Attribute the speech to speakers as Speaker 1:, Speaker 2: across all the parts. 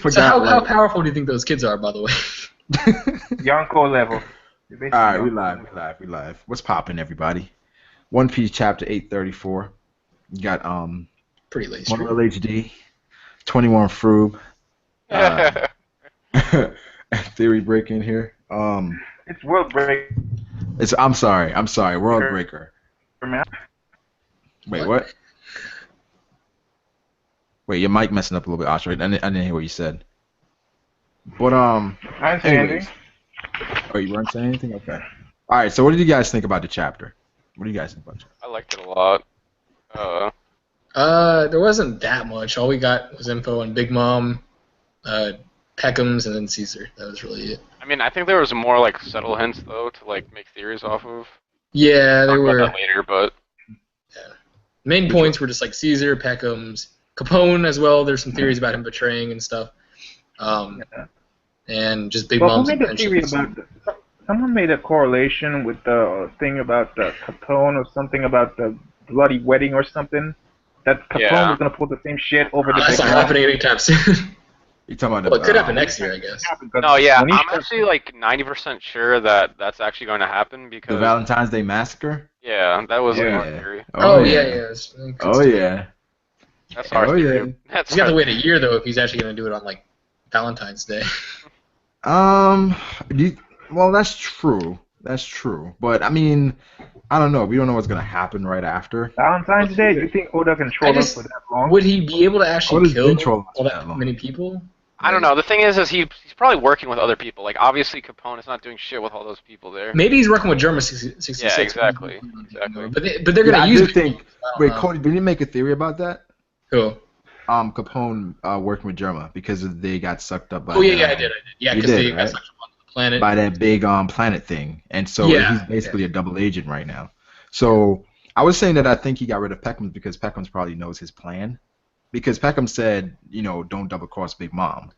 Speaker 1: So how powerful do you think those kids are, by the way?
Speaker 2: Yonko level.
Speaker 3: All right, we live. What's popping, everybody? One Piece chapter 834. You got
Speaker 1: Pretty late.
Speaker 3: Monorail HD, 21 Froob, Theory Break in here.
Speaker 2: It's World Break.
Speaker 3: I'm sorry, World Breaker. Wait, what? Wait, your mic messing up a little bit, Oscar. I didn't hear what you said. But
Speaker 2: I didn't say anything.
Speaker 3: Oh, you weren't saying anything? Okay. All right. So, what did you guys think about the chapter? What do you guys think about it?
Speaker 4: I liked it a lot.
Speaker 1: There wasn't that much. All we got was info on Big Mom, Pekoms, and then Caesar. That was really it.
Speaker 4: I mean, I think there was more like subtle hints though to like make theories off of.
Speaker 1: Yeah, there were.
Speaker 4: About that later, but
Speaker 1: yeah, main points were just like Caesar, Pekoms, Capone as well. There's some theories about him betraying and stuff. And just Big Mom's
Speaker 2: who made a theory about someone made a correlation with the thing about the Capone or something about the bloody wedding or something. That Capone was gonna pull the same shit over the.
Speaker 1: That's not happening anytime soon.
Speaker 3: You talking about?
Speaker 1: Well, it could happen next year, I guess.
Speaker 4: No, yeah, I'm actually like 90% sure that that's actually going to happen because
Speaker 3: the Valentine's Day massacre.
Speaker 4: Yeah, that was my theory.
Speaker 1: Oh yeah.
Speaker 3: Oh yeah.
Speaker 4: That's our theory.
Speaker 1: He's got to wait a year though if he's actually gonna do it on like Valentine's Day.
Speaker 3: Well, that's true. But I mean, I don't know. We don't know what's gonna happen right after
Speaker 2: Valentine's Day. Do you think Oda can troll us for that long?
Speaker 1: Would he be able to actually kill all that many people?
Speaker 4: I don't know. The thing is he's probably working with other people. Like obviously Capone is not doing shit with all those people there.
Speaker 1: Maybe he's working with Germa 66.
Speaker 4: Yeah, exactly.
Speaker 1: But they're gonna use.
Speaker 3: I do think. Wait, Cody, did you make a theory about that?
Speaker 1: Who?
Speaker 3: Capone working with Germa because they got sucked up by.
Speaker 1: Oh yeah, I did. Yeah, because they got sucked up on the planet.
Speaker 3: By that big planet thing, and so he's basically a double agent right now. So I was saying that I think he got rid of Pekoms because Pekoms probably knows his plan. Because Pekoms said, don't double cross Big Mom.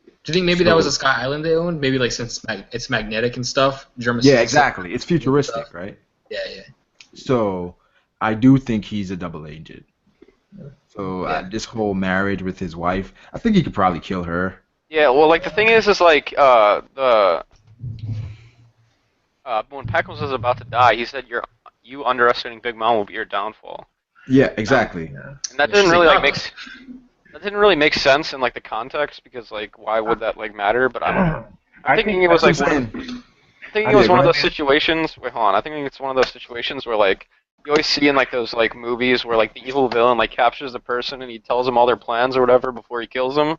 Speaker 1: Do you think maybe that was a Sky Island they owned? Maybe like since it's magnetic and stuff. Germa.
Speaker 3: Yeah, exactly. It's futuristic, right?
Speaker 1: Yeah.
Speaker 3: So I do think he's a double agent. So this whole marriage with his wife, I think he could probably kill her.
Speaker 4: Yeah, well, like the thing is like when Pekoms was about to die, he said you underestimating Big Mom will be your downfall.
Speaker 3: Yeah, exactly.
Speaker 4: And that didn't really make sense in like the context because like why would that like matter? But I don't know. I'm thinking it was like one of those situations. Wait, hold on. I think it's one of those situations where like. You always see in like those like movies where like the evil villain like captures the person and he tells them all their plans or whatever before he kills them.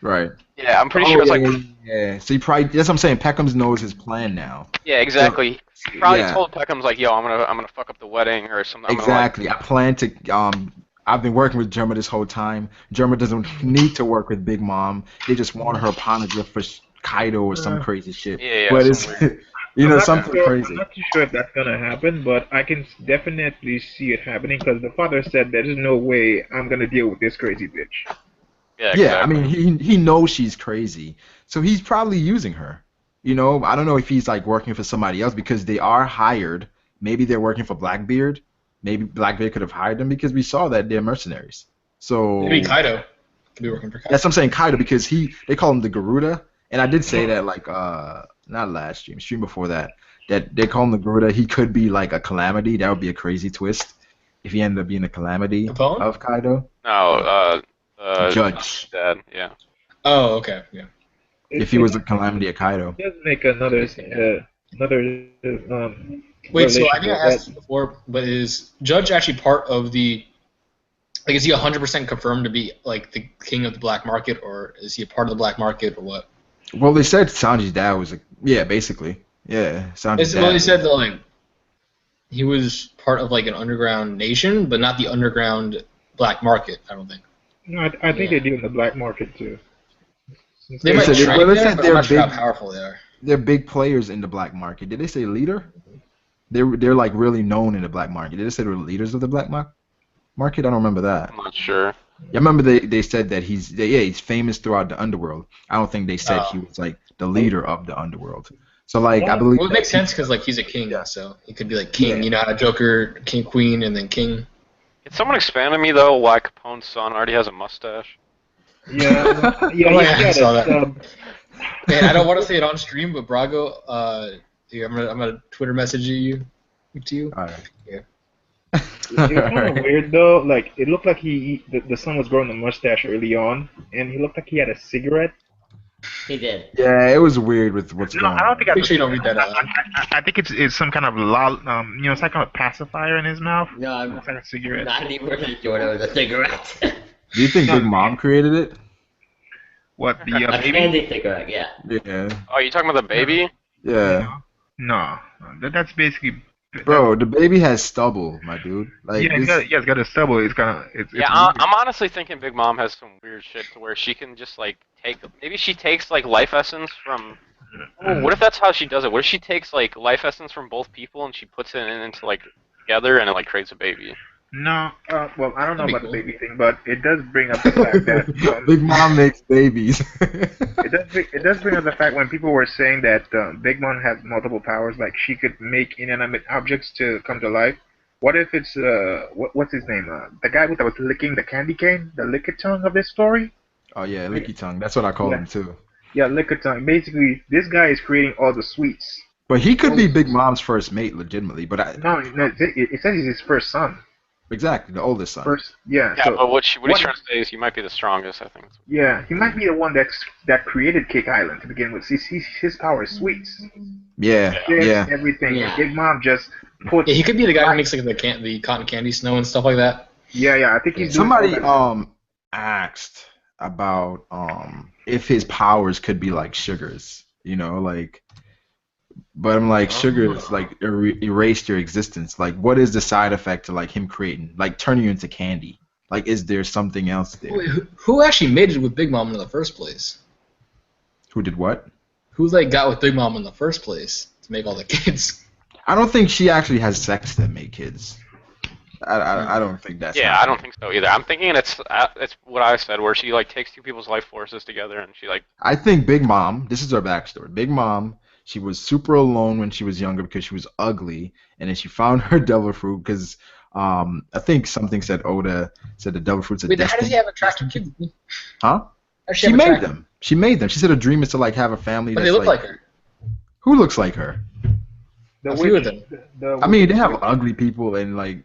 Speaker 3: Right.
Speaker 4: Yeah, I'm pretty sure it's like.
Speaker 3: Yeah. So he probably that's what I'm saying. Pekoms knows his plan now.
Speaker 4: Yeah, exactly. So, he probably told Pekoms like, "Yo, I'm gonna fuck up the wedding or something."
Speaker 3: Exactly. I plan to. I've been working with Germa this whole time. Germa doesn't need to work with Big Mom. They just want her apologize for Kaido or some crazy shit.
Speaker 4: Yeah.
Speaker 3: But it's. Something crazy.
Speaker 2: I'm not too sure if that's gonna happen, but I can definitely see it happening because the father said there's no way I'm gonna deal with this crazy bitch.
Speaker 4: Yeah, exactly.
Speaker 3: I mean he knows she's crazy, so he's probably using her. I don't know if he's like working for somebody else because they are hired. Maybe they're working for Blackbeard. Maybe Blackbeard could have hired them because we saw that they're mercenaries. So
Speaker 1: maybe Kaido could be working for Kaido.
Speaker 3: That's what I'm saying, Kaido, because they call him the Garuda, and I did say that like not last stream before that they call him the Garuda. He could be like a calamity. That would be a crazy twist if he ended up being a calamity of Kaido.
Speaker 4: No,
Speaker 3: Judge.
Speaker 4: Dad, yeah.
Speaker 1: Oh, okay, yeah.
Speaker 3: If he was a calamity of Kaido.
Speaker 2: He does make another.
Speaker 1: Wait, so I think I asked this before, but is Judge actually part of the? Like, is he 100% confirmed to be like the king of the black market, or is he a part of the black market, or what?
Speaker 3: Well, they said Sanji's dad was basically. Yeah, Sanji's dad.
Speaker 1: Well, they said that, like, he was part of, like, an underground nation, but not the underground black market, I don't think.
Speaker 2: No, I think they do in the black market, too.
Speaker 1: They might trade there, but I'm not sure how powerful they are.
Speaker 3: They're big players in the black market. Did they say leader? They're like, really known in the black market. Did they say they were leaders of the black market? I don't remember that.
Speaker 4: I'm not sure.
Speaker 3: Yeah, I remember they said that he's famous throughout the underworld. I don't think they said he was like the leader of the underworld. So like I believe.
Speaker 1: Well, it makes sense because like he's a king, so he could be like king. You know, how Joker, king, queen, and then king.
Speaker 4: Can someone explain to me though why Capone's son already has a mustache?
Speaker 2: Yeah,
Speaker 1: I saw
Speaker 2: that.
Speaker 1: that. Man, I don't want to say it on stream, but Brago, I'm gonna Twitter message you to you.
Speaker 3: All right.
Speaker 1: Yeah.
Speaker 2: It was kind of weird though. Like it looked like the son was growing a mustache early on, and he looked like he had a cigarette.
Speaker 5: He did.
Speaker 3: Yeah, it was weird with what's
Speaker 2: No,
Speaker 3: going
Speaker 2: I don't
Speaker 3: on.
Speaker 2: think
Speaker 1: Make sure you don't read that out loud.
Speaker 2: I think it's some kind of it's like a pacifier in his mouth.
Speaker 5: No, I'm
Speaker 2: It's like a cigarette.
Speaker 5: not even really sure it was a cigarette.
Speaker 3: Do you think Big Mom created it?
Speaker 2: What the
Speaker 5: A
Speaker 2: baby?
Speaker 5: candy cigarette, yeah.
Speaker 3: Yeah.
Speaker 4: Oh, you talking about the baby?
Speaker 3: Yeah.
Speaker 2: No, that's basically.
Speaker 3: Bro, the baby has stubble, my dude. Like,
Speaker 2: Yeah, it's got a stubble. It's kind of. It's
Speaker 4: Yeah, I'm honestly thinking Big Mom has some weird shit to where she can just like maybe she takes like life essence from. Oh, what if that's how she does it? What if she takes like life essence from both people and she puts it into like together and it like creates a baby?
Speaker 2: No, well, I don't know
Speaker 1: That'd be
Speaker 2: about
Speaker 1: cool.
Speaker 2: the baby thing, but it does bring up the fact that
Speaker 3: Big Mom makes babies.
Speaker 2: it does bring up the fact when people were saying that Big Mom has multiple powers, like she could make inanimate objects to come to life. What if it's what's his name? The guy that was licking the candy cane, the Lickitung of this story.
Speaker 3: Oh yeah, Licky Tongue. That's what I call him too.
Speaker 2: Yeah, Lickitung. Basically, this guy is creating all the sweets.
Speaker 3: But he could be Big Mom's first mate, legitimately. But
Speaker 2: No, it says he's his first son.
Speaker 3: exactly, the oldest son.
Speaker 2: Yeah.
Speaker 4: Yeah,
Speaker 2: So
Speaker 4: but what he's trying to say is you might be the strongest, I think.
Speaker 2: yeah, he might be the one that created Cake Island to begin with. His power is sweets.
Speaker 3: Yeah, yeah.
Speaker 2: Everything.
Speaker 5: Yeah.
Speaker 2: Big Mom just puts.
Speaker 1: Yeah, he could be the guy who makes like the cotton candy snow and stuff like that.
Speaker 2: Yeah. I think he's doing
Speaker 3: Somebody
Speaker 2: all that.
Speaker 3: asked about if his powers could be like sugars, like. But I'm like, sugars like erased your existence. Like, what is the side effect to like him creating, like turning you into candy? Like, is there something else there?
Speaker 1: Wait, who actually made it with Big Mom in the first place?
Speaker 3: Who did what?
Speaker 1: Who like got with Big Mom in the first place to make all the kids?
Speaker 3: I don't think she actually has sex that make kids. I don't think that's.
Speaker 4: Yeah, I don't think so either. I'm thinking it's what I said, where she like takes two people's life forces together and she like.
Speaker 3: I think Big Mom. This is her backstory. Big Mom. She was super alone when she was younger because she was ugly, and then she found her devil fruit because I think something said Oda said the devil fruit's a
Speaker 1: Wait, how does
Speaker 3: destiny.
Speaker 1: he have attractive kids?
Speaker 3: Huh?
Speaker 1: How does
Speaker 3: She
Speaker 1: have
Speaker 3: made
Speaker 1: attractive-
Speaker 3: them. She made them. She said her dream is to like have a family.
Speaker 1: But
Speaker 3: that's
Speaker 1: they look like her.
Speaker 3: Who looks like her?
Speaker 2: The
Speaker 1: A few
Speaker 2: witch-
Speaker 1: of them.
Speaker 2: the
Speaker 3: I mean,
Speaker 2: witch-
Speaker 3: they have ugly people and like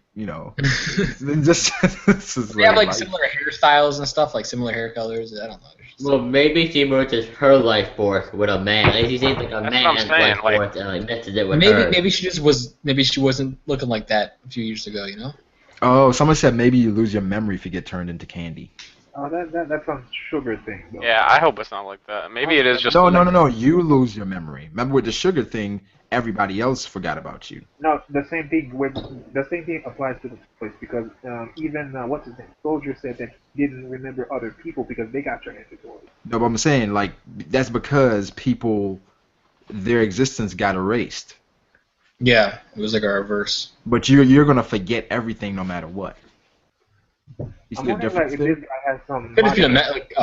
Speaker 3: just this is
Speaker 1: They have like
Speaker 3: life.
Speaker 1: similar hairstyles and stuff, like similar hair colors. I don't know.
Speaker 5: Well, maybe she merges her life force with a man. Like she seems like a
Speaker 4: That's what I'm
Speaker 5: man's
Speaker 4: saying,
Speaker 5: life
Speaker 4: like-
Speaker 5: force and like mixes it with
Speaker 1: Maybe
Speaker 5: hers.
Speaker 1: maybe she just was. Maybe she wasn't looking like that a few years ago. You know.
Speaker 3: Oh, someone said maybe you lose your memory if you get turned into candy.
Speaker 2: Oh, that's some sugar thing. Though.
Speaker 4: Yeah, I hope it's not like that. Maybe it is just.
Speaker 3: No. You lose your memory. Remember with the sugar thing, everybody else forgot about you.
Speaker 2: No, the same thing applies to this place because even what's his name, Soldier said that he didn't remember other people because they got turned into toys.
Speaker 3: No, but I'm saying like that's because people, their existence got erased.
Speaker 1: Yeah, it was like a reverse.
Speaker 3: But you're gonna forget everything no matter what. You
Speaker 2: I'm
Speaker 3: see the
Speaker 2: wondering
Speaker 3: difference
Speaker 2: like if
Speaker 3: there?
Speaker 2: this guy has some.
Speaker 1: Could have been like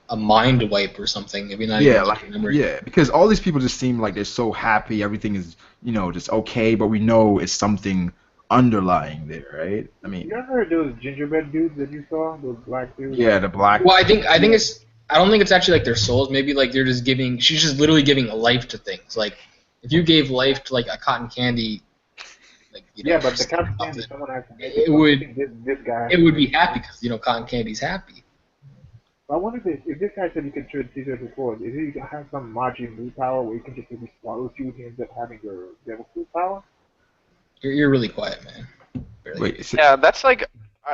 Speaker 1: a mind wipe or something. Maybe not.
Speaker 3: Yeah,
Speaker 1: even
Speaker 3: like
Speaker 1: memory.
Speaker 3: yeah, because all these people just seem like they're so happy, everything is just okay, but we know it's something underlying there, right? I mean,
Speaker 2: You ever heard those gingerbread dudes that you saw? Those black dudes?
Speaker 3: yeah, the black.
Speaker 1: Well, I think it's. I don't think it's actually like their souls. Maybe like they're just giving. She's just literally giving life to things. Like if you gave life to like a cotton candy, like
Speaker 2: Yeah, but the
Speaker 1: just
Speaker 2: cotton
Speaker 1: something,
Speaker 2: candy, someone has to make
Speaker 1: it would-
Speaker 2: This guy.
Speaker 1: it would be happy because cotton candy's happy.
Speaker 2: I wonder if this guy said he could turn Caesar to force, is he have some Majin Buu power where you can just maybe swallow you and ends up having your devil fruit power?
Speaker 1: You're really quiet, man. Barely.
Speaker 3: Wait, is it-
Speaker 4: Yeah, that's like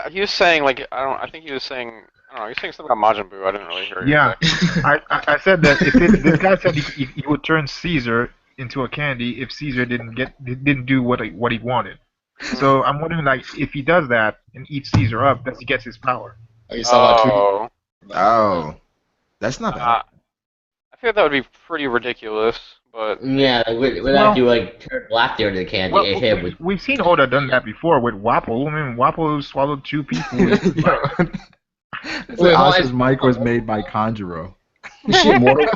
Speaker 4: he was saying like I think he was saying I don't know. He was saying something about Majin Buu. I didn't really hear.
Speaker 2: Yeah.
Speaker 4: Exactly.
Speaker 2: I said that if this guy said he would turn Caesar into a candy if Caesar didn't do what he wanted. So I'm wondering like if he does that and eats Caesar up, does he get his power?
Speaker 1: Oh, you saw that tweet?
Speaker 4: Oh,
Speaker 3: Oh, that's not bad.
Speaker 4: I feel that would be pretty ridiculous, but
Speaker 5: Yeah, like, without
Speaker 2: Well-
Speaker 5: you like turn black there to the candy.
Speaker 2: Well,
Speaker 5: It hit with
Speaker 2: we've seen Oda done that before with Wapple. I mean, Wapple swallowed two people.
Speaker 3: It's
Speaker 1: Wait,
Speaker 3: like
Speaker 1: hold on.
Speaker 3: Asha's mic was made by Conjuro.
Speaker 1: Is she immortal?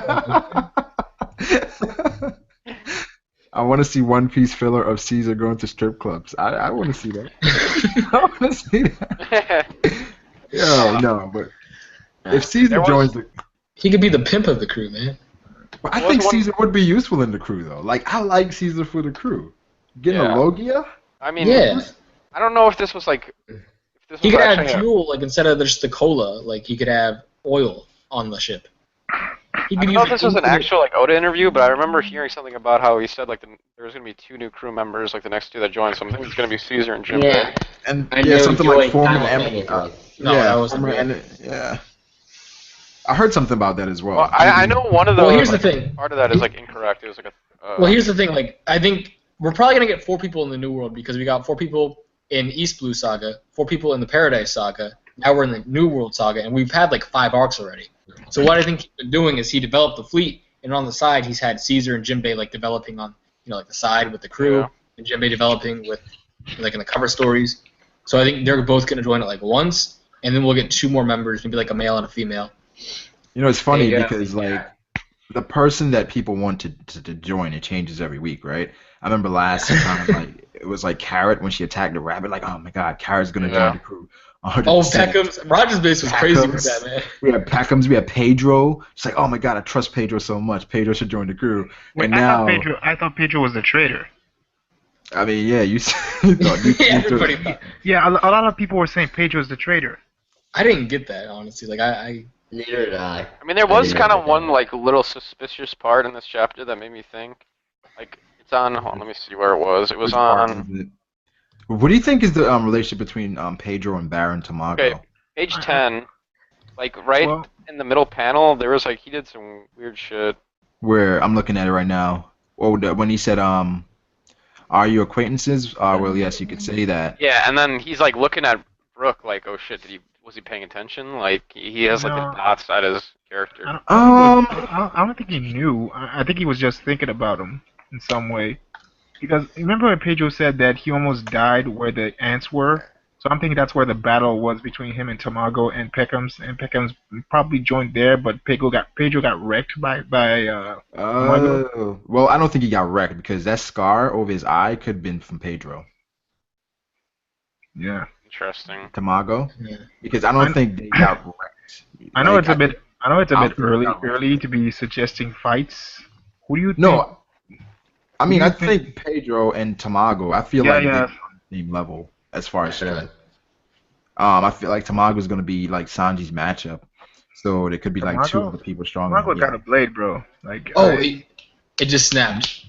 Speaker 3: I want to see One Piece filler of Caesar going to strip clubs. I want to see that. I want to see that. Yo, no, but If Caesar joins the...
Speaker 1: He could be the pimp of the crew, man.
Speaker 3: But I think Caesar would be useful in the crew, though. Like, I like Caesar for the crew. Getting a Logia?
Speaker 4: I mean,
Speaker 1: yeah.
Speaker 4: I don't know if this was like...
Speaker 1: He could have fuel, like, instead of just the cola, like, he could have oil on the ship.
Speaker 4: I don't know if this was an actual, like, Oda interview, but I remember hearing something about how he said, like, there was going to be 2 new crew members, like, the next 2 that joined, so I think it's going to be Caesar and Jinbei.
Speaker 5: Yeah.
Speaker 3: And something like Foreman and...
Speaker 1: No, that wasn't
Speaker 3: I heard something about that as well.
Speaker 4: Well, I know one of the...
Speaker 1: Well, here's the thing.
Speaker 4: Part of that is, like, incorrect. It was, like, a...
Speaker 1: Well, here's the thing. Like, I think we're probably going to get 4 people in the New World because we got 4 people in East Blue Saga, 4 people in the Paradise Saga, now we're in the New World Saga, and we've had like 5 arcs already. So what I think he's been doing is he developed the fleet, and on the side he's had Caesar and Jinbei like developing on, like the side with the crew, and Jinbei developing with like in the cover stories. So I think they're both going to join it like once, and then we'll get 2 more members, maybe like a male and a female.
Speaker 3: It's funny because like the person that people want to join, it changes every week, right? I remember last time like it was like Carrot when she attacked the rabbit, like, oh my god, Carrot's gonna join the crew. 100%.
Speaker 1: Oh, Pekoms. Roger's base was crazy with that, man.
Speaker 3: We had Pekoms, we had Pedro. It's like, oh my god, I trust Pedro so much. Pedro should join the crew.
Speaker 2: Wait,
Speaker 3: and now
Speaker 2: I thought Pedro was the traitor.
Speaker 3: I mean, yeah, you
Speaker 1: everybody thought.
Speaker 2: Yeah, a lot of people were saying Pedro's the traitor.
Speaker 1: I didn't get that, honestly. Like I
Speaker 5: Neither did I.
Speaker 4: I mean, there was kind of one like little suspicious part in this chapter that made me think. Like, it's on. Hold on, let me see where it was. It was on.
Speaker 3: What do you think is the relationship between Pedro and Baron Tomago?
Speaker 4: Okay, page 10. Like in the middle panel, there was like he did some weird shit.
Speaker 3: Where I'm looking at it right now. Oh, when he said, "Are you acquaintances?" Well, yes, you could say that.
Speaker 4: Yeah, and then he's like looking at Brooke, like, oh shit, was he paying attention? Like he has like the dots at his character.
Speaker 2: I don't think he knew. I think he was just thinking about him in some way. Because remember when Pedro said that he almost died where the ants were? So I'm thinking that's where the battle was between him and Tomago and Pekoms. And Pekoms probably joined there, but Pedro got wrecked by Tomago.
Speaker 3: Well, I don't think he got wrecked because that scar over his eye could have been from Pedro.
Speaker 2: Yeah.
Speaker 4: Interesting.
Speaker 3: Tomago? Yeah. Because I don't think they got wrecked.
Speaker 2: I know it's a bit early to be suggesting fights. Who do you think?
Speaker 3: No. I mean, I think Pedro and Tomago, I feel like they're on the same level as far as strength. I feel like Tomago's going to be like Sanji's matchup. So there could be like 2 of the people stronger.
Speaker 2: Tomago got a blade, bro. Like,
Speaker 1: it just snapped.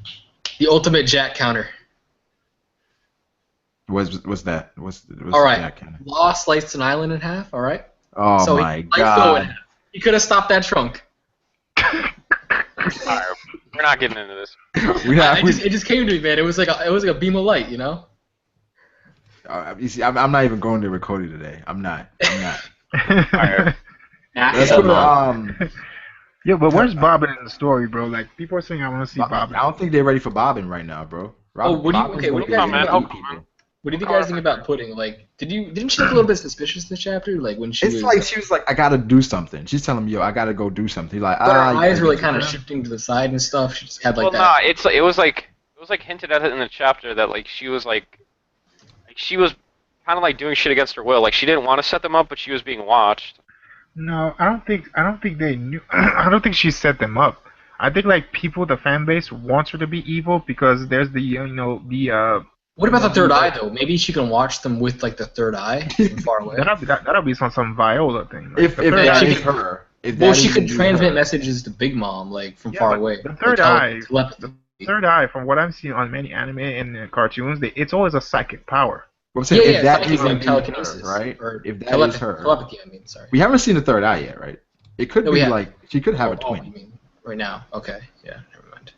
Speaker 1: The ultimate Jack counter.
Speaker 3: Was that?
Speaker 1: All right. Law sliced an island in half, all right?
Speaker 3: Oh, so my God.
Speaker 1: He could have stopped that trunk.
Speaker 4: Alright, we're not getting into this.
Speaker 1: It just came to me, man. It was like a beam of light, you know?
Speaker 3: You see, I'm not even going to record it today. I'm not.
Speaker 4: Alright.
Speaker 3: Let's go to,
Speaker 2: yeah, but where's Bobbin in the story, bro? Like, people are saying I want to see Bobbin.
Speaker 3: I don't think they're ready for Bobbin right now, bro.
Speaker 1: What do you guys think about Pudding? Like, didn't she look a little bit suspicious this chapter? Like when she
Speaker 3: she was like, I gotta do something. She's telling me, yo, I gotta go do something. Like,
Speaker 1: but her eyes were like kind of shifting to the side and stuff. She just had like that.
Speaker 4: Well, no, it was like hinted at in the chapter that like she was kind of like doing shit against her will. Like she didn't want to set them up, but she was being watched.
Speaker 2: No, I don't think they knew. I don't think she set them up. I think like the fan base wants her to be evil because there's
Speaker 1: What about the third eye though? Maybe she can watch them with like the third eye from far away.
Speaker 2: that'll be some Viola thing. Right?
Speaker 3: If that is her.
Speaker 1: Well, she could transmit messages to Big Mom like from far away.
Speaker 2: The third eye, from what I've seen on many anime and cartoons, it's always a psychic power.
Speaker 3: Well, if that is
Speaker 1: like telekinesis,
Speaker 3: right?
Speaker 1: Or
Speaker 3: if that is her,
Speaker 1: telepathy. I mean, sorry.
Speaker 3: We haven't seen the third eye yet, right? It could be like she could have a twin.
Speaker 1: You mean right now? Okay, yeah, never mind.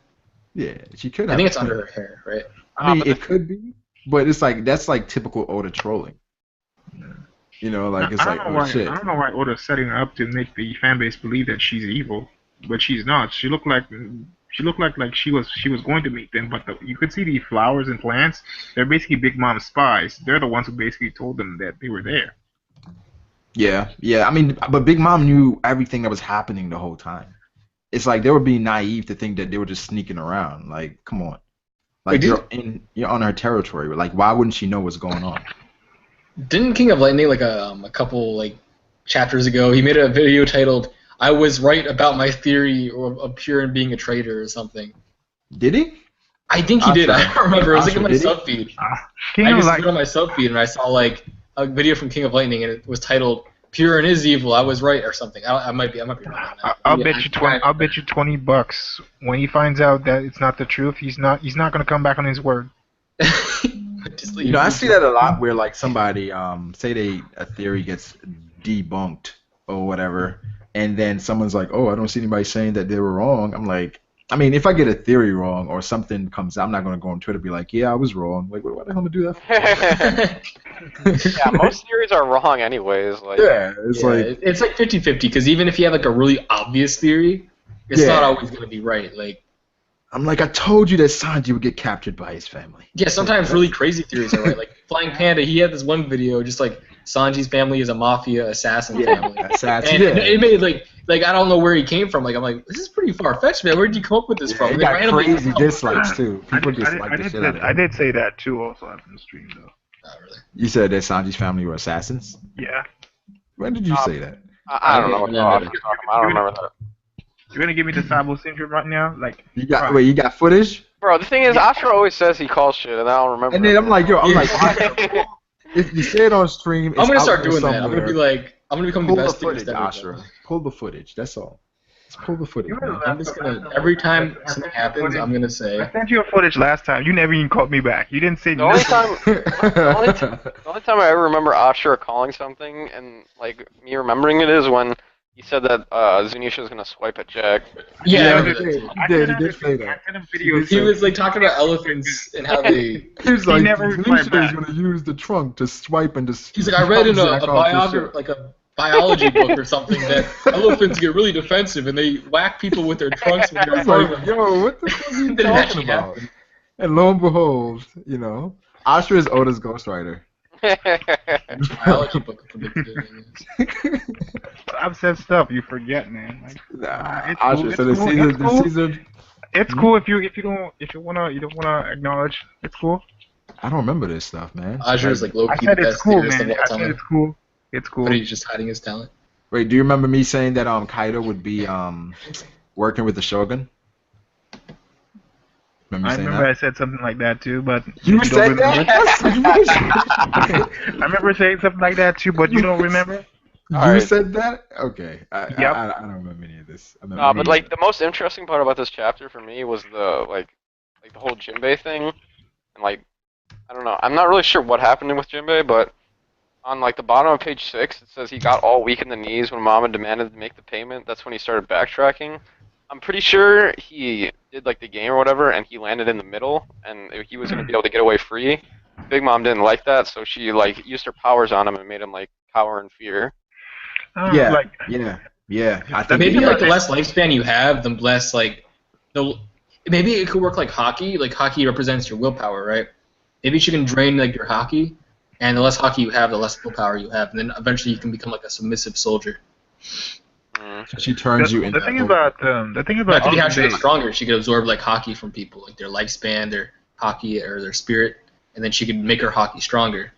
Speaker 3: Yeah, she could.
Speaker 1: I think it's under her hair, right?
Speaker 3: I mean, it could be, but it's like that's like typical Oda trolling. You know, like it's like shit.
Speaker 2: I don't know why Oda's setting her up to make the fan base believe that she's evil, but she's not. She looked like she was going to meet them, but you could see the flowers and plants. They're basically Big Mom's spies. They're the ones who basically told them that they were there.
Speaker 3: Yeah. I mean, but Big Mom knew everything that was happening the whole time. It's like they were being naive to think that they were just sneaking around. Like, come on, like you're on her territory. Like, why wouldn't she know what's going on?
Speaker 1: Didn't King of Lightning like a couple like chapters ago. He made a video titled "I was right about my theory of Purin being a traitor" or something.
Speaker 3: Did he?
Speaker 1: I think he did. I don't remember. It was like in my
Speaker 3: Did he?
Speaker 1: sub feed.
Speaker 2: King
Speaker 1: I
Speaker 2: of
Speaker 1: just
Speaker 2: Light.
Speaker 1: went on my sub feed and I saw like a video from King of Lightning and it was titled "Purin is evil. I was right" or something. I might be wrong.
Speaker 2: I'll bet you $20 when he finds out that it's not the truth. He's not gonna come back on his word.
Speaker 1: Just
Speaker 3: You know, I see that a lot where like somebody say a theory gets debunked or whatever, and then someone's like, "Oh, I don't see anybody saying that they were wrong." I'm like, I mean, if I get a theory wrong or something comes out, I'm not gonna go on Twitter and be like, "Yeah, I was wrong." Like, what the hell am I do that for?
Speaker 4: Yeah, most theories are wrong anyways. Like,
Speaker 3: It's like
Speaker 1: it's like 50-50 because even if you have like a really obvious theory, it's not always gonna be right. Like.
Speaker 3: I'm like, I told you that Sanji would get captured by his family.
Speaker 1: Yeah, sometimes really crazy theories are right. Like Flying Panda, he had this one video just like Sanji's family is a mafia assassin family.
Speaker 3: Assassin.
Speaker 1: And it made like I don't know where he came from. Like I'm like, this is pretty far fetched, man. Where did you come up with this from?
Speaker 3: He
Speaker 1: And
Speaker 3: got
Speaker 1: randomly
Speaker 3: crazy
Speaker 1: come up with
Speaker 3: dislikes too. People dislike the shit out of him.
Speaker 2: I did say that too, also after the stream, though.
Speaker 1: Not really.
Speaker 3: You said that Sanji's family were assassins?
Speaker 2: Yeah.
Speaker 3: When did you say that?
Speaker 4: I don't know what you're talking about. I don't remember that.
Speaker 2: You're gonna give me the Sabo syndrome right now, like.
Speaker 3: You got footage?
Speaker 4: Bro, the thing is, Ashura always says he calls shit, and I don't remember.
Speaker 3: And then I'm like, if you say it on stream,
Speaker 1: I'm gonna
Speaker 3: out
Speaker 1: start
Speaker 3: there
Speaker 1: doing that. I'm gonna be like, I'm gonna become
Speaker 3: pull
Speaker 1: the
Speaker 3: the
Speaker 1: best
Speaker 3: footage,
Speaker 1: theorist ever.
Speaker 3: Ashura. Pull the footage. That's all. Just pull the footage. Man.
Speaker 1: I'm just gonna every time something happens, I'm gonna say.
Speaker 2: I sent you a footage last time. You never even called me back. You didn't say
Speaker 4: The only
Speaker 2: nothing.
Speaker 4: the only time I ever remember Ashura calling something and like me remembering it is when he said that Zunisha was gonna swipe at Jack.
Speaker 1: Yeah,
Speaker 3: he did say that.
Speaker 1: he was like talking about elephants and how they.
Speaker 3: He was like,
Speaker 2: never
Speaker 3: Zunisha
Speaker 2: replied
Speaker 3: is
Speaker 2: back.
Speaker 3: going to use the trunk to swipe and just.
Speaker 1: He's like, I read in
Speaker 3: Jack
Speaker 1: a
Speaker 3: off his shit.
Speaker 1: like a biology book or something that elephants get really defensive and they whack people with their trunks when they're in
Speaker 3: It's
Speaker 1: front of
Speaker 3: like,
Speaker 1: them.
Speaker 3: yo, what the fuck are you
Speaker 1: Didn't
Speaker 3: talking
Speaker 1: actually
Speaker 3: about?
Speaker 1: happen.
Speaker 3: And lo and behold, you know, Ashura is Oda's ghostwriter.
Speaker 1: Biology book predicted it.
Speaker 2: I've said stuff you forget, man. Like,
Speaker 3: Nah,
Speaker 2: it's cool,
Speaker 3: Ashura.
Speaker 2: it's
Speaker 3: So the
Speaker 2: cool,
Speaker 3: Caesar,
Speaker 2: it's cool.
Speaker 3: the Caesar.
Speaker 2: it's cool if you don't wanna acknowledge. It's cool.
Speaker 3: I don't remember this stuff, man.
Speaker 1: Azure is like low
Speaker 2: I
Speaker 1: key
Speaker 2: said
Speaker 1: the
Speaker 2: it's
Speaker 1: best
Speaker 2: cool,
Speaker 1: theorist
Speaker 2: man.
Speaker 1: of all
Speaker 2: I said
Speaker 1: time.
Speaker 2: it's cool. It's cool.
Speaker 1: But he's just hiding his talent.
Speaker 3: Wait, do you remember me saying that Kaido would be working with the Shogun? Remember
Speaker 2: I
Speaker 3: saying
Speaker 2: remember
Speaker 3: that?
Speaker 2: I said something like that too, but
Speaker 3: You
Speaker 2: don't
Speaker 3: said
Speaker 2: remember.
Speaker 3: that?
Speaker 2: I remember saying something like that too, but you don't remember.
Speaker 3: You
Speaker 4: Alright.
Speaker 3: said that? Okay. I don't remember any of this. I remember
Speaker 4: But like the most interesting part about this chapter for me was the like the whole Jinbei thing, and like I don't know, I'm not really sure what happened with Jinbei, but on like the bottom of page 6 it says he got all weak in the knees when Mama demanded to make the payment. That's when he started backtracking. I'm pretty sure he did like the game or whatever, and he landed in the middle, and he was gonna be able to get away free. Big Mom didn't like that, so she like used her powers on him and made him like cower in fear.
Speaker 3: Yeah.
Speaker 2: Like,
Speaker 3: Yeah. I think
Speaker 1: Maybe
Speaker 3: yeah.
Speaker 1: like the less lifespan you have, the less like maybe it could work like hockey. Like hockey represents your willpower, right? Maybe you can drain like your hockey, and the less hockey you have, the less willpower you have, and then eventually you can become like a submissive soldier.
Speaker 3: So she turns you into
Speaker 2: the thing about
Speaker 1: But how she
Speaker 2: Jinbei-
Speaker 1: gets stronger, she could absorb like hockey from people, like their lifespan, their hockey or their spirit, and then she could make her hockey stronger.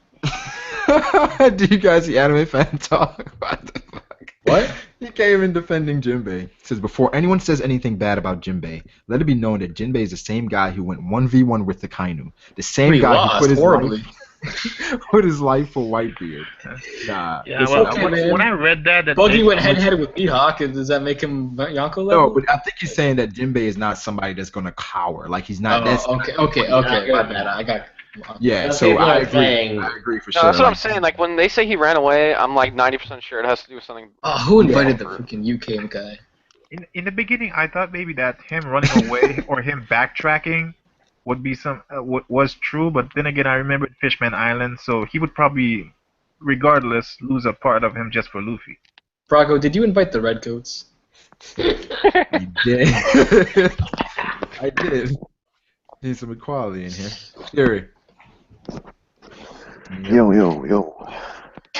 Speaker 3: Do you guys see anime fan talk? What the fuck?
Speaker 1: What?
Speaker 3: He came in defending Jinbei. Says, before anyone says anything bad about Jinbei, let it be known that Jinbei is the same guy who went 1v1 with the KANGU. The same
Speaker 1: He
Speaker 3: guy
Speaker 1: lost
Speaker 3: who put his
Speaker 1: horribly.
Speaker 3: put his life for Whitebeard. Nah.
Speaker 2: Yeah,
Speaker 3: listen,
Speaker 2: well,
Speaker 1: okay,
Speaker 2: when,
Speaker 1: man.
Speaker 2: when I read that
Speaker 1: Buggy
Speaker 2: they-
Speaker 1: went head to head with Mihawk, and does that make him Yonko level?
Speaker 3: no, but I think he's saying that Jinbei is not somebody that's gonna cower. Like he's not.
Speaker 1: Oh,
Speaker 3: That's
Speaker 1: okay, my bad. I got.
Speaker 3: yeah.
Speaker 5: Some
Speaker 3: So
Speaker 5: people
Speaker 3: I
Speaker 5: are
Speaker 3: agree.
Speaker 5: saying-
Speaker 3: I agree for
Speaker 4: No,
Speaker 3: sure.
Speaker 4: that's what I'm
Speaker 3: Like,
Speaker 4: saying. Like when they say he ran away, I'm like 90% sure it has to do with something.
Speaker 1: Oh, who invited the freaking UK guy?
Speaker 2: in the beginning, I thought maybe that him running away or him backtracking would be was true, but then again, I remembered Fishman Island, so he would probably, regardless, lose a part of him just for Luffy.
Speaker 1: Brago, did you invite the Redcoats?
Speaker 3: he did. I did. Need some equality in here. Fury.
Speaker 6: Yo.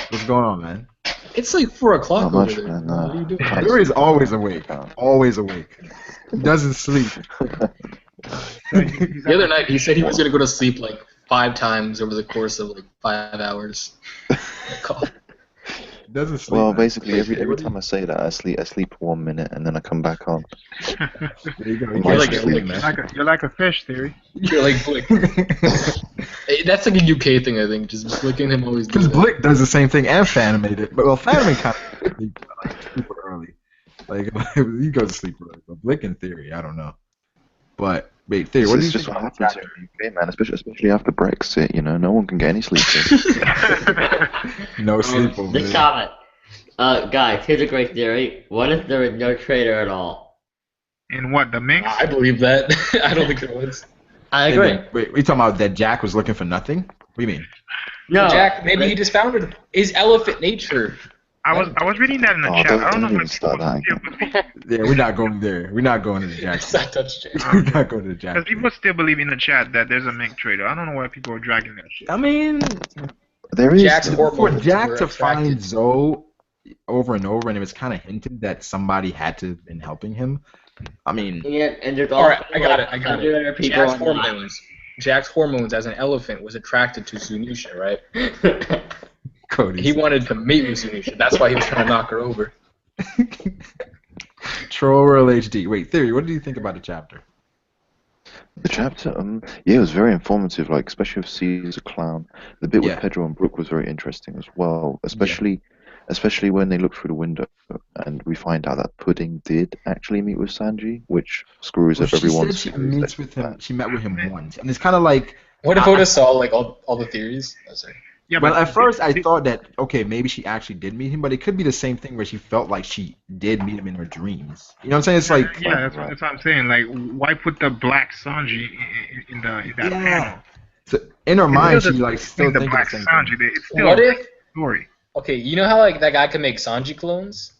Speaker 3: What's going on, man?
Speaker 1: It's like 4 o'clock
Speaker 6: Not
Speaker 1: over
Speaker 6: much,
Speaker 1: there.
Speaker 6: man.
Speaker 1: What are you doing?
Speaker 6: Trying to
Speaker 3: Fury is
Speaker 6: sleep.
Speaker 3: always awake. Always awake. He doesn't sleep.
Speaker 1: The other night, he said he was gonna go to sleep like 5 times over the course of like 5 hours.
Speaker 3: doesn't sleep.
Speaker 6: Well,
Speaker 3: man.
Speaker 6: basically, every time I say that, I sleep for 1 minute, and then I come back on.
Speaker 3: There you go.
Speaker 6: You're
Speaker 3: You're
Speaker 1: like
Speaker 3: sleep,
Speaker 1: a-
Speaker 3: man.
Speaker 2: You're like a fish, Theory.
Speaker 1: You're like Blick. Hey, that's like a UK thing, I think. Just Blick and him always do
Speaker 3: Because
Speaker 1: that.
Speaker 3: Blick does the same thing, and Phantom made it. But well, Phantom kind of like super early. Like he goes to sleep early. But Blick in Theory, I don't know. But wait, Theory, what do you
Speaker 6: It's just
Speaker 3: think
Speaker 6: what
Speaker 3: about
Speaker 6: happens in the UK, man. Especially after Brexit, you know, no one can get any sleep.
Speaker 3: No sleep over
Speaker 5: The
Speaker 3: there.
Speaker 5: comment. Guys, here's a great theory. What if there was no traitor at all?
Speaker 2: In what, the Minx?
Speaker 1: I believe that. I don't think there was.
Speaker 5: I
Speaker 3: Hey,
Speaker 5: agree.
Speaker 3: wait, we talking about that Jack was looking for nothing? What do you mean?
Speaker 5: No.
Speaker 1: Jack, maybe he just found it. His elephant nature.
Speaker 2: I was reading that in the
Speaker 6: Oh,
Speaker 2: chat. I don't know
Speaker 6: don't even
Speaker 2: if
Speaker 6: start
Speaker 2: people
Speaker 6: that
Speaker 2: still believe,
Speaker 3: Yeah, we're not going there. We're not going to the Jack.
Speaker 1: It's not touch Jack.
Speaker 3: We're not going to the Jack.
Speaker 2: because people still believe in the chat that there's a Minx trader. I don't know why people are dragging that shit.
Speaker 3: I mean,
Speaker 6: There is.
Speaker 1: Jack's
Speaker 6: though.
Speaker 3: for
Speaker 1: hormones
Speaker 3: Jack
Speaker 1: were
Speaker 3: to
Speaker 1: attracted.
Speaker 3: find Zoe over and over, and it was kind of hinted that somebody had to have been helping him. I mean,
Speaker 5: And there's
Speaker 1: All
Speaker 5: also
Speaker 1: right, I got it.
Speaker 5: 100 other people
Speaker 1: Jack's
Speaker 5: on the island.
Speaker 1: hormones. Jack's hormones as an elephant was attracted to Sunusha, right?
Speaker 3: Cody.
Speaker 1: He wanted to mate with Sunusha. That's why he was trying to knock her over.
Speaker 3: Troll World HD. Wait, Theory, what do you think about the chapter?
Speaker 6: The chapter, yeah, it was very informative. Like, especially with Caesar Clown. The bit
Speaker 3: Yeah.
Speaker 6: with Pedro and Brooke was very interesting as well. Especially when they look through the window and we find out that Pudding did actually meet with Sanji, which screws up
Speaker 3: She
Speaker 6: everyone's
Speaker 3: said she
Speaker 6: theories
Speaker 3: meets
Speaker 6: that
Speaker 3: with
Speaker 6: he's
Speaker 3: him.
Speaker 6: back.
Speaker 3: She met with him once, and it's kind of like.
Speaker 1: What if Oda saw like all the theories? Oh, sorry.
Speaker 2: Yeah,
Speaker 3: Well,
Speaker 2: but
Speaker 3: at first I thought that okay, maybe she actually did meet him, but it could be the same thing where she felt like she did meet him in her dreams. You know what I'm saying? It's like
Speaker 2: yeah, that's what I'm saying. Like, why put the black Sanji in that
Speaker 3: yeah.
Speaker 2: panel?
Speaker 3: So in her mind,
Speaker 2: It's
Speaker 3: she
Speaker 2: still
Speaker 3: like still
Speaker 2: the
Speaker 3: thinking
Speaker 2: black
Speaker 3: the same
Speaker 2: Sanji.
Speaker 3: thing.
Speaker 2: It's still
Speaker 1: What
Speaker 2: a
Speaker 1: if?
Speaker 2: story.
Speaker 1: Okay, you know how like that guy can make Sanji clones?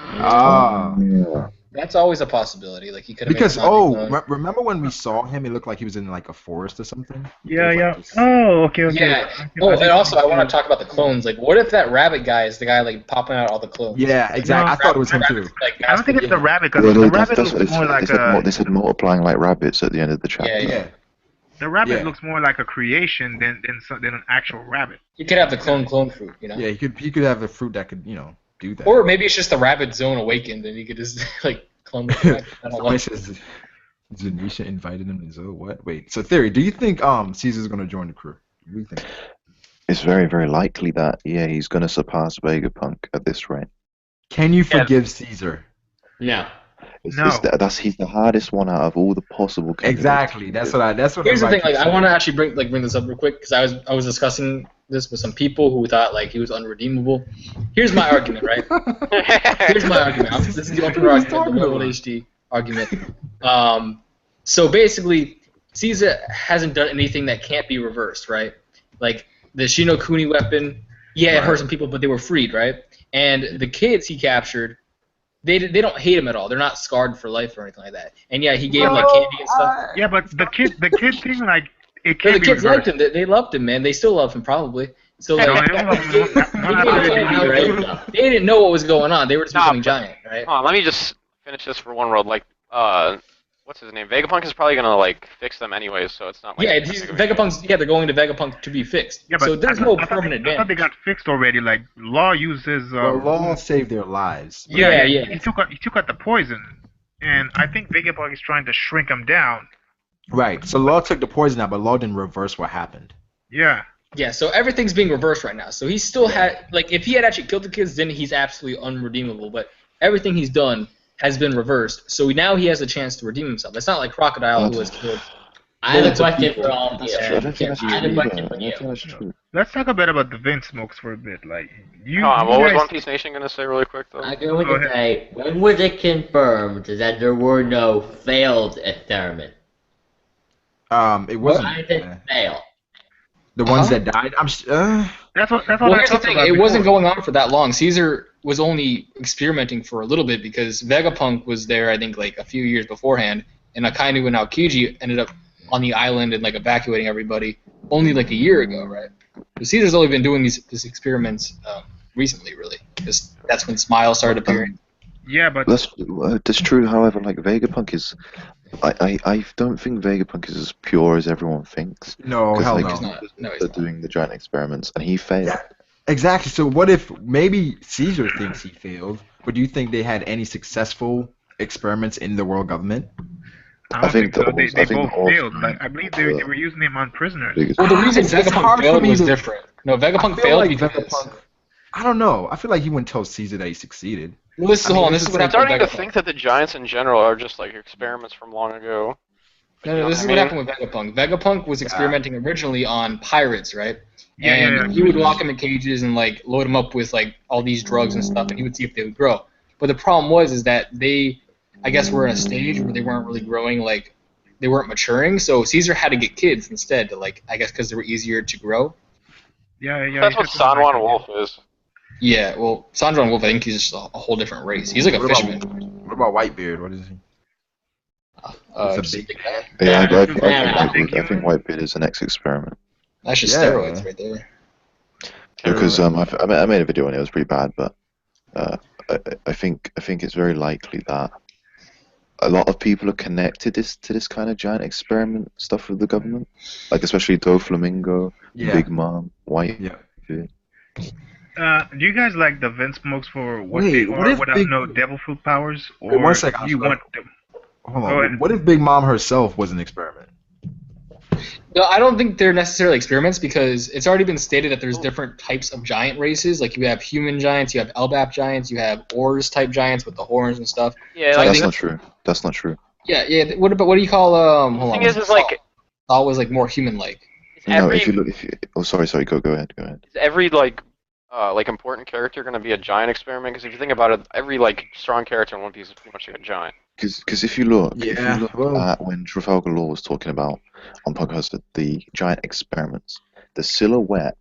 Speaker 3: Ah.
Speaker 6: Yeah.
Speaker 1: That's always a possibility. Like he could have
Speaker 3: Because
Speaker 1: made a Sanji clone.
Speaker 3: remember when we saw him? It looked like he was in like a forest or something.
Speaker 2: Yeah,
Speaker 3: It was
Speaker 2: yeah.
Speaker 3: like this-
Speaker 2: Oh, okay.
Speaker 1: Yeah. Oh, and also I want to talk about the clones. Like, what if that rabbit guy is the guy like popping out all the clones?
Speaker 3: Yeah, exactly. I thought it was him too.
Speaker 1: Like,
Speaker 2: I don't think it's the rabbit because
Speaker 6: Well,
Speaker 2: the
Speaker 6: that's
Speaker 2: rabbit
Speaker 6: what
Speaker 2: looks more like a.
Speaker 6: they said multiplying like rabbits at the end of the chapter.
Speaker 1: Yeah, yeah.
Speaker 2: The rabbit
Speaker 3: Yeah.
Speaker 2: looks more like a creation than an actual rabbit.
Speaker 1: You could have the clone fruit, you know.
Speaker 3: Yeah, he could have a fruit that could do that.
Speaker 1: Or maybe it's just the rabbit zone awakened, and he could just like clone the rabbit. I don't know.
Speaker 3: Somebody says Zanisha invited him to Zoe. What? Wait. So Theory, do you think Caesar's gonna join the crew? What do you think?
Speaker 6: It's very, very likely that he's going to surpass Vegapunk at this rate.
Speaker 3: Can you forgive Caesar?
Speaker 5: No.
Speaker 2: No.
Speaker 6: He's the hardest one out of all the possible candidates.
Speaker 3: Exactly. That's what.
Speaker 1: Here's the thing. Like, I
Speaker 3: to
Speaker 1: want to actually bring this up real quick because I was discussing this with some people who thought like he was unredeemable. Here's my argument, right? Here's my argument. This is the open argument, the World HD argument. So basically, Caesar hasn't done anything that can't be reversed, right? Like the Shinokuni weapon, yeah, it hurt some people, but they were freed, right? And the kids he captured, they don't hate him at all. They're not scarred for life or anything like that. And yeah, he gave them like candy and stuff.
Speaker 2: Yeah, but the kid thing, like, it
Speaker 1: No,
Speaker 2: can't
Speaker 1: the
Speaker 2: be
Speaker 1: kids liked
Speaker 2: reversed.
Speaker 1: him. They loved him, man. They still love him, probably. So like,
Speaker 2: No, they don't love him.
Speaker 1: he gave them candy, right? They didn't know what was going on. They were just becoming giant, right?
Speaker 4: Hold on, let me just finish this for one world. Like, what's his name? Vegapunk is probably gonna like fix them anyways, so it's not like.
Speaker 1: Yeah, Vegapunk's. Yeah, they're going to Vegapunk to be fixed.
Speaker 2: Yeah, but
Speaker 1: so there's no permanent
Speaker 2: I thought they
Speaker 1: damage.
Speaker 2: got fixed already. Like, Law uses.
Speaker 3: Well, Law saved their lives.
Speaker 1: Yeah.
Speaker 2: He took out the poison, and I think Vegapunk is trying to shrink him down.
Speaker 3: Right. So Law took the poison out, but Law didn't reverse what happened.
Speaker 2: Yeah.
Speaker 1: Yeah, so everything's being reversed right now. So he still had, like, if he had actually killed the kids, then he's absolutely unredeemable. But everything he's done has been reversed. So now he has a chance to redeem himself. It's not like Crocodile who has killed.
Speaker 5: I have a
Speaker 1: Loads of
Speaker 5: question
Speaker 1: people.
Speaker 5: for all of you.
Speaker 6: I don't think that's
Speaker 5: I have a
Speaker 6: true.
Speaker 5: question
Speaker 6: either.
Speaker 5: for
Speaker 6: I
Speaker 5: you.
Speaker 6: don't think that's true.
Speaker 2: Let's talk a bit about the Vinsmokes for a bit. Like, you
Speaker 4: What was
Speaker 2: guys-
Speaker 4: One Piece Nation gonna say really quick though?
Speaker 5: I'm going
Speaker 2: Go
Speaker 5: to
Speaker 2: ahead.
Speaker 5: say, when was it confirmed that there were no failed experiments?
Speaker 3: It wasn't
Speaker 5: I said fail.
Speaker 3: the ones
Speaker 1: Huh?
Speaker 3: that died.
Speaker 2: That's what
Speaker 1: Well,
Speaker 2: I
Speaker 1: here's the
Speaker 2: talked
Speaker 1: thing.
Speaker 2: about
Speaker 1: It wasn't
Speaker 2: before.
Speaker 1: going on for that long. Caesar was only experimenting for a little bit because Vegapunk was there, I think, like a few years beforehand, and Akainu and Aokiji ended up on the island and like evacuating everybody only like a year ago, right? So Caesar's only been doing these experiments recently, really, because that's when Smile started appearing.
Speaker 2: Yeah, but
Speaker 6: That's true. However, like Vegapunk is, I don't think Vegapunk is as pure as everyone thinks.
Speaker 3: No,
Speaker 6: 'Cause,
Speaker 3: hell
Speaker 6: like,
Speaker 3: no.
Speaker 1: He's not. No, he's
Speaker 6: They're
Speaker 1: not.
Speaker 6: doing the giant experiments, and he failed.
Speaker 3: Exactly. So what if maybe Caesar thinks he failed, but do you think they had any successful experiments in the world government?
Speaker 2: I
Speaker 6: I
Speaker 2: don't
Speaker 6: think
Speaker 2: think so.
Speaker 6: the
Speaker 2: They
Speaker 6: I think
Speaker 2: both
Speaker 6: the Oz
Speaker 2: failed. Like I believe they were using him on prisoners.
Speaker 6: biggest.
Speaker 1: Well, the reason
Speaker 3: It's hard
Speaker 1: Vegapunk
Speaker 3: for
Speaker 1: failed
Speaker 3: me
Speaker 1: was
Speaker 3: to.
Speaker 1: different. No,
Speaker 3: I
Speaker 1: Vegapunk
Speaker 3: feel
Speaker 1: failed
Speaker 3: like
Speaker 1: because.
Speaker 3: Vegapunk. I don't know. I feel like he wouldn't tell Caesar that he succeeded.
Speaker 1: Well, this is hold on. This is what
Speaker 4: I'm
Speaker 1: happened
Speaker 4: starting
Speaker 1: with
Speaker 4: to
Speaker 1: Vegapunk.
Speaker 4: think that the giants in general are just like experiments from long ago.
Speaker 1: No, this is what happened with Vegapunk. Vegapunk was experimenting originally on pirates, right? And he would lock them in cages and like load them up with like all these drugs and stuff, and he would see if they would grow. But the problem was that they, I guess, were in a stage where they weren't really growing, like they weren't maturing. So Caesar had to get kids instead, to like I guess because they were easier to grow.
Speaker 2: Yeah.
Speaker 4: That's what San Juan Wolf is.
Speaker 1: Yeah, well, Sanji Wolf, I think he's just a whole different race. He's like a fisherman.
Speaker 3: What about Whitebeard? What is he?
Speaker 1: Just a big guy.
Speaker 6: Yeah,
Speaker 5: Yeah.
Speaker 6: I think Whitebeard is the next experiment.
Speaker 1: That's just steroids right there.
Speaker 6: Because I made a video and it was pretty bad, but I think it's very likely that a lot of people are connected to this kind of giant experiment stuff with the government, like especially Doflamingo, Big Mom, Whitebeard.
Speaker 2: Do you guys like the Vinsmokes for what
Speaker 3: Wait,
Speaker 2: they
Speaker 3: what
Speaker 2: are
Speaker 3: if
Speaker 2: without
Speaker 3: Big-
Speaker 2: no devil fruit powers? Or
Speaker 3: Wait, 1 second.
Speaker 2: do you want them?
Speaker 3: Hold
Speaker 2: Go
Speaker 3: on.
Speaker 2: ahead.
Speaker 3: What if Big Mom herself was an experiment?
Speaker 1: No, I don't think they're necessarily experiments because it's already been stated that there's different types of giant races. Like you have human giants, you have Elbap giants, you have Ors type giants with the horns and stuff.
Speaker 4: Yeah,
Speaker 1: So
Speaker 4: like,
Speaker 6: That's not true. That's not true.
Speaker 1: Yeah. What do you call
Speaker 4: the thing is like
Speaker 1: Saul was like more human-like.
Speaker 6: No, if you oh sorry, go ahead.
Speaker 4: is every like important character going to be a giant experiment? Because if you think about it, every like strong character in One Piece is pretty much like a giant.
Speaker 6: Because if you look
Speaker 3: well-
Speaker 6: at when Trafalgar Law was talking about on podcast the giant experiments, the silhouette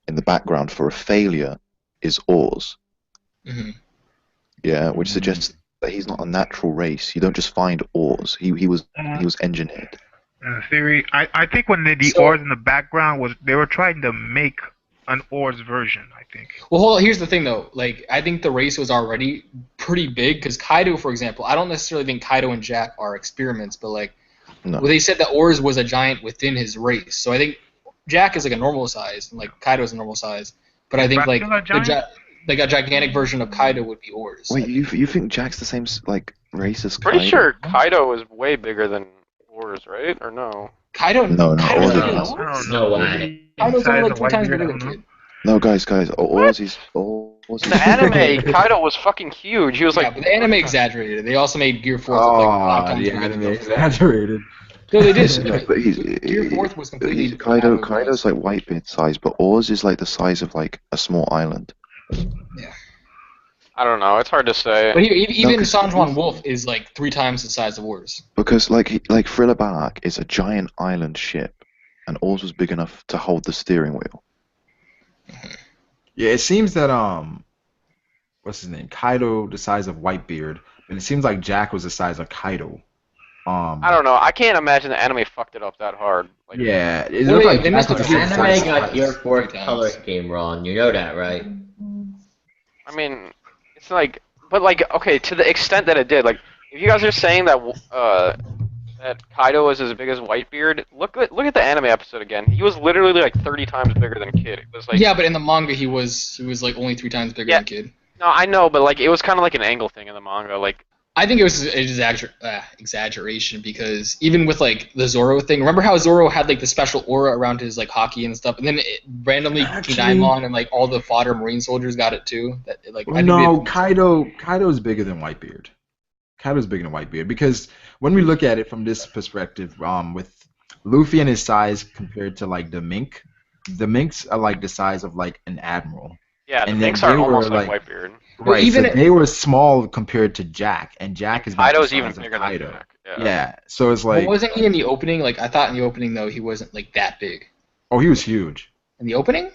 Speaker 6: in the background for a failure is Oars.
Speaker 1: Mm-hmm.
Speaker 6: Yeah, which suggests that he's not a natural race. You don't just find Oars. He was engineered.
Speaker 2: Theory. I think when the Oars in the background was they were trying to make an Oars version. I think.
Speaker 1: Well, hold on. Here's the thing, though. Like, I think the race was already pretty big because Kaido, for example, I don't necessarily think Kaido and Jack are experiments, but like,
Speaker 6: No.
Speaker 1: well, they said that Oars was a giant within his race. So I think Jack is like a normal size, and like Kaido is a normal size. But I think like like a gigantic version of Kaido would be Oars.
Speaker 6: Wait, you think Jack's the same like race as
Speaker 4: Pretty
Speaker 6: Kaido?
Speaker 4: sure Kaido is way bigger than Oars, right? Or no?
Speaker 1: Kaido?
Speaker 6: No,
Speaker 1: Kaido's
Speaker 6: Oars
Speaker 1: big.
Speaker 6: is-
Speaker 2: I don't
Speaker 5: No
Speaker 2: know.
Speaker 5: way.
Speaker 1: Kaido's only like 3
Speaker 2: Size of
Speaker 1: times
Speaker 2: Whitebeard,
Speaker 1: bigger
Speaker 2: I
Speaker 1: than
Speaker 2: don't know.
Speaker 1: Kid.
Speaker 6: No, guys, Oars is
Speaker 4: In the anime, Kaido was fucking huge. He was
Speaker 1: Yeah,
Speaker 4: like,
Speaker 1: but the anime exaggerated it. They also made Gear 4
Speaker 3: Oh,
Speaker 1: look like
Speaker 3: the anime exaggerated.
Speaker 1: No, they did.
Speaker 6: No, but
Speaker 1: Gear 4 was completely
Speaker 6: Kaido's like Whitebeard size, but Oars is like the size of like a small island.
Speaker 4: I don't know. It's hard to say.
Speaker 1: But even
Speaker 6: 'cause
Speaker 1: San Juan Wolf is like 3 times the size of Oars.
Speaker 6: Because like Thriller Bark is a giant island ship, and Oars was big enough to hold the steering wheel.
Speaker 3: Yeah, it seems that what's his name? Kaido the size of Whitebeard, and it seems like Jack was the size of Kaido.
Speaker 4: I don't know. I can't imagine the anime fucked it up that hard. Like,
Speaker 3: Yeah, it
Speaker 1: Well,
Speaker 3: looked
Speaker 1: yeah,
Speaker 3: like
Speaker 1: they missed
Speaker 3: Jack
Speaker 1: the
Speaker 3: was the
Speaker 5: Anime
Speaker 3: size of
Speaker 5: got
Speaker 3: Kaido.
Speaker 5: Gear 4
Speaker 1: 3 times.
Speaker 5: color scheme wrong. You know that, right?
Speaker 4: I mean, it's like, but like, okay, to the extent that it did, like, if you guys are saying that that Kaido is as big as Whitebeard, look at the anime episode again. He was literally like 30 times bigger than Kid. It was like,
Speaker 1: Yeah, but in the manga he was like only 3 times bigger than Kid.
Speaker 4: no, I know, but like, it was kind of like an angle thing in the manga. Like,
Speaker 1: I think it was an exaggeration because even with like the Zoro thing, remember how Zoro had like the special aura around his like Haki and stuff, and then it randomly Daimon and like all the fodder Marine soldiers got it too. That like I think
Speaker 3: No, Kaido's bigger than Whitebeard. Kaido's bigger than Whitebeard because when we look at it from this perspective, with Luffy and his size compared to like the minks are like the size of like an admiral.
Speaker 4: yeah, the
Speaker 3: And
Speaker 4: Minks
Speaker 3: then
Speaker 4: are
Speaker 3: they were,
Speaker 4: almost like
Speaker 3: like-
Speaker 4: Whitebeard.
Speaker 1: Well,
Speaker 3: Right,
Speaker 1: even
Speaker 3: so they were small compared to Jack, and Jack is about
Speaker 4: Kaido's
Speaker 3: the
Speaker 4: even
Speaker 3: size of
Speaker 4: bigger
Speaker 3: Kaido.
Speaker 4: than Jack.
Speaker 3: Yeah, so it's
Speaker 1: Well,
Speaker 3: like,
Speaker 1: wasn't he in the opening? Like I thought in the opening though he wasn't like that big.
Speaker 3: oh, he was huge.
Speaker 1: In the opening?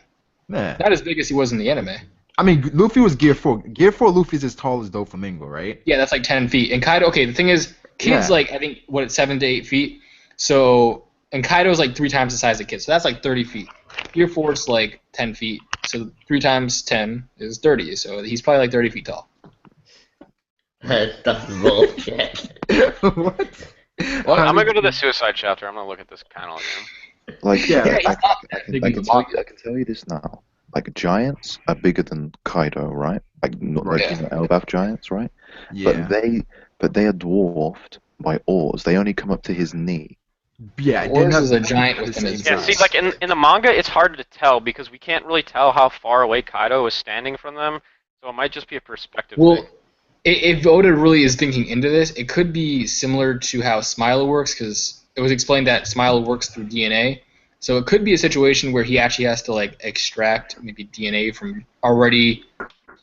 Speaker 3: Man,
Speaker 1: Not as big as he was in the anime.
Speaker 3: I mean, Luffy was Gear 4. Gear 4 Luffy's as tall as Doflamingo, right?
Speaker 1: Yeah, that's like 10 feet. And Kaido, okay, the thing is, Kid's
Speaker 3: Yeah.
Speaker 1: like, I think, what, 7 to 8 feet? So, and Kaido's like 3 times the size of Kid. So that's like 30 feet. Gear 4's like 10 feet. So 3 times 10 is 30. So he's probably like 30 feet tall.
Speaker 5: That's bullshit.
Speaker 3: What?
Speaker 4: Well, I'm gonna go to the suicide chapter. I'm gonna look at this panel again.
Speaker 6: Like,
Speaker 3: Yeah,
Speaker 1: he's not that big
Speaker 6: I
Speaker 1: of
Speaker 6: can
Speaker 1: a
Speaker 6: tell
Speaker 1: block.
Speaker 6: you, I can tell you this now. giants are bigger than Kaido, right? Like not like
Speaker 1: Yeah.
Speaker 6: Elbaf giants, right?
Speaker 3: Yeah.
Speaker 6: But they are dwarfed by oars. They only come up to his knee.
Speaker 3: Yeah.
Speaker 1: Oars is a giant
Speaker 3: the
Speaker 1: within
Speaker 3: same
Speaker 1: his
Speaker 4: Yeah, see,
Speaker 3: size.
Speaker 4: like in the manga, it's hard to tell because we can't really tell how far away Kaido is standing from them, so it might just be a perspective
Speaker 1: Well,
Speaker 4: thing.
Speaker 1: if Oda really is thinking into this, it could be similar to how Smilo works, because it was explained that Smilo works through DNA. So it could be a situation where he actually has to like extract maybe DNA from already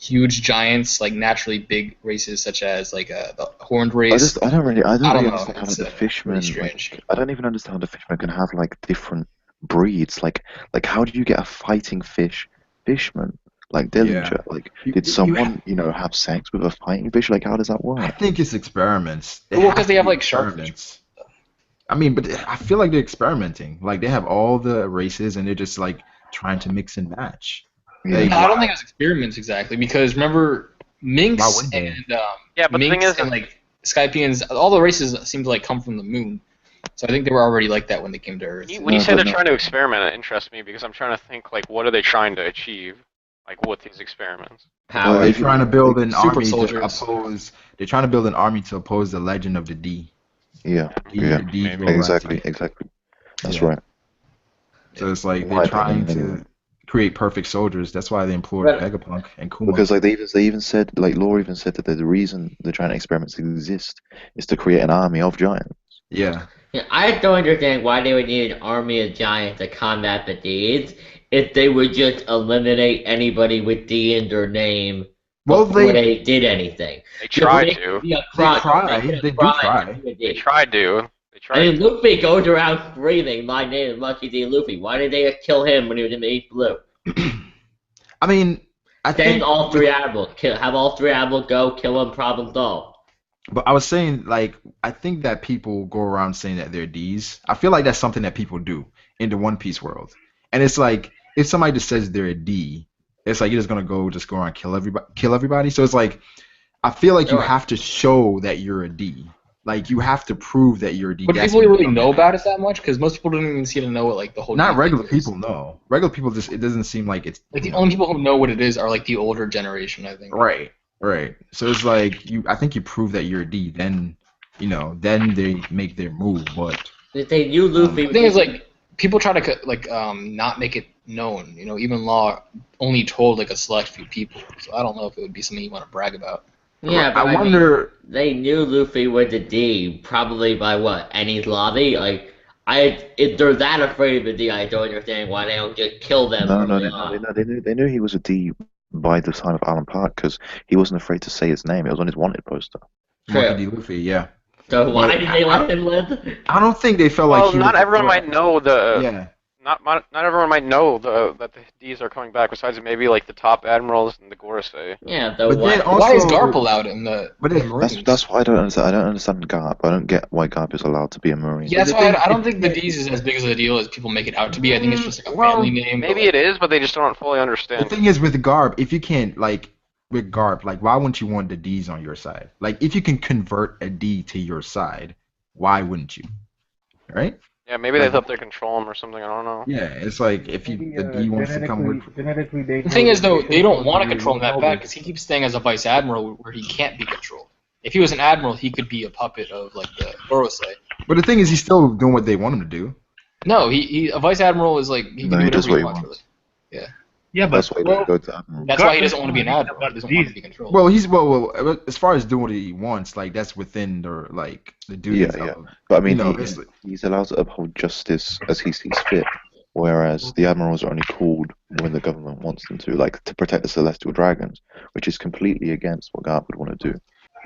Speaker 1: huge giants, like naturally big races such as like the horned race.
Speaker 6: I don't really
Speaker 1: I don't know.
Speaker 6: understand how
Speaker 1: It's
Speaker 6: like, the fishmen.
Speaker 1: pretty strange.
Speaker 6: Like, I don't even understand how the fishmen can have like different breeds. Like how do you get a fighting fishman? Like Dillinger. Like did someone have sex with a fighting fish? Like how does that work?
Speaker 3: I think it's experiments.
Speaker 1: Well, because they have like shark fish.
Speaker 3: I mean, but I feel like they're experimenting. Like they have all the races and they're just like trying to mix and match.
Speaker 6: Yeah.
Speaker 3: Like,
Speaker 1: No, I don't think it's experiments exactly, because remember Minx
Speaker 3: Why wouldn't they?
Speaker 1: and
Speaker 4: Yeah, but the thing
Speaker 1: Minx
Speaker 4: is,
Speaker 1: and like Skypians, all the races seem to like come from the moon. So I think they were already like that when they came to Earth.
Speaker 4: when you say
Speaker 6: but
Speaker 4: they're
Speaker 6: no.
Speaker 4: trying to experiment, it interests me because I'm trying to think like, what are they trying to achieve, like with these experiments?
Speaker 5: Power.
Speaker 3: they're trying to build an
Speaker 1: Super
Speaker 3: army
Speaker 1: soldiers.
Speaker 3: to oppose. They're trying to build an army to oppose the legend of the D.
Speaker 6: Yeah.
Speaker 3: The D's will
Speaker 6: Exactly.
Speaker 3: rise.
Speaker 6: Exactly. That's
Speaker 3: Yeah.
Speaker 6: right.
Speaker 3: So it's like
Speaker 6: Why
Speaker 3: they're trying
Speaker 6: anyway.
Speaker 3: to create perfect soldiers. That's why they employed
Speaker 5: Right.
Speaker 3: Vegapunk and Kuma.
Speaker 6: Because like they even said, like Law even said that the reason the giant experiments exist is to create an army of giants.
Speaker 3: Yeah.
Speaker 5: Yeah, I don't understand why they would need an army of giants to combat the D's if they would just eliminate anybody with D in their name
Speaker 3: Well,
Speaker 5: before they did anything.
Speaker 4: They tried
Speaker 5: Just
Speaker 4: to.
Speaker 5: be a
Speaker 3: They
Speaker 5: front.
Speaker 3: try.
Speaker 5: could have
Speaker 3: They do
Speaker 5: tried
Speaker 3: try.
Speaker 5: to do a
Speaker 4: They
Speaker 5: D.
Speaker 4: tried to. They
Speaker 5: I
Speaker 4: tried
Speaker 5: mean,
Speaker 4: to.
Speaker 5: Luffy goes around screaming, "My name is Lucky D. Luffy." Why did they kill him when he was in the East Blue?
Speaker 3: I mean, I
Speaker 5: Then
Speaker 3: think
Speaker 5: all three admirals have all three admirals go kill him. Problem solved.
Speaker 3: But I was saying, like, I think that people go around saying that they're D's. I feel like that's something that people do in the One Piece world. And it's like, if somebody just says they're a D, it's like you're just gonna go around and kill everybody. So it's like, I feel like you
Speaker 5: Sure.
Speaker 3: have to show that you're a D. Like you have to prove that you're a D.
Speaker 1: But
Speaker 3: That's
Speaker 1: people
Speaker 3: when you
Speaker 1: really
Speaker 3: become
Speaker 1: know
Speaker 3: an
Speaker 1: about
Speaker 3: D.
Speaker 1: it that much? Because most people don't even seem to know what like the whole.
Speaker 3: Not
Speaker 1: D
Speaker 3: regular
Speaker 1: thing is.
Speaker 3: people, no. Regular people just it doesn't seem like it's
Speaker 1: Like the only people who know what it is are like the older generation, I think.
Speaker 3: right. So it's like I think you prove that you're a D, then then they make their move. But
Speaker 5: If they knew Luffy,
Speaker 1: The thing is, like, people try to like not make it known. Even Law only told like a select few people, so I don't know if it would be something you want to brag about.
Speaker 5: yeah, but
Speaker 3: I
Speaker 5: mean,
Speaker 3: wonder.
Speaker 5: they knew Luffy was a D, probably by what? Enies lobby? Like, if they're that afraid of the D, I don't understand why they don't just kill them
Speaker 6: No,
Speaker 5: early on.
Speaker 6: they knew he was a D by the time of Alan Park because he wasn't afraid to say his name. It was on his wanted poster.
Speaker 3: Monkey D. Luffy, yeah.
Speaker 5: So why
Speaker 3: But
Speaker 5: did they let him live?
Speaker 3: I don't think they felt
Speaker 4: Well,
Speaker 3: like he
Speaker 4: not
Speaker 3: was
Speaker 4: everyone might know the.
Speaker 3: Yeah.
Speaker 4: Not everyone might know that the D's are coming back. Besides maybe like the top admirals and the Gorosei.
Speaker 5: Yeah, the
Speaker 3: But then
Speaker 5: what?
Speaker 3: also,
Speaker 1: Why is Garp allowed in the Marines?
Speaker 6: That's why I don't understand. I don't understand Garp. I don't get why Garp is allowed to be a Marine.
Speaker 1: Yeah, that's
Speaker 3: the
Speaker 1: why
Speaker 3: thing-
Speaker 1: I don't think the D's is as big as a deal as people make it out to be. I think it's just like a
Speaker 3: Well,
Speaker 1: family name.
Speaker 4: Maybe it is, but they just don't fully
Speaker 3: The
Speaker 4: understand.
Speaker 3: thing is with Garp, if you can't with Garp, why wouldn't you want the D's on your side? Like if you can convert a D to your side, why wouldn't you? Right?
Speaker 4: Yeah, maybe they thought they control him or something. I don't know.
Speaker 3: Yeah, it's like if the D wants to come with.
Speaker 2: Genetically, they
Speaker 1: The thing is, though, they don't want to control him that bad because he keeps staying as a vice admiral where he can't be controlled. If he was an admiral, he could be a puppet of like the Gorosei.
Speaker 3: But the thing is, he's still doing what they want him to do.
Speaker 1: No, he a vice admiral is like he can
Speaker 6: No,
Speaker 1: do
Speaker 6: he does
Speaker 1: whatever he
Speaker 6: what he
Speaker 1: wants. Really.
Speaker 2: Yeah,
Speaker 6: That's why he doesn't go to Admiral.
Speaker 1: That's why he doesn't want to be an admiral. He doesn't want to be controlled.
Speaker 3: Well, he's well. As far as doing what he wants, that's within the duties.
Speaker 6: Yeah.
Speaker 3: Of,
Speaker 6: But I mean,
Speaker 3: it's-
Speaker 6: he's allowed to uphold justice as he sees fit, whereas the admirals are only called when the government wants them to, like to protect the celestial dragons, which is completely against what Garp would want to do.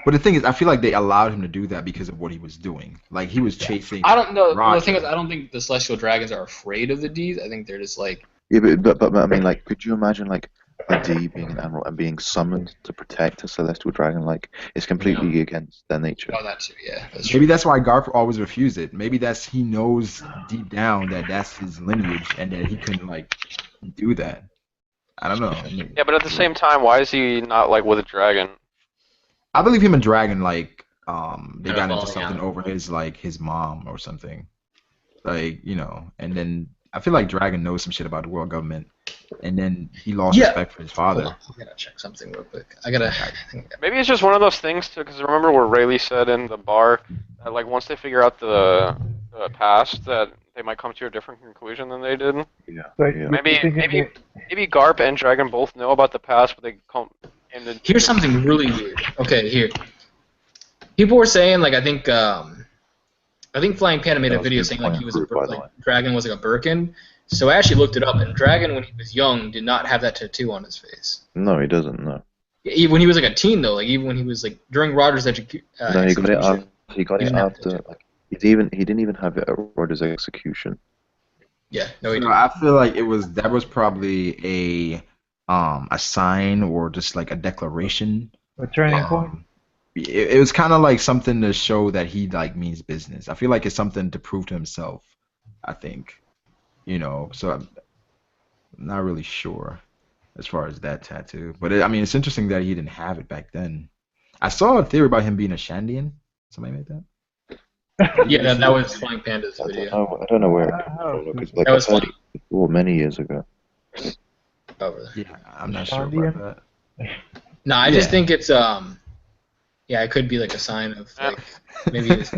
Speaker 3: But the thing is, I feel like they allowed him to do that because of what he was doing. Like he was chasing.
Speaker 1: I don't know.
Speaker 3: Roger.
Speaker 1: The thing is, I don't think the celestial dragons are afraid of the D's. I think they're just like.
Speaker 6: Yeah, but I mean, like, could you imagine like a D being an admiral and being summoned to protect a celestial dragon? Like, it's completely against their nature.
Speaker 1: Oh, that too. Yeah, that's
Speaker 3: Maybe
Speaker 1: true.
Speaker 3: that's why Garp always refused it. Maybe he knows deep down that that's his lineage and that he couldn't do that. I don't know.
Speaker 4: Yeah, but at the same time, why is he not like with a dragon?
Speaker 3: I believe him and Dragon they got into
Speaker 5: falling
Speaker 3: something
Speaker 5: out.
Speaker 3: over his mom or something. And then I feel like Dragon knows some shit about the world government, and then he lost respect for his father.
Speaker 1: Hold on, I gotta check something real quick. I gotta.
Speaker 4: Maybe it's just one of those things too, because remember what Rayleigh said in the bar, that like once they figure out the past, that they might come to a different conclusion than they did.
Speaker 6: Yeah.
Speaker 2: So
Speaker 6: yeah.
Speaker 4: Maybe Garp and Dragon both know about the past, but they come.
Speaker 1: Here's something really weird. Okay, here. People were saying like I think Flying Panda made a video saying like he was Dragon was like a Birkin. So I actually looked it up, and Dragon when he was young did not have that tattoo on his face.
Speaker 6: No, he doesn't. No.
Speaker 1: When he was like a teen though, like even when he was like during Roger's execution.
Speaker 6: No, he got it after. He got it after. Like, he didn't even have it at Roger's execution.
Speaker 1: Yeah, no, he
Speaker 3: So
Speaker 1: didn't.
Speaker 3: I feel like that was probably a sign or just like a declaration.
Speaker 7: A turning point.
Speaker 3: It was kind of like something to show that he like means business. I feel like it's something to prove to himself. I think, So I'm not really sure as far as that tattoo, but I mean, it's interesting that he didn't have it back then. I saw a theory about him being a Shandian. Somebody made that?
Speaker 1: Yeah, that was Flying Panda's video.
Speaker 6: I don't know where it came from. Like,
Speaker 1: That was
Speaker 6: I heard it before many years ago.
Speaker 1: Oh, really?
Speaker 3: Yeah, I'm not sure about that.
Speaker 1: No, I just think it's yeah, it could be like a sign of like maybe it's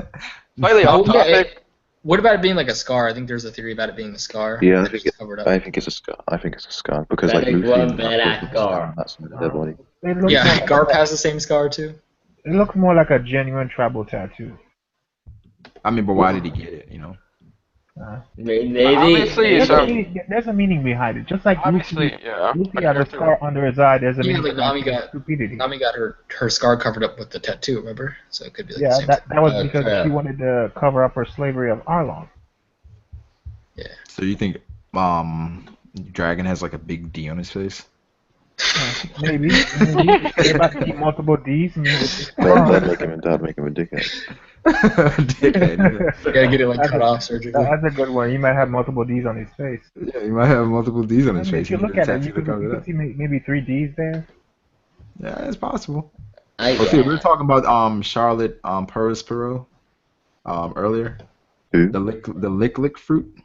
Speaker 4: Slightly off topic.
Speaker 1: what about it being like a scar? I think there's a theory about it being a scar.
Speaker 6: Yeah, I
Speaker 1: It's
Speaker 6: think
Speaker 1: covered up.
Speaker 6: it's a scar. I think it's a scar because
Speaker 5: That
Speaker 6: like
Speaker 5: is
Speaker 6: Luffy
Speaker 5: one
Speaker 6: and
Speaker 5: bad scar.
Speaker 6: that's their body.
Speaker 7: It looks
Speaker 1: Yeah,
Speaker 7: more,
Speaker 1: Garp has the same scar too.
Speaker 7: it looks more like a genuine tribal tattoo.
Speaker 3: I mean, but why did he get it?
Speaker 5: Maybe.
Speaker 4: Obviously,
Speaker 7: There's a meaning behind it. Just like
Speaker 4: obviously,
Speaker 7: Luffy,
Speaker 4: yeah.
Speaker 7: Luffy had a scar under his eye. There's a
Speaker 1: Yeah,
Speaker 7: meaning
Speaker 1: like
Speaker 7: behind stupidity.
Speaker 1: Nami got her scar covered up with the tattoo. Remember? So it could be like the
Speaker 7: Yeah,
Speaker 1: same
Speaker 7: that
Speaker 1: thing.
Speaker 7: was because she wanted to cover up her slavery of Arlong.
Speaker 1: Yeah.
Speaker 3: So you think Dragon has like a big D on his face?
Speaker 7: Maybe. There might be multiple D's. And
Speaker 6: That'd make him a dickhead.
Speaker 3: Dickhead.
Speaker 1: You gotta get it like cut off surgically.
Speaker 7: That's a good one. He might have multiple D's on his face.
Speaker 3: Yeah, he might have multiple D's on his face.
Speaker 7: If you
Speaker 3: He
Speaker 7: look
Speaker 3: has
Speaker 7: at it,
Speaker 3: tattoo
Speaker 7: you
Speaker 3: to cover it
Speaker 7: can
Speaker 3: up.
Speaker 7: see maybe 3 D's there.
Speaker 3: Yeah, it's possible.
Speaker 5: I
Speaker 3: Okay, we were talking about Charlotte Perospero earlier.
Speaker 6: Who?
Speaker 3: The lick fruit.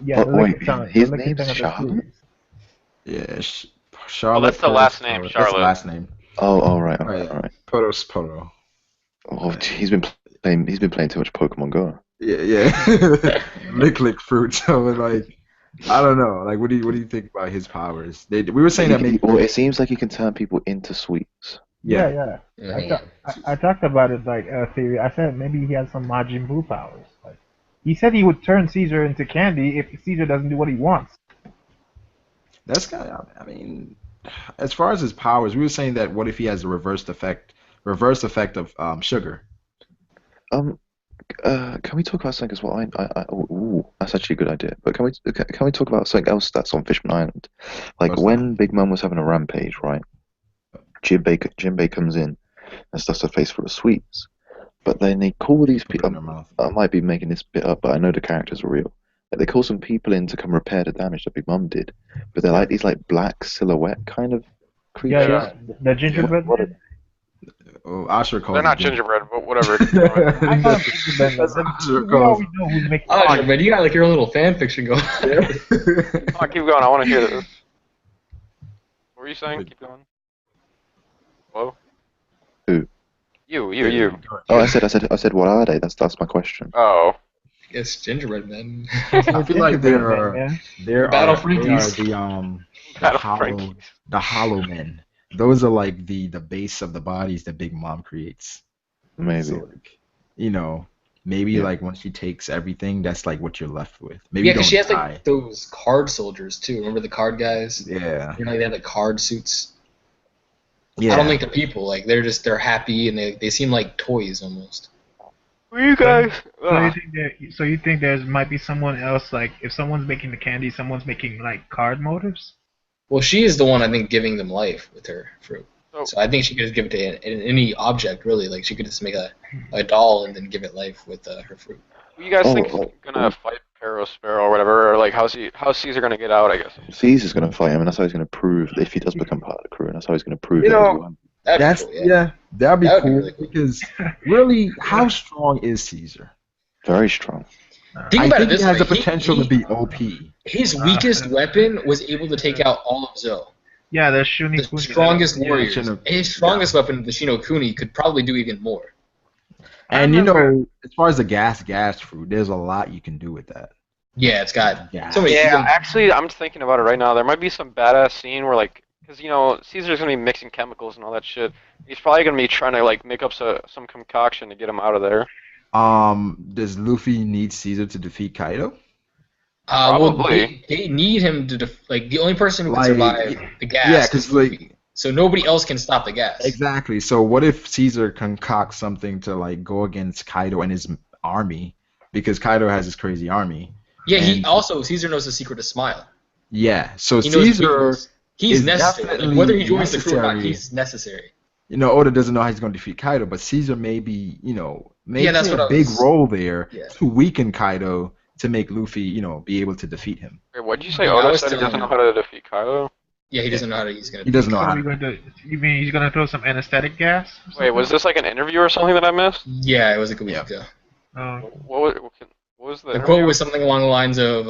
Speaker 7: Yeah,
Speaker 6: Oh, wait, his
Speaker 7: the
Speaker 6: name's
Speaker 7: tongue of the
Speaker 6: Charlotte?
Speaker 7: fruit.
Speaker 3: Yeah, Charlotte.
Speaker 4: that's the last
Speaker 3: Perospero.
Speaker 4: name,
Speaker 3: That's
Speaker 4: Charlotte.
Speaker 3: the last name.
Speaker 6: Oh, right, all right.
Speaker 3: Perospero.
Speaker 6: Oh, he's been playing too much Pokemon Go.
Speaker 3: Yeah. lick fruit. So like, I don't know. Like, what do you think about his powers? We were saying that maybe.
Speaker 6: Well, it seems like he can turn people into sweets.
Speaker 7: Yeah.
Speaker 1: Yeah.
Speaker 7: I talked about it like a theory. I said maybe he has some Majin Buu powers. Like, he said he would turn Caesar into candy if Caesar doesn't do what he wants.
Speaker 3: That's kind of. I mean, as far as his powers, we were saying that what if he has a reverse effect of sugar?
Speaker 6: Can we talk about something as well? That's actually a good idea. But can we talk about something else that's on Fishman Island? Like
Speaker 3: What's
Speaker 6: when Big Mom was having a rampage, right? Jinbei comes in and stuffs her face full of sweets. But then they call these people.
Speaker 3: In their mouth.
Speaker 6: I might be making this bit up, but I know the characters are real. Like, they call some people in to come repair the damage that Big Mom did. But they're like these like black silhouette kind of creatures.
Speaker 7: Yeah. The gingerbread.
Speaker 3: Oh, Asher calls.
Speaker 4: They're not
Speaker 3: it
Speaker 4: gingerbread, but whatever.
Speaker 7: I call him gingerbread.
Speaker 3: That's what Asher
Speaker 7: We
Speaker 3: calls.
Speaker 7: always know who's making.
Speaker 1: Oh, man, you got like your own little fan fiction going.
Speaker 4: Oh, keep going. I want to hear this. What were you saying? Keep going. Hello?
Speaker 6: Who?
Speaker 4: You.
Speaker 6: Oh, I said, what are they? That's my question.
Speaker 4: Oh.
Speaker 1: It's gingerbread men.
Speaker 3: I feel like there
Speaker 1: Battle
Speaker 3: are
Speaker 1: Frankies.
Speaker 3: the hollow men. Those are like the base of the bodies that Big Mom creates.
Speaker 6: Maybe.
Speaker 3: So, like, maybe
Speaker 6: Yeah.
Speaker 3: like once she takes everything, that's like what you're left with. Maybe
Speaker 1: Yeah,
Speaker 3: you don't
Speaker 1: because she has
Speaker 3: die.
Speaker 1: like those card soldiers too. Remember the card guys?
Speaker 3: Yeah.
Speaker 1: You know, they have like card suits.
Speaker 3: Yeah.
Speaker 1: I don't think they're people. Like they're happy and they seem like toys almost.
Speaker 4: Who are you guys?
Speaker 7: So you think there might be someone else, like if someone's making the candy, someone's making like card motives?
Speaker 1: Well, she is the one I think giving them life with her fruit.
Speaker 4: Oh.
Speaker 1: So I think she could just give it to any object really. Like she could just make a doll and then give it life with her fruit.
Speaker 4: Who you guys think is gonna fight Perospero or whatever? Or like how's Caesar gonna get out? I guess.
Speaker 6: Caesar's going to fight him, and that's how he's going to prove if he does become part of the crew, and that's how he's going to prove
Speaker 3: You
Speaker 6: that
Speaker 3: know,
Speaker 6: he's won.
Speaker 1: That'd be cool, yeah.
Speaker 3: that'd be
Speaker 1: That'd be
Speaker 3: cool
Speaker 1: really cool.
Speaker 3: because really, how strong is Caesar?
Speaker 6: Very strong.
Speaker 1: Think
Speaker 3: I
Speaker 1: about
Speaker 3: think
Speaker 1: it this
Speaker 3: he has
Speaker 1: way.
Speaker 3: the potential to be OP.
Speaker 1: His weakest weapon was able to take out all of Zo.
Speaker 7: Yeah, the Shuni.
Speaker 1: The strongest
Speaker 3: Yeah,
Speaker 1: warriors.
Speaker 3: Shino-
Speaker 1: His strongest weapon, the Shinokuni, could probably do even more.
Speaker 3: And you know, as far as the gas fruit, there's a lot you can do with that.
Speaker 1: Yeah, it's got
Speaker 3: Yeah.
Speaker 1: so many.
Speaker 4: Yeah, actually, I'm thinking about it right now. There might be some badass scene where, like, because, you know, Caesar's going to be mixing chemicals and all that shit. He's probably going to be trying to, like, make up some concoction to get him out of there.
Speaker 3: Does Luffy need Caesar to defeat Kaido?
Speaker 1: Well,
Speaker 4: Probably.
Speaker 1: they need him to like the only person who can
Speaker 3: Like,
Speaker 1: survive the gas.
Speaker 3: Yeah,
Speaker 1: is
Speaker 3: because
Speaker 1: Luffy. So nobody else can stop the gas.
Speaker 3: exactly. So what if Caesar concocts something to like go against Kaido and his army? Because Kaido has his crazy army.
Speaker 1: Yeah,
Speaker 3: And-
Speaker 1: Caesar knows the secret to smile.
Speaker 3: Yeah. So
Speaker 1: He knows
Speaker 3: Caesar,
Speaker 1: he's
Speaker 3: is
Speaker 1: necessary. Like,
Speaker 3: definitely
Speaker 1: whether he joins the crew or not,
Speaker 3: necessary.
Speaker 1: he's necessary.
Speaker 3: you know, Oda doesn't know how he's going to defeat Kaido, but Caesar may be, you know, may
Speaker 1: Yeah, that's
Speaker 3: play
Speaker 1: what
Speaker 3: a
Speaker 1: I
Speaker 3: big
Speaker 1: was-
Speaker 3: role there
Speaker 1: Yeah.
Speaker 3: to weaken Kaido to make Luffy, you know, be able to defeat him.
Speaker 4: Wait, what did you say?
Speaker 1: Yeah, I
Speaker 4: Oda
Speaker 1: was
Speaker 4: said he
Speaker 1: telling
Speaker 4: doesn't know
Speaker 1: you.
Speaker 4: how to defeat Kaido?
Speaker 1: Yeah, he doesn't know how to. He's gonna.
Speaker 3: He doesn't know
Speaker 7: What
Speaker 3: how
Speaker 7: are we
Speaker 3: to.
Speaker 7: going to? You mean he's gonna throw some anesthetic gas? or
Speaker 4: Wait,
Speaker 7: something?
Speaker 4: was this like an interview or something that I missed?
Speaker 1: Yeah, it was like a week
Speaker 3: Yeah.
Speaker 1: ago.
Speaker 4: What was the
Speaker 1: The
Speaker 4: interview?
Speaker 1: quote was something along the lines of,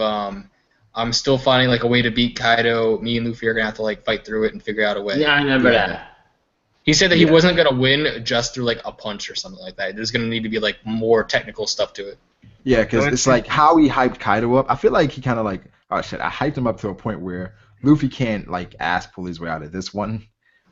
Speaker 1: "I'm still finding like a way to beat Kaido. Me and Luffy are gonna have to like fight through it and figure out a way."
Speaker 5: Yeah, I remember that.
Speaker 1: He said that he
Speaker 3: Yeah.
Speaker 1: wasn't gonna win just through like a punch or something like that. There's gonna need to be like more technical stuff to it.
Speaker 3: Yeah, because
Speaker 7: So
Speaker 3: it's like how he hyped Kaido up. I feel like he kind of like, oh shit, I hyped him up to a point where Luffy can't like ass pull his way out of this one,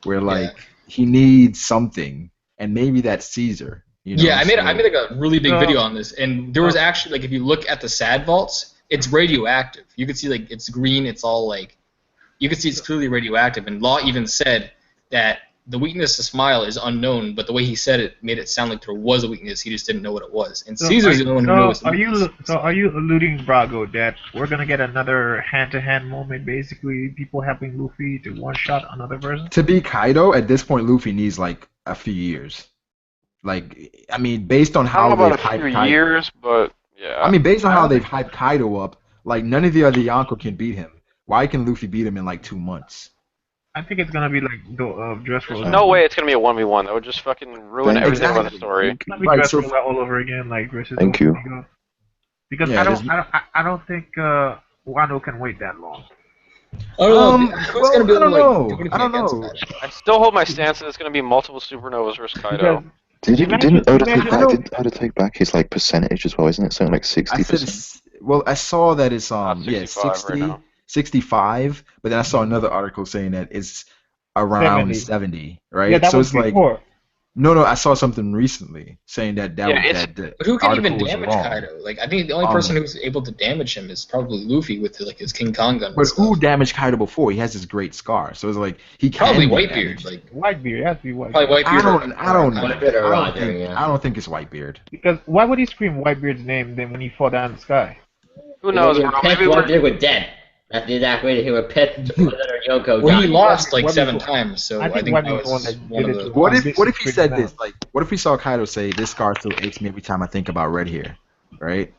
Speaker 3: where like he needs something, and maybe that's Caesar. You know?
Speaker 1: Yeah, I made
Speaker 3: so-
Speaker 1: like a really big
Speaker 7: No.
Speaker 1: video on this, and there was actually like if you look at the sad vaults, it's radioactive. You can see like it's green. It's all like you can see it's clearly radioactive. And Law even said that the weakness to Smile is unknown, but the way he said it made it sound like there was a weakness. He just didn't know what it was. And Caesar's the only one who knows.
Speaker 7: Are you alluding, Brago, that we're gonna get another hand-to-hand moment? Basically, people helping Luffy to one-shot another version.
Speaker 3: To be Kaido at this point, Luffy needs like a few years. Like, I mean, based on
Speaker 4: I
Speaker 3: how
Speaker 4: don't know
Speaker 3: they've
Speaker 4: about a few
Speaker 3: hyped Kaido.
Speaker 4: years, but yeah.
Speaker 3: I mean, based on how they've hyped Kaido up, like none of the other Yonko can beat him. Why can Luffy beat him in like 2 months?
Speaker 7: I think it's gonna be like the Dress
Speaker 4: There's
Speaker 7: Rosa.
Speaker 4: no way it's gonna be a 1v1. That would just fucking ruin
Speaker 6: Thank-
Speaker 4: everything about the
Speaker 3: exactly.
Speaker 4: story.
Speaker 7: It's gonna be
Speaker 3: Right,
Speaker 7: Dress
Speaker 3: so-
Speaker 7: Rosa all over again, like versus
Speaker 6: Thank you.
Speaker 7: Tomago. Because
Speaker 3: Yeah,
Speaker 7: I don't think Wano can wait that long.
Speaker 1: I don't know. Who's
Speaker 3: well,
Speaker 1: gonna be
Speaker 3: I don't
Speaker 1: able to
Speaker 3: know.
Speaker 1: like, do anything
Speaker 3: I don't
Speaker 1: against
Speaker 3: know.
Speaker 1: Kaido?
Speaker 4: I still hold my stance that it's gonna be multiple supernovas versus Kaido.
Speaker 7: Because
Speaker 6: Didn't Oda take
Speaker 7: imagine-
Speaker 6: back? Didn't Oda take back his like percentage as well? Isn't it something like
Speaker 3: I said
Speaker 6: 60%?
Speaker 3: well, I saw that it's
Speaker 4: 65 right
Speaker 3: 60,
Speaker 4: now.
Speaker 3: 65, but then I saw another article saying that it's around
Speaker 7: 70.
Speaker 3: 70, right?
Speaker 7: yeah, that
Speaker 3: so
Speaker 7: was
Speaker 3: it's like
Speaker 7: before.
Speaker 3: no, I saw something recently saying that
Speaker 4: Yeah, it's-
Speaker 3: that
Speaker 1: But who can even
Speaker 3: article was
Speaker 1: damage
Speaker 3: wrong.
Speaker 1: Kaido? Like I think the only person who's able to damage him is probably Luffy with like his King Kong gun. and
Speaker 3: But
Speaker 1: stuff.
Speaker 3: who damaged Kaido before? He has this great scar, so it's like he can
Speaker 1: Probably
Speaker 3: be
Speaker 1: Whitebeard.
Speaker 3: damaged.
Speaker 1: Like
Speaker 7: Whitebeard, it has to be Whitebeard.
Speaker 1: probably Whitebeard.
Speaker 3: I don't know.
Speaker 5: Whitebeard or Roger, yeah.
Speaker 3: I don't think it's Whitebeard.
Speaker 7: Because why would he scream Whitebeard's name then when he fall down in the sky?
Speaker 4: Who knows,
Speaker 5: If
Speaker 4: bro?
Speaker 5: Pet
Speaker 4: Maybe we're
Speaker 5: Whitebeard were dead. That's the exact way that he would pet another Yoko.
Speaker 1: Well, he
Speaker 5: died.
Speaker 1: lost like
Speaker 7: Whitebeard-
Speaker 1: 7 times, so
Speaker 7: I
Speaker 1: I
Speaker 7: think
Speaker 1: think that
Speaker 7: Whitebeard's the one
Speaker 1: was
Speaker 7: that
Speaker 1: one
Speaker 7: did
Speaker 1: of
Speaker 7: it
Speaker 1: the.
Speaker 7: to
Speaker 3: What
Speaker 7: This
Speaker 3: if he
Speaker 7: is
Speaker 3: said
Speaker 7: pretty
Speaker 3: this? Like, what if we saw Kaido say, "This scar still aches me every time I think about red hair," right?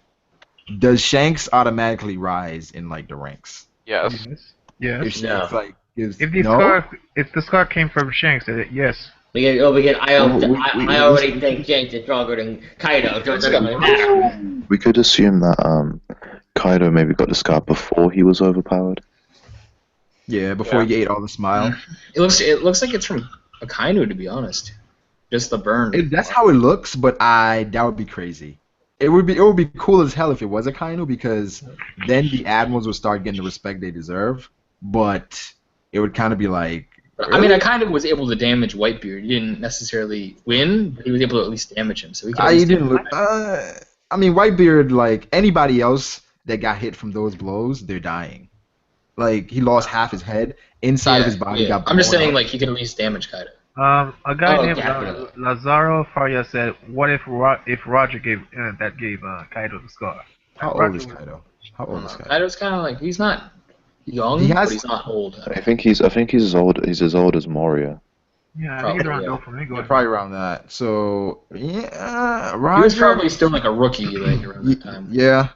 Speaker 3: Does Shanks automatically rise in like the ranks?
Speaker 4: yes.
Speaker 7: Yes.
Speaker 3: If
Speaker 5: No.
Speaker 3: Shanks like gives
Speaker 7: If the
Speaker 3: no,
Speaker 7: scar came from Shanks, then yes.
Speaker 5: Because I already think Shanks is stronger than Kaido. So it's like that.
Speaker 6: We could assume that Kaido maybe got the scar before he was overpowered.
Speaker 3: yeah, before he ate all the smile.
Speaker 1: It looks like it's from Akainu, to be honest. Just the burn.
Speaker 3: That's how it looks, but that would be crazy. It would be cool as hell if it was a Kainu, because then the admirals would start getting the respect they deserve. But it would kind of be like,
Speaker 1: I mean, Akainu was able to damage Whitebeard. He didn't necessarily win, but he was able to at least damage him. So he could. at
Speaker 3: he
Speaker 1: least-
Speaker 3: didn't look. I mean, Whitebeard, like anybody else that got hit from those blows, they're dying. Like he lost half his head, inside of his body got.
Speaker 1: I'm just
Speaker 3: blown
Speaker 1: saying,
Speaker 3: up.
Speaker 1: like he could at least damage Kaido.
Speaker 7: A guy
Speaker 5: Oh,
Speaker 7: named
Speaker 5: definitely.
Speaker 7: Lazaro Faria said, "What if Roger gave Kaido the scar?"
Speaker 3: How old is Kaido? How old is Kaido?
Speaker 1: Kaido's kind of like he's not young,
Speaker 3: He
Speaker 1: but
Speaker 3: has-
Speaker 1: he's not old.
Speaker 6: I think he's as old. He's as old as Moria.
Speaker 7: Yeah, I think he's around
Speaker 1: Probably,
Speaker 7: Doflamingo.
Speaker 3: Probably around that. So yeah,
Speaker 1: He was
Speaker 3: Roger.
Speaker 1: probably still like a rookie like around that time.
Speaker 3: Yeah,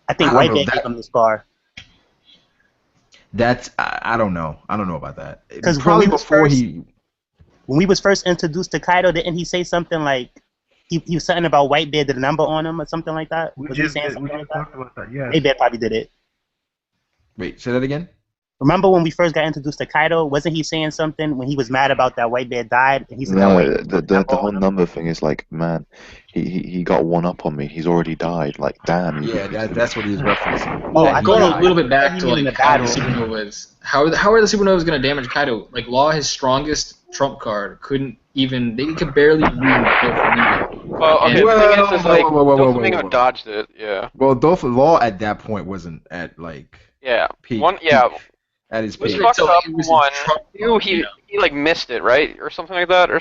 Speaker 8: I think
Speaker 3: I don't know,
Speaker 8: Whitebeard
Speaker 3: that-
Speaker 8: gave him the scar.
Speaker 3: that's I don't know. I don't know about that.
Speaker 8: 'Cause when
Speaker 3: Probably
Speaker 8: we was
Speaker 3: before
Speaker 8: first-
Speaker 3: he.
Speaker 8: When we was first introduced to Kaido, didn't he say something like he was something about Whitebeard did a number on him or something like that?
Speaker 7: We
Speaker 8: Was he
Speaker 7: just
Speaker 8: saying something like that?
Speaker 7: talked about that. Yes.
Speaker 8: Whitebeard probably did it.
Speaker 3: Wait, say that again.
Speaker 8: Remember when we first got introduced to Kaido? Wasn't he saying something when he was mad about that white bear died? And he said that
Speaker 6: No,
Speaker 8: white
Speaker 6: the whole number thing is like, man, he got one up on me. He's already died. Like, damn.
Speaker 3: Yeah, that's what he's referencing.
Speaker 8: Oh, I
Speaker 1: Going
Speaker 8: thought
Speaker 1: a little bit back
Speaker 8: he
Speaker 1: to
Speaker 8: meant in
Speaker 1: like
Speaker 8: the
Speaker 1: how the
Speaker 8: battle.
Speaker 1: supernovas. How are the supernovas going to damage Kaido? Like Law, his strongest trump card, they could barely move Doflamingo.
Speaker 4: Well, okay,
Speaker 3: Well,
Speaker 4: the thing is like,
Speaker 3: whoa.
Speaker 4: Doflamingo dodged it, yeah.
Speaker 3: Well, Law at that point wasn't at like
Speaker 4: Yeah.
Speaker 3: peak. At his
Speaker 4: It was
Speaker 3: peak.
Speaker 4: fucked
Speaker 1: So
Speaker 4: up,
Speaker 1: it was his
Speaker 4: one.
Speaker 1: trump
Speaker 4: Two,
Speaker 1: card,
Speaker 4: he
Speaker 1: you know.
Speaker 4: like missed it, right? Or something like that? Or
Speaker 3: You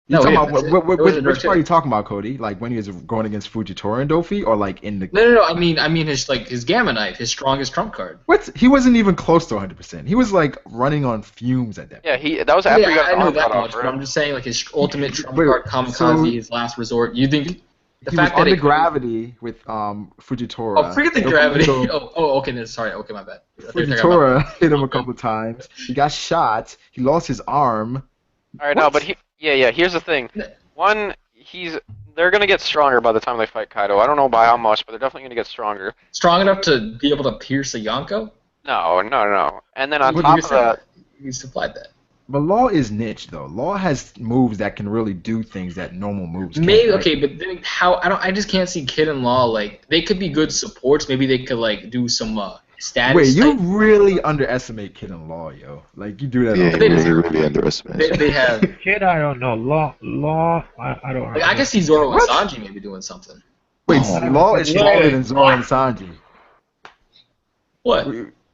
Speaker 1: No,
Speaker 3: talking
Speaker 1: yeah,
Speaker 3: about
Speaker 1: that's it. It was a
Speaker 3: which
Speaker 1: direct
Speaker 3: part are you
Speaker 1: hit.
Speaker 3: talking about, Cody? Like when he was going against Fujitora and Dofi, or like in the?
Speaker 1: No. I mean his Gamma Knife, his strongest trump card.
Speaker 3: What? He wasn't even close to 100%. He was like running on fumes at that point.
Speaker 4: yeah, that was after he got
Speaker 1: I
Speaker 4: his
Speaker 1: know
Speaker 4: arm
Speaker 1: that
Speaker 4: cut off,
Speaker 1: much, but
Speaker 4: right?
Speaker 1: I'm just saying like his ultimate trump
Speaker 3: Wait,
Speaker 1: card, Kamikaze,
Speaker 3: so-
Speaker 1: his last resort. You think the
Speaker 3: He was
Speaker 1: fact that
Speaker 3: under
Speaker 1: it
Speaker 3: gravity with Fujitora.
Speaker 1: Oh, forget the gravity.
Speaker 3: Fujitora-
Speaker 1: Okay, no, sorry. Okay, my bad.
Speaker 3: Fujitora hit him a couple times. He got shot. He lost his arm.
Speaker 4: Alright, no, but here's the thing. One, they're gonna get stronger by the time they fight Kaido. I don't know by how much, but they're definitely gonna get stronger.
Speaker 1: Strong enough to be able to pierce a Yonko?
Speaker 4: No. And then on
Speaker 1: What
Speaker 4: top
Speaker 1: you
Speaker 4: of that,
Speaker 1: he supplied that.
Speaker 3: But Law is niche though. Law has moves that can really do things that normal moves can't.
Speaker 1: Maybe
Speaker 3: right?
Speaker 1: okay, but then I just can't see Kid and Law like they could be good supports. Maybe they could like do some status.
Speaker 3: Wait, you
Speaker 1: type-
Speaker 3: really underestimate Kid and Law, yo. Like you do that.
Speaker 6: Yeah,
Speaker 3: all
Speaker 6: he
Speaker 3: the
Speaker 1: they-
Speaker 3: time.
Speaker 6: really underestimates.
Speaker 1: they have.
Speaker 7: Kid, I don't know. Law, I don't know.
Speaker 1: Like, I can see Zoro and
Speaker 3: What?
Speaker 1: Sanji maybe doing something.
Speaker 3: Wait,
Speaker 6: Oh.
Speaker 3: Law is stronger than Zoro and Sanji.
Speaker 1: What?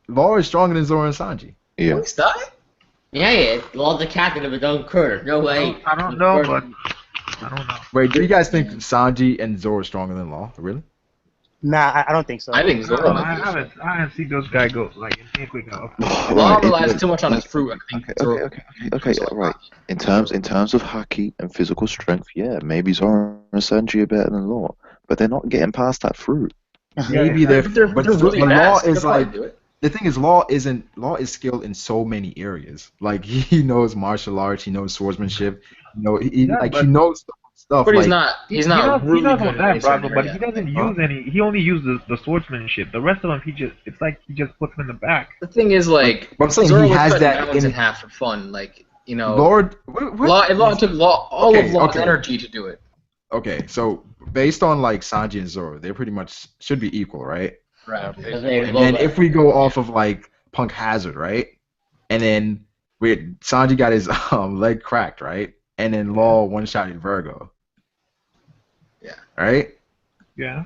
Speaker 3: Law is stronger than Zoro and Sanji.
Speaker 6: Yeah.
Speaker 1: He's not?
Speaker 5: Yeah, Law's the captain of his own crew. No way.
Speaker 7: I don't know, but I don't know.
Speaker 3: Wait, do you guys think Sanji and Zoro are stronger than Law? Really?
Speaker 8: Nah, I don't think so.
Speaker 1: I think Zoro.
Speaker 7: I haven't seen those guys go like instantly go.
Speaker 1: Law
Speaker 6: Right,
Speaker 1: relies too much on his fruit. I think Zoro.
Speaker 6: Okay, right. In terms of haki and physical strength, yeah, maybe Zoro and Sanji are better than Law, but they're not getting past that fruit.
Speaker 3: Maybe they're,
Speaker 1: But
Speaker 3: but
Speaker 1: they're really
Speaker 3: Law
Speaker 1: fast.
Speaker 3: is
Speaker 1: They'll probably
Speaker 3: like
Speaker 1: do it.
Speaker 3: the thing is Law is skilled in so many areas. Like he knows martial arts, he knows swordsmanship, he knows stuff.
Speaker 1: But
Speaker 3: like,
Speaker 1: he's not
Speaker 7: He
Speaker 1: really
Speaker 7: knows
Speaker 1: good
Speaker 7: all
Speaker 1: at
Speaker 7: that,
Speaker 1: any certain
Speaker 7: Bravo, but
Speaker 1: area.
Speaker 7: he doesn't use any. He only uses the swordsmanship. The rest of them, he just puts them in the back.
Speaker 1: The thing is, like,
Speaker 3: But I'm saying
Speaker 1: Zoro
Speaker 3: he
Speaker 1: would
Speaker 3: has
Speaker 1: cut
Speaker 3: that
Speaker 1: mountains
Speaker 3: in-
Speaker 1: in half for fun. Like, you know,
Speaker 3: Lord,
Speaker 1: Law took all
Speaker 3: Okay,
Speaker 1: of Law's
Speaker 3: okay.
Speaker 1: energy to do it.
Speaker 3: Okay, so based on like Sanji and Zoro, they pretty much should be equal, right?
Speaker 1: Right.
Speaker 3: And then if we go off of like Punk Hazard, right? And then Sanji got his leg cracked, right? And then Law one-shotted Virgo.
Speaker 1: Yeah.
Speaker 3: Right?
Speaker 7: Yeah.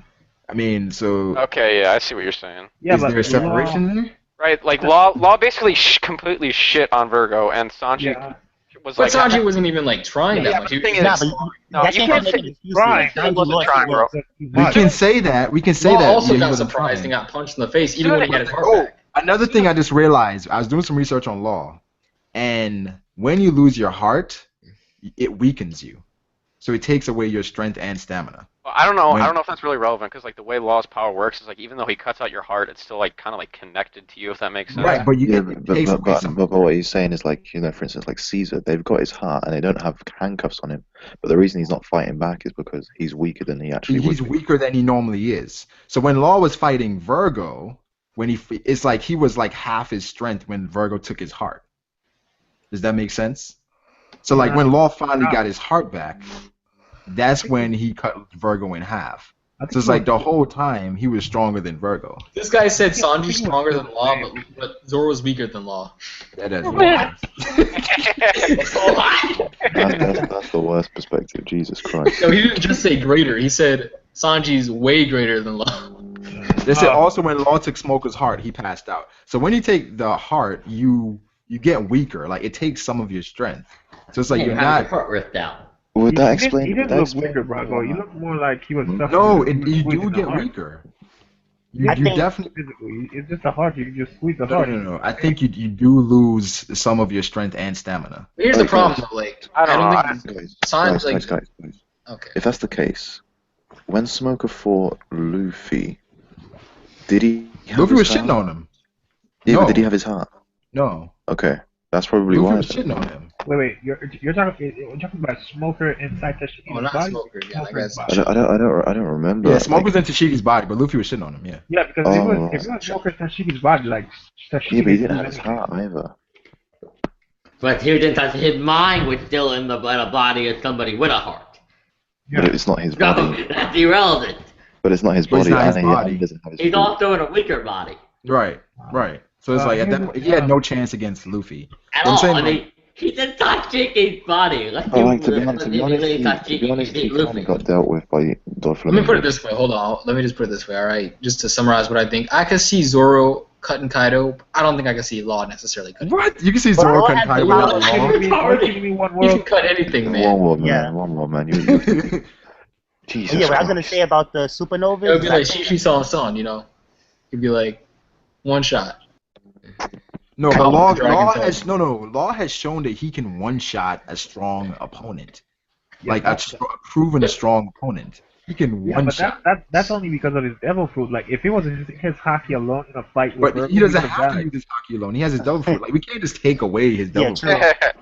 Speaker 3: I mean, so
Speaker 4: okay, yeah, I see what you're saying.
Speaker 7: Yeah,
Speaker 3: is
Speaker 7: but
Speaker 3: there a separation there?
Speaker 4: Right, like Law basically completely shit on Virgo, and Sanji
Speaker 7: Yeah.
Speaker 4: was
Speaker 1: But
Speaker 4: like.
Speaker 1: Sanji wasn't even like trying that much.
Speaker 4: the thing
Speaker 8: Nah,
Speaker 4: is,
Speaker 8: but
Speaker 4: no,
Speaker 8: that
Speaker 4: you
Speaker 8: can't
Speaker 4: can't
Speaker 8: make
Speaker 4: say
Speaker 8: an excuse.
Speaker 7: Right.
Speaker 8: Sanji
Speaker 4: wasn't
Speaker 8: lost
Speaker 4: trying,
Speaker 8: his
Speaker 4: bro.
Speaker 8: leg.
Speaker 3: We can say that. We can say
Speaker 1: Law
Speaker 3: that.
Speaker 1: also
Speaker 3: he
Speaker 1: got
Speaker 3: wasn't
Speaker 1: surprised
Speaker 3: trying.
Speaker 1: and got punched in the face even when he had his heart
Speaker 3: Oh,
Speaker 1: back.
Speaker 3: another thing I just realized, I was doing some research on Law, and when you lose your heart, it weakens you. So it takes away your strength and stamina.
Speaker 4: I don't know.
Speaker 3: When-
Speaker 4: I don't know if that's really relevant because like the way Law's power works is like even though he cuts out your heart, it's still like kind of like connected to you. If that makes sense.
Speaker 3: Right, but
Speaker 6: Yeah,
Speaker 3: it takes away some.
Speaker 6: but what he's saying is like, for instance, like Caesar, they've got his heart and they don't have handcuffs on him. But the reason he's not fighting back is because he's weaker than he actually
Speaker 3: He's
Speaker 6: would be.
Speaker 3: weaker than he normally is. So when Law was fighting Virgo, it's like he was like half his strength when Virgo took his heart. Does that make sense? So like when Law finally got his heart back, that's when he cut Virgo in half. So it's like the whole time he was stronger than Virgo.
Speaker 1: This guy said Sanji's stronger than Law, but Zoro was weaker than Law.
Speaker 3: That doesn't make sense.
Speaker 6: That's the worst perspective. Jesus Christ.
Speaker 1: No, he didn't just say greater. He said Sanji's way greater than Law.
Speaker 3: They said also when Law took Smoker's heart, he passed out. So when you take the heart, you get weaker. Like it takes some of your strength. So it's like you're
Speaker 5: Have
Speaker 3: not.
Speaker 5: your heart ripped out.
Speaker 6: Would that
Speaker 7: He
Speaker 6: explain?
Speaker 7: didn't
Speaker 6: would that
Speaker 7: look
Speaker 6: explain-
Speaker 7: weaker, Bravo. You look more like he was suffering.
Speaker 3: No,
Speaker 7: from
Speaker 3: you
Speaker 7: squeezing
Speaker 3: do
Speaker 7: the
Speaker 3: get
Speaker 7: heart.
Speaker 3: weaker.
Speaker 7: Yeah,
Speaker 8: I
Speaker 3: You
Speaker 8: think-
Speaker 3: definitely.
Speaker 7: physically. It's just the heart. You just squeeze the
Speaker 3: No,
Speaker 7: heart.
Speaker 3: no. I think you do lose some of your strength and stamina.
Speaker 1: Here's the
Speaker 6: Okay.
Speaker 1: problem, though. Like,
Speaker 4: I don't know,
Speaker 1: think
Speaker 6: Guys,
Speaker 1: Sanji,
Speaker 6: guys.
Speaker 1: okay.
Speaker 6: If that's the case, when Smoker fought Luffy, did he have
Speaker 3: Luffy was
Speaker 6: his
Speaker 3: shitting
Speaker 6: heart?
Speaker 3: on him.
Speaker 6: Yeah,
Speaker 3: No.
Speaker 6: but did he have his heart?
Speaker 3: No,
Speaker 6: Okay, that's probably
Speaker 3: Luffy
Speaker 6: why.
Speaker 3: was
Speaker 6: then.
Speaker 3: shitting on him.
Speaker 7: Wait. You're talking about Smoker inside Tashiki's
Speaker 1: Oh, not
Speaker 7: body?
Speaker 1: Smoker. Yeah, I guess.
Speaker 6: I don't remember.
Speaker 3: Yeah, Smoke was in Tashiki's body, but Luffy was shitting on him. Yeah.
Speaker 7: Yeah, because if it was Smoker Tashiki's body, like Tashiki.
Speaker 6: Yeah, but he didn't have his heart either.
Speaker 5: But he didn't touch his mind was still in the body of somebody with a heart.
Speaker 7: Yeah.
Speaker 6: But it's not his
Speaker 5: No,
Speaker 6: body.
Speaker 5: that's irrelevant.
Speaker 6: But it's not his
Speaker 3: But it's
Speaker 6: body,
Speaker 3: not his
Speaker 6: and
Speaker 3: body.
Speaker 6: he doesn't have his
Speaker 5: He's
Speaker 6: fruit.
Speaker 5: also in a weaker body.
Speaker 3: Right. So it's like at that point, he had no chance against Luffy.
Speaker 5: At
Speaker 3: I'm
Speaker 5: all.
Speaker 3: saying,
Speaker 5: I mean, he's in Tashiki's body. Let's
Speaker 6: Oh, like, to be
Speaker 5: let's
Speaker 6: honest,
Speaker 5: Tashiki
Speaker 6: he
Speaker 5: beat
Speaker 6: kind
Speaker 5: Luffy.
Speaker 6: of got dealt with by Doflamingo.
Speaker 1: Let me put it this way. Hold on. Let me just put it this way. All right. Just to summarize what I think, I could see Zoro cutting Kaido. I don't think I can see Law necessarily cutting.
Speaker 3: what? You can see Zoro
Speaker 8: Law
Speaker 3: cutting
Speaker 8: had
Speaker 3: Kaido
Speaker 8: the
Speaker 3: without
Speaker 8: power.
Speaker 3: Law.
Speaker 7: Give me one
Speaker 1: You can
Speaker 7: world.
Speaker 1: cut anything, man.
Speaker 6: One more, man.
Speaker 8: Yeah.
Speaker 6: One more, man. Jesus
Speaker 8: Yeah, what I was gonna
Speaker 6: Christ.
Speaker 8: say about the supernovas.
Speaker 1: It would be
Speaker 8: I
Speaker 1: like
Speaker 8: think-
Speaker 1: Shishi Son, you know. It'd be like one shot.
Speaker 3: No, but
Speaker 1: Capone Dragon
Speaker 3: Law has shown that he can one-shot a strong opponent,
Speaker 7: Yeah,
Speaker 3: like
Speaker 7: that's-
Speaker 3: proven a strong opponent. He can
Speaker 7: Yeah, but
Speaker 3: one-shot.
Speaker 7: that's only because of his devil fruit. Like, if it was his Haki alone in a fight with
Speaker 3: But
Speaker 7: Burgess,
Speaker 3: he doesn't
Speaker 7: would've
Speaker 3: have to
Speaker 7: died.
Speaker 3: use his Haki alone. He has his devil fruit. Like we can't just take away his devil
Speaker 8: true.
Speaker 3: fruit.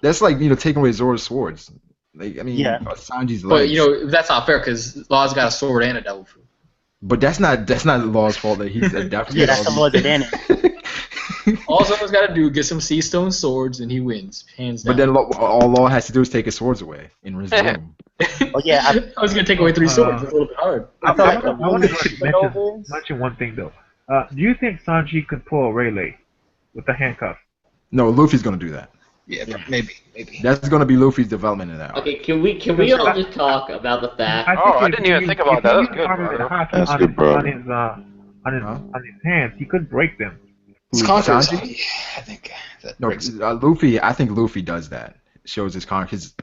Speaker 3: That's like taking away Zoro's swords. Like I mean,
Speaker 8: Yeah.
Speaker 3: Sanji's legs.
Speaker 1: But you know that's not fair because Law's got a sword and a devil fruit.
Speaker 3: But that's not Law's fault that he's a definitely.
Speaker 8: Yeah, that's the Lord's advantage.
Speaker 1: All someone's got to do get some sea stone swords and he wins, hands down.
Speaker 3: But then all Law has to do is take his swords away in his room.
Speaker 8: Oh yeah,
Speaker 1: I was gonna take away 3 swords. It's a little bit hard.
Speaker 8: I feel like
Speaker 7: I want to
Speaker 8: supernovas.
Speaker 7: mention one thing though. Do you think Sanji could pull a Rayleigh with the handcuff?
Speaker 3: No, Luffy's gonna do that.
Speaker 1: Yeah, maybe.
Speaker 3: That's gonna be Luffy's development in that.
Speaker 5: Okay, can we all just talk about the fact?
Speaker 4: I didn't even think about that. That's good, bro.
Speaker 6: That's good, bro.
Speaker 7: On his hands, he could break them.
Speaker 1: It's Conqueror's
Speaker 3: Sanji?
Speaker 1: Haki, I think. That
Speaker 3: No,
Speaker 1: breaks it.
Speaker 3: Luffy. I think Luffy does that. Shows his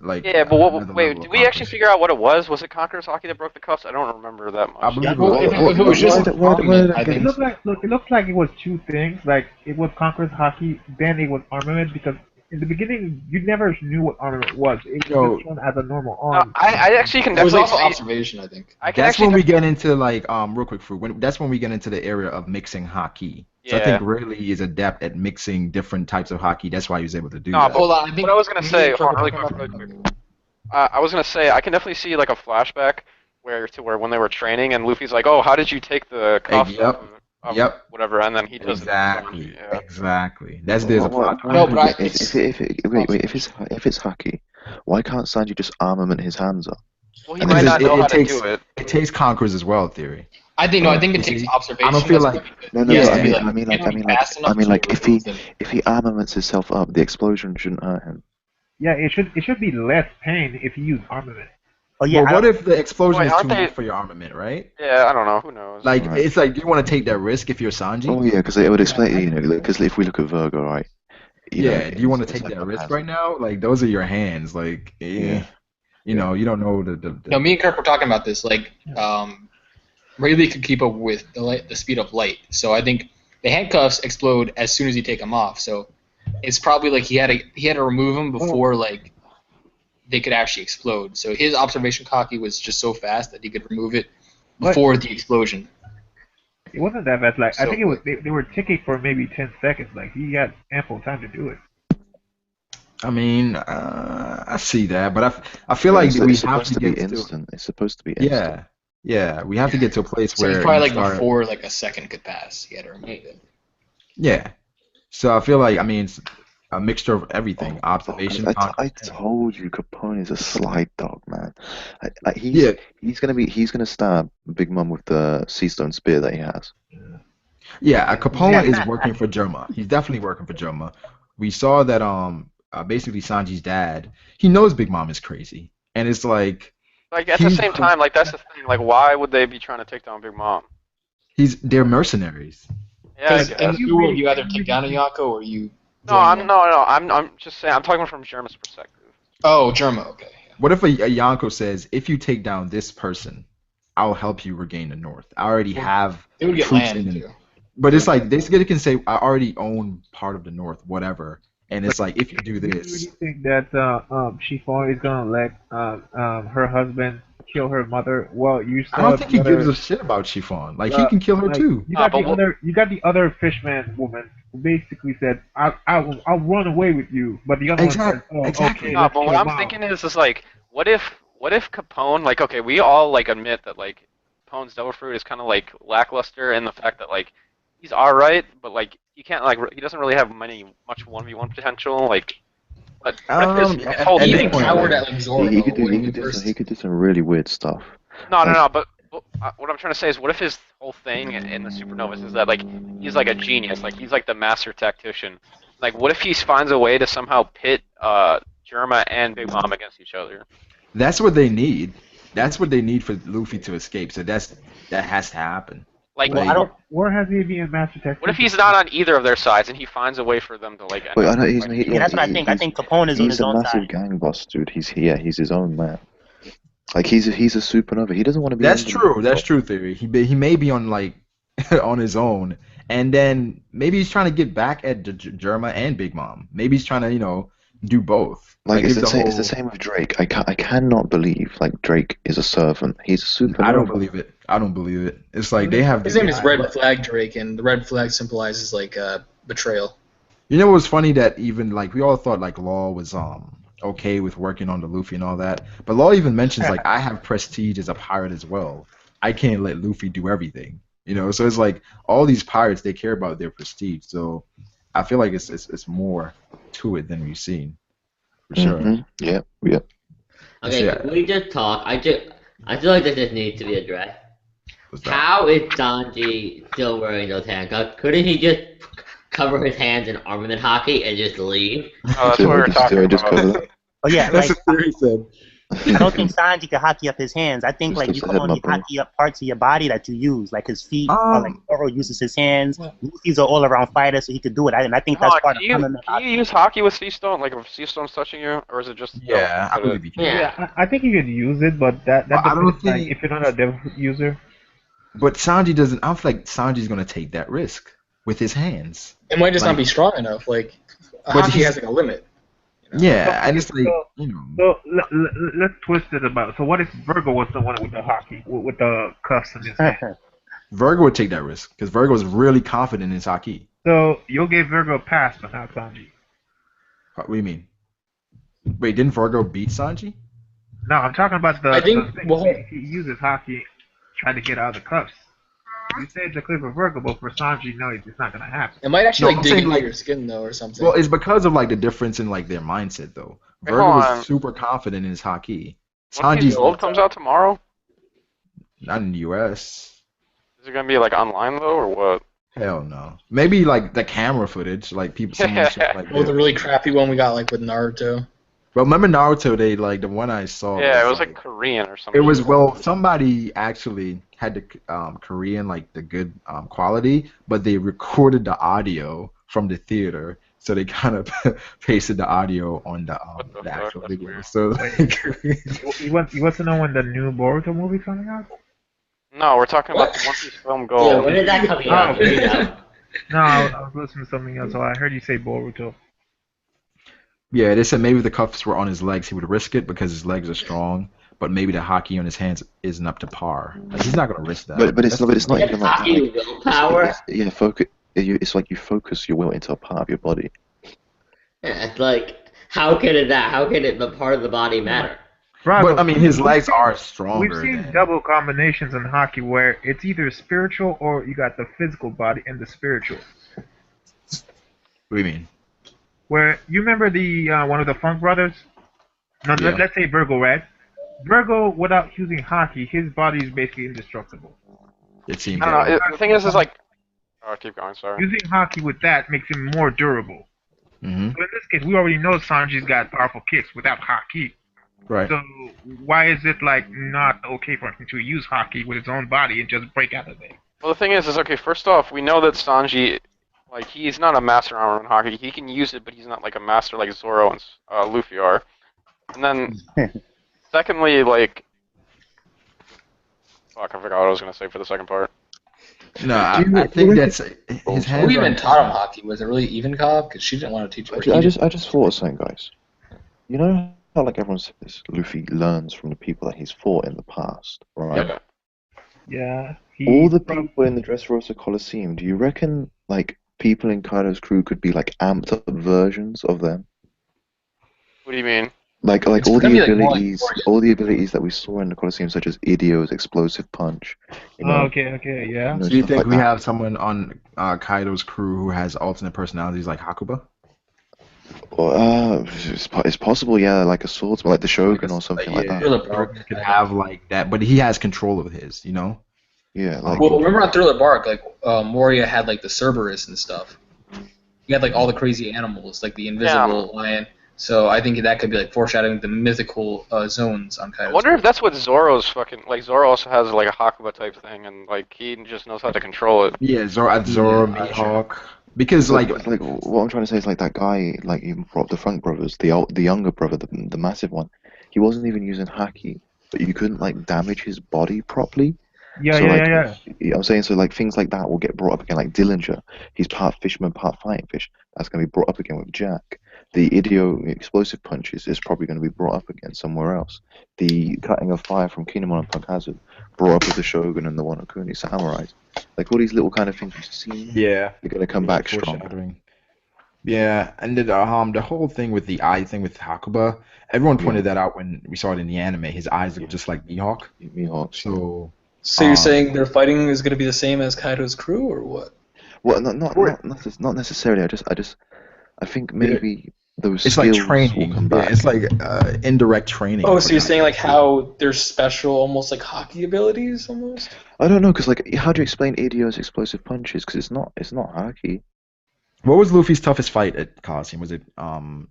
Speaker 3: like.
Speaker 4: Yeah, but
Speaker 3: another
Speaker 4: wait,
Speaker 3: level
Speaker 4: did
Speaker 3: of
Speaker 4: we actually
Speaker 3: confidence.
Speaker 4: figure out what it was? Was it Conqueror's Haki that broke the cuffs? I don't remember that much.
Speaker 3: I believe it
Speaker 1: Well,
Speaker 3: was.
Speaker 1: if it was just
Speaker 6: why did
Speaker 1: I
Speaker 6: I
Speaker 1: think.
Speaker 7: It looked like it was two things. Like, it was Conqueror's Haki, then it was armament, because in the beginning you never knew what armament was. It was just shown as a normal
Speaker 4: No,
Speaker 7: arm.
Speaker 4: I actually can
Speaker 1: It was
Speaker 4: definitely
Speaker 1: also
Speaker 4: see.
Speaker 1: observation, I think.
Speaker 4: I can
Speaker 3: That's
Speaker 4: actually
Speaker 3: when we get into like real quick fruit. That's when we get into the area of mixing haki. So I
Speaker 4: Yeah.
Speaker 3: think Rayleigh is adept at mixing different types of haki. That's why he was able to do
Speaker 4: No,
Speaker 3: that.
Speaker 1: Hold on, I think.
Speaker 4: What I was gonna say, hold on, really quick. I was gonna say I can definitely see like a flashback where when they were training and Luffy's like, "Oh, how did you take the cuffs
Speaker 3: Yep.
Speaker 4: of
Speaker 3: Yep.
Speaker 4: whatever?" And then he does
Speaker 3: Exactly.
Speaker 4: it. Yeah.
Speaker 3: Exactly. There's a plot.
Speaker 1: No, but
Speaker 6: Wait, if it's Haki, why can't Sanji just armament his hands up?
Speaker 4: Well, he
Speaker 3: And
Speaker 4: might
Speaker 3: this
Speaker 4: not
Speaker 3: is-
Speaker 4: know
Speaker 3: it
Speaker 4: how
Speaker 3: takes-
Speaker 4: to do it.
Speaker 3: It takes conquerors as well, theory.
Speaker 1: I think it
Speaker 3: You
Speaker 1: takes
Speaker 3: see,
Speaker 1: observation.
Speaker 3: I don't feel
Speaker 1: That's
Speaker 3: like-
Speaker 1: what he
Speaker 6: No,
Speaker 1: did. He has to
Speaker 6: I
Speaker 1: be
Speaker 6: mean,
Speaker 1: like,
Speaker 6: I mean,
Speaker 1: can't be fast enough
Speaker 6: like
Speaker 1: to
Speaker 6: if
Speaker 1: remove them.
Speaker 6: he armaments himself up, the explosion shouldn't hurt him.
Speaker 7: Yeah, it should be less pain if you use armament.
Speaker 8: Oh yeah,
Speaker 3: But what if the explosion
Speaker 4: Wait,
Speaker 3: is
Speaker 4: aren't
Speaker 3: too
Speaker 4: they-
Speaker 3: much for your armament, right?
Speaker 4: Yeah, I don't know. Who knows?
Speaker 3: Like
Speaker 6: Right.
Speaker 3: it's like, do you want to take that risk if you're Sanji?
Speaker 6: Oh yeah, because it would explain, because if we look at Virgo, right?
Speaker 3: Yeah. Do you want to take
Speaker 6: it's like
Speaker 3: that
Speaker 6: a
Speaker 3: risk
Speaker 6: pass.
Speaker 3: right now? Like those are your hands. Like
Speaker 6: Yeah.
Speaker 3: you know, you don't know the
Speaker 1: No, me and Kirk were talking about this. Like, Rayleigh could keep up with the speed of light. So I think the handcuffs explode as soon as you take them off. So it's probably like he had to remove them before like they could actually explode. So his observation cocky was just so fast that he could remove it before the explosion.
Speaker 7: It wasn't that fast. Like, I
Speaker 1: So-
Speaker 7: think it was they were ticking for maybe 10 seconds. Like, he had ample time to do it.
Speaker 3: I mean, I see that, but I feel like
Speaker 6: it's
Speaker 3: we have
Speaker 6: supposed
Speaker 3: to
Speaker 6: to be
Speaker 3: get to
Speaker 6: instant. It's supposed to be instant.
Speaker 3: yeah, we have to get to a place
Speaker 1: So
Speaker 3: where
Speaker 1: it's probably
Speaker 3: you
Speaker 1: like
Speaker 3: start-
Speaker 1: before like a second could pass. He had to remove it.
Speaker 3: Yeah. So I feel like, I mean, it's a mixture of everything. Observation.
Speaker 6: I told you, Capone is a slide dog, man. He's gonna stab Big Mom with the sea stone spear that he has.
Speaker 3: Yeah, Capone is working for Germa. He's definitely working for Germa. We saw that basically Sanji's dad, he knows Big Mom is crazy, and it's like
Speaker 4: Like at the same time, like that's the thing. Like, why would they be trying to take down Big Mom?
Speaker 3: they're mercenaries.
Speaker 4: Yeah, I
Speaker 1: Because
Speaker 4: guess.
Speaker 1: in this new world, you either take down a Yonko or you.
Speaker 4: No, I'm just saying. I'm talking from Germa's perspective.
Speaker 1: Oh, Germa. Okay.
Speaker 3: What if a Yonko says, if you take down this person, I'll help you regain the North. I already have
Speaker 1: They would get
Speaker 3: troops
Speaker 1: land
Speaker 3: in
Speaker 1: too.
Speaker 3: them. But it's like they can say, I already own part of the North, whatever. And it's like, if you do
Speaker 7: Do you
Speaker 3: this,
Speaker 7: really think that Chiffon is gonna let her husband kill her mother. Well, you saw
Speaker 3: I don't think he
Speaker 7: the other,
Speaker 3: gives a shit about Chiffon. Like he can kill her
Speaker 7: like,
Speaker 3: too.
Speaker 7: You got the other fishman woman who basically said, I'll run away with you," but the other one said, "Oh,
Speaker 3: Exactly.
Speaker 7: okay,
Speaker 4: No,
Speaker 7: let's
Speaker 4: but what
Speaker 7: kill
Speaker 4: I'm
Speaker 7: Mom."
Speaker 4: thinking is like, what if Capone, like, okay, we all like admit that like Capone's Devil Fruit is kind of like lackluster in the fact that like he's all right, but like he can't like he doesn't really have much 1v1 potential. Like, but what if his whole
Speaker 1: He
Speaker 4: thing?
Speaker 1: even cowered at like Zoro.
Speaker 6: He could do
Speaker 1: when
Speaker 6: he
Speaker 1: we
Speaker 6: could do
Speaker 1: first-
Speaker 6: some, he could do some really weird stuff.
Speaker 4: No. But what I'm trying to say is, what if his whole thing in the Supernovas is that like he's like a genius, like he's like the master tactician. Like, what if he finds a way to somehow pit Germa and Big Mom against each other?
Speaker 3: That's what they need. That's what they need for Luffy to escape. So that has to happen.
Speaker 4: Like,
Speaker 8: Well, I don't.
Speaker 7: Where has he been Master Tech?
Speaker 4: what if he's not on either of their sides and he finds a way for them to like? End
Speaker 6: Wait,
Speaker 4: up
Speaker 6: I know
Speaker 4: fighting each
Speaker 8: Yeah, that's what I think. I think Capone is on his
Speaker 6: He's a
Speaker 8: own
Speaker 6: massive
Speaker 8: side.
Speaker 6: gang boss, dude. He's his own man. Like he's a supernova. He doesn't want to be.
Speaker 3: That's
Speaker 6: under
Speaker 3: true.
Speaker 6: the
Speaker 3: That's
Speaker 6: top.
Speaker 3: true theory. He may be on like on his own, and then maybe he's trying to get back at Germa and Big Mom. Maybe he's trying to do both.
Speaker 6: Like it's
Speaker 3: give
Speaker 6: the same with Drake. I cannot believe like Drake is a servant. He's a supernova.
Speaker 3: I don't believe it. I don't believe it. It's like they have.
Speaker 1: His name is Red Flag Drake, and the red flag symbolizes like betrayal.
Speaker 3: You know what's funny that even like we all thought like Law was okay with working on the Luffy and all that, but Law even mentions like I have prestige as a pirate as well. I can't let Luffy do everything. So it's like all these pirates they care about their prestige. So I feel like it's more to it than we've seen. For sure.
Speaker 6: Mm-hmm. Yeah.
Speaker 5: Okay,
Speaker 3: Yeah.
Speaker 5: can we just talk? I feel like this just needs to be addressed.
Speaker 3: What's that?
Speaker 5: How is Sanji still wearing those handcuffs? Couldn't he just cover his hands in armament hockey and just leave?
Speaker 4: Oh, that's what we were talking
Speaker 6: Just
Speaker 4: about.
Speaker 6: cover that.
Speaker 8: Oh yeah,
Speaker 3: That's
Speaker 8: like
Speaker 3: what theory said.
Speaker 8: I don't think Sanji can hockey up his hands. I think
Speaker 6: Just
Speaker 8: like you
Speaker 6: to
Speaker 8: can
Speaker 6: head
Speaker 8: only
Speaker 6: my brain.
Speaker 8: hockey up parts of your body that you use, like his feet, or like Zoro uses his hands. Luffy's an all-around fighter, so he could do it. And I think that's part of
Speaker 4: Can you use hockey with Sea Stone? Like if Sea Stone's touching you, or is it just?
Speaker 3: Yeah, I believe you can.
Speaker 5: Yeah.
Speaker 7: I think you could use it, but that
Speaker 3: Well, I don't
Speaker 7: depends, like,
Speaker 3: think-
Speaker 7: if you're not a Devil Fruit user.
Speaker 3: But Sanji doesn't. I feel like Sanji's gonna take that risk with his hands.
Speaker 1: It might just
Speaker 3: Like-
Speaker 1: not be strong enough. Like
Speaker 3: But
Speaker 1: hockey
Speaker 3: he's-
Speaker 1: has like a limit.
Speaker 3: Yeah, and it's like
Speaker 7: So let's twist it about. So what if Virgo was the one with the hockey, with the cuffs in his hand?
Speaker 3: Virgo would take that risk because Virgo is really confident in his hockey.
Speaker 7: So you'll give Virgo a pass, but not Sanji.
Speaker 3: What do you mean? Wait, didn't Virgo beat Sanji?
Speaker 7: No, I'm talking about the.
Speaker 1: I think-
Speaker 7: the thing.
Speaker 1: well-
Speaker 7: He uses hockey, trying to get out of the cuffs. You say it's a clear for Virgo, but for Sanji, no, it's not gonna happen.
Speaker 1: It might actually
Speaker 3: No,
Speaker 1: like
Speaker 3: I'm
Speaker 1: dig
Speaker 3: saying,
Speaker 1: into
Speaker 3: like-
Speaker 1: your skin though, or something.
Speaker 3: Well, it's because of like the difference in like their mindset though.
Speaker 4: Wait,
Speaker 3: Virgo
Speaker 4: hold
Speaker 3: was
Speaker 4: on.
Speaker 3: super confident in his hockey.
Speaker 4: One Piece
Speaker 3: Sanji's
Speaker 4: Gold comes out tomorrow.
Speaker 3: not in the U.S.
Speaker 4: Is it gonna be like online though, or what?
Speaker 3: Hell no. Maybe like the camera footage, like people seeing shit like
Speaker 1: Oh, the
Speaker 3: that.
Speaker 1: really crappy one we got like with Naruto.
Speaker 3: But remember Naruto? They like the one I saw.
Speaker 4: Yeah, it was like Korean or something.
Speaker 3: It was somebody actually had the Korean like the good quality, but they recorded the audio from the theater, so they kind of pasted the audio on the
Speaker 4: What the
Speaker 3: actual
Speaker 4: fuck? That's
Speaker 3: video.
Speaker 4: weird.
Speaker 3: So like,
Speaker 7: You want to know when the new Boruto movie's coming out?
Speaker 4: No, we're talking about
Speaker 1: What?
Speaker 4: the One Piece film
Speaker 5: Yeah,
Speaker 4: Gold.
Speaker 5: when is that coming out? You know?
Speaker 7: No, I was listening to something else, so I heard you say Boruto.
Speaker 3: yeah, they said maybe if the cuffs were on his legs, he would risk it because his legs are strong. But maybe the hockey on his hands isn't up to par. Like, he's not gonna risk that.
Speaker 6: But it's not even like that.
Speaker 5: Hockey
Speaker 6: Like,
Speaker 5: willpower.
Speaker 6: yeah, focus. It's like you focus your will into a part of your body.
Speaker 5: Yeah, it's like how can the part of the body matter?
Speaker 3: But I mean, his
Speaker 7: we've
Speaker 3: legs
Speaker 7: seen-
Speaker 3: are
Speaker 7: We've
Speaker 3: stronger.
Speaker 7: seen
Speaker 3: than-
Speaker 7: double combinations in hockey where it's either spiritual or you got the physical body and the spiritual.
Speaker 3: What do you mean?
Speaker 7: Where you remember the one of the Funk brothers? No,
Speaker 3: Yeah.
Speaker 7: let's say Virgo, right? Virgo, without using hockey, his body is basically indestructible.
Speaker 3: It seems.
Speaker 4: I don't know. The thing is like. Oh, keep going. Sorry.
Speaker 7: Using hockey with that makes him more durable.
Speaker 3: Mm-hmm.
Speaker 7: So in this case, we already know Sanji's got powerful kicks without hockey.
Speaker 3: Right.
Speaker 7: So why is it like not okay for him to use hockey with his own body and just break out of it?
Speaker 4: Well, the thing is okay. First off, we know that Sanji, like, he's not a master armor in hockey. He can use it, but he's not like a master like Zoro and Luffy are. And then, secondly, like, fuck, I forgot what I was gonna say for the second part.
Speaker 3: No, I think that's his hands.
Speaker 1: Who even
Speaker 3: are-
Speaker 1: taught him hockey? Was it really Even Cobb? Because she didn't want to teach him.
Speaker 6: I just thought of something, guys. You know like everyone says, Luffy learns from the people that he's fought in the past, right?
Speaker 4: Yeah.
Speaker 7: Yeah.
Speaker 6: All the people in the Dressrosa Coliseum, do you reckon like people in Kaido's crew could be like amped up versions of them?
Speaker 4: What do you mean?
Speaker 6: Like
Speaker 1: It's
Speaker 6: all
Speaker 1: gonna
Speaker 6: the
Speaker 1: be, like, more like
Speaker 6: abilities, all the abilities that we saw in the Coliseum, such as Idio's explosive punch. You know,
Speaker 7: Okay, yeah.
Speaker 6: you know,
Speaker 3: Do you
Speaker 6: stuff
Speaker 3: think
Speaker 6: like
Speaker 3: we
Speaker 6: that.
Speaker 3: have someone on Kaido's crew who has alternate personalities like Hakuba?
Speaker 6: It's possible, yeah, like a swordsman, like the Shogun or something like that.
Speaker 1: Thriller Bark
Speaker 3: Could have like that, but he has control of his, you know?
Speaker 6: Yeah, like
Speaker 1: Well, remember on Thriller Bark, like Moria had like the Cerberus and stuff. He had like all the crazy animals, like the invisible lion. So I think that could be like foreshadowing the mythical zones on Kaido's.
Speaker 4: I wonder if that's what Zoro's fucking like. Zoro also has like a Hakuba type thing, and like he just knows how to control it.
Speaker 3: Yeah, Zoro, Mihawk. Because
Speaker 6: like what I'm trying to say is like that guy, like even brought up the Frank brothers, the younger brother, the massive one. He wasn't even using haki, but you couldn't like damage his body properly.
Speaker 7: Yeah.
Speaker 6: You know what I'm saying? So like things like that will get brought up again. Like Dillinger, he's part fisherman, part fighting fish. That's going to be brought up again with Jack. The Idio explosive punches is probably going to be brought up again somewhere else. The cutting of fire from Kinemon and Punk Hazard brought up with the Shogun and the Wano Kuni samurais. Like all these little kind of things we've seen.
Speaker 3: Yeah,
Speaker 6: they're going to come back strong.
Speaker 3: Foreshadowing. Yeah, and the whole thing with the eye thing with Hakuba, everyone pointed that out when we saw it in the anime. His eyes look just like Mihawk.
Speaker 6: Mihawk.
Speaker 1: So you're saying their fighting is going to be the same as Kaido's crew, or what?
Speaker 6: Well, not necessarily. I think maybe those
Speaker 3: it's
Speaker 6: skills
Speaker 3: like training.
Speaker 6: will come back.
Speaker 3: Yeah, it's like indirect training.
Speaker 1: Oh, so you're saying like how there's special, almost like hockey abilities, almost?
Speaker 6: I don't know, because like, how do you explain Idio's explosive punches? Because it's not haki.
Speaker 3: What was Luffy's toughest fight at Coliseum? Was it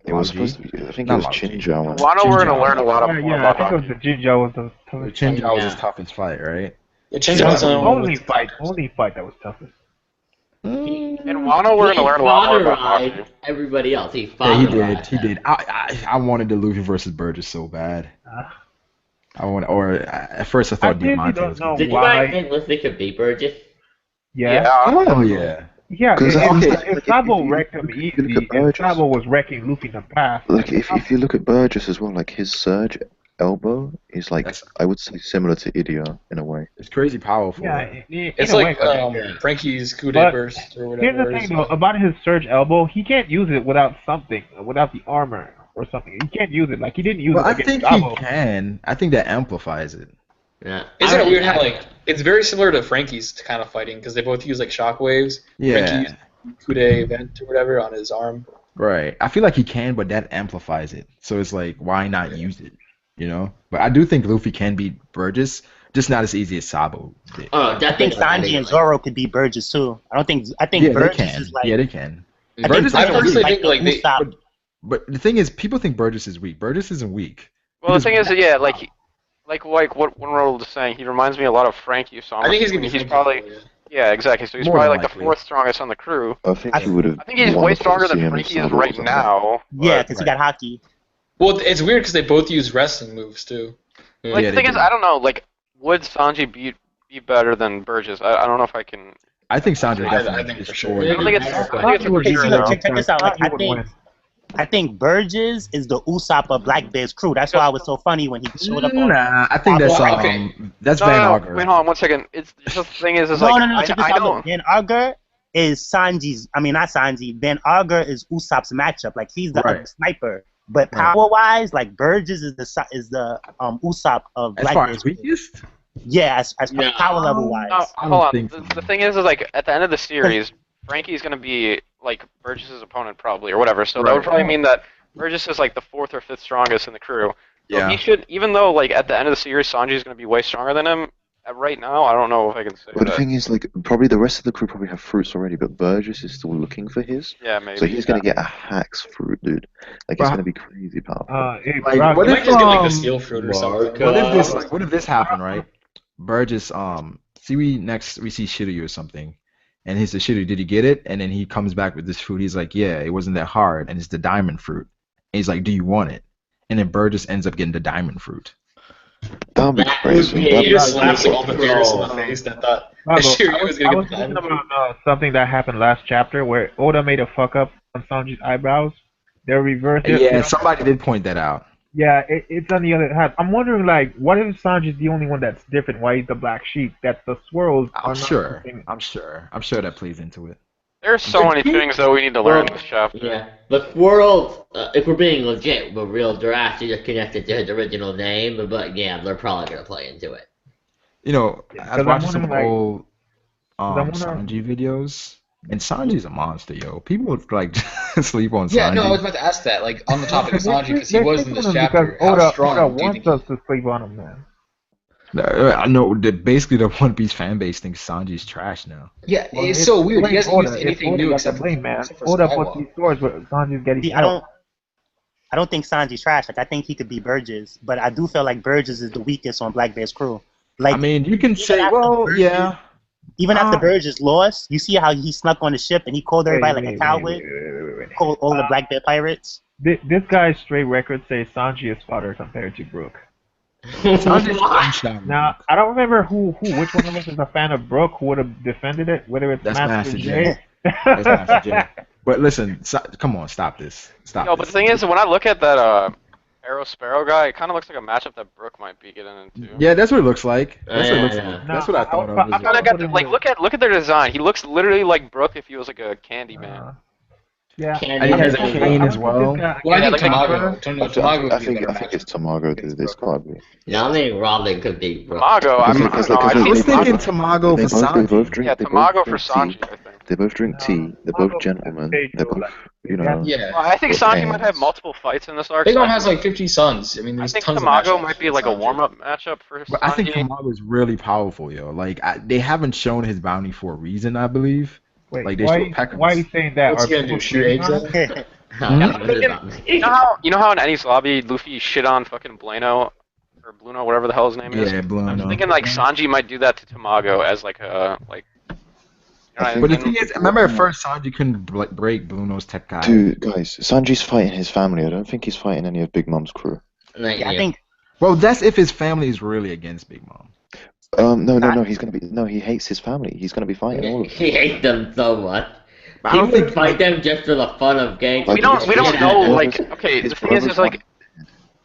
Speaker 6: It was supposed to be. I think it
Speaker 3: Not
Speaker 6: was
Speaker 3: Laoji.
Speaker 6: Chinja.
Speaker 4: Wano, we're gonna learn a lot of
Speaker 7: Yeah, I think it was the Jinja was the toughest.
Speaker 3: Chinja was his toughest fight, right?
Speaker 1: Yeah, Chinja was the
Speaker 7: only fight that was toughest.
Speaker 4: In Wano, we're gonna learn a lot more about hockey.
Speaker 5: Everybody else, he
Speaker 3: He did. I wanted the Luffy versus Burgess so bad. At first I thought Diamante was
Speaker 7: know
Speaker 5: Did you guys think Luffy could beat Burgess?
Speaker 7: Yeah.
Speaker 3: Oh yeah.
Speaker 7: Yeah, if Sabo
Speaker 6: if
Speaker 7: wrecked him
Speaker 6: you look
Speaker 7: easily,
Speaker 6: at
Speaker 7: and
Speaker 6: Burgess-
Speaker 7: Sabo was wrecking Luffy in the past.
Speaker 6: Like if you look at Burgess as well, like his surge elbow is like I would say similar to Idio in a way.
Speaker 3: It's crazy powerful.
Speaker 7: Yeah,
Speaker 1: It's like Frankie's coup de burst or whatever.
Speaker 7: Here's the thing though, about his surge elbow, he can't use it without something, without the armor or something. He can't use it like he didn't use it
Speaker 3: I
Speaker 7: against
Speaker 3: think
Speaker 7: Sabo.
Speaker 3: he can. I think that amplifies it.
Speaker 5: Yeah.
Speaker 1: Isn't it weird how like it's very similar to Frankie's kind of fighting because they both use like shockwaves.
Speaker 3: Yeah.
Speaker 1: Frankie's coup de vent or whatever on his arm.
Speaker 3: Right. I feel like he can, but that amplifies it. So it's like, why not use it? You know? But I do think Luffy can beat Burgess, just not as easy as Sabo did.
Speaker 8: I think Sanji and Zoro could beat Burgess too. I think
Speaker 3: they
Speaker 8: Burgess
Speaker 3: can.
Speaker 8: is like.
Speaker 3: Yeah, they can.
Speaker 8: I
Speaker 3: Burgess
Speaker 8: think
Speaker 3: is
Speaker 8: Burgess
Speaker 3: weak.
Speaker 8: is like the Usopp.
Speaker 3: But the thing is, people think Burgess is weak. Burgess isn't weak.
Speaker 4: Well, the thing is, yeah, like what one Roll was saying, he reminds me a lot of Frankie. So
Speaker 1: I think he's gonna be
Speaker 4: he's
Speaker 1: Frankie,
Speaker 4: probably exactly. So he's
Speaker 3: More
Speaker 4: probably
Speaker 3: than
Speaker 4: like the
Speaker 3: likely.
Speaker 4: fourth strongest on the crew.
Speaker 6: I think he would have.
Speaker 4: I think he's way stronger than Frankie is right now.
Speaker 8: Yeah, because he got hockey.
Speaker 1: Well, it's weird because they both use wrestling moves too.
Speaker 4: Like
Speaker 3: Yeah,
Speaker 4: the thing
Speaker 3: they
Speaker 4: is,
Speaker 3: do.
Speaker 4: I don't know. Like, would Sanji be better than Burgess? I don't know if I can.
Speaker 3: I think Sanji
Speaker 1: I
Speaker 3: definitely
Speaker 1: think for
Speaker 3: destroyed
Speaker 1: sure.
Speaker 4: I don't think it's. I think it's a
Speaker 7: Hey,
Speaker 4: pretty
Speaker 7: see,
Speaker 4: sure
Speaker 7: look,
Speaker 4: though.
Speaker 8: Check this out. Like,
Speaker 7: He would win.
Speaker 8: I think Burgess is the Usopp of Blackbeard's crew. That's why it was so funny when he showed up on.
Speaker 3: Nah, I think that's that's
Speaker 4: No,
Speaker 3: Van
Speaker 4: no,
Speaker 3: Augur.
Speaker 4: wait, hold on one second. It's just the thing is
Speaker 8: No,
Speaker 4: like
Speaker 8: no, check this
Speaker 4: I
Speaker 8: out.
Speaker 4: don't.
Speaker 8: Look, Van Augur is Sanji's. I mean, not Sanji. Van Augur is Usopp's matchup. Like he's the
Speaker 3: Right.
Speaker 8: other sniper. But power-wise, like Burgess is the Usopp of
Speaker 3: As far
Speaker 8: Blackbeard's
Speaker 3: as
Speaker 8: crew.
Speaker 3: weakest?
Speaker 8: Yeah, as power level wise.
Speaker 4: No,
Speaker 3: I don't
Speaker 4: hold on.
Speaker 3: think so.
Speaker 4: The thing is like at the end of the series, Frankie's gonna be like Burgess's opponent probably or whatever. So that would
Speaker 3: Right.
Speaker 4: probably mean that Burgess is like the fourth or fifth strongest in the crew. So
Speaker 3: Yeah.
Speaker 4: he should, even though like at the end of the series, Sanji's gonna be way stronger than him. Right now, I don't know if I can say
Speaker 6: But the
Speaker 4: that.
Speaker 6: thing is, like, probably the rest of the crew probably have fruits already, but Burgess is still looking for his.
Speaker 4: Yeah, maybe.
Speaker 6: So he's gonna get a Hax fruit, dude. Like, it's gonna be crazy powerful.
Speaker 7: Hey,
Speaker 3: Like,
Speaker 7: Rob,
Speaker 3: what
Speaker 1: You
Speaker 3: if,
Speaker 1: might just get like the steel fruit or something.
Speaker 3: What if this happened, right? Burgess, we see Shiryu or something, and he says, Shiryu, did you get it? And then he comes back with this fruit. He's like, yeah, it wasn't that hard, and it's the diamond fruit. And he's like, do you want it? And then Burgess ends up getting the diamond fruit.
Speaker 6: That'd be crazy.
Speaker 1: He just slaps like all the beers in the face that thought
Speaker 7: Margo,
Speaker 1: Shiryu was gonna
Speaker 7: I was
Speaker 1: get
Speaker 7: thinking
Speaker 1: the
Speaker 7: about something that happened last chapter where Oda made a fuck up on Sanji's eyebrows. They reversed it.
Speaker 3: Yeah, somebody did point that out.
Speaker 7: Yeah, it's on the other hand. I'm wondering, like, what if Sanji's the only one that's different? Why he's the black sheep? That the swirls are
Speaker 3: I'm
Speaker 7: not
Speaker 3: sure.
Speaker 7: something.
Speaker 3: I'm sure. I'm sure that plays into it.
Speaker 4: There's so many things that we need to learn in this chapter.
Speaker 5: Yeah, the squirrels, if we're being legit, but real, they're actually just connected to his original name, but yeah, they're probably going to play into it.
Speaker 3: You know, I was watching some
Speaker 7: wondering, like-
Speaker 3: old
Speaker 7: wondering-
Speaker 3: Sanji videos, and Sanji's a monster, yo. People would like sleep on Sanji.
Speaker 1: Yeah, no, I was about to ask that, like, on the topic of Sanji, because he
Speaker 7: They're
Speaker 1: was in
Speaker 7: sleeping
Speaker 1: this
Speaker 7: on him
Speaker 1: chapter.
Speaker 7: because Oda,
Speaker 1: How strong
Speaker 7: Oda
Speaker 1: do you think
Speaker 7: wants us to sleep on him, man.
Speaker 3: I know. Basically, the One Piece fan base thinks Sanji's trash now.
Speaker 1: Yeah,
Speaker 7: Well,
Speaker 1: it's so weird. He hasn't
Speaker 7: Oda.
Speaker 1: used
Speaker 7: It's
Speaker 1: anything
Speaker 7: Oda
Speaker 1: new
Speaker 7: got
Speaker 1: except
Speaker 7: the blame, man.
Speaker 1: except for
Speaker 7: Oda puts
Speaker 1: Skywalker.
Speaker 7: these swords, but Sanji's getting.
Speaker 8: See, I don't think Sanji's trash. Like I think he could be Burgess, but I do feel like Burgess is the weakest on Blackbeard's crew. Like
Speaker 3: I mean, you can say,
Speaker 8: after
Speaker 3: well,
Speaker 8: Burgess-
Speaker 3: yeah.
Speaker 8: even after Burgess lost, you see how he snuck on the ship and he called everybody like a coward. Called all the Blackbeard pirates.
Speaker 7: This guy's straight record says Sanji is fodder compared to Brook.
Speaker 3: Sanji's unshot.
Speaker 7: Now I don't remember which one of us is a fan of Brook who would have defended it, whether it's
Speaker 3: That's
Speaker 7: Master
Speaker 3: Master
Speaker 7: J.
Speaker 3: That's Master J. But listen, come on, stop this. Stop.
Speaker 4: Yo, but the thing is, when I look at that Arrow Sparrow guy, it kind of looks like a matchup that Brooke might be getting into.
Speaker 3: Yeah, that's what it looks like. That's what it looks
Speaker 5: Yeah.
Speaker 3: like. That's what I thought of.
Speaker 7: I
Speaker 3: as well.
Speaker 4: Kind of got the, like look at their design. He looks literally like Brooke if he was like a candy man.
Speaker 7: Yeah.
Speaker 3: And he has a cane as well.
Speaker 1: Well, I
Speaker 4: Yeah,
Speaker 1: think
Speaker 4: like
Speaker 1: Tomago. Tomago would
Speaker 6: I
Speaker 1: be a
Speaker 6: think
Speaker 1: better
Speaker 6: I think
Speaker 1: matchup.
Speaker 6: it's Tomago. This can't be.
Speaker 5: Yeah, I think Robin could be.
Speaker 4: Tomago, I don't
Speaker 6: Because
Speaker 4: know.
Speaker 6: they-
Speaker 4: I
Speaker 3: I
Speaker 6: because
Speaker 3: was
Speaker 4: think
Speaker 3: thinking
Speaker 4: Tomago.
Speaker 3: Tomago for
Speaker 6: They both
Speaker 3: Sanji.
Speaker 6: drink.
Speaker 4: Yeah,
Speaker 6: they both
Speaker 4: Tomago for
Speaker 6: drink tea.
Speaker 4: Sanji, I think.
Speaker 6: They both drink tea. They're both gentlemen. They're both, you know.
Speaker 1: Yeah.
Speaker 4: Well, I think
Speaker 6: With
Speaker 4: Sanji might have
Speaker 6: hands.
Speaker 4: multiple fights in this arc.
Speaker 1: Big
Speaker 4: so
Speaker 1: Mom has like 50 sons. I mean,
Speaker 4: I
Speaker 1: there's
Speaker 4: think
Speaker 1: tons
Speaker 4: Tomago
Speaker 1: of matchups
Speaker 4: might be
Speaker 1: with
Speaker 4: like a
Speaker 1: Sanji.
Speaker 4: warm-up matchup for Sanji.
Speaker 3: But I think Tomago is really powerful, yo. Like they haven't shown his bounty for a reason, I believe.
Speaker 7: Wait,
Speaker 3: Like, they
Speaker 7: why,
Speaker 3: showed Pekoms.
Speaker 7: why are you saying that?
Speaker 1: What's
Speaker 7: Are
Speaker 1: he gonna do?
Speaker 7: people
Speaker 1: Shoot
Speaker 7: sleeping
Speaker 1: eggs
Speaker 7: on
Speaker 1: at
Speaker 7: him?
Speaker 1: him?
Speaker 4: You know how in Ennie's lobby, Luffy shit on fucking Blueno or Blueno, whatever the hell his name is.
Speaker 3: Yeah, Blueno.
Speaker 4: I'm thinking like Sanji might do that to Tomago as like a like. You know,
Speaker 3: But the
Speaker 4: and-
Speaker 3: thing is, remember at first Sanji couldn't break Blueno's Tekkai.
Speaker 6: Dude, guys, Sanji's fighting his family. I don't think he's fighting any of Big Mom's crew.
Speaker 8: Yeah, I think
Speaker 3: Well, that's if his family is really against Big Mom.
Speaker 6: No. He's gonna be. No, he hates his family. He's gonna be fighting all of them.
Speaker 5: He hates them so much.
Speaker 3: But
Speaker 5: He
Speaker 3: I don't
Speaker 5: would
Speaker 3: think
Speaker 5: fight them just for the fun of gang.
Speaker 6: Like,
Speaker 4: we don't know like
Speaker 6: his
Speaker 4: okay the thing is
Speaker 6: brothers
Speaker 4: like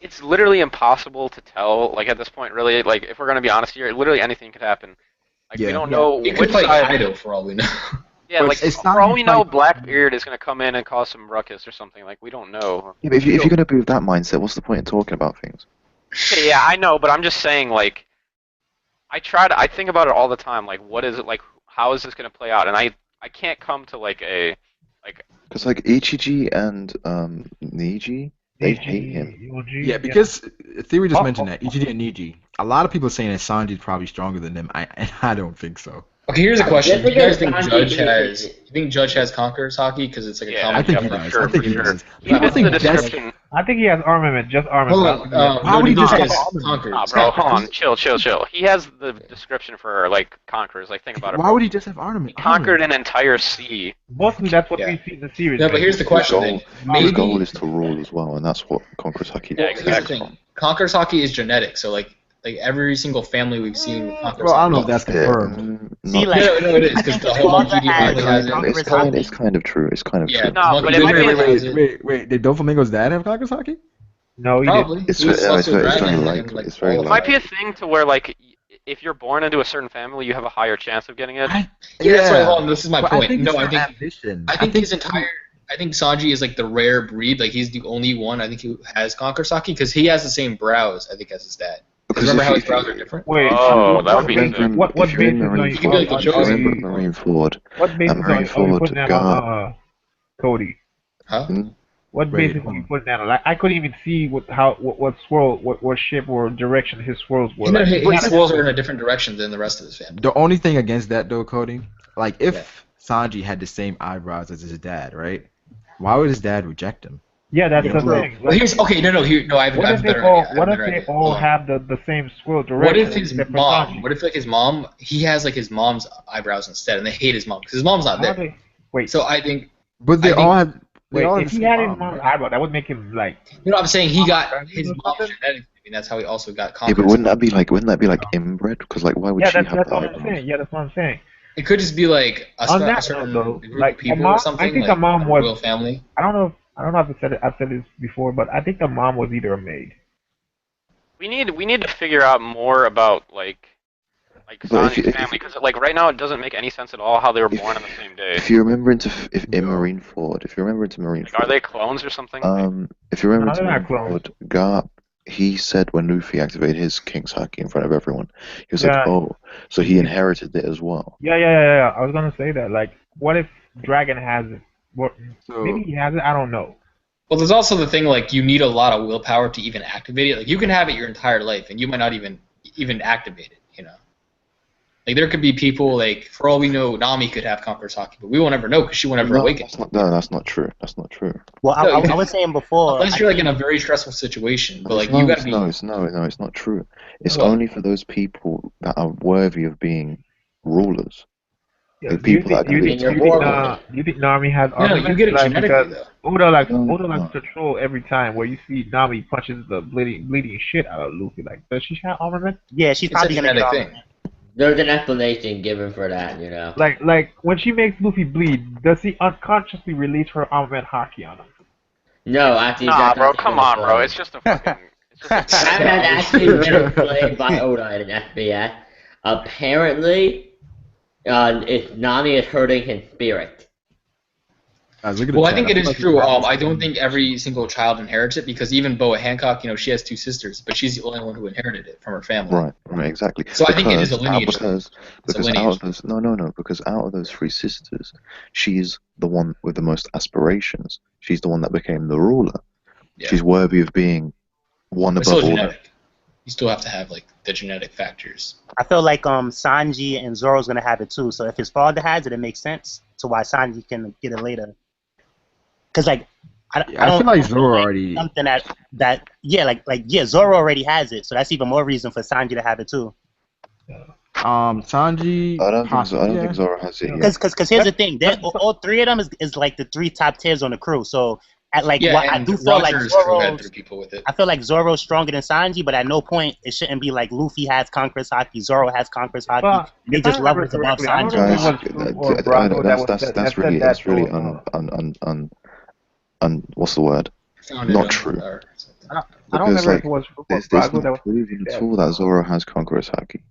Speaker 4: it's literally impossible to tell like at this point really like if we're gonna be honest here literally anything could happen like we
Speaker 3: Yeah.
Speaker 4: don't know
Speaker 1: He could
Speaker 4: which
Speaker 1: fight
Speaker 4: side
Speaker 1: Kaido for all we know.
Speaker 4: yeah like
Speaker 3: It's
Speaker 4: for
Speaker 3: not
Speaker 4: all we know
Speaker 3: fight-
Speaker 4: Blackbeard is gonna come in and cause some ruckus or something like we don't know.
Speaker 6: Yeah, but if you're gonna be with that mindset, what's the point in talking about things?
Speaker 4: Okay, yeah I know but I'm just saying like I think about it all the time like what is it like how is this gonna play out and I can't come to like a like
Speaker 6: Because like Ichiji and Niji, they hate him.
Speaker 3: Yeah, because Theory just mentioned that Ichiji and Niji. A lot of people are saying that Sanji's probably stronger than them. I don't think so.
Speaker 1: Okay, here's a question. Do you guys think
Speaker 5: Sanji
Speaker 1: Judge
Speaker 5: is-
Speaker 1: has? You think Judge has Conqueror's Haki because it's like a
Speaker 4: Yeah,
Speaker 1: common
Speaker 3: I think he
Speaker 4: for
Speaker 3: does.
Speaker 4: sure,
Speaker 3: I think
Speaker 4: for
Speaker 3: he
Speaker 4: sure.
Speaker 3: does.
Speaker 4: He
Speaker 3: People
Speaker 4: fits the
Speaker 3: think that's
Speaker 4: description.
Speaker 7: I think he has armament, just armament.
Speaker 1: Hold on.
Speaker 3: Why would he just
Speaker 1: has
Speaker 3: have
Speaker 1: Conqueror's?
Speaker 4: Bro, hold on, chill. He has the description for like conquerors. Like think about it.
Speaker 3: Why
Speaker 4: bro.
Speaker 3: would he just have armament?
Speaker 4: He conquered an entire sea.
Speaker 7: Mostly that's what
Speaker 1: Yeah.
Speaker 7: we see in the series.
Speaker 1: No, but here's the question. Then.
Speaker 6: His
Speaker 1: Maybe
Speaker 6: goal is to rule as well, and that's what Conqueror's Haki
Speaker 4: Yeah,
Speaker 6: does.
Speaker 1: here's the
Speaker 4: exactly.
Speaker 1: thing. Conqueror's Haki is genetic, so like every single family we've seen with Conqueror's
Speaker 3: Well, I don't know if
Speaker 1: Haki-
Speaker 3: that's confirmed.
Speaker 8: See,
Speaker 6: Not-
Speaker 8: like,
Speaker 1: No, it is because the whole
Speaker 8: Father
Speaker 1: monkey
Speaker 8: has,
Speaker 1: family has it.
Speaker 8: Conqueror's
Speaker 6: it's kind of true. It's kind of
Speaker 1: Yeah,
Speaker 6: true.
Speaker 4: No,
Speaker 1: Monkey
Speaker 4: but it might
Speaker 1: family
Speaker 4: be-
Speaker 1: has it.
Speaker 3: Wait. Did Doflamingo's dad have Conqueror's Haki?
Speaker 7: No, he
Speaker 1: Probably.
Speaker 6: It's
Speaker 1: He was
Speaker 6: very-
Speaker 1: sluts with
Speaker 6: it's very
Speaker 1: Dragon and,
Speaker 6: likely.
Speaker 1: like,
Speaker 6: It's very
Speaker 1: all of
Speaker 4: It might
Speaker 1: that.
Speaker 4: be a thing to where like if you're born into a certain family, you have a higher chance of getting it.
Speaker 1: Yeah, that's right. Hold on, this is my
Speaker 3: But
Speaker 1: point.
Speaker 3: I think
Speaker 1: No,
Speaker 3: it's
Speaker 1: I
Speaker 3: not
Speaker 1: think
Speaker 3: ambition.
Speaker 1: I think his entire. I think Sanji is like the rare breed. Like he's the only one I think who has Conqueror's Haki because he has the same brows I think as his dad.
Speaker 6: Because
Speaker 1: Remember
Speaker 6: if
Speaker 1: how
Speaker 6: you-
Speaker 1: his brows are different?
Speaker 7: Wait.
Speaker 4: Oh, that would be
Speaker 7: basis-
Speaker 4: sick.
Speaker 7: What
Speaker 6: if you're in
Speaker 7: basis are
Speaker 6: Marine
Speaker 7: you
Speaker 1: could be like the
Speaker 6: Ford, if you're
Speaker 1: chosen.
Speaker 6: in Marine Ford,
Speaker 7: What basis
Speaker 6: Marine
Speaker 7: are you
Speaker 6: Ford,
Speaker 7: putting that
Speaker 6: Garp.
Speaker 7: on, Cody?
Speaker 1: Huh?
Speaker 7: What
Speaker 3: Wait,
Speaker 7: basis
Speaker 3: hold
Speaker 7: are you
Speaker 3: on.
Speaker 7: putting that on? Like, I couldn't even see what swirl, what ship or direction his swirls were.
Speaker 1: No,
Speaker 7: Like,
Speaker 1: his swirls are in a different direction than the rest of his family.
Speaker 3: The only thing against that though, Cody, like if Sanji had the same eyebrows as his dad, right? Why would his dad reject him?
Speaker 7: yeah, that's
Speaker 3: Yeah,
Speaker 7: the
Speaker 3: bro.
Speaker 7: thing.
Speaker 1: Well, here's okay. No. I have
Speaker 7: What
Speaker 1: a
Speaker 7: if they
Speaker 1: better
Speaker 7: all?
Speaker 1: idea. I have
Speaker 7: What
Speaker 1: a
Speaker 7: if
Speaker 1: better
Speaker 7: they
Speaker 1: idea.
Speaker 7: all
Speaker 1: Hold on.
Speaker 7: have the same swirl direction?
Speaker 1: What if his
Speaker 7: except for
Speaker 1: mom?
Speaker 7: Sanji?
Speaker 1: What if like his mom? He has like his mom's eyebrows instead, and they hate his mom because his mom's not
Speaker 7: How
Speaker 1: there.
Speaker 7: they- Wait,
Speaker 1: So I think
Speaker 3: But they
Speaker 1: I think-
Speaker 3: all have. They
Speaker 7: wait.
Speaker 3: all have
Speaker 7: If
Speaker 3: the
Speaker 7: he
Speaker 3: same
Speaker 7: had his
Speaker 3: mom,
Speaker 7: mom's
Speaker 3: right?
Speaker 7: eyebrow, that would make him like.
Speaker 1: you know what I'm saying. He got
Speaker 7: Dragon
Speaker 1: his
Speaker 7: or
Speaker 1: mom's
Speaker 7: something?
Speaker 1: genetic, and that's how he also got
Speaker 6: Yeah,
Speaker 1: Conqueror's.
Speaker 6: but wouldn't that be like inbred? Because like, why would
Speaker 7: Yeah,
Speaker 6: she have
Speaker 7: that's
Speaker 6: that?
Speaker 7: what I'm saying. Yeah, that's what I'm saying.
Speaker 1: It could just be like a,
Speaker 7: On
Speaker 1: a
Speaker 7: that
Speaker 1: certain
Speaker 7: note, though,
Speaker 1: group
Speaker 7: like,
Speaker 1: of people
Speaker 7: a mom-
Speaker 1: or
Speaker 7: I
Speaker 1: something.
Speaker 7: think
Speaker 1: like
Speaker 7: a mom was-
Speaker 1: royal family.
Speaker 7: I don't know if I said it. I've said this before, but I think the mom was either a maid.
Speaker 4: We need to figure out more about like
Speaker 6: But
Speaker 4: Sanji's family, because like right now it doesn't make any sense at all how they were born on the same day.
Speaker 6: If you remember into Marineford,
Speaker 4: Like, are they clones or something?
Speaker 6: if you remember
Speaker 7: No,
Speaker 6: into
Speaker 7: they're not clones.
Speaker 6: Marineford, Garp, he said when Luffy activated his King's Haki in front of everyone, he was
Speaker 7: Yeah.
Speaker 6: like, oh, so he inherited it as well.
Speaker 7: Yeah. I was gonna say that. Like, what if Dragon has it? What?
Speaker 3: So-
Speaker 7: Maybe he has it. I don't know.
Speaker 1: Well, there's also the thing like you need a lot of willpower to even activate it. Like you can have it your entire life, and you might not even activate it. You know, like there could be people like for all we know, Nami could have Conqueror's Haki, but we won't ever know because she won't ever awaken.
Speaker 6: That's not true. That's not true.
Speaker 8: Well, I was saying before.
Speaker 1: Unless you're like in a very stressful situation, but like
Speaker 6: no,
Speaker 1: you gotta be.
Speaker 6: No, it's not true. It's
Speaker 1: Well-
Speaker 6: only for those people that are worthy of being rulers.
Speaker 7: Yeah,
Speaker 6: The
Speaker 7: do you
Speaker 6: people that are
Speaker 7: think,
Speaker 6: gonna
Speaker 7: do you
Speaker 6: be
Speaker 7: think, do you think Nami has
Speaker 1: No,
Speaker 7: armament?
Speaker 1: you get it
Speaker 7: Like,
Speaker 1: genetically
Speaker 7: because
Speaker 1: though.
Speaker 7: Oda
Speaker 6: No.
Speaker 7: likes to troll every time where you see Nami punches the bleeding shit out of Luffy. Like, does she have armament?
Speaker 8: Yeah, she's
Speaker 1: It's a
Speaker 8: probably gonna get
Speaker 1: genetic
Speaker 8: armament.
Speaker 1: thing.
Speaker 5: There's an explanation given for that, you know.
Speaker 7: Like when she makes Luffy bleed, does he unconsciously release her armament Haki on him?
Speaker 5: No, actually,
Speaker 4: Nah,
Speaker 5: that's
Speaker 4: bro,
Speaker 5: not
Speaker 4: come
Speaker 5: the
Speaker 4: on, bro.
Speaker 5: story.
Speaker 4: It's just a fucking. It's just a
Speaker 5: That had actually been explained by Oda in FBS. Apparently, Nami is hurting his spirit.
Speaker 3: Guys, look at the
Speaker 1: Well, I
Speaker 3: chat.
Speaker 1: think it
Speaker 3: feel
Speaker 1: is
Speaker 3: like
Speaker 1: true.
Speaker 3: it's
Speaker 1: I don't think every single child inherits it because even Boa Hancock, you know, she has two sisters, but she's the only one who inherited it from her family.
Speaker 6: Right, exactly.
Speaker 1: So I think it is a lineage.
Speaker 6: Because
Speaker 1: It's a
Speaker 6: out
Speaker 1: lineage.
Speaker 6: of those, because out of those three sisters, she's the one with the most aspirations. She's the one that became the ruler.
Speaker 1: Yeah.
Speaker 6: She's worthy of being one
Speaker 1: It's
Speaker 6: above
Speaker 1: still
Speaker 6: all.
Speaker 1: genetic. You still have to have like the genetic factors.
Speaker 8: I feel like Sanji and Zoro's gonna have it too. So if his father has it, it makes sense to why Sanji can get it later. Cause like I
Speaker 3: feel like Zoro already.
Speaker 8: something that Zoro already has it. So that's even more reason for Sanji to have it too.
Speaker 3: Sanji.
Speaker 6: I don't
Speaker 3: possibly,
Speaker 6: think Zoro has it yet.
Speaker 8: Because here's the thing, all three of them is like the three top tiers on the crew. So I
Speaker 1: And
Speaker 8: do feel like
Speaker 1: Roger's crew had
Speaker 8: Zoro's.
Speaker 1: three people with it.
Speaker 8: I feel like Zoro's stronger than Sanji, but at no point it shouldn't be like Luffy has Conqueror's Haki, Zoro has Conqueror's Haki.
Speaker 7: Well,
Speaker 8: They
Speaker 7: if I
Speaker 8: just
Speaker 7: remember
Speaker 8: levels above
Speaker 7: correctly, I don't
Speaker 8: Sanji.
Speaker 7: know
Speaker 6: Guys,
Speaker 7: if it was Fruit or Bravo
Speaker 6: that's really what's the word?
Speaker 1: Founded
Speaker 6: Not
Speaker 1: on
Speaker 6: true.
Speaker 1: or something.
Speaker 7: I don't
Speaker 6: Because
Speaker 7: remember
Speaker 6: like
Speaker 7: if it was Fruit or
Speaker 6: there's
Speaker 7: Bravo that
Speaker 6: no
Speaker 7: was.
Speaker 6: proven at all that Zoro has Conqueror's Haki.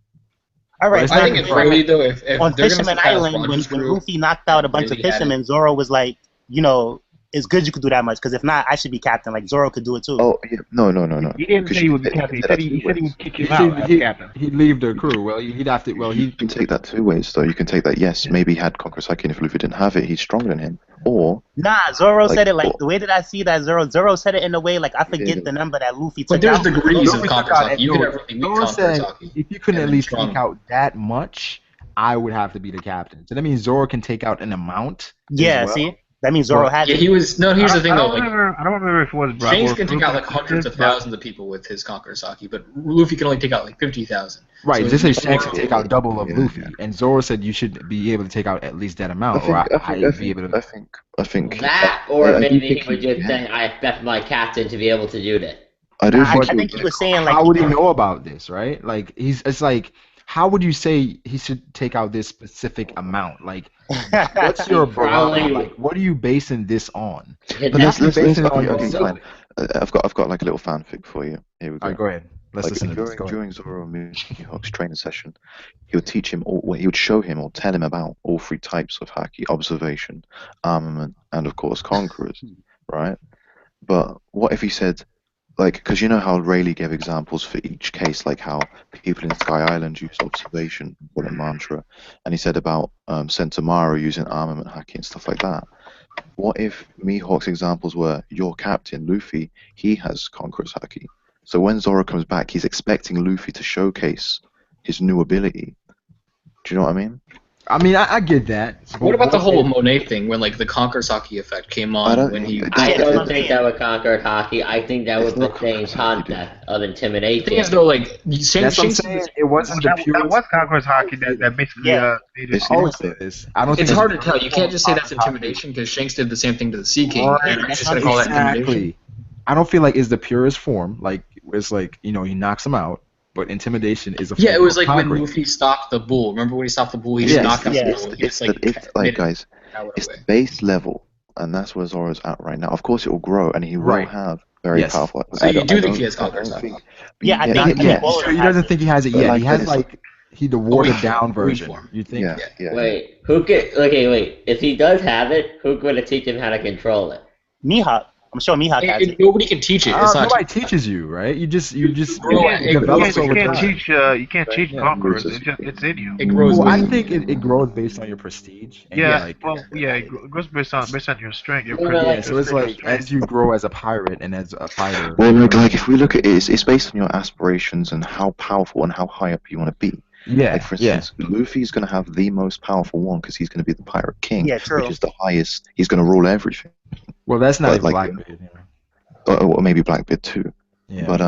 Speaker 8: All right,
Speaker 1: I think it's really though if
Speaker 8: on
Speaker 1: they're gonna
Speaker 8: Fisherman
Speaker 1: surpass
Speaker 8: Island when
Speaker 1: Roger's crew,
Speaker 8: Luffy knocked out a bunch of
Speaker 1: really had it.
Speaker 8: fishermen, Zoro was like, you know, it's good you could do that much because if not, I should be captain. Like Zoro could do it too.
Speaker 6: Oh yeah, no.
Speaker 7: He didn't say he would be captain. He said he would kick him out as captain.
Speaker 3: He'd leave the crew. Well, he'd have to. Well,
Speaker 6: You can take that two ways, though. You can take that, yes, maybe he had Conqueror's Haki, and if Luffy didn't have it, he's stronger than him. Or,
Speaker 8: Nah, Zoro
Speaker 6: Like,
Speaker 8: said it like
Speaker 6: well-
Speaker 8: the way that I see that Zoro said it in a way like I forget
Speaker 6: Yeah.
Speaker 8: the number that Luffy took
Speaker 1: But there's
Speaker 8: out.
Speaker 1: degrees of
Speaker 3: Zoro
Speaker 1: Conqueror's
Speaker 3: took out-
Speaker 1: Haki. You
Speaker 3: no,
Speaker 1: can have really weak
Speaker 3: Zoro
Speaker 1: Conqueror's
Speaker 3: said
Speaker 1: Haki.
Speaker 3: if you couldn't
Speaker 1: and
Speaker 3: at
Speaker 1: then
Speaker 3: least
Speaker 1: strong.
Speaker 3: take out that much, I would have to be the captain. So that means Zoro can take out an amount.
Speaker 8: Yeah,
Speaker 3: as well.
Speaker 8: see, that means Zoro
Speaker 3: Well,
Speaker 8: has
Speaker 1: Yeah,
Speaker 8: it.
Speaker 1: he was. No, here's the thing
Speaker 7: I
Speaker 1: though.
Speaker 7: don't
Speaker 1: Like
Speaker 7: remember if it was Bravo.
Speaker 1: Shanks
Speaker 7: or
Speaker 1: can take
Speaker 7: Fruit
Speaker 1: out
Speaker 7: or
Speaker 1: like hundreds of
Speaker 7: Fruit.
Speaker 1: thousands of people with his Conqueror's Haki, but Luffy can only take out like 50,000.
Speaker 3: Right,
Speaker 1: So
Speaker 3: just say
Speaker 1: it's
Speaker 3: Shanks
Speaker 1: more-
Speaker 3: can take out double of
Speaker 6: Yeah,
Speaker 3: Luffy,
Speaker 6: yeah.
Speaker 3: and Zoro said you should be able to take out at least that
Speaker 6: I
Speaker 3: amount,
Speaker 6: think,
Speaker 3: or I'd be able to.
Speaker 6: I think.
Speaker 5: That, or
Speaker 6: I do
Speaker 5: maybe
Speaker 6: think
Speaker 5: he was
Speaker 6: he
Speaker 5: just
Speaker 6: can.
Speaker 5: saying, I expect my captain to be able to do this.
Speaker 6: I do
Speaker 8: I
Speaker 6: think.
Speaker 8: think he was saying like
Speaker 3: How would he know about this, right? Like it's like, how would you say he should take out this specific amount? Like, what's your
Speaker 5: Probably-
Speaker 3: barometer? Like, what are you basing this on?
Speaker 5: His
Speaker 6: But let's
Speaker 3: basing it on
Speaker 6: okay,
Speaker 3: yourself.
Speaker 6: fine. I've got like a little fanfic for you. Here we go.
Speaker 3: All right, go ahead. Let's
Speaker 6: Like
Speaker 3: listen to this. Go ahead.
Speaker 6: during Zoro and Mihawk's training session, he would teach him all. He would show him or tell him about all three types of haki: observation, armament, and of course conquerors. Right? But what if he said, like, because you know how Rayleigh gave examples for each case, like how people in Sky Island use observation for a mantra, and he said about Sentomaru using armament haki and stuff like that. What if Mihawk's examples were your captain Luffy? He has Conqueror's haki. So when Zoro comes back, he's expecting Luffy to showcase his new ability. Do you know what I mean?
Speaker 3: I mean, I get that. but
Speaker 1: What about the whole
Speaker 3: if-
Speaker 1: Monet thing when like the Conqueror's Haki effect came
Speaker 6: I
Speaker 1: on
Speaker 6: don't-
Speaker 1: when he?
Speaker 5: I
Speaker 8: that's what
Speaker 5: don't
Speaker 8: I'm
Speaker 5: think
Speaker 8: saying.
Speaker 5: that would conquer hockey. I think that was
Speaker 6: It's
Speaker 5: the
Speaker 6: not
Speaker 5: same
Speaker 6: conquer hockey,
Speaker 5: concept of
Speaker 1: The
Speaker 5: intimidation.
Speaker 1: thing is though, like Shanks,
Speaker 3: That's what I'm saying. It wasn't the
Speaker 7: That
Speaker 3: pure.
Speaker 7: was Conqueror's Haki that basically
Speaker 8: Yeah.
Speaker 7: made it.
Speaker 6: It's
Speaker 3: I always
Speaker 6: not
Speaker 3: say
Speaker 6: though.
Speaker 3: this. I don't
Speaker 1: It's
Speaker 3: think
Speaker 1: hard to tell. You can't just say that's intimidation because Shanks did the same thing to the Sea King.
Speaker 3: Right,
Speaker 1: And you're just gonna call that intimidation.
Speaker 3: Exactly. I don't feel like it's the purest form. Like it's like he knocks him out, but intimidation is a.
Speaker 1: Yeah, it
Speaker 3: form
Speaker 1: was
Speaker 3: of
Speaker 1: like when
Speaker 3: conquering.
Speaker 1: Luffy stopped the bull. Remember when he stopped the bull? He
Speaker 3: Yeah,
Speaker 1: just knocked out
Speaker 8: yeah.
Speaker 1: the bull. He just like
Speaker 6: It's like, guys,
Speaker 1: powered
Speaker 6: it's
Speaker 1: away.
Speaker 6: the base level, and that's where Zoro's at right now. Of course, it will grow, and he will
Speaker 3: Right.
Speaker 6: have very
Speaker 3: Yes.
Speaker 6: powerful.
Speaker 1: So you do think
Speaker 6: don't-
Speaker 1: he has
Speaker 6: I don't
Speaker 1: Conqueror's
Speaker 6: think-
Speaker 1: Haki?
Speaker 8: Yeah, I
Speaker 6: yeah,
Speaker 8: think
Speaker 3: Not yet.
Speaker 8: all of
Speaker 3: He
Speaker 8: them
Speaker 3: doesn't
Speaker 8: has
Speaker 3: think
Speaker 8: it.
Speaker 3: he has it
Speaker 6: But
Speaker 3: yet.
Speaker 6: like,
Speaker 3: He has
Speaker 6: it's-
Speaker 3: like the watered
Speaker 1: weak
Speaker 3: down
Speaker 1: form, weak
Speaker 3: version.
Speaker 1: form.
Speaker 3: You think?
Speaker 6: Yeah.
Speaker 5: Wait, wait. If he does have it, who's going to teach him how to control it?
Speaker 8: Mihawk. I'm sure Mihawk has it.
Speaker 1: Nobody can teach it. It's not.
Speaker 3: Nobody teaches you, right? You just
Speaker 1: Grow
Speaker 3: it
Speaker 1: it
Speaker 3: develops
Speaker 1: grows
Speaker 3: over
Speaker 1: with
Speaker 3: time.
Speaker 1: time.
Speaker 2: You can't teach
Speaker 3: Yeah.
Speaker 2: conquerors. It's in you.
Speaker 1: It grows.
Speaker 3: Well, I
Speaker 1: with
Speaker 3: think it grows based on your prestige. And it
Speaker 2: It goes based on your strength. Your
Speaker 5: No, no,
Speaker 3: yeah, so it's
Speaker 2: your
Speaker 3: like
Speaker 2: strength.
Speaker 3: as you grow as a pirate and as a fighter.
Speaker 6: Well, like if we look at it, it's based on your aspirations and how powerful and how high up you want to be.
Speaker 3: Yeah,
Speaker 6: Like for instance, Luffy's going to have the most powerful one because he's going to be the Pirate King,
Speaker 8: Yeah, true.
Speaker 6: which is the highest. He's going to rule everything.
Speaker 3: Well, that's not
Speaker 6: But,
Speaker 3: even
Speaker 6: like,
Speaker 3: Blackbeard. You know?
Speaker 6: Or maybe Blackbeard too.
Speaker 3: Yeah.
Speaker 6: But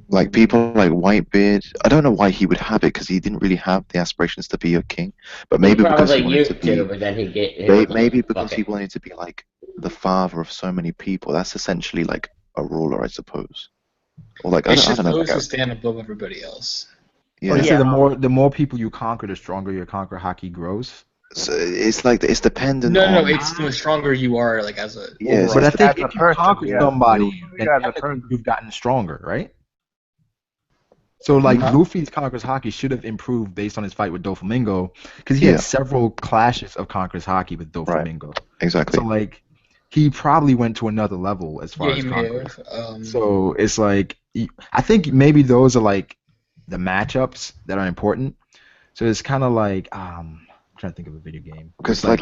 Speaker 6: like people like Whitebeard, I don't know why he would have it because he didn't really have the aspirations to be a king. But maybe
Speaker 5: he
Speaker 6: because
Speaker 5: probably
Speaker 6: he wanted
Speaker 5: used
Speaker 6: to be,
Speaker 5: but then he
Speaker 6: maybe because he wanted to be like the father of so many people. That's essentially like a ruler, I suppose. Or like
Speaker 1: It's
Speaker 6: I
Speaker 1: just
Speaker 6: don't know.
Speaker 1: those
Speaker 6: Like,
Speaker 1: who stand above everybody else.
Speaker 6: yeah.
Speaker 3: They say
Speaker 8: yeah.
Speaker 3: the more people you conquer, the stronger your conquer haki grows.
Speaker 6: So it's like it's dependent
Speaker 1: No,
Speaker 6: on.
Speaker 1: it's the stronger you are, like as a.
Speaker 6: Yeah,
Speaker 1: overall.
Speaker 3: But I
Speaker 2: as
Speaker 3: think
Speaker 2: a
Speaker 3: if you
Speaker 2: person,
Speaker 3: conquer
Speaker 2: yeah.
Speaker 3: somebody, then
Speaker 2: You as a
Speaker 3: technically
Speaker 2: person.
Speaker 3: you've gotten stronger, right? So like Luffy's Conqueror's Haki should have improved based on his fight with Doflamingo, because he
Speaker 6: Yeah.
Speaker 3: had several clashes of Conqueror's Haki with Doflamingo.
Speaker 6: Exactly.
Speaker 3: So like he probably went to another level as far
Speaker 1: Yeah,
Speaker 3: as
Speaker 1: he may
Speaker 3: Conqueror.
Speaker 1: have.
Speaker 3: So it's like I think maybe those are like the matchups that are important. So it's kind of like I'm trying to think of a video game.
Speaker 6: Because
Speaker 3: It's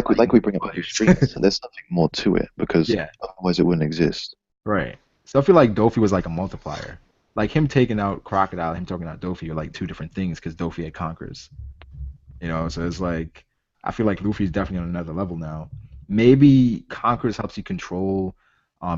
Speaker 6: like we bring up with streets, there's nothing more to it because
Speaker 3: Yeah.
Speaker 6: otherwise it wouldn't exist.
Speaker 3: Right. So I feel like Dofi was like a multiplier. Like him taking out Crocodile, him taking out Dofi are like two different things because Dofi had conquers. You know, so it's like I feel like Luffy's definitely on another level now. Maybe Conquerors helps you control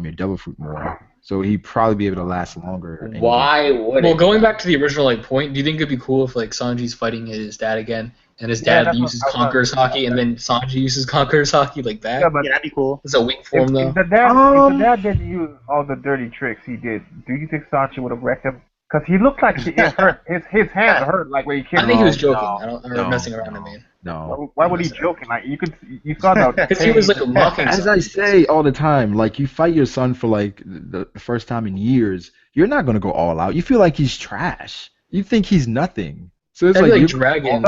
Speaker 3: your Devil Fruit more, so he'd probably be able to last longer. and
Speaker 5: Why would
Speaker 1: Well,
Speaker 5: it?
Speaker 1: going back to the original like point, do you think it'd be cool if like Sanji's fighting his dad again, and his
Speaker 2: Yeah,
Speaker 1: dad
Speaker 2: that's what
Speaker 1: uses
Speaker 2: I was
Speaker 1: Conqueror's Haki, and then Sanji uses Conqueror's Haki like that?
Speaker 2: Yeah, but
Speaker 8: Yeah, that'd be cool.
Speaker 1: It's a weak form though.
Speaker 2: if the dad didn't use all the dirty tricks he did, do you think Sanji would have wrecked him? Because he looked like it hurt. His hands hurt like when he kicked
Speaker 1: I think he was
Speaker 2: him.
Speaker 1: joking. I don't. Or messing around. I mean,
Speaker 3: No.
Speaker 2: Why would he joking? Like you saw that.
Speaker 1: because he was like mocking.
Speaker 3: As I say all the time, like you fight your son for like the first time in years, you're not gonna go all out. You feel like he's trash. You think he's nothing. So it's
Speaker 1: That'd
Speaker 3: like,
Speaker 1: be like
Speaker 3: you-
Speaker 1: Dragon.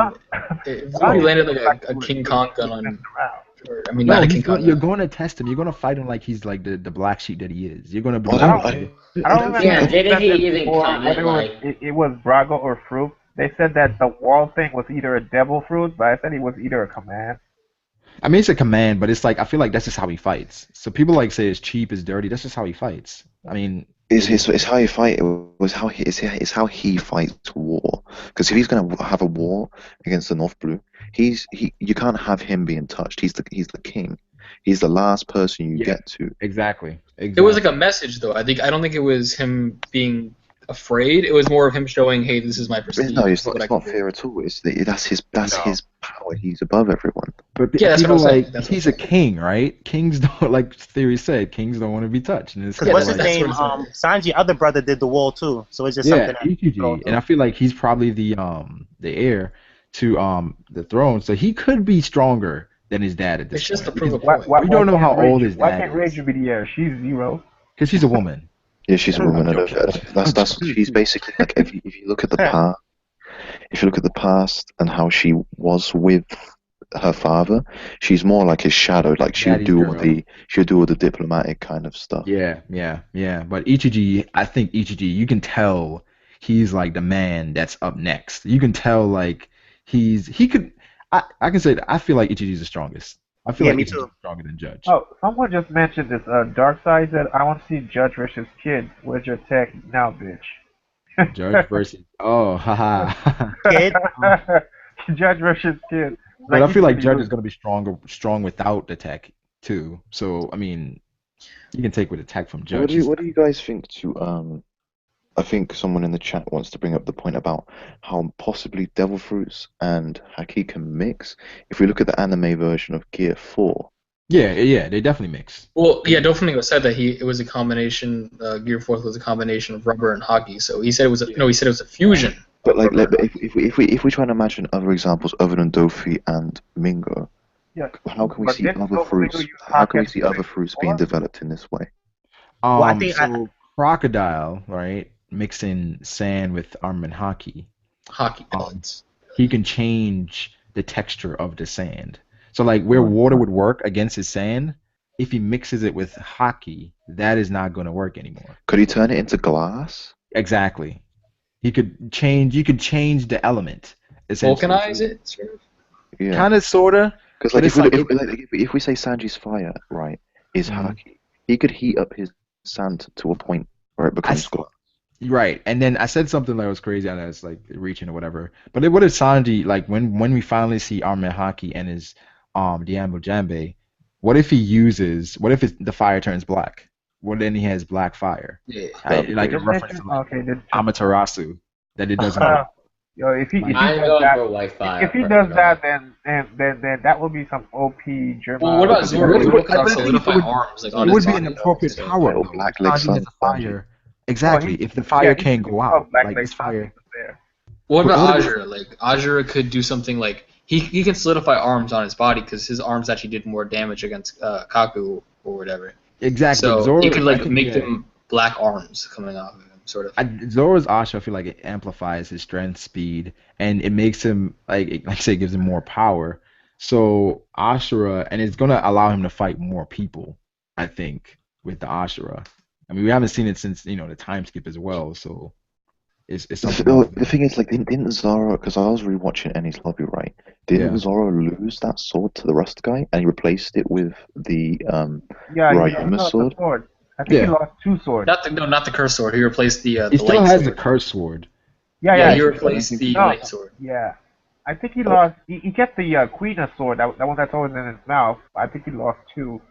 Speaker 1: If he landed like a King Kong gun on. Or, I mean,
Speaker 3: No,
Speaker 1: not a
Speaker 3: he's
Speaker 1: King Kong.
Speaker 3: you're going to test him. You're going to fight him like he's like the black sheep that he is. You're going to be.
Speaker 6: Well,
Speaker 2: I don't remember.
Speaker 5: Yeah,
Speaker 2: if
Speaker 5: didn't he
Speaker 2: said this
Speaker 5: even
Speaker 2: before,
Speaker 5: comment,
Speaker 2: whether it was Brago or Fruit. They said that the wall thing was either a devil fruit, but I said it was either a command.
Speaker 3: I mean, it's a command, but it's like I feel like that's just how he fights. So people like say it's cheap, it's dirty. That's just how he fights. I mean,
Speaker 6: It's how you fight. It was how it's how he fights war. Because if he's gonna have a war against the North Blue, you can't have him being touched. He's the king. He's the last person you get to.
Speaker 3: exactly.
Speaker 1: It was like a message, though. I don't think it was him being afraid. It was more of him showing, "Hey, this is my prestige."
Speaker 6: No, it's
Speaker 1: this is what I
Speaker 6: not
Speaker 1: can do."
Speaker 6: fear at all. That's his power. He's above everyone.
Speaker 3: But
Speaker 1: Yeah, that's what
Speaker 3: people
Speaker 1: I'm saying.
Speaker 3: like
Speaker 1: That's what
Speaker 3: he's
Speaker 1: I'm
Speaker 3: a king, right? Kings don't, like Theory said, kings don't want to be touched. And it's
Speaker 8: Because
Speaker 3: kinda
Speaker 8: what's his
Speaker 3: like,
Speaker 8: name? Sanji, other brother, did the wall too. So it's just
Speaker 3: yeah,
Speaker 8: something that.
Speaker 3: EQG, and I feel like he's probably the heir to the throne, so he could be stronger than his dad at this
Speaker 1: It's just to
Speaker 3: point.
Speaker 1: prove a
Speaker 3: Because
Speaker 1: point.
Speaker 3: we don't know how old his
Speaker 2: Why
Speaker 3: dad
Speaker 2: can't
Speaker 3: is.
Speaker 2: Rachel be the heir? She's 0.
Speaker 3: Because she's a woman.
Speaker 6: Yeah, she's a woman.
Speaker 3: I'm
Speaker 6: That's she's basically like if you look at the past, and how she was with her father, she's more like his shadow. Like she would do all the diplomatic kind of stuff.
Speaker 3: Yeah. But Ichiji, I think Ichiji, you can tell he's like the man that's up next. You can tell like I can say that I feel like Ichiji's the strongest. I feel like
Speaker 8: me
Speaker 3: Ichiji's
Speaker 8: too.
Speaker 3: stronger than Judge.
Speaker 2: Oh, someone just mentioned this. Dark Side said, "I want to see Judge versus Kid. Where's your tech now, bitch?"
Speaker 3: Judge versus haha.
Speaker 8: Kid?
Speaker 2: Judge versus Kid.
Speaker 3: But I feel like Judge
Speaker 2: Judge
Speaker 3: is gonna be strong without the tech too. So I mean, you can take with the tech from Judge.
Speaker 6: What do you guys think to I think someone in the chat wants to bring up the point about how possibly Devil Fruits and Haki can mix. If we look at the anime version of Gear 4.
Speaker 3: Yeah, they definitely mix.
Speaker 1: Well, yeah, Doflamingo said that it was a combination. Gear 4 was a combination of rubber and Haki. So he said it was a fusion.
Speaker 6: But if we try to imagine other examples other than Dofi and Mingo,
Speaker 2: Yeah.
Speaker 6: how can we
Speaker 2: But
Speaker 6: see
Speaker 2: didn't
Speaker 6: other
Speaker 2: Doflamingo
Speaker 6: fruits?
Speaker 2: use
Speaker 6: How can we
Speaker 2: Haki
Speaker 6: see
Speaker 2: as
Speaker 6: other fruits being
Speaker 2: before?
Speaker 6: developed in this way?
Speaker 8: Well, I think
Speaker 3: So Crocodile, right, mixing sand with arm and hockey.
Speaker 1: Hockey
Speaker 3: Um,
Speaker 1: pellets.
Speaker 3: he can change the texture of the sand. So like where water would work against his sand, if he mixes it with hockey, that is not going to work anymore.
Speaker 6: Could he turn it into glass?
Speaker 3: Exactly. He could change. You could change the element. Essentially.
Speaker 1: Vulcanize it, sort of.
Speaker 6: Yeah.
Speaker 3: Kind of, sorta.
Speaker 6: Because
Speaker 3: But
Speaker 6: like,
Speaker 3: it's like
Speaker 6: if we say Sanji's fire, right, is
Speaker 3: Mhm.
Speaker 6: Haki, he could heat up his sand to a point where it becomes glass.
Speaker 3: Right, and then I said something that was crazy, and I was like reaching or whatever. But what if Sanji, like when we finally see Armin Haki and his Diambo Jambe, what if the fire turns black? Well, then he has black fire,
Speaker 1: Yeah.
Speaker 3: like a
Speaker 7: Just
Speaker 3: reference to
Speaker 7: mention,
Speaker 3: like
Speaker 7: okay,
Speaker 3: Amaterasu, that it doesn't work.
Speaker 7: yo, if he
Speaker 5: I'm
Speaker 7: does
Speaker 5: going
Speaker 7: that,
Speaker 5: for white fire.
Speaker 7: if he does that, then that will be some OP Germa.
Speaker 1: Well, what about Zoro?
Speaker 3: It
Speaker 1: Zoro
Speaker 3: would-
Speaker 1: could
Speaker 3: I
Speaker 1: also
Speaker 3: think
Speaker 1: solidify
Speaker 3: it would-
Speaker 1: arms. Like,
Speaker 3: It
Speaker 1: on
Speaker 3: would
Speaker 1: his
Speaker 3: be
Speaker 1: body,
Speaker 3: an appropriate
Speaker 1: so-
Speaker 3: power
Speaker 6: Little
Speaker 3: though.
Speaker 6: black leg
Speaker 3: Sanji has
Speaker 6: sun,
Speaker 3: a fire. Exactly. If the fire can't go out, like this fire.
Speaker 1: What
Speaker 3: But
Speaker 1: about
Speaker 3: what if-
Speaker 1: Azure? Like, Azure could do something like he can solidify arms on his body because his arms actually did more damage against Kaku or whatever.
Speaker 3: Exactly.
Speaker 1: So
Speaker 3: Zoro,
Speaker 1: he could
Speaker 3: I
Speaker 1: like
Speaker 3: think,
Speaker 1: make
Speaker 3: yeah.
Speaker 1: them black arms coming off of him, sort of.
Speaker 3: Zoro's Asha, I feel like it amplifies his strength, speed, and it makes him like I say, it gives him more power. So Ashura, and it's gonna allow him to fight more people, I think, with the Ashura. I mean, we haven't seen it since the time skip as well, so it's something else.
Speaker 6: The thing is, like, didn't Zoro? Because I was rewatching Enies Lobby, right? Didn't
Speaker 3: Yeah.
Speaker 6: Zoro lose that sword to the Rust guy, and he replaced it with the
Speaker 7: Yeah, he
Speaker 6: Ryoma
Speaker 7: lost
Speaker 6: sword?
Speaker 7: the sword. I think
Speaker 3: Yeah.
Speaker 7: he lost 2 swords.
Speaker 1: Not the curse sword. He replaced the
Speaker 3: He still
Speaker 1: light
Speaker 3: has the
Speaker 1: sword.
Speaker 3: curse sword.
Speaker 1: Yeah, he
Speaker 7: he
Speaker 1: replaced the
Speaker 7: No.
Speaker 1: light sword.
Speaker 7: Yeah. I think he lost. He kept the Queen sword, that one that's always in his mouth. I think he lost 2.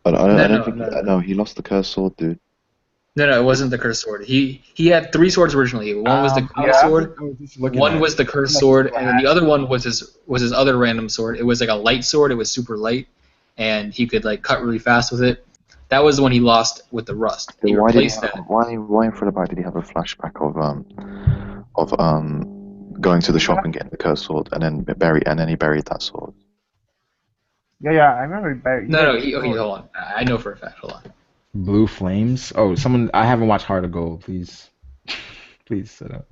Speaker 6: I
Speaker 1: No,
Speaker 6: don't think.
Speaker 1: no.
Speaker 6: No, he lost the curse sword, dude.
Speaker 1: No, it wasn't the curse sword. He had 3 swords originally. One was the Queen
Speaker 7: yeah.
Speaker 1: sword.
Speaker 3: I was just looking
Speaker 1: One
Speaker 3: at
Speaker 1: was
Speaker 3: it.
Speaker 1: the cursed sword, and then the other one was his other random sword. It was like a light sword. It was super light, and he could like cut really fast with it. That was the one he lost with the rust. He
Speaker 6: Why
Speaker 1: replaced that.
Speaker 6: Why in Furtherback did he have a flashback of going to the shop and getting the curse sword, and then he buried that sword?
Speaker 7: Yeah, I remember.
Speaker 1: No, okay, hold on. I know for a fact. Hold on.
Speaker 3: Blue Flames. Oh, someone. I haven't watched Heart of Gold. Please, please sit up.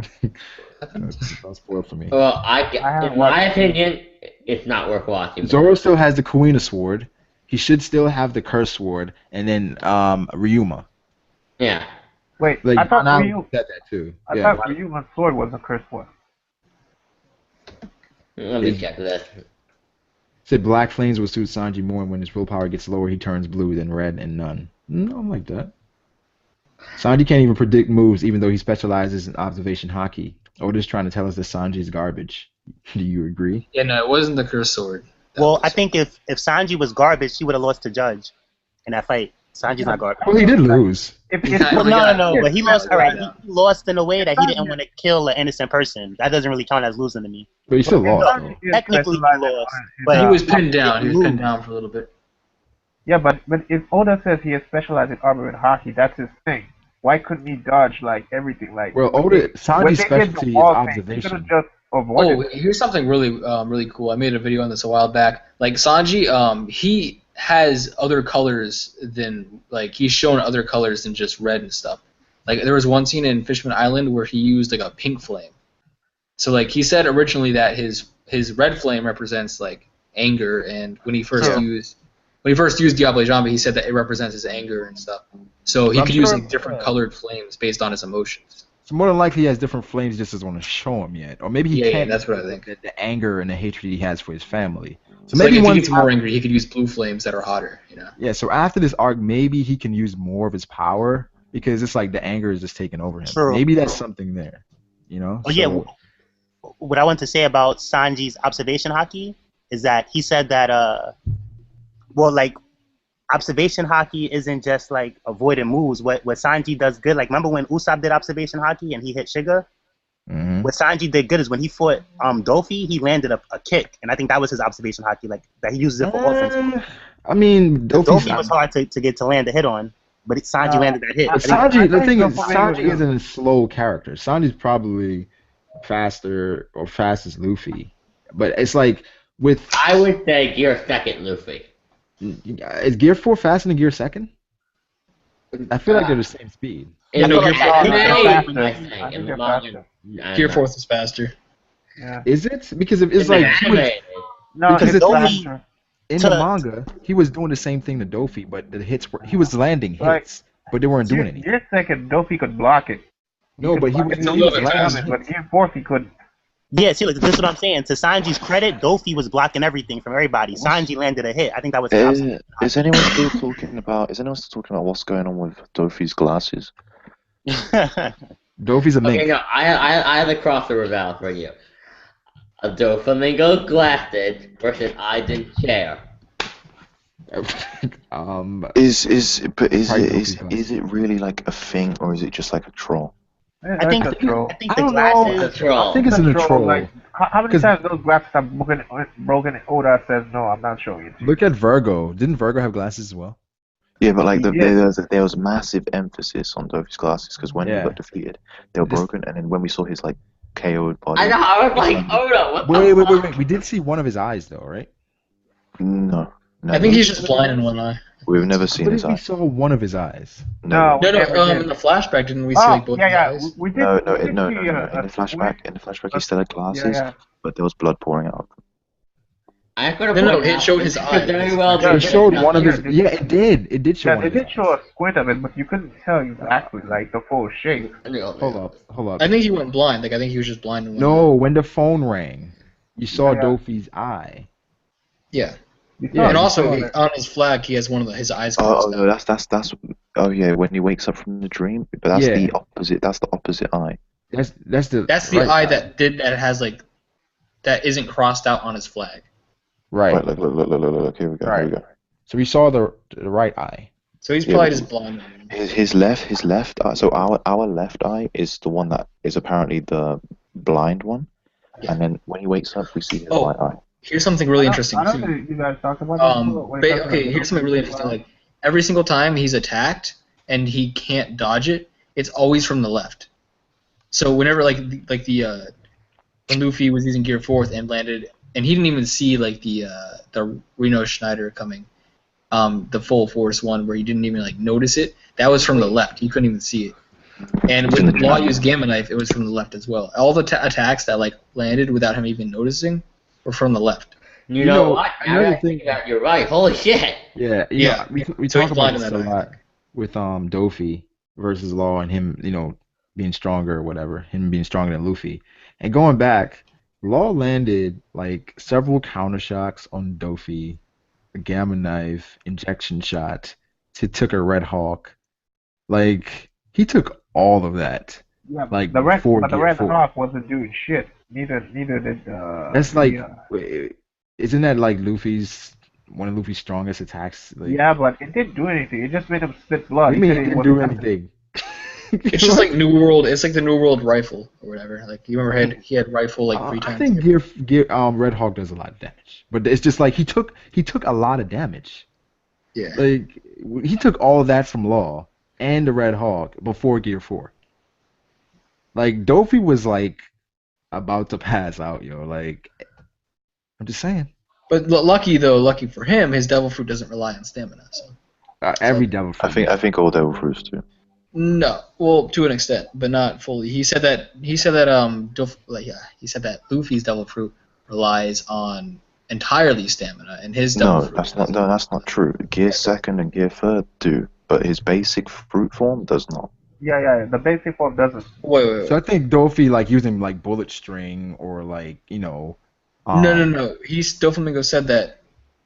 Speaker 3: Don't spoil for me.
Speaker 5: Well,
Speaker 7: haven't
Speaker 5: in my
Speaker 7: watched it.
Speaker 5: opinion, it's not worth watching.
Speaker 3: Zoro still has the Kuina sword. He should still have the curse sword, and then Ryuma.
Speaker 5: Yeah.
Speaker 7: Wait,
Speaker 3: Like
Speaker 7: I thought
Speaker 3: Nana
Speaker 7: Ryu.
Speaker 3: said that too.
Speaker 7: I
Speaker 3: Yeah.
Speaker 7: thought Ryuma's sword was a cursed one.
Speaker 5: Let me check this.
Speaker 3: Said Black Flames will suit Sanji more, and when his willpower gets lower, he turns blue, then red, and none. No, I'm like that. Sanji can't even predict moves, even though he specializes in observation hockey. Oda's trying to tell us that Sanji is garbage. Do you agree?
Speaker 1: Yeah, no, it wasn't the cursed sword.
Speaker 8: Well, I think if Sanji was garbage, he would have lost to Judge in that fight. Sanji's not garbage.
Speaker 3: Well, he did lose.
Speaker 8: Well, no, but he lost. All right,
Speaker 1: Yeah.
Speaker 8: he lost in a way that he didn't want to kill an innocent person. That doesn't really count as losing to me.
Speaker 3: But he still lost, though.
Speaker 8: Technically, he lost, but
Speaker 1: He was pinned down. He was pinned down for a little bit.
Speaker 7: Yeah, but if Oda says he has specialized in armor and hockey, that's his thing. Why couldn't he dodge like everything? Like
Speaker 3: Well,
Speaker 7: when
Speaker 3: Oda,
Speaker 7: they
Speaker 3: Sanji's
Speaker 7: did the
Speaker 3: specialty is
Speaker 7: wall thing, he
Speaker 3: observation.
Speaker 7: could've just avoided
Speaker 1: Oh,
Speaker 7: it.
Speaker 1: here's something really cool. I made a video on this a while back. Like Sanji, he has other colors than like he's shown other colors than just red and stuff. Like there was one scene in Fishman Island where he used like a pink flame. So like he said originally that his red flame represents like anger, and when he first used Diable Jambe, he said that it represents his anger and stuff. So he
Speaker 3: I'm
Speaker 1: could use
Speaker 3: sure-
Speaker 1: like different colored flames based on his emotions.
Speaker 3: So more than likely, he has different flames. He just doesn't want to show them yet, or maybe he
Speaker 1: Yeah,
Speaker 3: can't.
Speaker 1: that's what I think.
Speaker 3: The anger and the hatred he has for his family. So
Speaker 1: So
Speaker 3: maybe
Speaker 1: like if he
Speaker 3: once
Speaker 1: gets more angry, he could use blue flames that are hotter.
Speaker 3: Yeah, so after this arc, maybe he can use more of his power because it's like the anger is just taking over him.
Speaker 8: True.
Speaker 3: Maybe that's something there, you know?
Speaker 8: Oh yeah.
Speaker 3: So-
Speaker 8: What I want to say about Sanji's observation hockey is that he said that like observation hockey isn't just like avoiding moves. What Sanji does good, like remember when Usopp did observation hockey and he hit Shiga?
Speaker 3: Mhm.
Speaker 8: What Sanji did good is when he fought Dofi, he landed a kick, and I think that was his observation hockey, like that he uses it for offense.
Speaker 3: I mean,
Speaker 8: Dofi was hard to get to land a hit on, but Sanji landed that hit.
Speaker 3: But
Speaker 8: I think-
Speaker 3: Sanji, the thing is,
Speaker 7: Dofi
Speaker 3: Sanji
Speaker 7: was-
Speaker 3: isn't a slow character. Sanji's probably faster or fast as Luffy, but it's like with
Speaker 5: I would say Gear second, Luffy.
Speaker 3: is Gear 4 faster than Gear 2nd? I feel like they're the same speed.
Speaker 4: Yeah,
Speaker 1: no,
Speaker 4: no,
Speaker 1: Gear
Speaker 7: faster.
Speaker 5: I
Speaker 7: I
Speaker 5: think
Speaker 7: think
Speaker 5: in
Speaker 7: they're
Speaker 5: the manga.
Speaker 7: faster.
Speaker 1: Gear 4th is faster.
Speaker 7: Yeah.
Speaker 3: Is it? Because if it's
Speaker 5: In the
Speaker 3: like
Speaker 5: anime,
Speaker 7: No,
Speaker 3: Because
Speaker 7: it's
Speaker 3: the thing
Speaker 7: faster.
Speaker 3: in the manga, he was doing the same thing to Dofi, but the hits were he was landing
Speaker 7: Right.
Speaker 3: hits, but they weren't doing anything.
Speaker 7: Gear 2nd, Dofi could block it.
Speaker 3: No, but he
Speaker 7: block
Speaker 3: was
Speaker 7: it,
Speaker 1: no,
Speaker 3: he was
Speaker 1: no, it's
Speaker 3: landing
Speaker 1: fast.
Speaker 7: but
Speaker 3: hits.
Speaker 7: Gear 4th he couldn't.
Speaker 8: Yeah, see, like, this is what I'm saying. To Sanji's credit, Dofi was blocking everything from everybody. Sanji landed a hit. I think that was his observation.
Speaker 6: Is anyone still talking about? Is anyone still talking about what's going on with Dofi's glasses?
Speaker 3: Dofi's a mink.
Speaker 5: okay, no, I have a crossover battle for you. A Doflamingo glasses versus Aiden's chair.
Speaker 6: Is
Speaker 3: Probably
Speaker 6: it really like a thing, or is it just like a troll?
Speaker 8: I think
Speaker 7: That's a troll.
Speaker 8: I think
Speaker 3: I
Speaker 8: the
Speaker 3: don't know.
Speaker 8: glasses.
Speaker 5: The troll.
Speaker 3: I think it's in the troll.
Speaker 7: Like, how many
Speaker 3: 'Cause-
Speaker 7: times those glasses have broken and Oda says, no, I'm not showing it to you.
Speaker 3: Look at Virgo. Didn't Virgo have glasses as well?
Speaker 6: Yeah, but like
Speaker 7: Yeah.
Speaker 6: there was massive emphasis on Dofi's glasses because when he
Speaker 3: Yeah.
Speaker 6: got defeated, they were
Speaker 3: This-
Speaker 6: broken, and then when we saw his like KO'd body.
Speaker 5: I know, I was like, Oda, what the
Speaker 3: Wait.
Speaker 5: fuck?
Speaker 3: We did see one of his eyes though, right?
Speaker 6: No,
Speaker 1: I think he's just blind in one eye.
Speaker 6: We've never seen
Speaker 3: What
Speaker 6: his
Speaker 3: if we
Speaker 6: eyes.
Speaker 3: saw one of his eyes?
Speaker 7: No.
Speaker 1: No,
Speaker 7: never did.
Speaker 1: in the flashback, didn't we see like both
Speaker 7: yeah.
Speaker 1: his eyes?
Speaker 7: We did.
Speaker 6: No,
Speaker 7: we did
Speaker 6: no.
Speaker 7: see,
Speaker 6: In the flashback, he still had glasses,
Speaker 7: Yeah.
Speaker 6: but there was blood pouring out.
Speaker 5: I could have
Speaker 1: No,
Speaker 5: pointed
Speaker 1: it
Speaker 5: out
Speaker 1: showed his
Speaker 5: it
Speaker 1: eyes.
Speaker 5: very well
Speaker 7: Yeah,
Speaker 3: It
Speaker 5: be
Speaker 3: showed
Speaker 5: just
Speaker 3: one of his.
Speaker 5: nothing.
Speaker 3: Yeah, it did. It did show
Speaker 7: Yeah,
Speaker 3: one
Speaker 7: they
Speaker 3: of his
Speaker 7: did show
Speaker 3: eyes.
Speaker 7: a squint of it, but you couldn't tell exactly, like, the full shape.
Speaker 3: Hold up.
Speaker 1: I think he went blind. Like I think he was just blind in one eye.
Speaker 3: No, when the phone rang, you saw
Speaker 7: Yeah.
Speaker 3: Dofi's eye.
Speaker 1: Yeah.
Speaker 7: You
Speaker 3: Yeah,
Speaker 7: saw
Speaker 1: And
Speaker 7: it,
Speaker 1: also
Speaker 7: you saw it.
Speaker 1: on his flag, he has one of his eyes.
Speaker 6: Oh
Speaker 1: crossed
Speaker 6: no,
Speaker 1: out.
Speaker 6: that's. Oh yeah, when he wakes up from the dream, but that's
Speaker 3: Yeah.
Speaker 6: the opposite. That's the opposite eye.
Speaker 3: That's the.
Speaker 1: That's the
Speaker 3: right
Speaker 1: eye that has like that isn't crossed out on his flag.
Speaker 3: Right.
Speaker 6: Right, look. Here we go. Here we go.
Speaker 3: So we saw the right eye.
Speaker 1: So he's
Speaker 6: Yeah,
Speaker 1: probably
Speaker 6: but-
Speaker 1: just blind.
Speaker 6: His left eye. So our left eye is the one that is apparently the blind one,
Speaker 1: Yeah.
Speaker 6: and then when he wakes up, we see his
Speaker 1: Oh.
Speaker 6: right eye.
Speaker 1: Here's something really interesting
Speaker 7: I don't
Speaker 1: too.
Speaker 7: think you guys talked about that.
Speaker 1: Okay, here's something really interesting. Like every single time he's attacked and he can't dodge it, it's always from the left. So whenever when Luffy was using Gear 4th and landed, and he didn't even see like the Reno Schneider coming, the full force one where he didn't even like notice it. That was from the left. He couldn't even see it. And when Law used Gamma Knife, it was from the left as well. All the attacks that like landed without him even noticing were from the left.
Speaker 5: You know
Speaker 3: know,
Speaker 5: what?
Speaker 3: another
Speaker 5: Now that I
Speaker 3: thing-
Speaker 5: think that you're right. Holy shit.
Speaker 3: Yeah.
Speaker 1: Yeah.
Speaker 3: We
Speaker 1: So
Speaker 3: talk
Speaker 1: he's
Speaker 3: about
Speaker 1: blind in
Speaker 3: this
Speaker 1: that
Speaker 3: a
Speaker 1: eye.
Speaker 3: lot with Dofi versus Law and him, being stronger or whatever, him being stronger than Luffy. And going back, Law landed like several counter shocks on Dofi, a Gamma Knife, injection shot, took a Red Hawk. Like he took all of that.
Speaker 7: Yeah,
Speaker 3: like,
Speaker 7: the Red,
Speaker 3: before
Speaker 7: but the
Speaker 3: Gear
Speaker 7: Red
Speaker 3: 4.
Speaker 7: Hawk wasn't doing shit. Neither did.
Speaker 3: That's like,
Speaker 7: the,
Speaker 3: isn't that like one of Luffy's strongest attacks? Like,
Speaker 7: yeah, but it didn't do anything. It just made him spit blood.
Speaker 3: I mean,
Speaker 7: He
Speaker 3: it
Speaker 7: said
Speaker 3: didn't do
Speaker 7: wasn't-
Speaker 3: anything.
Speaker 1: It's just like New World. It's like the New World rifle or whatever. Like you remember he had rifle like 3 times.
Speaker 3: I think Red Hawk does a lot of damage, but it's just like he took a lot of damage.
Speaker 1: Yeah.
Speaker 3: Like he took all of that from Law and the Red Hawk before Gear 4. Like Dofi was like about to pass out, yo. Like I'm just saying.
Speaker 1: But lucky for him, his devil fruit doesn't rely on stamina. So
Speaker 3: Every devil fruit.
Speaker 6: I think all devil fruits do.
Speaker 1: no, well to an extent, but not fully. He said that he said that Luffy's devil fruit relies on entirely stamina, and his devil
Speaker 6: No,
Speaker 1: fruit.
Speaker 6: that's not true. Gear 2nd and Gear 3rd do, but his basic fruit form does not.
Speaker 7: Yeah. The basic form doesn't.
Speaker 1: Wait.
Speaker 3: So I think Dofi like using like bullet string or like
Speaker 1: No. Doflamingo said that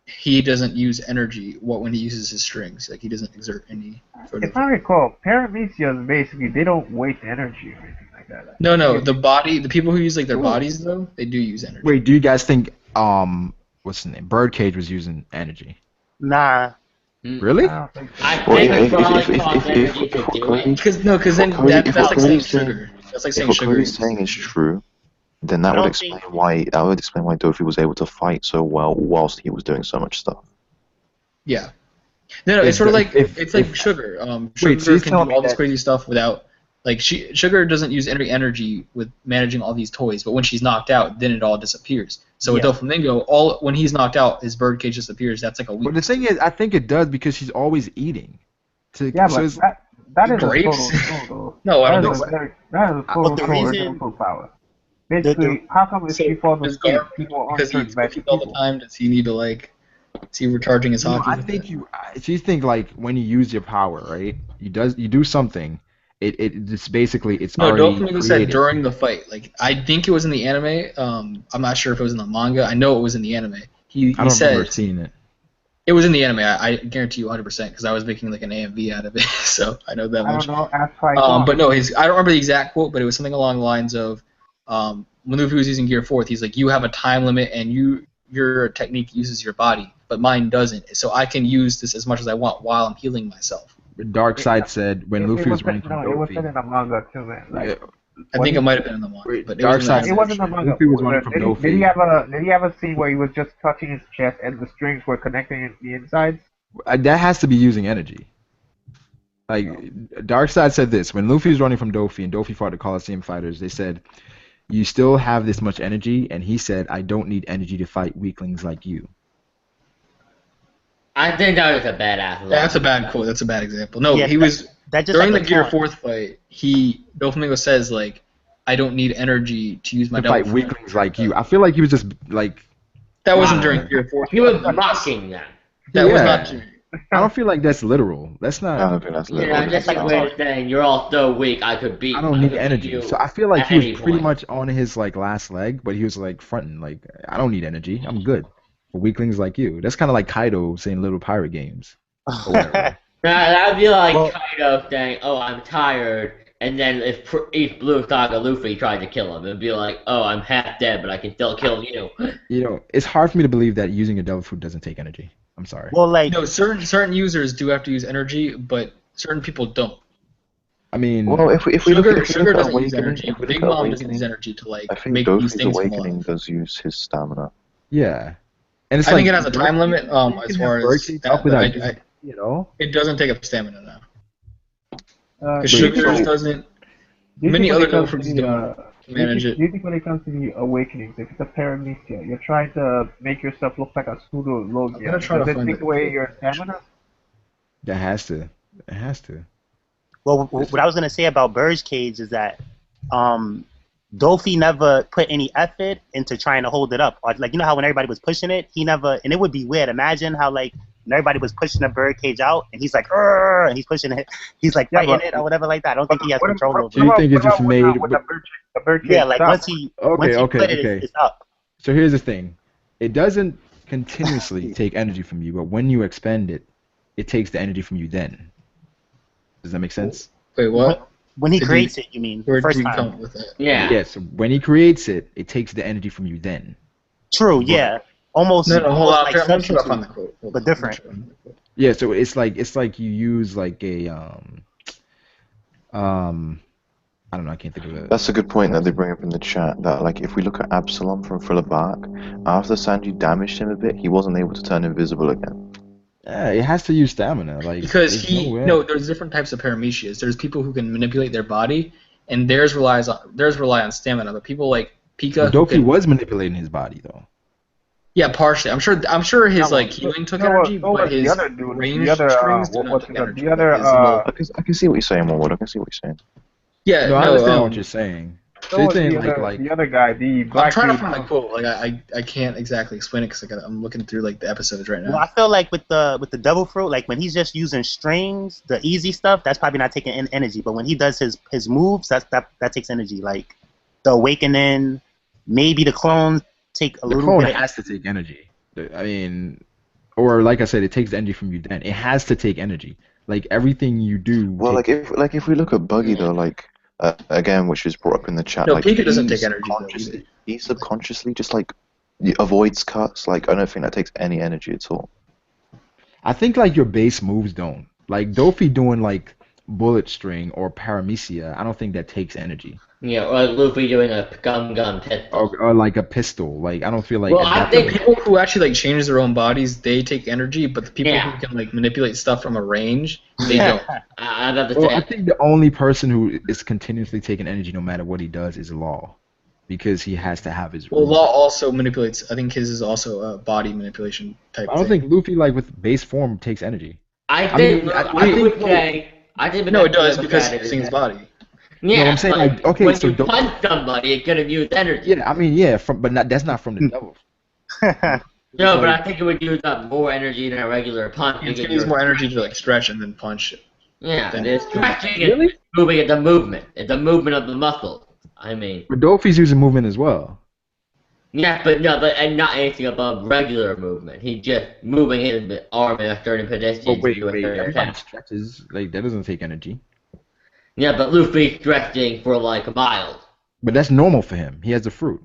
Speaker 1: he doesn't use energy when he uses his strings. Like he doesn't exert any sort of.
Speaker 7: If I recall, Paramecias basically they don't waste energy or anything like that.
Speaker 1: No. The people who use like their bodies though, they do use energy.
Speaker 3: Wait, do you guys think what's the name? Birdcage was using energy?
Speaker 8: Nah.
Speaker 3: Really?
Speaker 7: I don't think so.
Speaker 5: I
Speaker 6: Well,
Speaker 5: think
Speaker 6: if-
Speaker 5: it probably
Speaker 6: if-
Speaker 5: costs
Speaker 6: if-
Speaker 5: energy to do it.
Speaker 1: Because then
Speaker 6: Cody-
Speaker 1: that's like saying
Speaker 6: Cody's saying-
Speaker 1: sugar. That's like
Speaker 6: If
Speaker 1: saying
Speaker 6: what
Speaker 1: sugar.
Speaker 6: Cody's saying is true, then that
Speaker 8: I
Speaker 6: would
Speaker 8: don't
Speaker 6: explain
Speaker 8: think-
Speaker 6: why Dofi was able to fight so well whilst he was doing so much stuff.
Speaker 1: Yeah. No, it's sort of like it's like sugar. Sugar
Speaker 3: so he's
Speaker 1: can
Speaker 3: telling
Speaker 1: do
Speaker 3: me
Speaker 1: all this
Speaker 3: that-
Speaker 1: crazy stuff without like sugar doesn't use any energy with managing all these toys, but when she's knocked out, then it all disappears. So with
Speaker 8: Yeah.
Speaker 1: Doflamingo, when he's knocked out, his birdcage disappears. That's like a week.
Speaker 3: But the thing is, I think it does because she's always eating.
Speaker 7: Yeah,
Speaker 3: so
Speaker 7: but
Speaker 3: it's,
Speaker 7: that is a total
Speaker 1: Grapes?
Speaker 7: troll, though.
Speaker 1: No, I don't
Speaker 7: That
Speaker 1: think
Speaker 7: is
Speaker 1: so.
Speaker 7: that is a total
Speaker 8: the
Speaker 7: troll
Speaker 8: reason-
Speaker 7: with full power. Basically, how come if
Speaker 1: So
Speaker 7: she falls
Speaker 1: does
Speaker 7: asleep,
Speaker 1: Garp,
Speaker 7: people aren't
Speaker 1: because he
Speaker 7: turned
Speaker 1: eats
Speaker 7: back to
Speaker 1: cookies all the
Speaker 7: people?
Speaker 1: time, does he need to like? Is he recharging his
Speaker 3: No,
Speaker 1: hockey?
Speaker 3: I think if you think like when you use your power, right? You do something. It's basically it's
Speaker 1: No,
Speaker 3: already
Speaker 1: Doflamingo said
Speaker 3: created.
Speaker 1: during the fight. Like I think it was in the anime. I'm not sure if it was in the manga. I know it was in the anime. He
Speaker 3: I don't remember
Speaker 1: says
Speaker 3: seeing it.
Speaker 1: it was in the anime. I guarantee you 100% because I was making like an AMV out of it, so I know that
Speaker 7: I
Speaker 1: much.
Speaker 7: don't know. Ask Python.
Speaker 1: But no, I don't remember the exact quote, but it was something along the lines of when Luffy was using Gear 4th, he's like, you have a time limit and your technique uses your body, but mine doesn't. So I can use this as much as I want while I'm healing myself.
Speaker 3: Dark Side said when Luffy was running from
Speaker 7: no, it was said
Speaker 3: Dofi.
Speaker 7: in the manga too, man. Like,
Speaker 1: I think it might have been in the manga, but it
Speaker 3: Dark
Speaker 1: was in the
Speaker 3: Side
Speaker 7: it
Speaker 1: anime.
Speaker 7: wasn't the manga.
Speaker 3: Luffy was running from Dofi.
Speaker 7: Did he have a scene where he was just touching his chest and the strings were connecting the insides?
Speaker 3: That has to be using energy. Like Dark Side said this when Luffy was running from Dofi and Dofi fought the Coliseum fighters. They said, "You still have this much energy," and he said, "I don't need energy to fight weaklings like you."
Speaker 5: I think that was a badass line.
Speaker 1: That's a bad quote. That's a bad example. No,
Speaker 8: Yeah,
Speaker 1: he was
Speaker 8: that just
Speaker 1: during
Speaker 8: like
Speaker 1: the
Speaker 8: a
Speaker 1: Gear
Speaker 8: taunt.
Speaker 1: 4th fight. Doflamingo says like, I don't need energy to use my
Speaker 3: To fight
Speaker 1: double.
Speaker 3: weaklings like you. I feel like he was just like.
Speaker 1: That wasn't during Gear 4th.
Speaker 5: He was mocking them.
Speaker 1: That was
Speaker 3: Yeah.
Speaker 1: not.
Speaker 3: I don't feel like that's literal. That's
Speaker 6: I
Speaker 3: not.
Speaker 6: don't think that's
Speaker 5: Yeah,
Speaker 6: literal.
Speaker 5: just like
Speaker 6: That's
Speaker 5: we're saying, you're all so weak, I could beat
Speaker 3: I don't need
Speaker 5: beat
Speaker 3: energy.
Speaker 5: you
Speaker 3: So I feel like
Speaker 5: at
Speaker 3: he was
Speaker 5: any
Speaker 3: pretty
Speaker 5: point.
Speaker 3: much on his like last leg, but he was like fronting like, I don't need energy. I'm good for weaklings like you. That's kind of like Kaido saying little pirate games. Or whatever.
Speaker 5: Nah, that'd be like
Speaker 8: Well-
Speaker 5: Kaido saying, "Oh, I'm tired," and then if East Blue Saga Luffy tried to kill him, it'd be like, "Oh, I'm half dead, but I can still kill you."
Speaker 3: You know, it's hard for me to believe that using a devil fruit doesn't take energy. I'm sorry.
Speaker 8: Well, like
Speaker 1: No, certain users do have to use energy, but certain people don't.
Speaker 3: I mean,
Speaker 6: Well, if we look
Speaker 1: Sugar,
Speaker 6: at
Speaker 1: Sugar doesn't use
Speaker 6: Awakening,
Speaker 1: energy.
Speaker 6: if we
Speaker 1: Big
Speaker 6: look at
Speaker 1: Mom doesn't use
Speaker 6: Awakening,
Speaker 1: energy to like
Speaker 6: I think
Speaker 1: make these
Speaker 6: Dofi's
Speaker 1: things come
Speaker 6: Awakening
Speaker 1: alive.
Speaker 6: does use his stamina.
Speaker 3: yeah. And it's
Speaker 1: I
Speaker 3: like,
Speaker 1: think it has a time limit. As far as that,
Speaker 3: up
Speaker 1: but
Speaker 3: without,
Speaker 1: I,
Speaker 3: you know.
Speaker 1: it doesn't take up stamina now. Because
Speaker 7: Do you
Speaker 1: Sugar
Speaker 7: think-
Speaker 1: doesn't.
Speaker 7: do you
Speaker 1: Many
Speaker 7: think when
Speaker 1: other
Speaker 7: it comes
Speaker 1: Devil
Speaker 7: to
Speaker 1: Fruits
Speaker 7: the,
Speaker 1: don't manage
Speaker 7: do
Speaker 1: it.
Speaker 7: you think when it comes to the awakenings, if it's a paramecia, you're trying to make yourself look like a pseudo
Speaker 1: I'm
Speaker 7: Logia,
Speaker 1: gonna try to
Speaker 7: does it
Speaker 1: find
Speaker 7: take
Speaker 1: it.
Speaker 7: away your stamina?
Speaker 3: That has to. It has to.
Speaker 8: well, what I was gonna say about Bird's Cage is that Dofi never put any effort into trying to hold it up. Or, like, you know how when everybody was pushing it, he never, and it would be weird. Imagine how like when everybody was pushing the bird cage out, and he's like, "Arr!" and he's pushing it, he's like
Speaker 7: Yeah,
Speaker 8: fighting
Speaker 7: but-
Speaker 8: it or whatever like that. I don't think he has control over
Speaker 3: Do you
Speaker 8: it.
Speaker 3: think it's just made?
Speaker 7: With the bird cage
Speaker 8: Yeah, like
Speaker 7: stop?
Speaker 8: once he
Speaker 3: Okay.
Speaker 8: put it, it's up.
Speaker 3: So here's the thing. It doesn't continuously take energy from you, but when you expend it, it takes the energy from you then. Does that make sense?
Speaker 1: Wait, what?
Speaker 8: When he
Speaker 1: Did
Speaker 8: creates it, you mean
Speaker 1: Where
Speaker 8: first
Speaker 1: did you
Speaker 8: time?
Speaker 1: come with that?
Speaker 5: Yeah.
Speaker 3: Yes. When he creates it, it takes the energy from you then.
Speaker 8: True, yeah, almost.
Speaker 1: No, hold
Speaker 8: almost
Speaker 1: on.
Speaker 8: like
Speaker 1: I'm trying to
Speaker 8: substitute.
Speaker 1: find the quote. Hold
Speaker 8: but
Speaker 1: on,
Speaker 8: different.
Speaker 1: I'm trying to find the quote.
Speaker 3: Yeah. So it's like you use like a I don't know. I can't think of it.
Speaker 6: That's a good point that they bring up in the chat. That like if we look at Absalom from Thriller Bark, after Sanji damaged him a bit, he wasn't able to turn invisible again.
Speaker 3: Yeah, it has to use stamina. Like
Speaker 1: Because
Speaker 3: there's no way.
Speaker 1: there's different types of paramecias. There's people who can manipulate their body, and theirs rely on stamina. But people like Pika, who
Speaker 3: Dofi
Speaker 1: can,
Speaker 3: was manipulating his body though.
Speaker 1: yeah, partially. I'm sure his like healing took energy,
Speaker 7: so
Speaker 1: but
Speaker 7: was the
Speaker 1: his
Speaker 7: other dude,
Speaker 1: range
Speaker 7: the other,
Speaker 1: strings do
Speaker 7: what-
Speaker 1: not
Speaker 7: what's
Speaker 1: take
Speaker 7: it,
Speaker 1: energy.
Speaker 7: the other,
Speaker 1: Like his little-
Speaker 6: I can see what you're saying, Warwood. I can see what you're saying.
Speaker 1: yeah,
Speaker 3: No, I
Speaker 1: no,
Speaker 3: understand what you're saying.
Speaker 7: so
Speaker 3: So you're
Speaker 7: was
Speaker 3: saying
Speaker 7: the other guy, the
Speaker 1: I'm
Speaker 7: black
Speaker 1: trying to
Speaker 7: dude.
Speaker 1: find my quote. Like I can't exactly explain it because I'm looking through like the episodes right now.
Speaker 8: Well, I feel like with the devil fruit, like when he's just using strings, the easy stuff, that's probably not taking energy. But when he does his moves, that takes energy. Like the awakening, maybe the clones take a
Speaker 3: The
Speaker 8: little
Speaker 3: clone
Speaker 8: bit.
Speaker 3: has to take energy. I mean, or like I said, it takes energy from you then. It has to take energy. Like everything you do.
Speaker 6: Well, if we look at Buggy though, like again, which was brought up in the chat,
Speaker 1: No,
Speaker 6: like
Speaker 1: Pika doesn't take
Speaker 6: he
Speaker 1: energy, though,
Speaker 6: subconsciously- He subconsciously just like avoids cuts. Like I don't think that takes any energy at all.
Speaker 3: I think like your base moves don't. Like Dofi doing like bullet string or paramecia, I don't think that takes energy.
Speaker 5: Yeah, or Luffy doing a gun pistol.
Speaker 3: Or like a pistol. Like I don't feel like.
Speaker 5: Well, I
Speaker 3: that's-
Speaker 5: think-
Speaker 1: People who actually like change their own bodies, they take energy, but the people
Speaker 5: Yeah.
Speaker 1: who can like manipulate stuff from a range, they don't.
Speaker 5: I'm about to
Speaker 3: Well,
Speaker 5: say.
Speaker 3: I think the only person who is continuously taking energy no matter what he does is Law, because he has to have his.
Speaker 1: Well,
Speaker 3: room.
Speaker 1: Law also manipulates. I think his is also a body manipulation type.
Speaker 3: I don't
Speaker 1: thing.
Speaker 3: think Luffy like with base form takes energy.
Speaker 5: I think
Speaker 1: No, it does because it's using his body.
Speaker 5: Yeah,
Speaker 3: No, I'm saying like okay,
Speaker 5: when
Speaker 3: so
Speaker 5: you punch somebody, it could have used energy.
Speaker 3: yeah, I mean yeah, that's not from the devil.
Speaker 5: No, but I think it would use up more energy than a regular punch.
Speaker 1: It's gonna use more energy to like stretch and then punch it.
Speaker 5: Yeah, it's stretching and moving at the movement. It's the movement of the muscle. I mean.
Speaker 3: But Dofi's using movement as well.
Speaker 5: Yeah, but and not anything above regular movement. He's just moving his arm in a certain position.
Speaker 3: Oh wait, everybody stretches. Like that doesn't take energy.
Speaker 5: Yeah, but Luffy's stretching for like a mile.
Speaker 3: But that's normal for him. He has the fruit.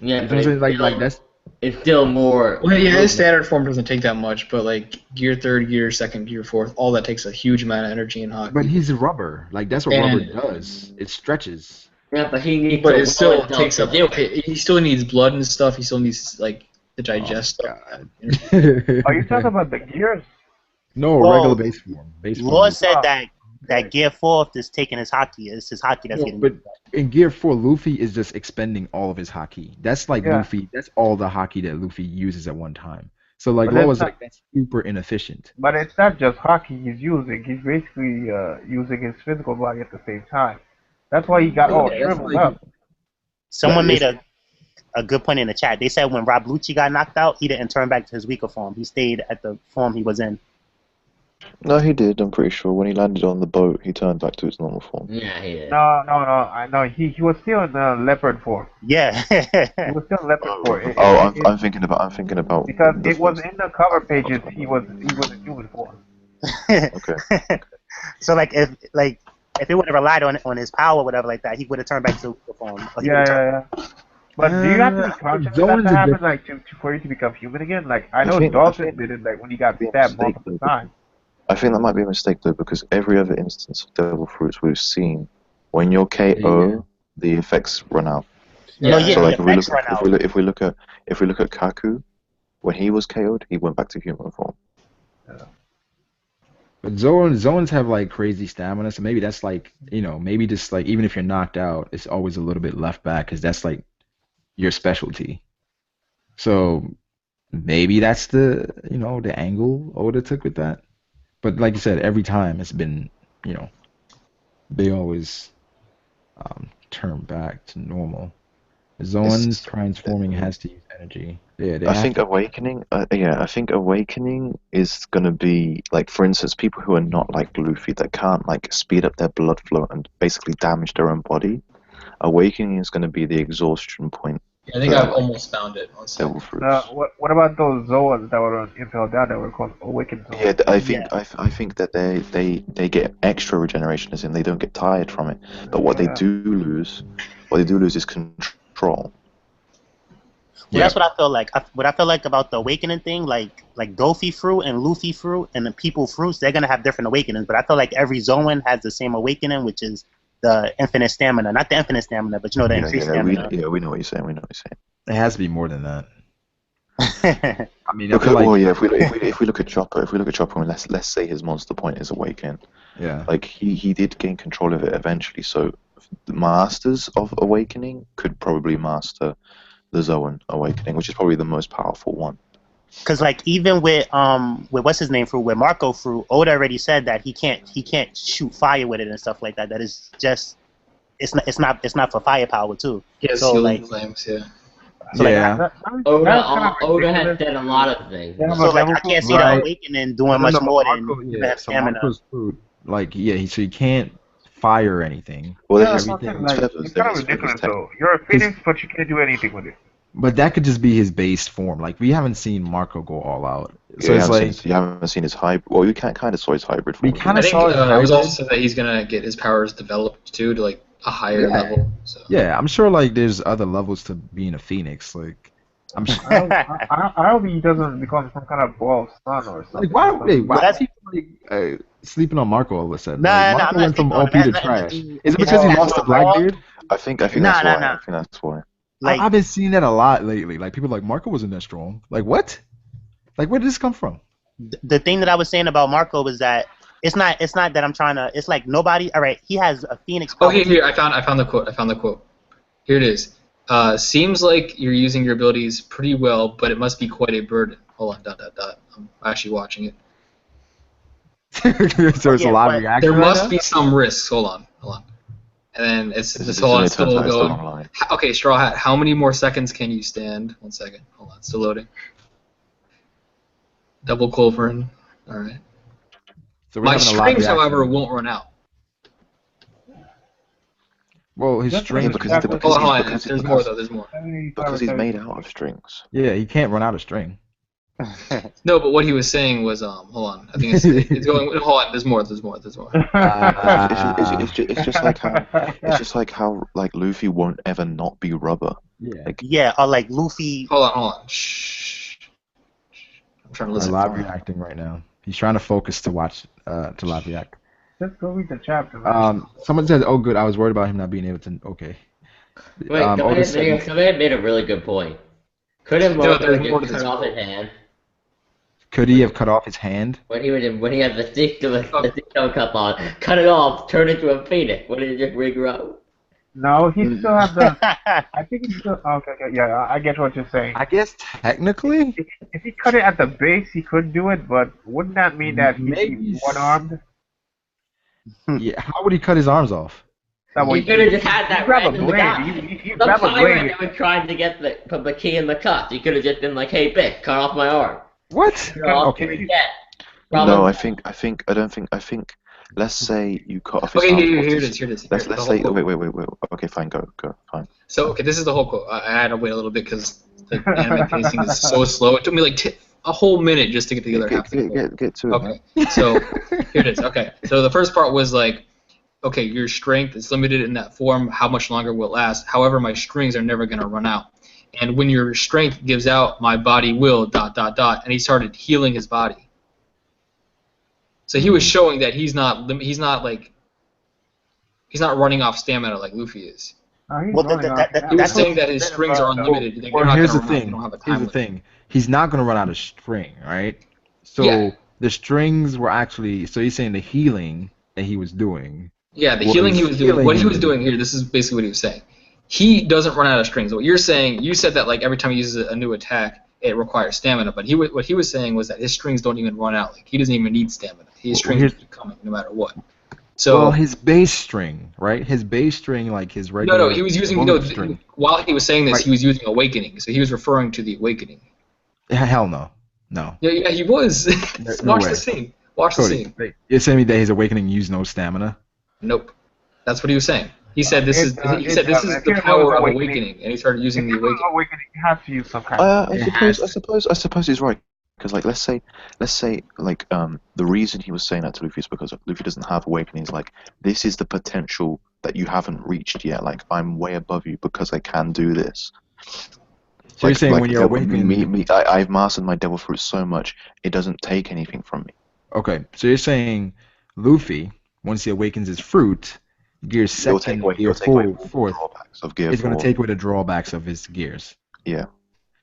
Speaker 5: Yeah,
Speaker 3: but that's.
Speaker 5: It's still more.
Speaker 1: Well, yeah, his standard form doesn't take that much, but like gear 3rd, gear 2nd, gear 4th, all that takes a huge amount of energy in Haki.
Speaker 3: But he's rubber. Like that's what rubber does. It stretches.
Speaker 5: Yeah, but he needs.
Speaker 1: But it still takes up. He still needs blood and stuff. He still needs like to digest stuff.
Speaker 7: Are you talking about the gears?
Speaker 3: No, regular base form.
Speaker 8: Law said that gear 4th is taking his Haki. It's his Haki that's getting.
Speaker 3: But in gear 4, Luffy is just expending all of his Haki. That's like Luffy. That's all the Haki that Luffy uses at one time. So like Law was like that's super inefficient.
Speaker 7: But it's not just Haki he's using. He's basically using his physical body at the same time. That's why he got all shriveled up.
Speaker 8: Someone made a good point in the chat. They said when Rob Lucci got knocked out, he didn't turn back to his weaker form. He stayed at the form he was in.
Speaker 6: No, he did. I'm pretty sure when he landed on the boat, he turned back to his normal form.
Speaker 5: Yeah, he did.
Speaker 7: No. I know he was still in the leopard form.
Speaker 8: Yeah.
Speaker 7: He was still in leopard form.
Speaker 6: I'm thinking about.
Speaker 7: Because it was in the cover pages. He was in human form.
Speaker 6: Okay.
Speaker 8: So like if it would have relied on his power or whatever like that, he would have turned back to weaker form.
Speaker 7: Yeah. But do you have to be conscious of that to happen, like for you to become human again? Like I know Dolphin did it, like when he got stabbed multiple times.
Speaker 6: I think that might be a mistake though, because every other instance of devil fruits we've seen, when you're KO, the effects run out.
Speaker 8: Yeah.
Speaker 6: So like if we look at Kaku, when he was KO'd, he went back to human form.
Speaker 7: Yeah.
Speaker 3: But Zoans have like crazy stamina, so maybe that's like maybe just like even if you're knocked out, it's always a little bit left back because that's like your specialty. So maybe that's the the angle Oda took with that. But like you said, every time it's been, they always turn back to normal. Zoan's transforming has to use energy. Yeah, I
Speaker 6: think Awakening. I think Awakening is gonna be like, for instance, people who are not like Luffy that can't like speed up their blood flow and basically damage their own body. Awakening is gonna be the exhaustion point.
Speaker 1: Yeah, I think I've almost found it.
Speaker 6: Devil fruits.
Speaker 7: What about those Zoans that were impaled down that were called Awakened Zoans?
Speaker 6: Yeah, I think that they get extra regeneration, as in they don't get tired from it. But what they do lose is control.
Speaker 8: Well, that's what I feel like. What I feel like about the awakening thing, like Dofi fruit and Luffy fruit and the people fruits, they're gonna have different awakenings. But I feel like every Zoan has the same awakening, which is the infinite stamina, not the infinite stamina, but the increased stamina.
Speaker 6: We know what you're saying.
Speaker 3: It has to be more than that. I mean,
Speaker 6: if we look at Chopper, and let's say his monster point is awakened.
Speaker 3: Yeah.
Speaker 6: Like he did gain control of it eventually, so the masters of awakening could probably master the Zoan awakening, which is probably the most powerful one.
Speaker 8: Because like even with what's his name fruit, with Marco fruit, Oda already said that he can't shoot fire with it and stuff like that. That is just it's not for firepower too.
Speaker 1: Yeah,
Speaker 8: so like
Speaker 1: flames, yeah.
Speaker 8: So
Speaker 3: yeah.
Speaker 5: Oda has said a lot of things.
Speaker 7: Yeah,
Speaker 8: so like I can't see the awakening doing much more than stamina.
Speaker 3: Like so you can't fire anything.
Speaker 6: Well,
Speaker 7: it's kind of ridiculous though. You're a Phoenix, but you can't do anything with it.
Speaker 3: But that could just be his base form. Like we haven't seen Marco go all out. So
Speaker 6: yeah,
Speaker 3: it's like
Speaker 6: you haven't seen his hybrid. Well, you kind of saw his hybrid form.
Speaker 3: We kind of saw.
Speaker 1: It was also said that he's gonna get his powers developed too to like a higher level. So.
Speaker 3: Yeah, I'm sure like there's other levels to being a Phoenix. Like I'm sure.
Speaker 7: I hope he doesn't become some kind of ball of sun or something.
Speaker 3: Like why is he like sleeping on Marco all of a sudden? Marco went from OP to trash. Is it because he lost to Blackbeard?
Speaker 6: I think that's why. I think that's why.
Speaker 3: Like, I've been seeing that a lot lately. Like people are like Marco wasn't that strong. Like what? Like where did this come from?
Speaker 8: The thing that I was saying about Marco was that it's not that I'm trying to. It's like nobody. All right, he has a Phoenix.
Speaker 1: Oh, here I found the quote. Here it is. Seems like you're using your abilities pretty well, but it must be quite a burden. Hold on. ... I'm actually watching it.
Speaker 3: So it's a
Speaker 8: Yeah,
Speaker 3: live
Speaker 8: but
Speaker 3: reaction.
Speaker 1: There
Speaker 3: right
Speaker 1: must
Speaker 3: now?
Speaker 1: be some risks. Hold on. And then it's
Speaker 6: This
Speaker 1: this
Speaker 6: is
Speaker 1: whole
Speaker 6: when
Speaker 1: it's
Speaker 6: it turns
Speaker 1: still
Speaker 6: out it's the
Speaker 1: going.
Speaker 6: wrong line.
Speaker 1: Okay, Straw Hat, how many more seconds can you stand? 1 second. Hold on, still loading. Double Culverin. Alright.
Speaker 3: So we're
Speaker 1: My
Speaker 3: having a live
Speaker 1: strings,
Speaker 3: reaction.
Speaker 1: however, won't run out.
Speaker 3: Well, his
Speaker 7: Just
Speaker 3: strings.
Speaker 6: Yeah,
Speaker 7: like
Speaker 6: because,
Speaker 7: chapter
Speaker 6: because,
Speaker 1: Hold
Speaker 6: he's,
Speaker 1: on,
Speaker 6: because,
Speaker 1: there's more
Speaker 6: because,
Speaker 1: though, there's more.
Speaker 7: 75
Speaker 6: because
Speaker 7: or
Speaker 6: he's made
Speaker 7: 76.
Speaker 6: out of strings.
Speaker 3: Yeah, he can't run out of string.
Speaker 1: No, but what he was saying was, hold on, I think it's going, hold on, there's more.
Speaker 6: It's just like how like Luffy won't ever not be rubber.
Speaker 3: Yeah.
Speaker 6: Like,
Speaker 8: yeah, or like Luffy.
Speaker 1: Hold on. Shh. I'm trying to
Speaker 3: We're
Speaker 1: listen.
Speaker 3: live reacting right now. He's trying to focus to watch to live react.
Speaker 7: Let's go read the chapter. Man.
Speaker 3: Someone said, "Oh, good. I was worried about him not being able to." Okay.
Speaker 5: Wait,
Speaker 3: Otis said,
Speaker 5: somebody made a really good point. Couldn't
Speaker 1: No,
Speaker 5: Marco
Speaker 1: there's more to
Speaker 5: just
Speaker 1: this
Speaker 5: cut off
Speaker 1: quote.
Speaker 5: his hand
Speaker 3: could he have cut off his hand?
Speaker 5: when he had the stick cup on? Cut it off, turn it into a phoenix. What did he just regrow?
Speaker 7: No, he still has the. I think he still. Okay, yeah, I get what you're saying.
Speaker 3: I guess technically.
Speaker 7: If he cut it at the base, he could do it, but wouldn't that mean that he'd
Speaker 3: Maybe
Speaker 7: be one-armed?
Speaker 3: Yeah. How would he cut his arms off?
Speaker 7: That way
Speaker 5: He could have just had that
Speaker 7: grab a
Speaker 5: random
Speaker 7: blade.
Speaker 5: guy.
Speaker 7: You
Speaker 5: The
Speaker 7: grab a
Speaker 5: pirate
Speaker 7: blade.
Speaker 5: that was trying to get the key in the cut. He could have just been like, "Hey, bitch, cut off my arm."
Speaker 3: What?
Speaker 5: Okay.
Speaker 6: no, I think. Let's say you cut off his
Speaker 1: Okay,
Speaker 6: arms.
Speaker 1: here it is.
Speaker 6: Let's
Speaker 1: The
Speaker 6: say.
Speaker 1: whole quote.
Speaker 6: Wait. Okay, fine. Go. Fine.
Speaker 1: So, okay, this is the whole quote. I had to wait a little bit because the anime pacing is so slow. It took me like a whole minute just to get to the other half of the quote.
Speaker 6: Get to it. Man.
Speaker 1: Okay, so here it is. Okay, so the first part was like, okay, your strength is limited in that form. How much longer will it last? However, my strings are never going to run out. And when your strength gives out, my body will ... And he started healing his body. So he was showing that he's not running off stamina like Luffy is.
Speaker 7: He's
Speaker 8: Well,
Speaker 7: running off
Speaker 1: He was
Speaker 8: That's
Speaker 1: saying
Speaker 8: what-
Speaker 1: that his strings are unlimited. They're
Speaker 3: Well,
Speaker 1: not
Speaker 3: here's the
Speaker 1: gonna run out. They
Speaker 3: thing.
Speaker 1: don't have a time
Speaker 3: Here's the
Speaker 1: limit.
Speaker 3: thing. He's not gonna run out of string, right? So
Speaker 1: Yeah.
Speaker 3: the strings were actually. So he's saying the healing that he was doing.
Speaker 1: Yeah, the
Speaker 3: What
Speaker 1: healing
Speaker 3: is
Speaker 1: he was doing.
Speaker 3: healing
Speaker 1: What he
Speaker 3: him?
Speaker 1: was doing here. This is basically what he was saying. He doesn't run out of strings. What you're saying, you said that like every time he uses a new attack, it requires stamina. But what he was saying was that his strings don't even run out. Like he doesn't even need stamina. His strings
Speaker 3: here's-
Speaker 1: keep coming no matter what. So
Speaker 3: Well, his bass string, right? His bass string, like his regular.
Speaker 1: no, he was using
Speaker 3: bonus string.
Speaker 1: while he was saying this,
Speaker 3: Right.
Speaker 1: he was using awakening. So he was referring to the awakening.
Speaker 3: Hell no, no.
Speaker 1: Yeah, he was.
Speaker 3: No
Speaker 1: Watch
Speaker 3: way.
Speaker 1: the scene. Watch the
Speaker 3: Cody,
Speaker 1: scene.
Speaker 3: you're saying me that his awakening used no stamina?
Speaker 1: Nope. That's what he was saying. He said this is the power of awakening, and he started using the awakening.
Speaker 7: Awakening, you have to use some kind of.
Speaker 6: I suppose he's right. Because like let's say like the reason he was saying that to Luffy is because Luffy doesn't have awakening. He's like, this is the potential that you haven't reached yet. Like I'm way above you because I can do this.
Speaker 3: So you're saying when you're awakening.
Speaker 6: I've mastered my devil fruit so much it doesn't take anything from me.
Speaker 3: Okay, so you're saying Luffy, once he awakens his fruit, gear second, gear fourth, is going to take away the drawbacks of his gears.
Speaker 6: Yeah.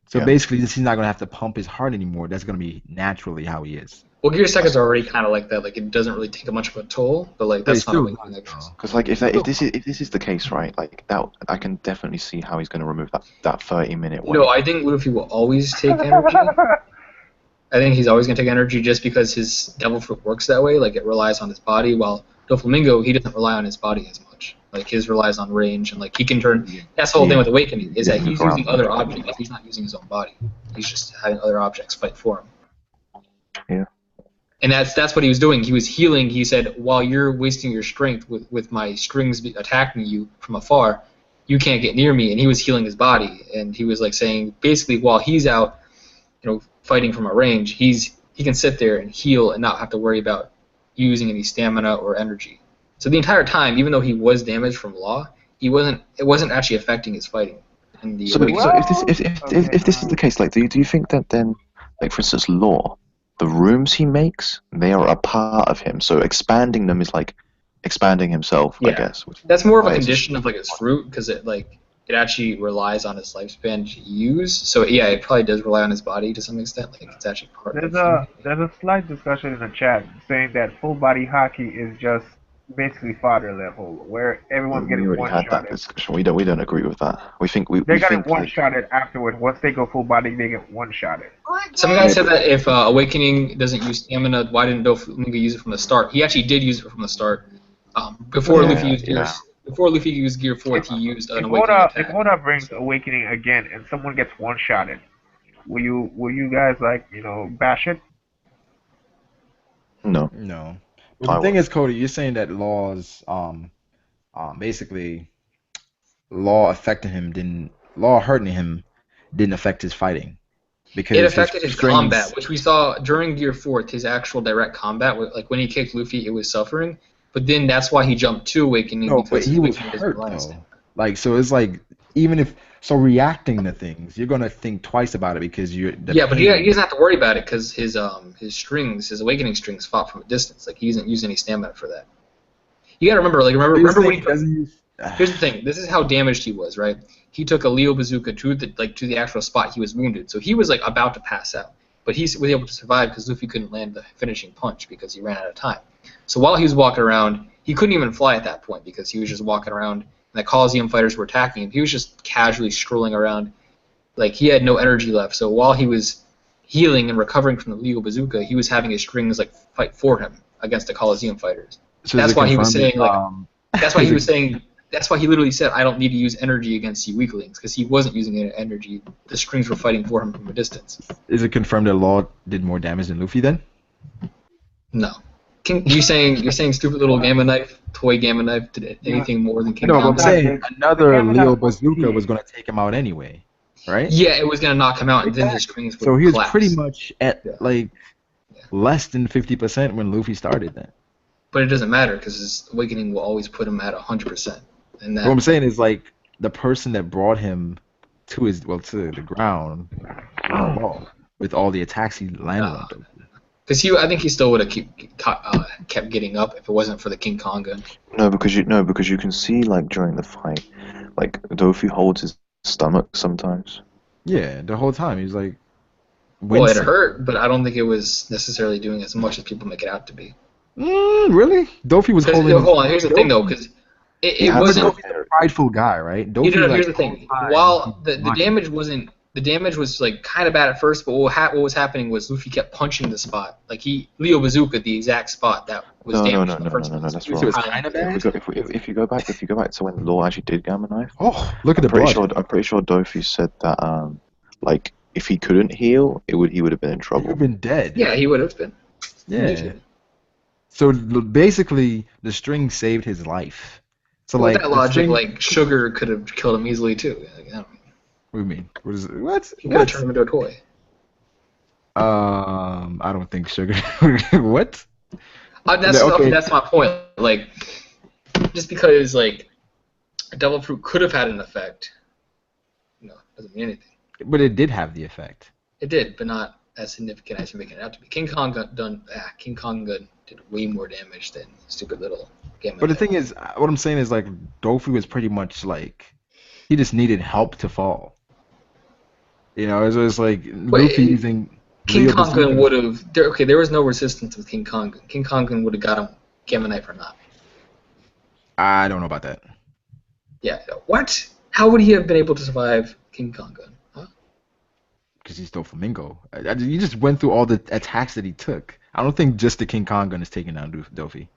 Speaker 3: So basically, since he's not going to have to pump his heart anymore, that's going to be naturally how he is.
Speaker 1: Well, Gear Seconds are already kind of like that. Like it doesn't really take much of a toll, but like that's not awakening.
Speaker 6: Because like if this is the case, right? Like that, I can definitely see how he's going to remove that 30-minute.
Speaker 1: No, I think Luffy will always take energy. I think he's always going to take energy just because his devil fruit works that way. Like it relies on his body, while Doflamingo, he doesn't rely on his body as much. Like his relies on range, and like he can turn. That's the whole thing with awakening is that he's using other objects. Like he's not using his own body. He's just having other objects fight for him.
Speaker 6: Yeah.
Speaker 1: And that's what he was doing. He was healing. He said, while you're wasting your strength with my strings attacking you from afar, you can't get near me. And he was healing his body. And he was like saying, basically, while he's out, fighting from a range, he can sit there and heal and not have to worry about using any stamina or energy. So the entire time, even though he was damaged from Law, it wasn't actually affecting his fighting.
Speaker 6: So if this is the case, like, do you think that then, like for instance, Law, the rooms he makes, they are a part of him. So expanding them is like expanding himself, I guess.
Speaker 1: That's more of a condition of like his fruit because it actually relies on his lifespan to use. So yeah, it probably does rely on his body to some extent. Like it's actually part of him.
Speaker 7: There's a slight discussion in the chat saying that full body Haki is just
Speaker 2: basically fodder level, where everyone's
Speaker 6: We
Speaker 2: getting
Speaker 6: already had that
Speaker 2: one-shotted.
Speaker 6: discussion. We don't agree with that. We think we
Speaker 2: They got
Speaker 6: think
Speaker 2: it one-shotted afterward. Once they go full body, they get one-shotted.
Speaker 1: Some guys said that if Awakening doesn't use stamina, why didn't Doflamingo use it from the start? He actually did use it from the start. Before Luffy used Gear 4, he used an Awakening attack.
Speaker 2: If Oda brings Awakening again and someone gets one-shotted, will you guys bash it?
Speaker 6: No.
Speaker 3: No. Well, the thing is, Cody, you're saying that basically, law hurting him didn't affect his fighting. Because
Speaker 1: it affected his combat, which we saw during Gear 4, his actual direct combat. Like when he kicked Luffy, it was suffering. But then that's why he jumped to Awakening.
Speaker 3: No,
Speaker 1: because
Speaker 3: but he was hurt, though. Like, so it's like, reacting to things, you're going to think twice about it because you're...
Speaker 1: Yeah, but he doesn't have to worry about it because his Awakening strings fought from a distance. Like, he doesn't use any stamina for that. You got to remember, remember when he... Here's the thing. This is how damaged he was, right? He took a Leo bazooka to the actual spot he was wounded. So he was, about to pass out. But he was able to survive because Luffy couldn't land the finishing punch because he ran out of time. So while he was walking around, he couldn't even fly at that point because he was just walking around, and the Coliseum fighters were attacking him. He was just casually strolling around. Like, he had no energy left. So while he was healing and recovering from the Leo bazooka, he was having his strings, fight for him against the Coliseum fighters. So that's why he was saying, that's why he literally said, I don't need to use energy against you weaklings, because he wasn't using any energy. The strings were fighting for him from a distance.
Speaker 3: Is it confirmed that Law did more damage than Luffy then?
Speaker 1: No. You're saying stupid little Gamma Knife, toy Gamma Knife, did anything more than King
Speaker 3: No,
Speaker 1: Kong?
Speaker 3: but I'm saying another Leo bazooka was going to take him out anyway, right?
Speaker 1: Yeah, it was going to knock him out, and then his strings would
Speaker 3: So he was
Speaker 1: collapse.
Speaker 3: pretty much at, less than 50% when Luffy started then.
Speaker 1: But it doesn't matter, because his Awakening will always put him at 100%. And
Speaker 3: What I'm saying is, the person that brought him to the ground with all the attacks he landed on them.
Speaker 1: Because I think he still would have kept getting up if it wasn't for the King Kong gun.
Speaker 6: No, because you can see during the fight, Dofi holds his stomach sometimes.
Speaker 3: Yeah, the whole time he's like.
Speaker 1: Well, it hurt, but I don't think it was necessarily doing as much as people make it out to be.
Speaker 3: Really? Dofi was holding.
Speaker 1: Hold on, here's the thing though, because it wasn't.
Speaker 3: Dofi's a prideful guy, right?
Speaker 1: Dofi, here's the thing. While the damage wasn't. The damage was kind of bad at first, but what was happening was Luffy kept punching the spot. Leo bazooka the exact spot that was damaged in the first place.
Speaker 6: No, that's
Speaker 3: So
Speaker 6: wrong.
Speaker 3: it was kind of bad?
Speaker 6: If you go back to when Law actually did Gamma Knife.
Speaker 3: Oh, look at the blood.
Speaker 6: I'm pretty sure Dofi said that if he couldn't heal, he would have been in trouble.
Speaker 3: He would have been dead.
Speaker 1: Yeah, he would have been.
Speaker 3: Yeah. So basically, the string saved his life. So
Speaker 1: with that logic, sugar could have killed him easily too.
Speaker 3: What do you mean? What?
Speaker 1: He could have turned him into a toy.
Speaker 3: I don't think sugar. What?
Speaker 1: That's my point. Just because Devil Fruit could have had an effect, doesn't mean anything.
Speaker 3: But it did have the effect.
Speaker 1: It did, but not as significant as you're making it out to be. King Kong gun did way more damage than stupid little Gamma.
Speaker 3: But the thing is, what I'm saying is Dofi was pretty much he just needed help to fall. It was Luffy using.
Speaker 1: King Kong gun would have. There was no resistance with King Kong gun. King Kong gun would have got him Gamma Knife or not.
Speaker 3: I don't know about that.
Speaker 1: Yeah. What? How would he have been able to survive King Kong gun? Huh?
Speaker 3: Because he's Doflamingo. You just went through all the attacks that he took. I don't think just the King Kong gun is taking down Dofi.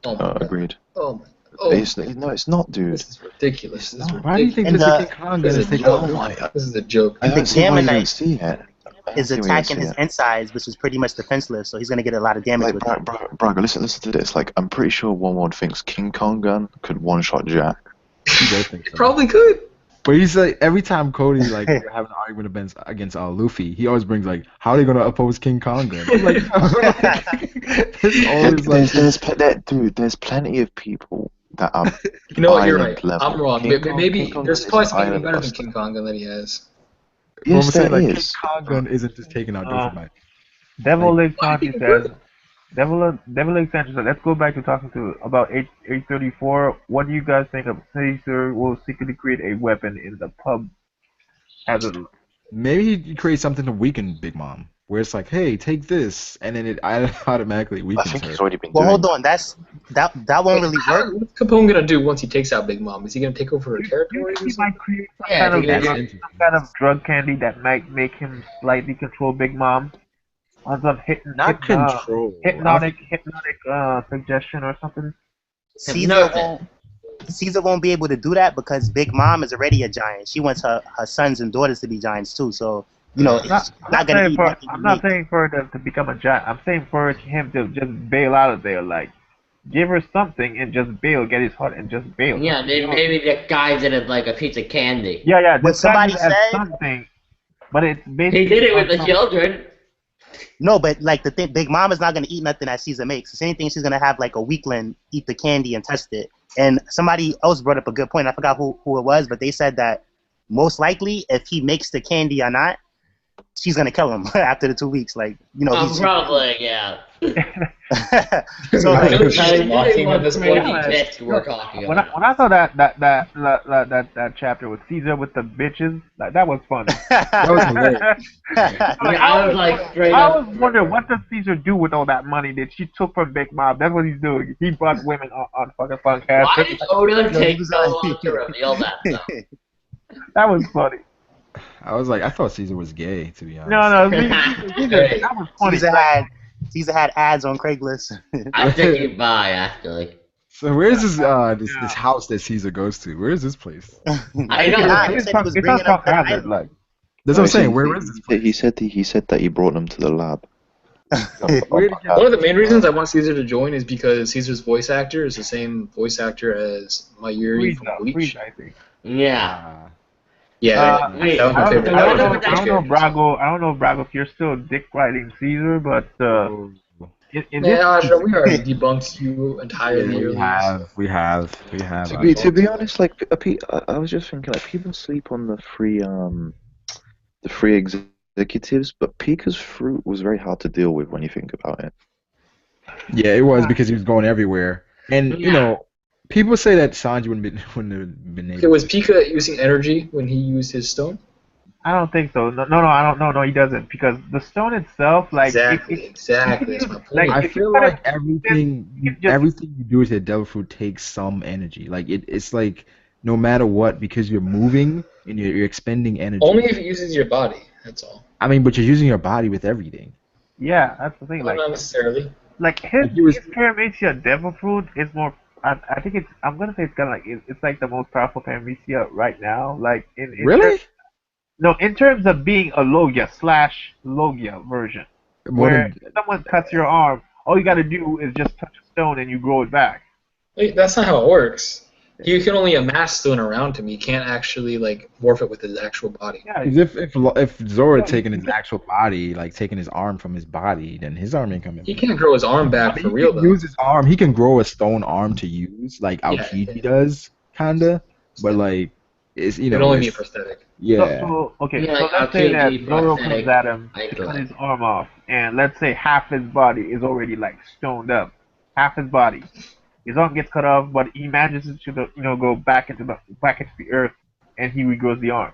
Speaker 1: Oh my God.
Speaker 6: Agreed.
Speaker 1: Oh my.
Speaker 6: It's not, dude.
Speaker 1: This is ridiculous.
Speaker 3: Why do you think just the King Kong gun is taking down Dofi?
Speaker 1: This is a joke.
Speaker 5: And the Gamma Knife is
Speaker 6: see
Speaker 5: attacking his
Speaker 6: it.
Speaker 5: insides, which is pretty much defenseless, so he's going to get a lot of damage with it.
Speaker 6: Braga, listen to this. I'm pretty sure one thinks King Kong gun could one-shot Jack.
Speaker 3: He does think so.
Speaker 1: Probably could.
Speaker 3: But he's every time Cody we're having an argument against Luffy, he always brings how are they gonna oppose King Kong gun?
Speaker 6: There's plenty of people that are.
Speaker 1: You know what? You're right.
Speaker 6: Level.
Speaker 1: I'm wrong. Maybe there's probably something better than King Kong gun that he has.
Speaker 6: Yes, there is.
Speaker 3: King Kong gun isn't just taking out Dofi.
Speaker 2: Devil Lake Sanji says. Devil Lake Sanji says. Let's go back to talking about 834. What do you guys think of Caesar will secretly create a weapon in the pub?
Speaker 3: Maybe he creates something to weaken Big Mom, where it's hey, take this, and then it automatically weakens
Speaker 6: I think
Speaker 3: her.
Speaker 6: he's already been
Speaker 5: Well,
Speaker 6: doing
Speaker 5: hold on. That's
Speaker 8: that won't really work.
Speaker 1: What's Capone gonna do once he takes out Big Mom? Is he gonna take over her territory?
Speaker 2: He might create
Speaker 5: Yeah,
Speaker 2: some
Speaker 5: that's
Speaker 2: kind of drug candy that might make him slightly control Big Mom on some hypnotic suggestion or something.
Speaker 8: Caesar won't be able to do that because Big Mom is already a giant. She wants her sons and daughters to be giants too. So
Speaker 2: I'm not saying for her to become a giant. I'm saying for him to just bail out of there, like give her something and just bail, get his heart and just bail.
Speaker 5: Yeah, maybe the guy did it like a piece of candy.
Speaker 2: Yeah.
Speaker 8: What somebody said,
Speaker 2: something, but it's basically
Speaker 5: He did it with the children.
Speaker 8: No, but like the thing, Big Mom is not gonna eat nothing that Caesar makes. If anything, she's gonna have like a weakling eat the candy and test it. And somebody else brought up a good point. I forgot who it was, but they said that most likely, if he makes the candy or not, she's gonna kill him after the 2 weeks. Like, you know,
Speaker 5: Probably, yeah.
Speaker 8: So like,
Speaker 2: when I saw that chapter with Caesar with the bitches, that was funny.
Speaker 3: That was hilarious.
Speaker 2: I was wondering, what does Caesar do with all that money that she took from Big Mom? That's what he's doing. He brought women on fucking fun cast.
Speaker 5: Why did Oda take so long to reveal that stuff?
Speaker 2: That was funny.
Speaker 3: I was like, I thought Caesar was gay, to be honest.
Speaker 2: No, Caesar, that was funny.
Speaker 8: Caesar had ads on Craigslist.
Speaker 5: I think he'd buy, actually.
Speaker 3: So where's this house that Caesar goes to? Where is this place?
Speaker 5: I know.
Speaker 2: It's not called Hazard, like.
Speaker 3: That's what I'm saying. Where is this place?
Speaker 6: He said that he brought them to the lab.
Speaker 1: One of the main reasons I want Caesar to join is because Caesar's voice actor is the same voice actor as Mayuri from Bleach.
Speaker 2: I think.
Speaker 5: Yeah.
Speaker 1: Yeah, that was my favorite.
Speaker 2: I don't know if Brago, if you're still dick riding Caesar, but
Speaker 1: we already debunked you entirely.
Speaker 3: We have.
Speaker 6: To be honest, like I was just thinking, like people sleep on the free executives, but Pika's fruit was very hard to deal with when you think about it.
Speaker 3: Yeah, it was because he was going everywhere, and you know. People say that Sanji wouldn't have been able.
Speaker 1: Okay, was Pika using energy when he used his stone?
Speaker 2: I don't think so. No, I don't. No, he doesn't, because the stone itself, like
Speaker 1: exactly. That's my point.
Speaker 3: I feel like everything you do with the devil fruit takes some energy. Like it's like no matter what, because you're moving and you're expending energy.
Speaker 1: Only if it uses your body. That's all.
Speaker 3: I mean, but you're using your body with everything.
Speaker 2: Yeah, that's the thing.
Speaker 1: Well, not necessarily.
Speaker 2: Like his Paramecia devil fruit is more. I think it's. I'm gonna say it's kind of like it's like the most powerful Paramecia right now. Like in
Speaker 3: really?
Speaker 2: In terms of being a Logia version, where if someone cuts your arm, all you gotta do is just touch a stone and you grow it back.
Speaker 1: Wait, that's not how it works. He can only amass stone around him. He can't actually like morph it with his actual body.
Speaker 2: Yeah.
Speaker 3: If Zoro had taken his actual body, like taking his arm from his body, then his arm ain't coming.
Speaker 1: He can't grow his arm back for real though.
Speaker 3: He can use his arm. He can grow a stone arm to use, like Aokiji does, kinda. But like, it's
Speaker 1: it can only be a prosthetic.
Speaker 3: Yeah.
Speaker 2: So let's say that Zoro comes at him, cut his arm off, and let's say half his body is already like stoned up, half his body. His arm gets cut off, but he manages to go back into the earth, and he regrows the arm.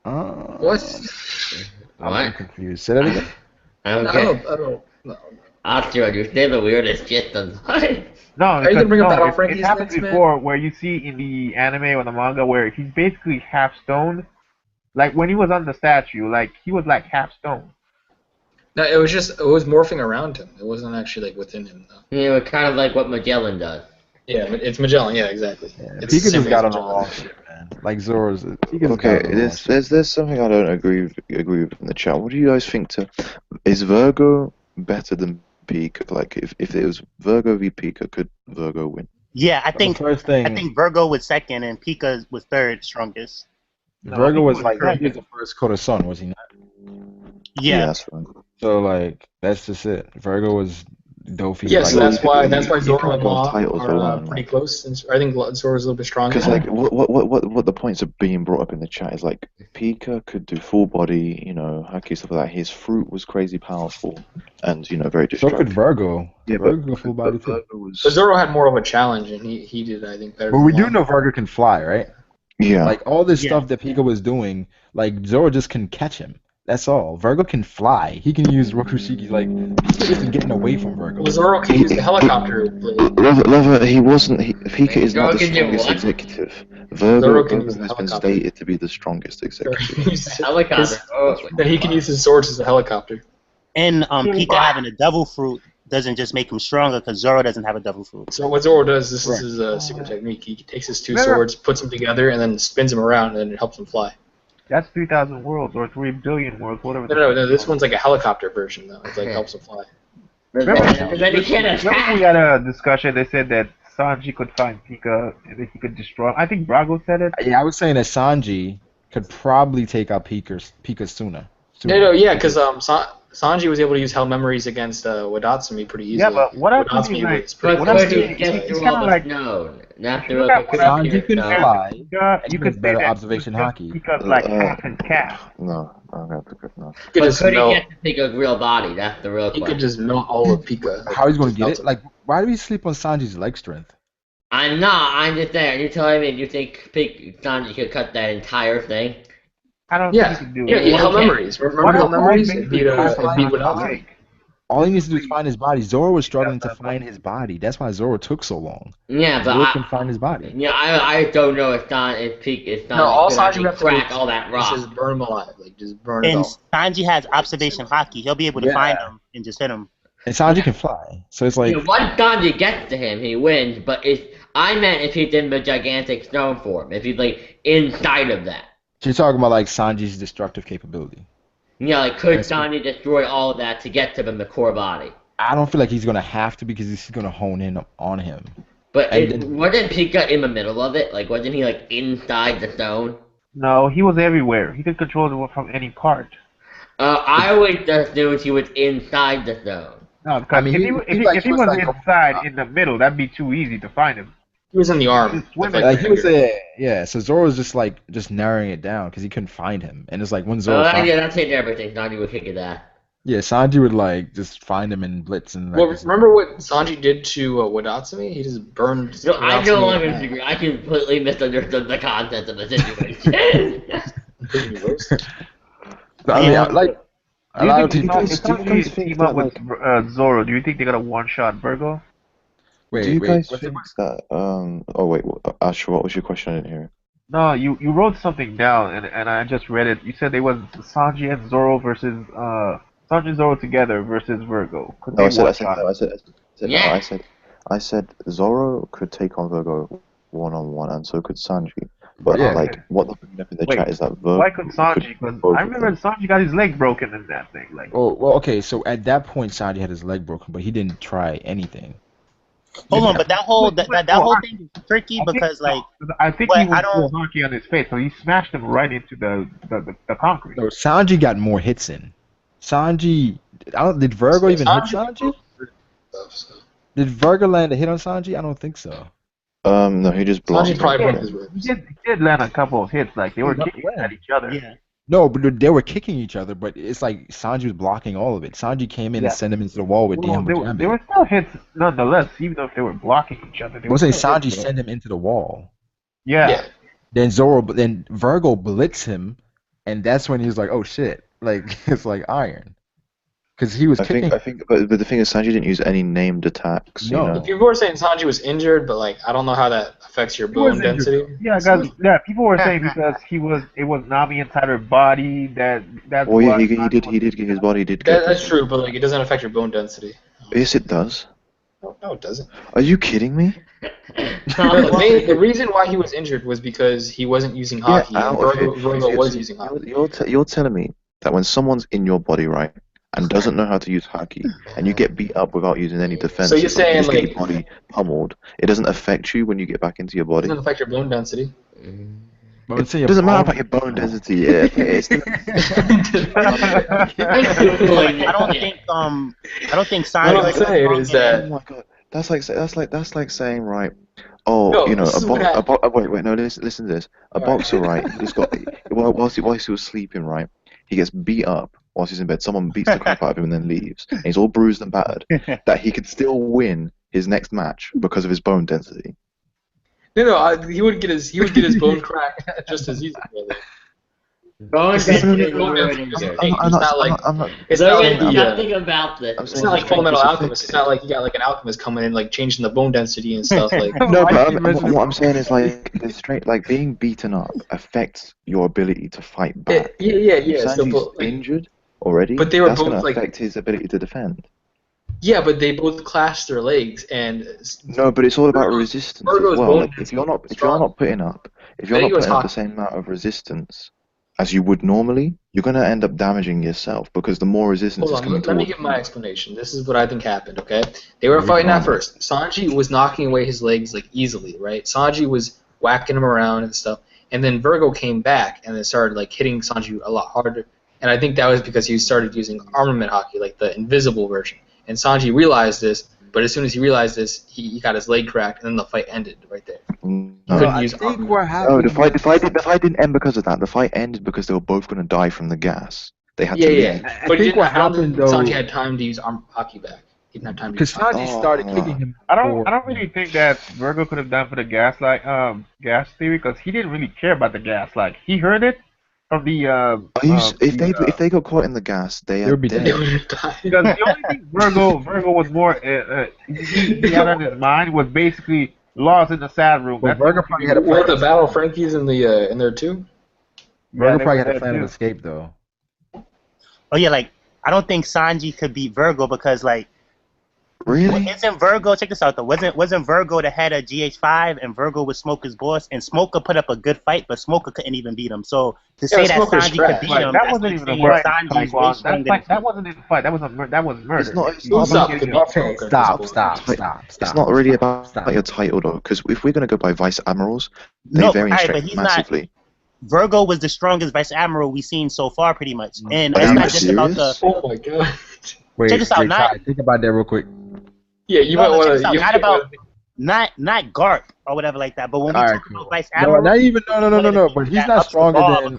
Speaker 1: What?
Speaker 3: I'm confused. Say that again.
Speaker 5: I don't know. After understand the weirdest shit on life.
Speaker 2: No,
Speaker 1: are you gonna bring up Battle Frankie's
Speaker 2: it happened
Speaker 1: next,
Speaker 2: before, where you see in the anime or the manga where he's basically half stoned. Like when he was on the statue, like he was like half stoned.
Speaker 1: No, it was morphing around him. It wasn't actually like within him though.
Speaker 5: Yeah, kind of like what Magellan does.
Speaker 1: Yeah, it's Magellan. Yeah, exactly.
Speaker 3: Yeah, Pika just got on the wrong shit, man. Like Zoro's.
Speaker 6: Okay, there's something I don't agree with in the chat. What do you guys think? Is Virgo better than Pika? Like if it was Virgo v Pika, could Virgo win?
Speaker 8: Yeah, I think Virgo was second and Pika was third strongest.
Speaker 3: Virgo was like he was the first Kota Sun, was he not?
Speaker 8: Yeah.
Speaker 6: That's right.
Speaker 3: So like that's just it. Virgo was Dofi.
Speaker 1: Yes,
Speaker 3: like,
Speaker 1: that's why Zoro and Law are pretty close. I think Zoro's a little bit stronger.
Speaker 6: Because like what the points of being brought up in the chat is like Pika could do full body, Haki, stuff like that. His fruit was crazy powerful and very destructive.
Speaker 3: So could Virgo.
Speaker 6: Yeah,
Speaker 3: Virgo full body too.
Speaker 1: But Zoro had more of a challenge and he did I think better.
Speaker 3: But we do know Virgo can fly, right?
Speaker 6: Yeah.
Speaker 3: Like all this stuff that Pika was doing, like Zoro just can catch him. That's all. Virgo can fly. He can use Rokushiki. Like, Pika isn't getting away from Virgo.
Speaker 1: Well, Zoro can use the helicopter blade.
Speaker 6: Lover, he wasn't. Pika is not the
Speaker 5: Virgo can do
Speaker 6: strongest
Speaker 5: what?
Speaker 6: executive.
Speaker 1: Zoro
Speaker 6: Virgo
Speaker 1: can use the
Speaker 6: has been
Speaker 1: helicopter.
Speaker 6: stated to be the strongest executive.
Speaker 5: Helicopter.
Speaker 1: That he can use his swords as a helicopter.
Speaker 8: And Pika having a devil fruit doesn't just make him stronger because Zoro doesn't have a devil fruit.
Speaker 1: So what Zoro does, this is his secret technique. He takes his two swords, puts them together, and then spins them around, and then it helps him fly.
Speaker 7: That's 3,000 worlds or 3 billion worlds, whatever.
Speaker 1: No, this one's like a helicopter version, though. It's like helps him fly.
Speaker 5: Then he can't
Speaker 7: Remember
Speaker 5: attack.
Speaker 7: we had a discussion, they said that Sanji could find Pika and that he could destroy him. I think Brago said it.
Speaker 3: Yeah, I was saying that Sanji could probably take out Pika sooner.
Speaker 1: Yeah, because Sanji was able to use Hell Memories against Wadatsumi pretty easily.
Speaker 7: Yeah, but what I
Speaker 1: Wadatsumi
Speaker 7: mean, like,
Speaker 1: was pretty
Speaker 5: But
Speaker 7: What I'm
Speaker 5: could he
Speaker 7: saying,
Speaker 5: get
Speaker 7: it's
Speaker 5: through
Speaker 7: kinda
Speaker 5: all the
Speaker 7: like-
Speaker 5: snow? Not
Speaker 7: you
Speaker 5: through
Speaker 7: got what I'm
Speaker 3: Sanji can
Speaker 7: saying.
Speaker 3: fly.
Speaker 7: You could
Speaker 3: He's
Speaker 7: say
Speaker 3: better
Speaker 7: that
Speaker 3: observation hockey.
Speaker 7: Pika's like half and calf.
Speaker 6: No, I'm gonna have to no.
Speaker 1: He could
Speaker 5: But
Speaker 1: just
Speaker 5: could he
Speaker 1: melt.
Speaker 5: get to Pika's real body? That's the real
Speaker 1: He
Speaker 5: question.
Speaker 1: could just melt all of Pika.
Speaker 3: How he's gonna
Speaker 1: Just
Speaker 3: get
Speaker 1: melt
Speaker 3: it? Like, why do we sleep on Sanji's leg strength?
Speaker 5: I'm not. I'm just there. You're telling me you think Sanji could cut that entire thing?
Speaker 7: I don't
Speaker 1: Yeah,
Speaker 7: think he can do
Speaker 1: yeah,
Speaker 7: it.
Speaker 1: Hell Memories. Remember Hell Memories? It beat Wadatsumi.
Speaker 3: All he needs to do is find his body. Zoro was struggling to find his body. That's why Zoro took so long.
Speaker 5: Yeah, but
Speaker 3: Zoro can find his body.
Speaker 5: I don't know if Sanji
Speaker 1: No, all
Speaker 5: could
Speaker 1: Sanji
Speaker 5: actually
Speaker 1: would have to do
Speaker 5: crack all that
Speaker 1: is
Speaker 5: rock.
Speaker 1: just burn him alive. Like, just burn it
Speaker 8: And
Speaker 1: all.
Speaker 8: Sanji has observation hockey. He'll be able to
Speaker 3: Yeah.
Speaker 8: find him and just hit him.
Speaker 3: And Sanji can fly. So it's like,
Speaker 5: Once Sanji gets to him, he wins. But I meant if he's in the gigantic stone form, if he's like inside of that.
Speaker 3: you're talking about like Sanji's destructive capability.
Speaker 5: Could Sanji destroy all of that to get to the core body?
Speaker 3: I don't feel like he's gonna have to because he's gonna hone in on him.
Speaker 5: But
Speaker 3: And
Speaker 5: wasn't Pika in the middle of it? Like, wasn't he like inside the stone?
Speaker 7: No, he was everywhere. He could control it from any part.
Speaker 5: I always just knew he was inside the stone.
Speaker 7: No, because
Speaker 3: I mean,
Speaker 7: if he was inside in the middle, that'd be too easy to find him.
Speaker 1: He was in the arm.
Speaker 7: Just swim
Speaker 1: with,
Speaker 3: Like he was
Speaker 1: finger.
Speaker 3: so Zoro was just narrowing it down because he couldn't find him, and it's like when Zoro,
Speaker 5: That's it. Everything. Sanji would kick it that.
Speaker 3: Sanji would like just find him and blitz and. Like,
Speaker 1: Well, remember what Sanji did to Wadatsumi? He just burned.
Speaker 5: No, I no
Speaker 1: Wadatsumi
Speaker 5: longer
Speaker 1: alive.
Speaker 5: disagree. I completely misunderstood the content of the situation.
Speaker 1: Completely roasted.
Speaker 3: I mean,
Speaker 8: Yeah.
Speaker 3: like a
Speaker 7: Do
Speaker 3: lot
Speaker 7: you
Speaker 3: of
Speaker 7: think
Speaker 3: people.
Speaker 7: if Sanji team up with Zoro, do you think they're gonna one-shot Virgo?
Speaker 3: Wait,
Speaker 6: Do you guys
Speaker 3: what's
Speaker 6: think
Speaker 3: it-
Speaker 6: that? Oh wait, Ash, what was your question? I didn't hear.
Speaker 7: No, you wrote something down, and I just read it. You said they was Sanji and Zoro versus Sanji and Zoro together versus Virgo. Could
Speaker 6: No,
Speaker 7: they one-shot?
Speaker 5: Yeah.
Speaker 6: I said Zoro could take on Virgo one-on-one, and so could Sanji. But
Speaker 3: Yeah.
Speaker 6: like, what they're putting up in the
Speaker 7: Wait,
Speaker 6: chat is that Virgo.
Speaker 7: Why could Sanji? Because
Speaker 6: both
Speaker 7: I
Speaker 6: of
Speaker 7: remember
Speaker 6: them.
Speaker 7: Sanji got his leg broken in that thing. Like,
Speaker 3: well, okay. So at that point, Sanji had his leg broken, but he didn't try anything.
Speaker 8: Hold on, but that whole thing is tricky because like
Speaker 7: I think
Speaker 8: But
Speaker 7: he was
Speaker 8: I don't-
Speaker 7: hockey on his face, so he smashed him right into the concrete.
Speaker 3: So Sanji got more hits in. Sanji, did Virgo even hit Sanji?
Speaker 1: So.
Speaker 3: Did Virgo land a hit on Sanji? I don't think so.
Speaker 6: No, he just blocked.
Speaker 1: Sanji probably
Speaker 6: him.
Speaker 1: broke his
Speaker 7: He
Speaker 1: ribs.
Speaker 7: did land a couple of hits, like they were
Speaker 3: Not
Speaker 7: kicking
Speaker 3: when.
Speaker 7: at each other.
Speaker 8: yeah.
Speaker 3: No, but they were kicking each other. But it's like Sanji was blocking all of it. Sanji came in
Speaker 7: Yeah.
Speaker 3: and sent him into the wall with
Speaker 7: Well,
Speaker 3: damn
Speaker 7: they were still hits nonetheless, even though if they were blocking each other. They
Speaker 3: I was
Speaker 7: were
Speaker 3: saying
Speaker 7: still
Speaker 3: Sanji
Speaker 7: hits, though.
Speaker 3: sent him into the wall.
Speaker 7: Yeah.
Speaker 1: Yeah.
Speaker 3: Then Virgo blitz him, and that's when he was like, "Oh shit!" Like it's like iron, because he was kicking.
Speaker 6: But the thing is, Sanji didn't use any named attacks.
Speaker 3: No.
Speaker 6: You know?
Speaker 1: People were saying Sanji was injured, but like I don't know how that affects your
Speaker 7: He was
Speaker 1: bone
Speaker 7: injured,
Speaker 1: density.
Speaker 7: Yeah, guys. Yeah, people were saying because it was Nami inside her body that's
Speaker 6: Oh yeah,
Speaker 7: why
Speaker 6: he
Speaker 7: Sanji
Speaker 6: did.
Speaker 7: was-
Speaker 6: He did get his body. Did get
Speaker 1: That's true, but like it doesn't affect your bone density.
Speaker 6: Yes, it does.
Speaker 1: No, it doesn't.
Speaker 6: Are you kidding me?
Speaker 1: No, the reason why he was injured was because he wasn't using hockey. and Virgo was using hockey.
Speaker 6: You're telling me that when someone's in your body, right, and doesn't know how to use hockey, and you get beat up without using any defense,
Speaker 1: So you're saying,
Speaker 6: you just get
Speaker 1: like-
Speaker 6: your body pummeled, it doesn't affect you when you get back into your
Speaker 1: It
Speaker 6: body.
Speaker 1: doesn't affect your bone density.
Speaker 3: But I'm saying
Speaker 6: It doesn't matter about your bone density. Yeah, it's
Speaker 8: I don't think
Speaker 1: What I'm
Speaker 8: Sanji.
Speaker 1: saying is that
Speaker 6: Oh my god, that's like saying, right? Oh,
Speaker 1: No,
Speaker 6: you know,
Speaker 1: this is what happened.
Speaker 6: wait, no, listen to this. A
Speaker 1: Alright.
Speaker 6: boxer, right? He's got whilst he was sleeping, right? He gets beat up whilst he's in bed. Someone beats the crap out of him and then leaves. And he's all bruised and battered. That he could still win his next match because of his bone density.
Speaker 1: No, he would get his bone cracked just as easy.
Speaker 5: Bone
Speaker 1: It's
Speaker 5: density
Speaker 1: not
Speaker 5: would
Speaker 1: like-
Speaker 5: exist.
Speaker 1: It's not like
Speaker 6: I'm not.
Speaker 1: it's
Speaker 5: Look
Speaker 1: not
Speaker 5: at
Speaker 1: like
Speaker 5: nothing about this.
Speaker 6: I'm
Speaker 1: it's
Speaker 6: saying
Speaker 1: not like
Speaker 6: the
Speaker 1: Full Metal
Speaker 6: strength is
Speaker 1: Alchemist. It's
Speaker 6: affected.
Speaker 1: not like you got like an alchemist coming in like changing the bone density and stuff like.
Speaker 6: No, but
Speaker 3: Resident
Speaker 6: what I'm saying is like the straight, like being beaten up affects your ability to fight back.
Speaker 1: Yeah.
Speaker 6: If
Speaker 1: So,
Speaker 6: Sanji's
Speaker 1: but, like,
Speaker 6: injured already,
Speaker 1: but they were
Speaker 6: that's going
Speaker 1: both,
Speaker 6: to
Speaker 1: like-
Speaker 6: affect his ability to defend.
Speaker 1: yeah, but they both clashed their legs and.
Speaker 6: No, but it's all about
Speaker 1: Virgo's-
Speaker 6: resistance
Speaker 1: Virgo's
Speaker 6: as well.
Speaker 1: bone
Speaker 6: Like, if you're not
Speaker 1: strong.
Speaker 6: putting up the
Speaker 1: Haki.
Speaker 6: same amount of resistance as you would normally, you're going to end up damaging yourself because the more resistance
Speaker 1: Hold
Speaker 6: is
Speaker 1: on,
Speaker 6: coming
Speaker 1: let me
Speaker 6: towards
Speaker 1: give
Speaker 6: you.
Speaker 1: my explanation. This is what I think happened, okay? They were fighting at first. Sanji was knocking away his legs like easily, right? Sanji was whacking him around and stuff. And then Virgo came back and then started like hitting Sanji a lot harder. And I think that was because he started using armament Haki, like the invisible version. And Sanji realized this, but as soon as he realized this, he got his leg cracked, and then the fight ended right there.
Speaker 6: No,
Speaker 1: couldn't
Speaker 3: I
Speaker 1: use
Speaker 3: think
Speaker 1: armament.
Speaker 3: what
Speaker 6: no,
Speaker 3: happened.
Speaker 6: the fight didn't end because of that. The fight ended because they were both going to die from the gas. They had to leave.
Speaker 3: I
Speaker 1: But
Speaker 3: think what happened though,
Speaker 1: Sanji had time to use Haki back. He didn't have time to use
Speaker 3: because Sanji started
Speaker 6: Oh.
Speaker 3: kicking him.
Speaker 2: I don't really think that Virgo could have done for the gas theory because he didn't really care about the gas. Like he heard it from the
Speaker 6: If they got caught in the gas, they are
Speaker 3: They'll be
Speaker 6: dead.
Speaker 1: They would have died.
Speaker 2: because the only thing Virgo was more he had on his mind was basically lost in the sad room.
Speaker 3: Well,
Speaker 2: That's
Speaker 3: Virgo
Speaker 2: what
Speaker 3: probably
Speaker 2: he
Speaker 3: had a
Speaker 2: did.
Speaker 1: Were the battle Frankies in the in there too?
Speaker 3: Virgo
Speaker 2: they
Speaker 3: probably
Speaker 2: were
Speaker 3: had a
Speaker 2: there
Speaker 3: plan of
Speaker 2: too.
Speaker 3: escape though.
Speaker 8: Oh yeah, like I don't think Sanji could beat Virgo because like
Speaker 6: Really?
Speaker 8: isn't Virgo, check this out though, wasn't Virgo the head of GH5 and Virgo was Smoker's boss and Smoker put up a good fight but Smoker couldn't even beat him. So to say that
Speaker 1: Smoker's
Speaker 8: Sanji
Speaker 1: trash.
Speaker 8: could beat
Speaker 2: Like,
Speaker 8: him,
Speaker 2: that
Speaker 8: that's
Speaker 2: wasn't
Speaker 8: like
Speaker 2: even
Speaker 8: saying
Speaker 2: a fight.
Speaker 8: Sanji's way stronger than
Speaker 2: That wasn't even a fight. That was murder.
Speaker 6: It's not. It's
Speaker 1: Usopp
Speaker 6: not.
Speaker 1: could beat
Speaker 3: Okay,
Speaker 1: Smoker.
Speaker 3: stop.
Speaker 6: It's not really about
Speaker 3: Stop.
Speaker 6: your title though, because if we're gonna go by vice admirals, they
Speaker 8: No,
Speaker 6: vary in
Speaker 8: alright, but
Speaker 6: strength
Speaker 8: he's not.
Speaker 6: massively.
Speaker 8: Virgo was the strongest vice admiral we've seen so far pretty much. And
Speaker 6: Are
Speaker 8: it's
Speaker 6: you
Speaker 8: not just about the
Speaker 6: serious?
Speaker 1: Oh my god.
Speaker 3: Wait,
Speaker 8: Check this out,
Speaker 3: wait,
Speaker 8: not-
Speaker 3: Ty, think about that real quick.
Speaker 1: Yeah, you
Speaker 8: No,
Speaker 1: might
Speaker 8: no,
Speaker 1: want
Speaker 8: check this out,
Speaker 1: to.
Speaker 8: not about not Garp or whatever like that. But when we
Speaker 3: All
Speaker 8: talk
Speaker 3: right,
Speaker 8: about
Speaker 3: cool.
Speaker 8: vice
Speaker 3: No,
Speaker 8: admiral,
Speaker 3: not even no. But he's not stronger than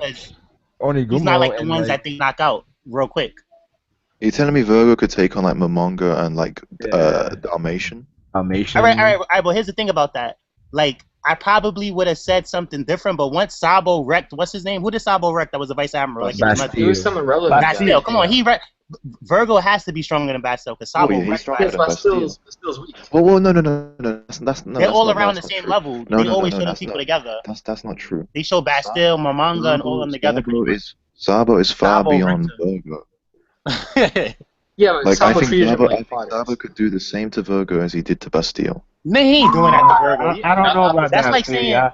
Speaker 3: Onigumo.
Speaker 8: he's not like the
Speaker 3: and,
Speaker 8: ones
Speaker 3: like,
Speaker 8: that they knock out real quick.
Speaker 6: Are you telling me Virgo could take on like Momonga and like
Speaker 3: Yeah.
Speaker 6: Dalmatian?
Speaker 3: Dalmatian.
Speaker 8: All right. But here's the thing about that. Like, I probably would have said something different, but once Sabo wrecked, what's his name? Who did Sabo wreck that was a vice admiral? Like,
Speaker 1: It was some irrelevant guy.
Speaker 8: Bastille. Come on, he wrecked. Virgo has to be stronger than Bastille because Sabo
Speaker 6: Oh, yeah, he's
Speaker 8: wrecked
Speaker 6: stronger
Speaker 8: Bastille.
Speaker 6: than
Speaker 1: Bastille's weak.
Speaker 6: Well, no. That's
Speaker 8: They're
Speaker 6: that's
Speaker 8: all
Speaker 6: not,
Speaker 8: around the
Speaker 6: that's
Speaker 8: same
Speaker 6: not true.
Speaker 8: level.
Speaker 6: No,
Speaker 8: They
Speaker 6: no,
Speaker 8: always
Speaker 6: no,
Speaker 8: show them
Speaker 6: that's
Speaker 8: people
Speaker 6: not-
Speaker 8: together.
Speaker 6: That's not true.
Speaker 8: They show Bastille, Mamanga, and all of them together.
Speaker 6: Sabo is far
Speaker 8: Sabo
Speaker 6: beyond
Speaker 8: wrecked
Speaker 6: Virgo.
Speaker 1: Yeah, but
Speaker 6: Like
Speaker 1: Sabo
Speaker 6: I think
Speaker 1: treated him
Speaker 6: Sabo,
Speaker 1: like
Speaker 6: I think
Speaker 1: fighters.
Speaker 6: Sabo could do the same to Virgo as he did to Bastille.
Speaker 8: Man, he ain't doing that to Virgo.
Speaker 2: I don't know about
Speaker 8: That's
Speaker 2: that.
Speaker 8: like
Speaker 2: see,
Speaker 8: saying
Speaker 2: I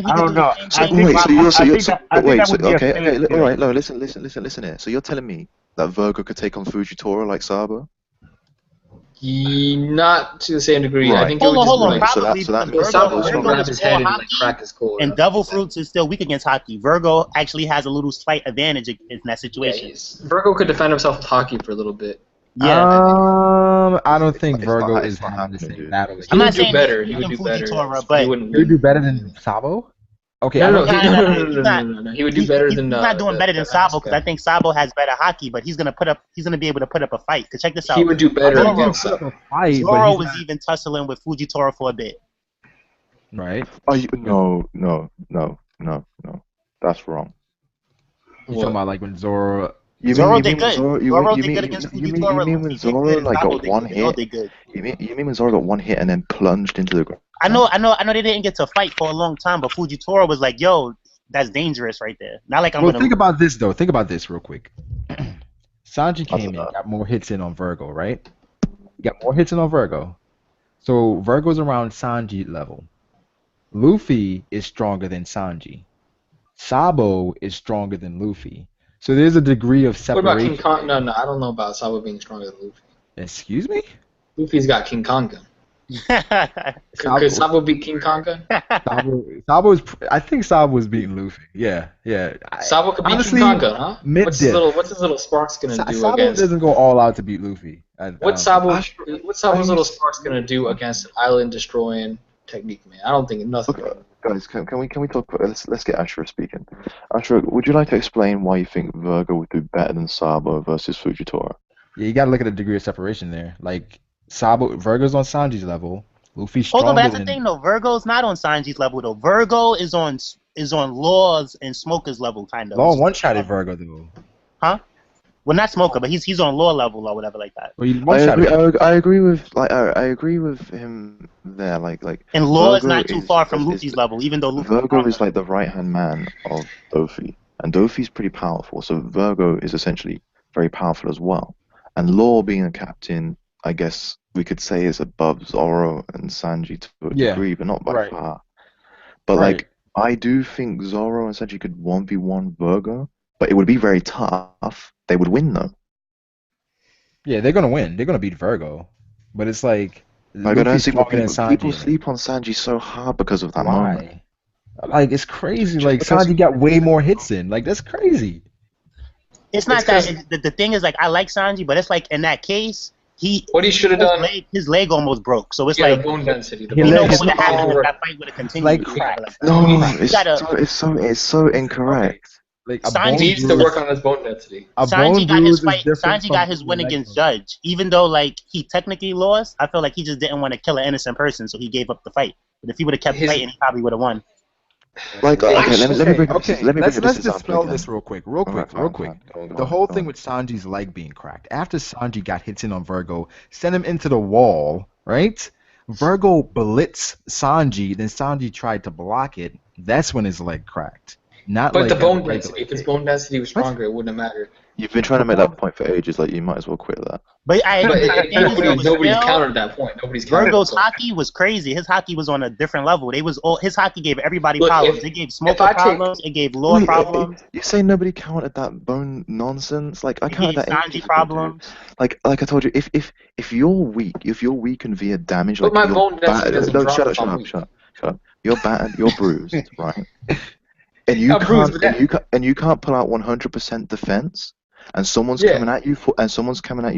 Speaker 8: he
Speaker 2: I
Speaker 8: could
Speaker 2: don't
Speaker 8: do
Speaker 2: know.
Speaker 8: the
Speaker 2: I
Speaker 8: same
Speaker 2: think
Speaker 8: thing.
Speaker 6: Wait, so you're so
Speaker 2: I
Speaker 6: you're
Speaker 2: think
Speaker 6: so,
Speaker 2: that- I think
Speaker 6: wait,
Speaker 2: that
Speaker 6: so
Speaker 2: would be a
Speaker 6: okay,
Speaker 2: fair
Speaker 6: all
Speaker 2: theory.
Speaker 6: right, no, listen here. So you're telling me that Virgo could take on Fujitora like Sabo?
Speaker 1: Not to the same degree. I
Speaker 6: Right.
Speaker 1: think
Speaker 8: Hold
Speaker 1: it would
Speaker 8: on.
Speaker 1: just
Speaker 6: So
Speaker 8: Probably
Speaker 6: that- so that
Speaker 8: because
Speaker 6: means
Speaker 1: Sabo
Speaker 6: Sabo's
Speaker 1: would
Speaker 6: stronger
Speaker 1: grab
Speaker 8: was
Speaker 6: than
Speaker 1: his head and
Speaker 8: more
Speaker 1: like crack his core.
Speaker 8: And Devil Fruits is still weak against Haki. Virgo actually has a little slight advantage in that
Speaker 1: Yeah,
Speaker 8: situation.
Speaker 1: Virgo could defend himself with Haki for a little bit.
Speaker 8: Yeah.
Speaker 3: I don't think
Speaker 6: It's
Speaker 3: Virgo
Speaker 6: not-
Speaker 3: is
Speaker 6: it's not
Speaker 3: having the
Speaker 6: happening,
Speaker 3: same
Speaker 6: dude.
Speaker 3: battle.
Speaker 1: He
Speaker 8: I'm
Speaker 1: would
Speaker 8: not
Speaker 1: do
Speaker 8: saying
Speaker 1: better.
Speaker 8: he's
Speaker 1: He would do
Speaker 8: beating
Speaker 1: better.
Speaker 8: Fujitora,
Speaker 1: He
Speaker 8: but
Speaker 1: wouldn't
Speaker 3: He would do
Speaker 1: win.
Speaker 3: better than Sabo. Okay,
Speaker 1: No,
Speaker 3: I don't
Speaker 1: no,
Speaker 3: think.
Speaker 1: no. He would do better than.
Speaker 8: He's not doing better than
Speaker 1: the
Speaker 8: Sabo because I
Speaker 1: guy.
Speaker 8: think Sabo has better Haki, but he's gonna be able to put up a fight. Cause check this out.
Speaker 1: He would do better
Speaker 8: Zoro-
Speaker 1: against
Speaker 3: Put up
Speaker 1: Sabo.
Speaker 3: a fight, but
Speaker 8: Zoro
Speaker 3: he's
Speaker 8: was
Speaker 3: not-
Speaker 8: even tussling with Fujitora for a bit.
Speaker 3: right.
Speaker 6: Oh, no. That's wrong.
Speaker 3: You talking about like when Zoro?
Speaker 8: Zoro did good.
Speaker 6: Zoro,
Speaker 8: Zoro did good against Fujitora.
Speaker 6: you mean when
Speaker 8: Luffy did
Speaker 6: Zoro
Speaker 8: good,
Speaker 6: like
Speaker 8: Sabo
Speaker 6: got
Speaker 8: did
Speaker 6: one
Speaker 8: good, they all
Speaker 6: hit?
Speaker 8: did good.
Speaker 6: You mean when Zoro got one hit and then plunged into the ground?
Speaker 8: I know they didn't get to fight for a long time, but Fujitora was like, yo, that's dangerous right there. Not like I'm
Speaker 3: Well,
Speaker 8: gonna
Speaker 3: think about this though. Think about this real quick. Sanji
Speaker 6: What's
Speaker 3: came in,
Speaker 6: that?
Speaker 3: got more hits in on Virgo, right? He got more hits in on Virgo. So Virgo's around Sanji level. Luffy is stronger than Sanji. Sabo is stronger than Luffy. So there's a degree of
Speaker 1: What about
Speaker 3: separation.
Speaker 1: King Kong? No, I don't know about Sabo being stronger than Luffy.
Speaker 3: Excuse me?
Speaker 1: Luffy's got King Konga. Could Sabo beat King Konga?
Speaker 3: I think Sabo was beating Luffy. Yeah.
Speaker 1: Sabo could beat
Speaker 3: Honestly,
Speaker 1: King Konga, huh?
Speaker 3: mid-dip.
Speaker 1: What's his little Sparks gonna do
Speaker 3: Sabo
Speaker 1: against?
Speaker 3: doesn't go all out to beat Luffy.
Speaker 1: What's Sabo's little Sparks gonna do against an island destroying technique, man? I don't think nothing.
Speaker 6: Okay, guys, can we talk about let's get Ashura speaking. Ashura, would you like to explain why you think Virgo would do better than Sabo versus Fujitora?
Speaker 3: Yeah, you gotta look at the degree of separation there. Like Virgo's on Sanji's level. Luffy's
Speaker 8: Hold
Speaker 3: stronger
Speaker 8: on, but that's the
Speaker 3: than
Speaker 8: thing though. Virgo's not on Sanji's level though. Virgo is on is on Law's and Smoker's level, kind of.
Speaker 3: Law one-shotted Virgo though.
Speaker 8: Huh? Well, not Smoker, but he's on Law level or whatever like that.
Speaker 3: Well, he one-shotted.
Speaker 6: I agree with I agree with him there. Like
Speaker 8: And Law is
Speaker 6: Virgo
Speaker 8: not too far from Luffy's level, even though Luffy.
Speaker 6: Virgo is like the right-hand man of Dofi, and Dofi's pretty powerful. So Virgo is essentially very powerful as well. And Law being a captain, I guess we could say is above Zoro and Sanji to a degree, but not by far. But like, I do think Zoro and Sanji could 1v1 Virgo, but it would be very tough. They would win though.
Speaker 3: Yeah, they're gonna win. They're gonna beat Virgo, but it's like
Speaker 6: I don't see people
Speaker 3: Sanji.
Speaker 6: sleep on Sanji so hard because of that moment.
Speaker 3: Like it's crazy. Like Sanji got way more hits in. Like that's crazy.
Speaker 8: It's not the thing is like I like Sanji, but it's like in that case
Speaker 1: what he should have done.
Speaker 8: His leg almost broke, so it's like
Speaker 1: bone density.
Speaker 8: You know what would have happened if that fight would have continued.
Speaker 3: Like,
Speaker 6: no, it's so incorrect.
Speaker 3: Like
Speaker 1: Sanji needs to work on his bone density.
Speaker 8: Sanji got his fight. Sanji got his win against Judge, even though like he technically lost. I feel like he just didn't want to kill an innocent person, so he gave up the fight. But if he would have kept fighting, he probably would have won.
Speaker 6: Like, let me bring
Speaker 3: let's dispel this real quick. The whole thing with Sanji's leg being cracked. After Sanji got hit in on Virgo, sent him into the wall, right? Virgo blitzed Sanji, then Sanji tried to block it. That's when his leg cracked. Not
Speaker 1: but
Speaker 3: like
Speaker 1: the bone density. If his bone density was stronger, it wouldn't have mattered.
Speaker 6: You've been trying to make that point for ages. Like, you might as well quit that.
Speaker 8: But
Speaker 1: nobody's countered that point. Nobody's countered.
Speaker 8: Virgo's Haki was crazy. His Haki was on a different level. His Haki gave everybody problems. It gave Smoker problems. It gave Law problems.
Speaker 6: You say nobody counted that bone nonsense? Like I counted that.
Speaker 8: Sanji problems.
Speaker 6: Like I told you, if you're weak, if you're weakened via damage,
Speaker 1: but
Speaker 6: like
Speaker 1: my bone density doesn't drop.
Speaker 6: Shut up. You're battered. You're bruised, right? And you can't pull out 100% defense, and someone's coming at you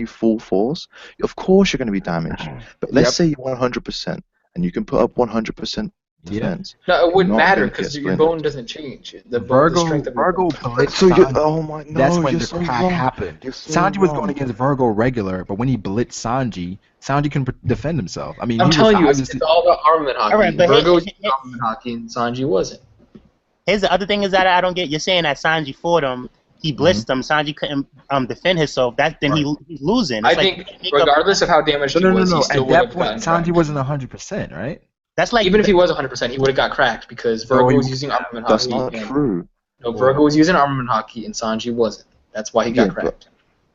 Speaker 6: full force. Of course you're going to be damaged. But let's say you're 100% and you can put up 100% defense.
Speaker 1: No, it wouldn't matter because your bone doesn't change. The strength of
Speaker 3: Virgo. That's when the crack happened. Sanji was going against Virgo regular, but when he blitzed Sanji can defend himself. I mean,
Speaker 1: I'm telling you, it's all about armament hockey. Right, Virgo was armament hockey, and Sanji wasn't.
Speaker 8: Here's the other thing is that I don't get. You're saying that Sanji fought him, he blitzed him. Sanji couldn't defend himself. He's losing.
Speaker 1: I think regardless of how damaged he was, he still would have gotten cracked.
Speaker 3: Sanji wasn't 100%, right?
Speaker 8: That's like
Speaker 1: even if he was 100%, he would have got cracked because Virgo was using armament hockey.
Speaker 6: That's not true.
Speaker 1: No, Virgo was using armament hockey, and Sanji wasn't. That's why he got cracked.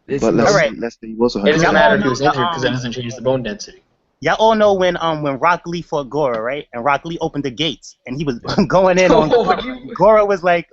Speaker 6: But let's say he was 100%.
Speaker 1: It doesn't matter if he was injured because that doesn't change the bone density.
Speaker 8: Y'all all know when Rock Lee fought Goro, right? And Rock Lee opened the gates and he was going in on Goro was like,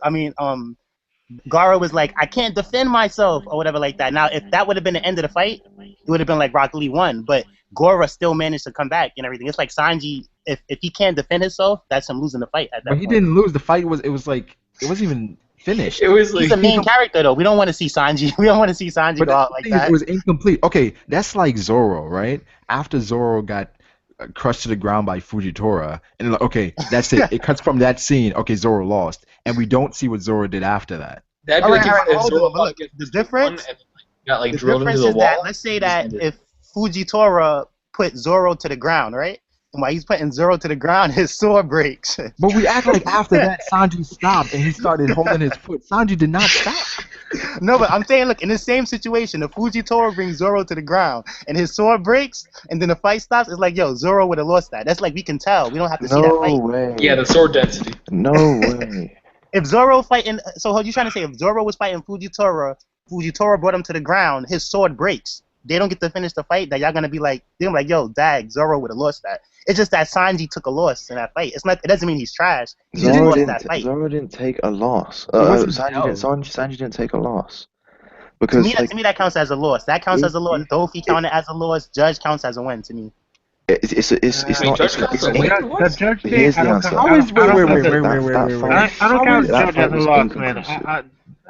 Speaker 8: Goro was like, I can't defend myself or whatever like that. Now, if that would have been the end of the fight, it would have been like Rock Lee won. But Goro still managed to come back and everything. It's like Sanji, if he can't defend himself, that's him losing the fight at that point.
Speaker 3: But he didn't lose. The fight was it wasn't even finished.
Speaker 1: It was like
Speaker 8: he's the main character though. We don't want to see Sanji. We don't want to see Sanji go out like that.
Speaker 3: It was incomplete. Okay, that's like Zoro, right? After Zoro got crushed to the ground by Fujitora, and like, okay, that's it. It cuts from that scene. Okay, Zoro lost, and we don't see what Zoro did after that.
Speaker 1: That'd be like
Speaker 8: the difference.
Speaker 1: Got like
Speaker 8: the
Speaker 1: drilled
Speaker 8: difference
Speaker 1: into the
Speaker 8: is
Speaker 1: wall.
Speaker 8: that let's say that if Fujitora put Zoro to the ground, right? And while he's putting Zoro to the ground, his sword breaks.
Speaker 3: But we act like after that, Sanji stopped and he started holding his foot. Sanji did not stop.
Speaker 8: No, but I'm saying, look, in the same situation, if Fujitora brings Zoro to the ground and his sword breaks and then the fight stops, it's like, yo, Zoro would have lost that. That's like we can tell. We don't have to see that fight.
Speaker 6: No way.
Speaker 1: Yeah, the sword density.
Speaker 6: No way.
Speaker 8: If Zoro fighting, so what you trying to say? If Zoro was fighting Fujitora brought him to the ground, his sword breaks. They don't get to finish the fight. That y'all gonna be like, they're like, yo, dag, Zoro would have lost that. It's just that Sanji took a loss in that fight. It's not. It doesn't mean he's trash. He just lost that fight.
Speaker 6: Zoro didn't take a loss. Sanji didn't take a loss. Because
Speaker 8: to me, that counts as a loss. That counts as a loss. Dofi counted as a loss. Judge counts as a win to me.
Speaker 6: It's not.
Speaker 2: The judge thing.
Speaker 6: Here's the answer.
Speaker 2: Wait. I don't count Judge as a loss, man. I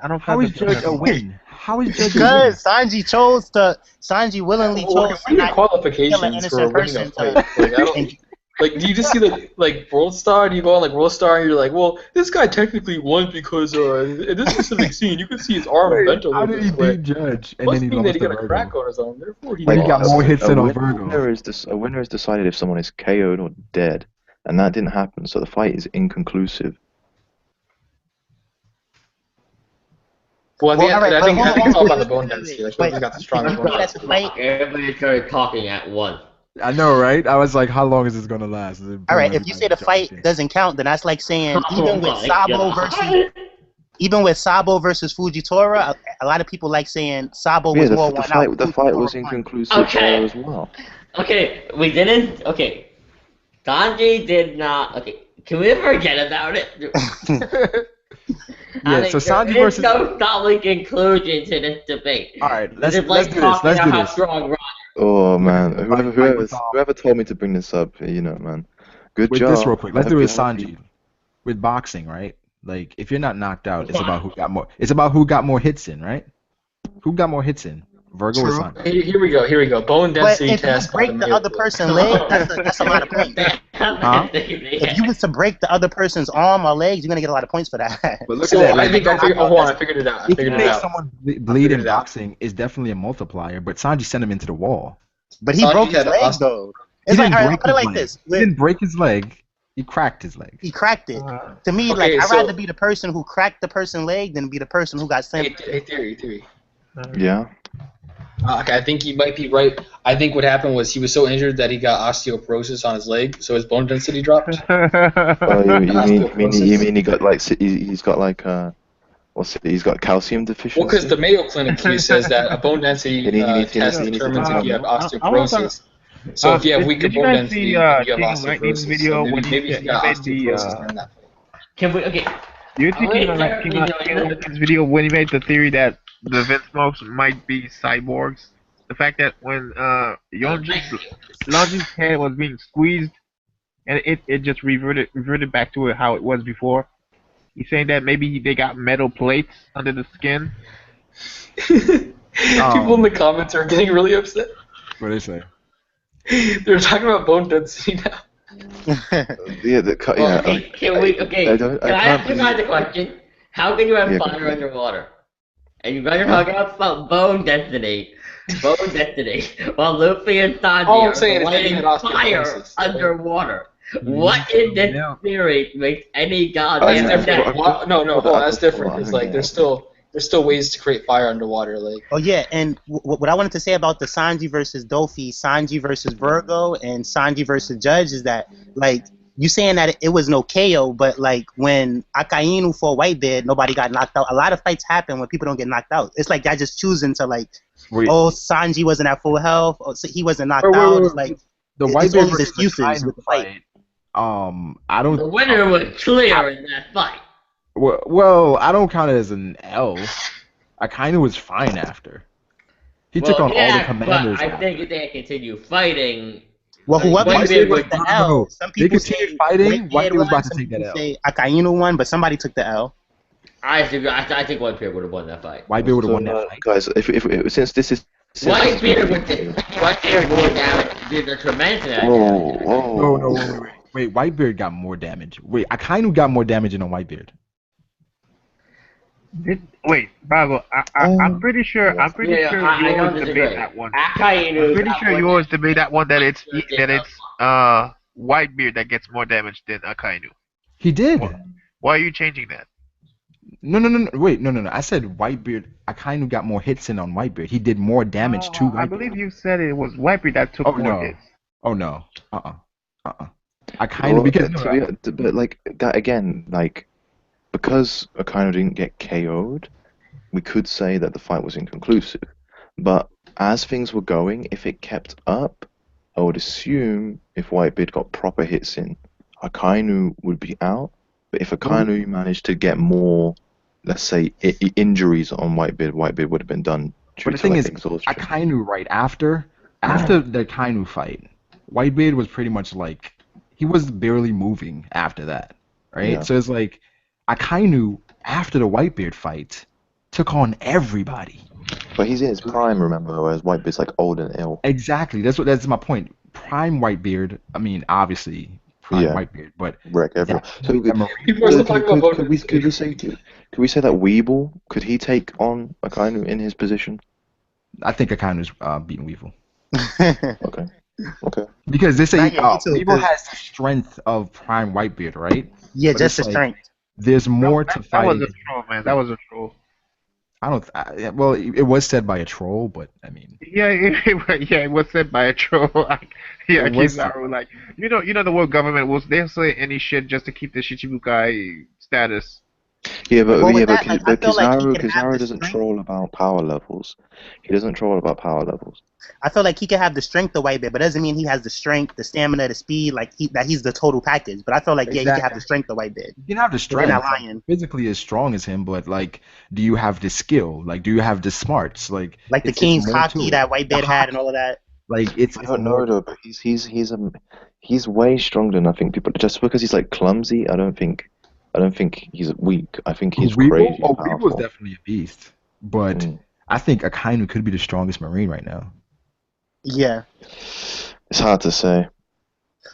Speaker 2: don't count.
Speaker 3: How is Judge a win? How is Judge
Speaker 8: because Sanji willingly chose to not kill an innocent person.
Speaker 1: Like, do you just see like World Star? Do you go on like World Star and you're like, well, this guy technically won because in this specific scene you can see his arm bent a little bit.
Speaker 3: How did he beat Judge? And
Speaker 1: must
Speaker 3: then he
Speaker 1: mean
Speaker 3: lost
Speaker 1: that he got a crack on his arm. Therefore, he
Speaker 3: got more hits than on Virgo.
Speaker 6: A winner is decided if someone is KO'd or dead, and that didn't happen, so the fight is inconclusive.
Speaker 1: Well,
Speaker 8: Well, all right,
Speaker 1: I
Speaker 8: but
Speaker 1: think
Speaker 8: hold on,
Speaker 1: it's all
Speaker 8: hold
Speaker 1: about the
Speaker 8: on,
Speaker 1: bone
Speaker 8: wait,
Speaker 1: density. Like
Speaker 8: wait,
Speaker 1: whoever's got the strongest bone
Speaker 8: wait, that's
Speaker 1: density.
Speaker 8: the fight.
Speaker 5: Everybody started talking at once.
Speaker 3: I know, right? I was like, how long is this gonna last?
Speaker 8: All right, if you say the fight doesn't count, then that's like saying
Speaker 5: Oh my God.
Speaker 8: even with Sabo versus Fujitora, a lot of people like saying Sabo
Speaker 6: Yeah,
Speaker 8: was
Speaker 6: the,
Speaker 8: more
Speaker 6: the
Speaker 8: one
Speaker 6: fight
Speaker 8: out.
Speaker 6: the fight
Speaker 8: Fujitora
Speaker 6: was
Speaker 8: won.
Speaker 6: inconclusive
Speaker 5: Okay.
Speaker 6: there as well.
Speaker 5: Okay, we didn't. Okay, Sanji did not. Okay, can we forget about it?
Speaker 3: Yeah, so Sanji
Speaker 5: there is
Speaker 3: versus.
Speaker 5: no solid conclusion to this debate.
Speaker 3: All right,
Speaker 5: This
Speaker 3: let's
Speaker 5: is like
Speaker 3: do this.
Speaker 5: talking
Speaker 3: Let's do
Speaker 5: about how
Speaker 3: this.
Speaker 5: strong Rock.
Speaker 6: Oh man,
Speaker 3: with,
Speaker 6: whoever told me to bring this up, you know, man, good
Speaker 3: with
Speaker 6: job.
Speaker 3: this real quick. Let's
Speaker 6: I
Speaker 3: do
Speaker 6: hope
Speaker 3: it with
Speaker 6: you-
Speaker 3: Sanji. With boxing, right? Like, if you're not knocked out, it's about who got more. It's about who got more hits in, right? Who got more hits in? Virgo or
Speaker 1: True.
Speaker 3: Sanji?
Speaker 1: Here we go. Bone
Speaker 8: But
Speaker 1: density
Speaker 8: if you
Speaker 1: test. by
Speaker 8: break the
Speaker 1: Mayo
Speaker 8: other
Speaker 1: Clip.
Speaker 8: person's leg, that's a lot of points.
Speaker 3: Huh?
Speaker 8: If you was to break the other person's arm or legs, you're gonna get a lot of points for that.
Speaker 3: But look
Speaker 1: So
Speaker 3: at that.
Speaker 1: I think I figured. Hold on, I
Speaker 3: If
Speaker 1: figured it out.
Speaker 3: you make someone bleed in boxing, is definitely a multiplier. But Sanji sent him into the wall.
Speaker 8: But he
Speaker 1: Sanji
Speaker 8: broke his
Speaker 1: had
Speaker 8: leg
Speaker 1: us-
Speaker 8: though.
Speaker 3: He
Speaker 8: It's like,
Speaker 3: didn't
Speaker 8: all right,
Speaker 3: break
Speaker 8: put it
Speaker 3: his
Speaker 8: like
Speaker 3: leg.
Speaker 8: this.
Speaker 3: He didn't break his leg. He cracked his leg.
Speaker 8: He cracked it. To me,
Speaker 1: Okay,
Speaker 8: like I'd
Speaker 1: so-
Speaker 8: rather be the person who cracked the person's leg than be the person who got sent.
Speaker 1: Hey, theory.
Speaker 6: Yeah.
Speaker 1: Okay, I think you might be right. I think what happened was he was so injured that he got osteoporosis on his leg, so his bone density dropped.
Speaker 6: Oh, you mean
Speaker 1: Osteoporosis.
Speaker 6: he got like he's got like what's it? He's got calcium deficiency.
Speaker 1: Well, because the Mayo Clinic case says that a bone density
Speaker 6: And he needs to-
Speaker 1: test
Speaker 6: he needs to
Speaker 1: determines
Speaker 6: tell
Speaker 1: if you have
Speaker 6: me.
Speaker 1: osteoporosis. So if you have weaker
Speaker 2: did you
Speaker 1: bone
Speaker 2: guys
Speaker 1: density,
Speaker 2: see,
Speaker 1: then you have
Speaker 2: King of Lightning's
Speaker 1: osteoporosis.
Speaker 2: video
Speaker 1: So
Speaker 2: when
Speaker 1: maybe
Speaker 2: he
Speaker 1: he got
Speaker 2: made the,
Speaker 1: osteoporosis during that fight.
Speaker 5: Can we? Okay.
Speaker 2: Do you think
Speaker 5: Wait,
Speaker 2: King of Lightning's video when he made the theory that the Vinsmokes might be cyborgs? The fact that when Longin's head was being squeezed and it just reverted back to how it was before. He's saying that maybe they got metal plates under the skin.
Speaker 1: People in the comments are getting really upset.
Speaker 3: What do they say?
Speaker 1: They're talking about bone density now.
Speaker 6: Yeah, yeah.
Speaker 5: Okay, can we? Okay. Can I ask you guys a question? How can you have
Speaker 6: Yeah,
Speaker 5: fire
Speaker 6: go ahead.
Speaker 5: underwater? And you guys are talking about bone density, while Luffy and Sanji
Speaker 1: All I'm
Speaker 5: are
Speaker 1: saying is that he
Speaker 5: lighting
Speaker 1: had
Speaker 5: fire
Speaker 1: osteoporosis.
Speaker 5: underwater. What in this theory makes any goddamn
Speaker 1: That's different.
Speaker 5: sense?
Speaker 1: No, hold on, that's different. It's like
Speaker 6: Yeah.
Speaker 1: there's still ways to create fire underwater. Like
Speaker 8: Oh yeah, and what I wanted to say about the Sanji versus Dofi, Sanji versus Virgo, and Sanji versus Judge is that like you saying that it was no KO, but like when Akainu fought Whitebeard, nobody got knocked out. A lot of fights happen when people don't get knocked out. It's like y'all just choosing to like, oh Sanji wasn't at full health, or so he wasn't knocked out. It's like
Speaker 3: The
Speaker 8: it's
Speaker 3: Whitebeard
Speaker 8: all these
Speaker 3: versus the
Speaker 8: excuses
Speaker 3: Kainu
Speaker 8: with the fight.
Speaker 3: I don't.
Speaker 5: The winner was clear in that fight.
Speaker 3: Well, I don't count it as an L. I kind of was fine after. He took on all the commanders.
Speaker 5: But I think if they continue fighting.
Speaker 8: Well, whoever
Speaker 5: Whitebeard
Speaker 8: said
Speaker 5: was
Speaker 8: took the L, some
Speaker 3: They
Speaker 8: people
Speaker 3: continued
Speaker 8: say
Speaker 3: fighting. Whitebeard was about to
Speaker 8: some
Speaker 3: take that
Speaker 8: people
Speaker 3: L.
Speaker 8: say Akainu won, but somebody took the L.
Speaker 5: I think Whitebeard would have won that fight.
Speaker 3: Whitebeard would have won that fight.
Speaker 6: Guys, if since this is
Speaker 5: Whitebeard more damage. Did a tremendous damage.
Speaker 6: Whoa.
Speaker 3: No, wait. Whitebeard got more damage. Wait, Akainu got more damage than a Whitebeard.
Speaker 2: Wait, Bravo. I'm pretty sure. I'm pretty sure
Speaker 5: I don't
Speaker 2: yours
Speaker 5: disagree.
Speaker 2: debate that one.
Speaker 5: Akainu.
Speaker 2: I'm pretty sure yours debate that one that it's Whitebeard that gets more damage than Akainu.
Speaker 3: He did.
Speaker 2: Why are you changing that?
Speaker 3: No. Wait, no. I said Whitebeard. Akainu got more hits in on Whitebeard. He did more damage to Whitebeard.
Speaker 2: I believe you said it was Whitebeard that took more hits.
Speaker 3: Oh no. Akainu because
Speaker 6: but like that again, like because Akainu didn't get KO'd, we could say that the fight was inconclusive. But as things were going, if it kept up, I would assume if Whitebeard got proper hits in, Akainu would be out. But if Akainu managed to get more, let's say, injuries on Whitebeard, Whitebeard would have been done.
Speaker 3: But the thing is, Akainu right after the Akainu fight, Whitebeard was pretty much like he was barely moving after that, right?
Speaker 6: Yeah.
Speaker 3: So it's like Akainu after the Whitebeard fight took on everybody.
Speaker 6: But he's in his prime, remember, whereas Whitebeard's like old and ill.
Speaker 3: Exactly. That's my point. Prime Whitebeard. I mean, obviously prime Whitebeard, but
Speaker 6: wreck everyone. So
Speaker 1: people are still talking about
Speaker 6: could we say that Weeble could he take on Akainu in his position?
Speaker 3: I think Akainu's beating Weevil.
Speaker 6: Okay.
Speaker 3: Because they say
Speaker 8: Weevil
Speaker 3: has the strength of prime Whitebeard, right?
Speaker 8: Yeah,
Speaker 3: But
Speaker 8: just the
Speaker 3: it's like,
Speaker 8: strength.
Speaker 3: There's more to
Speaker 2: That
Speaker 3: fight.
Speaker 2: was a troll, man. That was a troll.
Speaker 3: I don't. Well, it was said by a troll, but I mean,
Speaker 2: Yeah, it was said by a troll. Yeah,
Speaker 3: it was.
Speaker 2: Kizaru, like you know the world government will they'll say any shit just to keep the Shichibukai status.
Speaker 6: Yeah, but
Speaker 8: Well, with
Speaker 6: yeah,
Speaker 8: that, like, I feel like he
Speaker 6: Kizaru
Speaker 8: could have
Speaker 6: Kizaru
Speaker 8: the
Speaker 6: doesn't
Speaker 8: strength.
Speaker 6: troll about power levels. He doesn't troll about power levels.
Speaker 8: I feel like he could have the strength of Whitebeard, but doesn't mean he has the strength, the stamina, the speed, like that he's the total package. But I feel like yeah, he could have the strength of Whitebeard.
Speaker 3: You can have the
Speaker 8: They're not
Speaker 3: strength, like,
Speaker 8: lying.
Speaker 3: physically as strong as him, but like, do you have the skill? Like, do you have the smarts? Like
Speaker 8: Like the
Speaker 3: it's
Speaker 8: King's
Speaker 3: more to
Speaker 8: hockey
Speaker 3: it.
Speaker 8: that
Speaker 3: The
Speaker 8: Whitebeard had and
Speaker 3: hockey.
Speaker 8: all of that.
Speaker 3: Like it's
Speaker 6: I don't
Speaker 3: more.
Speaker 6: know though, but he's way stronger than I think people. Just because he's like clumsy, I don't think he's weak. I think he's crazy
Speaker 3: Weeble is
Speaker 6: powerful.
Speaker 3: definitely a beast, but
Speaker 6: Mm.
Speaker 3: I think Akainu could be the strongest Marine right now.
Speaker 8: Yeah.
Speaker 6: It's hard to say.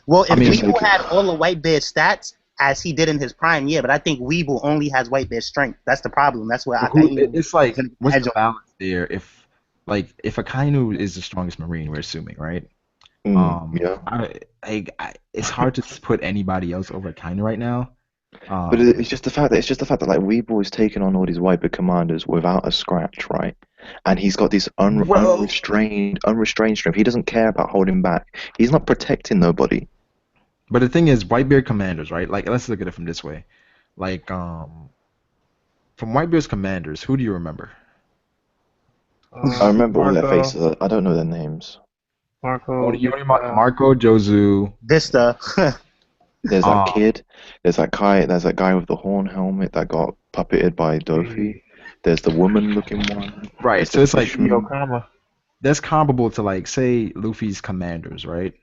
Speaker 8: Well, if
Speaker 3: I mean,
Speaker 8: Weeble
Speaker 6: like-
Speaker 8: had all of Whitebeard's stats as he did in his prime, yeah, but I think Weeble only has Whitebeard's strength. That's the problem. That's where
Speaker 3: It's like,
Speaker 8: gonna
Speaker 3: what's
Speaker 8: hedge
Speaker 3: the
Speaker 8: on.
Speaker 3: balance there? If Akainu is the strongest Marine, we're assuming, right?
Speaker 6: Yeah.
Speaker 3: It's hard to put anybody else over Akainu right now.
Speaker 6: But it's just the fact that like Weeble is taking on all these Wiper commanders without a scratch, right? And he's got this unrestrained strength. He doesn't care about holding back. He's not protecting nobody.
Speaker 3: But the thing is, Whitebeard commanders, right? Like, let's look at it from this way. Like, from Whitebeard's commanders, who do you remember?
Speaker 6: I remember all their
Speaker 2: Marco.
Speaker 6: faces. I don't know their names.
Speaker 2: Marco.
Speaker 3: Marco, Jozu.
Speaker 8: Vista.
Speaker 6: There's that kid. There's that guy. There's that guy with the horn helmet that got puppeted by Dofi. There's the woman-looking one.
Speaker 3: Right.
Speaker 6: There's
Speaker 3: So
Speaker 6: the
Speaker 3: it's like
Speaker 6: fishman.
Speaker 7: Yokama.
Speaker 3: that's comparable to, like, say Luffy's commanders, right?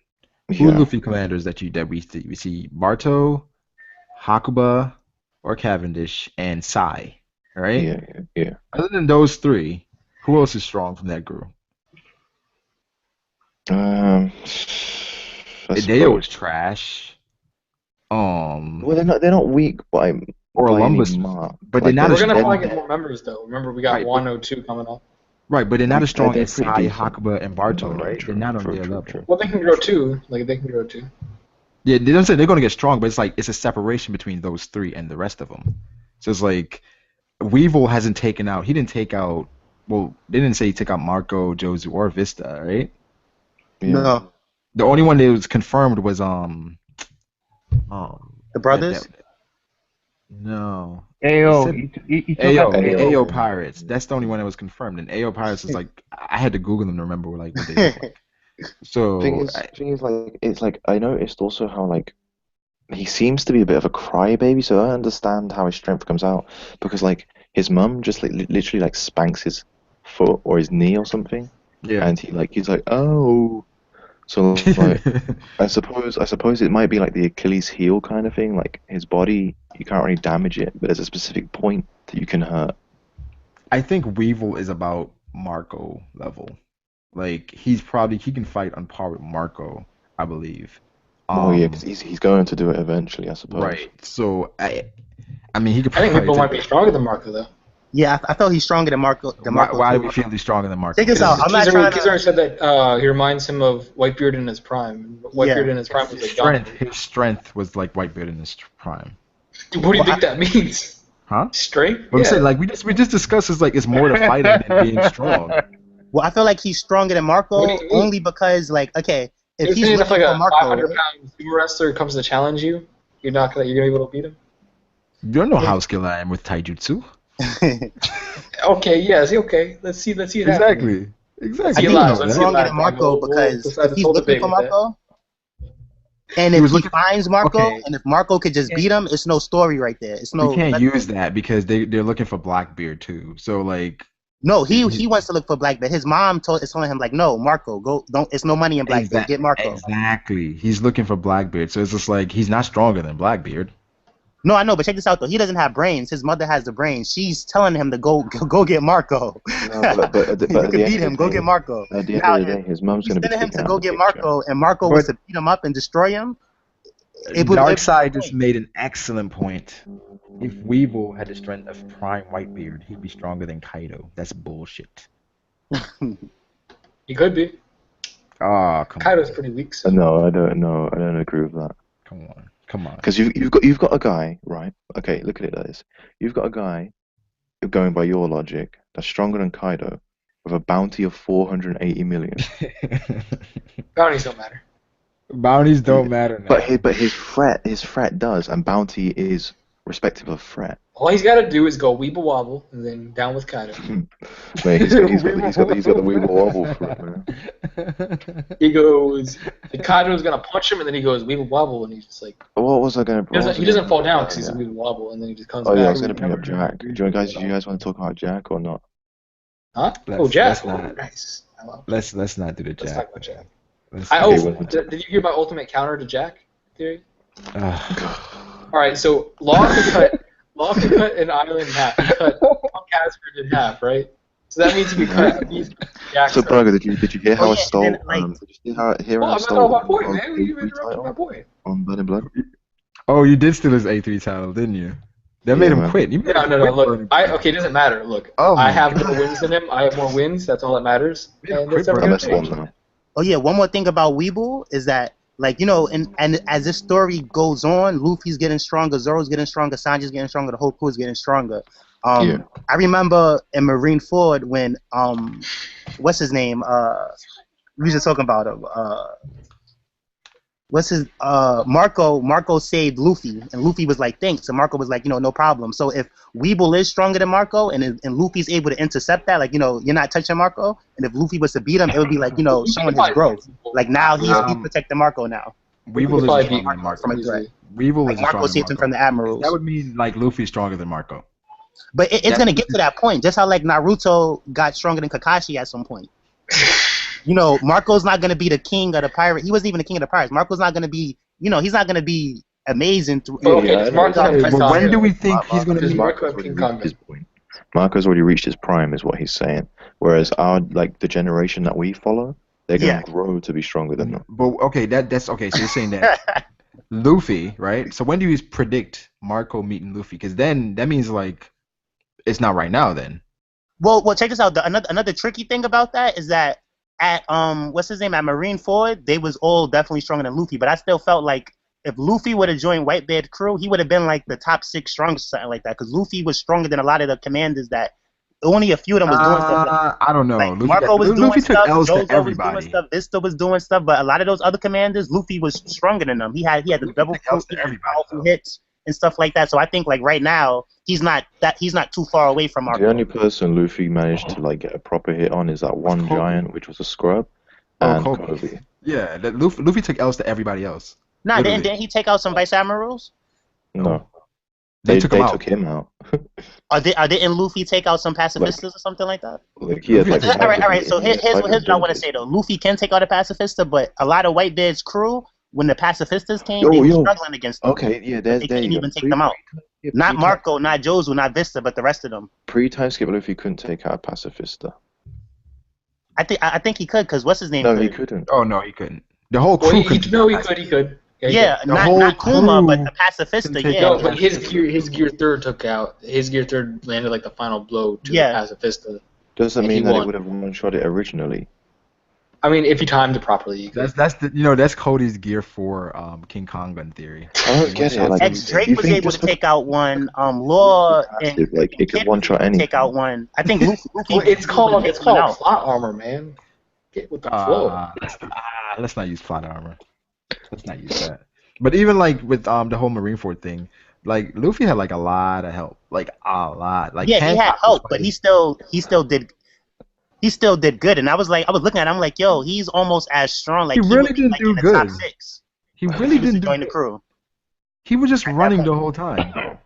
Speaker 3: Who are
Speaker 6: Yeah.
Speaker 3: Luffy commanders that we see? We see Barto, Hakuba, or Cavendish, and Sai, right?
Speaker 6: Yeah.
Speaker 3: Other than those three, who else is strong from that group?
Speaker 6: I
Speaker 3: Hideo
Speaker 6: suppose.
Speaker 3: is trash.
Speaker 6: Well, they're not weak by
Speaker 3: Or
Speaker 6: by any
Speaker 3: Olympus,
Speaker 6: mark.
Speaker 3: but they're not
Speaker 1: We're
Speaker 3: as
Speaker 1: gonna
Speaker 3: strong.
Speaker 1: probably get more members though. Remember, we got
Speaker 3: Right, but-
Speaker 1: 102 coming up.
Speaker 3: Right, but they're not as strong
Speaker 6: They're
Speaker 3: as
Speaker 6: pretty
Speaker 3: Sai,
Speaker 6: decent.
Speaker 3: Hakuba, and Barto,
Speaker 6: No,
Speaker 3: right?
Speaker 6: true,
Speaker 3: They're not on
Speaker 6: true,
Speaker 3: their
Speaker 6: true,
Speaker 3: level.
Speaker 6: true.
Speaker 1: Well, they can grow too. Like they can grow too.
Speaker 3: Yeah, they don't say they're gonna get strong, but it's like it's a separation between those three and the rest of them. So it's like Weevil hasn't taken out. He didn't take out. Well, they didn't say he took out Marco, Jozu, or Vista, right?
Speaker 6: Yeah.
Speaker 8: No.
Speaker 3: The only one that was confirmed was
Speaker 8: The brothers?
Speaker 3: no.
Speaker 7: Ayo,
Speaker 3: Said-
Speaker 7: he took
Speaker 3: Ayo,
Speaker 7: out
Speaker 3: Ayo
Speaker 7: Ayo.
Speaker 3: Pirates. That's the only one that was confirmed. And Ayo Pirates is like I had to Google them to remember like what they look like. So
Speaker 6: Thing is, like, it's like I noticed also how like he seems to be a bit of a crybaby. So I understand how his strength comes out because like his mum just like literally like spanks his foot or his knee or something,
Speaker 3: yeah.
Speaker 6: and he's like oh. So like I suppose it might be like the Achilles heel kind of thing. Like his body, you can't really damage it, but there's a specific point that you can hurt.
Speaker 3: I think Weevil is about Marco level. Like he can fight on par with Marco, I believe.
Speaker 6: Oh yeah, because he's going to do it eventually, I suppose.
Speaker 3: Right. So I mean he could.
Speaker 1: I think
Speaker 3: probably
Speaker 1: people might
Speaker 3: take-
Speaker 1: be stronger than Marco though.
Speaker 8: Yeah, I felt he's stronger than Marco.
Speaker 3: Why do we feel he's stronger than Marco?
Speaker 8: Check this out. I'm not trying to.
Speaker 1: Kizaru said that he reminds him of Whitebeard in his prime. Whitebeard in his prime was like Gun.
Speaker 3: His strength was like Whitebeard in his prime.
Speaker 1: Dude, what do you think that means?
Speaker 3: Huh?
Speaker 1: Strength?
Speaker 3: But I'm saying like we just discussed is like it's more to fighting than being strong.
Speaker 8: Well, I feel like he's stronger than Marco
Speaker 1: What do you mean?
Speaker 8: only because, like, okay, if he's
Speaker 1: If
Speaker 8: looking
Speaker 1: like
Speaker 8: for
Speaker 1: a
Speaker 8: Marco,
Speaker 1: 500-pound sumo wrestler comes to challenge you, you're gonna be able to beat him.
Speaker 3: You don't know how skilled I am with taijutsu.
Speaker 1: Okay, yes, okay. Let's see it happen.
Speaker 3: Exactly.
Speaker 8: I
Speaker 1: See
Speaker 8: think
Speaker 1: it
Speaker 8: he's
Speaker 1: live, let's see it
Speaker 8: stronger
Speaker 1: live.
Speaker 8: than Marco
Speaker 1: We'll
Speaker 8: because
Speaker 1: decide
Speaker 8: if
Speaker 1: this
Speaker 8: he's
Speaker 1: whole
Speaker 8: looking
Speaker 1: debate
Speaker 8: for
Speaker 1: with that.
Speaker 8: Marco, and
Speaker 3: He
Speaker 8: if
Speaker 3: was
Speaker 8: he
Speaker 3: looking-
Speaker 8: finds Marco,
Speaker 3: okay.
Speaker 8: and if Marco could just beat him, it's no story right there. It's no.
Speaker 3: We can't
Speaker 8: nothing.
Speaker 3: use that because they're looking for Blackbeard too. So like
Speaker 8: No, he wants to look for Blackbeard. His mom is telling him like, no, Marco, go, don't. It's no money in Blackbeard. Get Marco.
Speaker 3: Exactly. He's looking for Blackbeard. So it's just like he's not stronger than Blackbeard.
Speaker 8: No, I know, but check this out though. He doesn't have brains. His mother has the brains. She's telling him to go get Marco.
Speaker 6: No, but
Speaker 8: You can beat him. Go get Marco.
Speaker 6: At the end
Speaker 8: Now,
Speaker 6: of the day, his mum's
Speaker 8: He's
Speaker 6: going to be
Speaker 8: sending him
Speaker 6: taken
Speaker 8: to
Speaker 6: out
Speaker 8: go
Speaker 6: of the
Speaker 8: get
Speaker 6: picture.
Speaker 8: Marco, and Marco was to beat him up and destroy him.
Speaker 3: Darkseid just made an excellent point. If Weevil had the strength of Prime Whitebeard, he'd be stronger than Kaido. That's bullshit.
Speaker 1: He could be.
Speaker 3: Ah, come
Speaker 1: Kaido's
Speaker 3: on.
Speaker 1: pretty weak. So.
Speaker 6: No, I don't know. I don't agree with that.
Speaker 3: Come on.
Speaker 6: Because you've got a guy, right? Okay, look at it like this. You've got a guy going by your logic, that's stronger than Kaido, with a bounty of 480 million.
Speaker 1: Bounties don't matter.
Speaker 3: Bounties don't matter now.
Speaker 6: But his threat does, and bounty is respective of threat.
Speaker 1: All he's got to do is go weeble wobble and then down with Kaido.
Speaker 6: Mate, he's got the weeble wobble for it, man.
Speaker 1: He goes, Kaido's gonna punch him, and then he goes weeble wobble, and he's just like.
Speaker 6: What was I gonna?
Speaker 1: He doesn't fall down because he's a weeble wobble, and then he just comes
Speaker 6: back.
Speaker 1: back.
Speaker 6: Yeah, I was gonna bring up Jack. Do you guys want to talk about Jack or not?
Speaker 1: Huh? Jack. Nice.
Speaker 3: Let's not do the Jack.
Speaker 1: Let's talk about Jack.
Speaker 3: Okay,
Speaker 1: did you hear about ultimate counter to Jack theory? All right, so Law could cut an island in half. He cut Casper in half, right? So that means he could cut Jack.
Speaker 6: So, Burger, did you hear how I stole?
Speaker 8: Then,
Speaker 6: did you hear how I
Speaker 1: I'm
Speaker 6: stole?
Speaker 1: not my point, man. You interrupted my point.
Speaker 6: On Blood and Blood.
Speaker 3: Oh, you did steal his A3 title, didn't you? That made him quit.
Speaker 1: No. Look, it doesn't matter. Look, I have more wins than him. I have more wins. That's all that matters. And that's never gonna change.
Speaker 8: Oh yeah, one more thing about Weeble is that, like, you know, and as this story goes on, Luffy's getting stronger, Zoro's getting stronger, Sanji's getting stronger, the whole crew is getting stronger. I remember in Marineford when what's his name? We were just talking about him. Marco saved Luffy, and Luffy was like, thanks, and Marco was like, no problem. So if Weeble is stronger than Marco, and Luffy's able to intercept that, like, you're not touching Marco, and if Luffy was to beat him, it would be like, showing his growth. Like, now he's protecting Marco now.
Speaker 3: Weeble is stronger than Marco. Weeble is
Speaker 8: Marco saved him from the admirals.
Speaker 3: That would mean like Luffy's stronger than Marco.
Speaker 8: But it's gonna get to that point, just how like Naruto got stronger than Kakashi at some point. Marco's not going to be the king of the pirate. He wasn't even the king of the pirates. Marco's not going to be, he's not going to be amazing.
Speaker 3: When do we think he's going to be?
Speaker 6: Marco's already reached his prime, is what he's saying. Whereas the generation that we follow, they're going to grow to be stronger than them.
Speaker 3: But okay, that's okay. So you're saying that Luffy, right? So when do you predict Marco meeting Luffy? Because then that means like it's not right now. Then.
Speaker 8: Well, check this out. Another tricky thing about that is that. At what's his name, at Marineford, they was all definitely stronger than Luffy, but I still felt like if Luffy would have joined Whitebeard's crew, he would have been like the top 6 strongest, something like that, because Luffy was stronger than a lot of the commanders that only a few of them was doing stuff.
Speaker 3: I don't know.
Speaker 8: Like, Marco was doing stuff, Jozo was doing stuff, Vista was doing stuff, but a lot of those other commanders, Luffy was stronger than them. He had the double powerful hits and stuff like that. So I think like right now he's not too far away from Marco.
Speaker 6: The only person Luffy managed to like get a proper hit on is that one giant, which was a scrub, and Kobe.
Speaker 3: Yeah, Luffy took L's to everybody else.
Speaker 8: Nah, didn't he take out some vice admirals?
Speaker 6: No. They took him out.
Speaker 8: Didn't Luffy take out some pacifistas or something like that?
Speaker 6: All right.
Speaker 8: So here's what I want to say though. Luffy can take out a pacifista, but a lot of Whitebeard's crew, when the pacifistas came, they were struggling against them.
Speaker 6: Okay, yeah,
Speaker 8: they couldn't even take them out. Not Marco, not Jozu, not Vista, but the rest of them.
Speaker 6: Pre-time skip Luffy couldn't take out a pacifista.
Speaker 8: I think he could, because what's his name?
Speaker 6: No, he couldn't.
Speaker 3: Oh no, he couldn't. The whole crew could.
Speaker 1: No, he could.
Speaker 8: Yeah, not Kuma, but the pacifista. Yeah.
Speaker 1: No, but his gear third took out. His gear third landed like the final blow to the pacifista.
Speaker 6: Doesn't mean that it would have one-shot it originally.
Speaker 1: I mean, if you timed it properly.
Speaker 3: That's Cody's gear for King Kong in theory.
Speaker 6: I don't get it. Like,
Speaker 8: Drake was able to take out one. Law and
Speaker 6: it could one-shot anything.
Speaker 8: Take out one. I think Luffy
Speaker 1: it's called plot armor, man. Get with the flow.
Speaker 3: Let's not use plot armor. Let's not use that. But even like with the whole Marineford thing, like Luffy had like a lot of help, like a lot. Like
Speaker 8: he had help, but he still did good. And I was looking at him, I'm like, yo, he's almost as strong. Like
Speaker 3: he really didn't do good.
Speaker 8: Top 6.
Speaker 3: He really didn't
Speaker 8: join the crew.
Speaker 3: He was just running the whole time.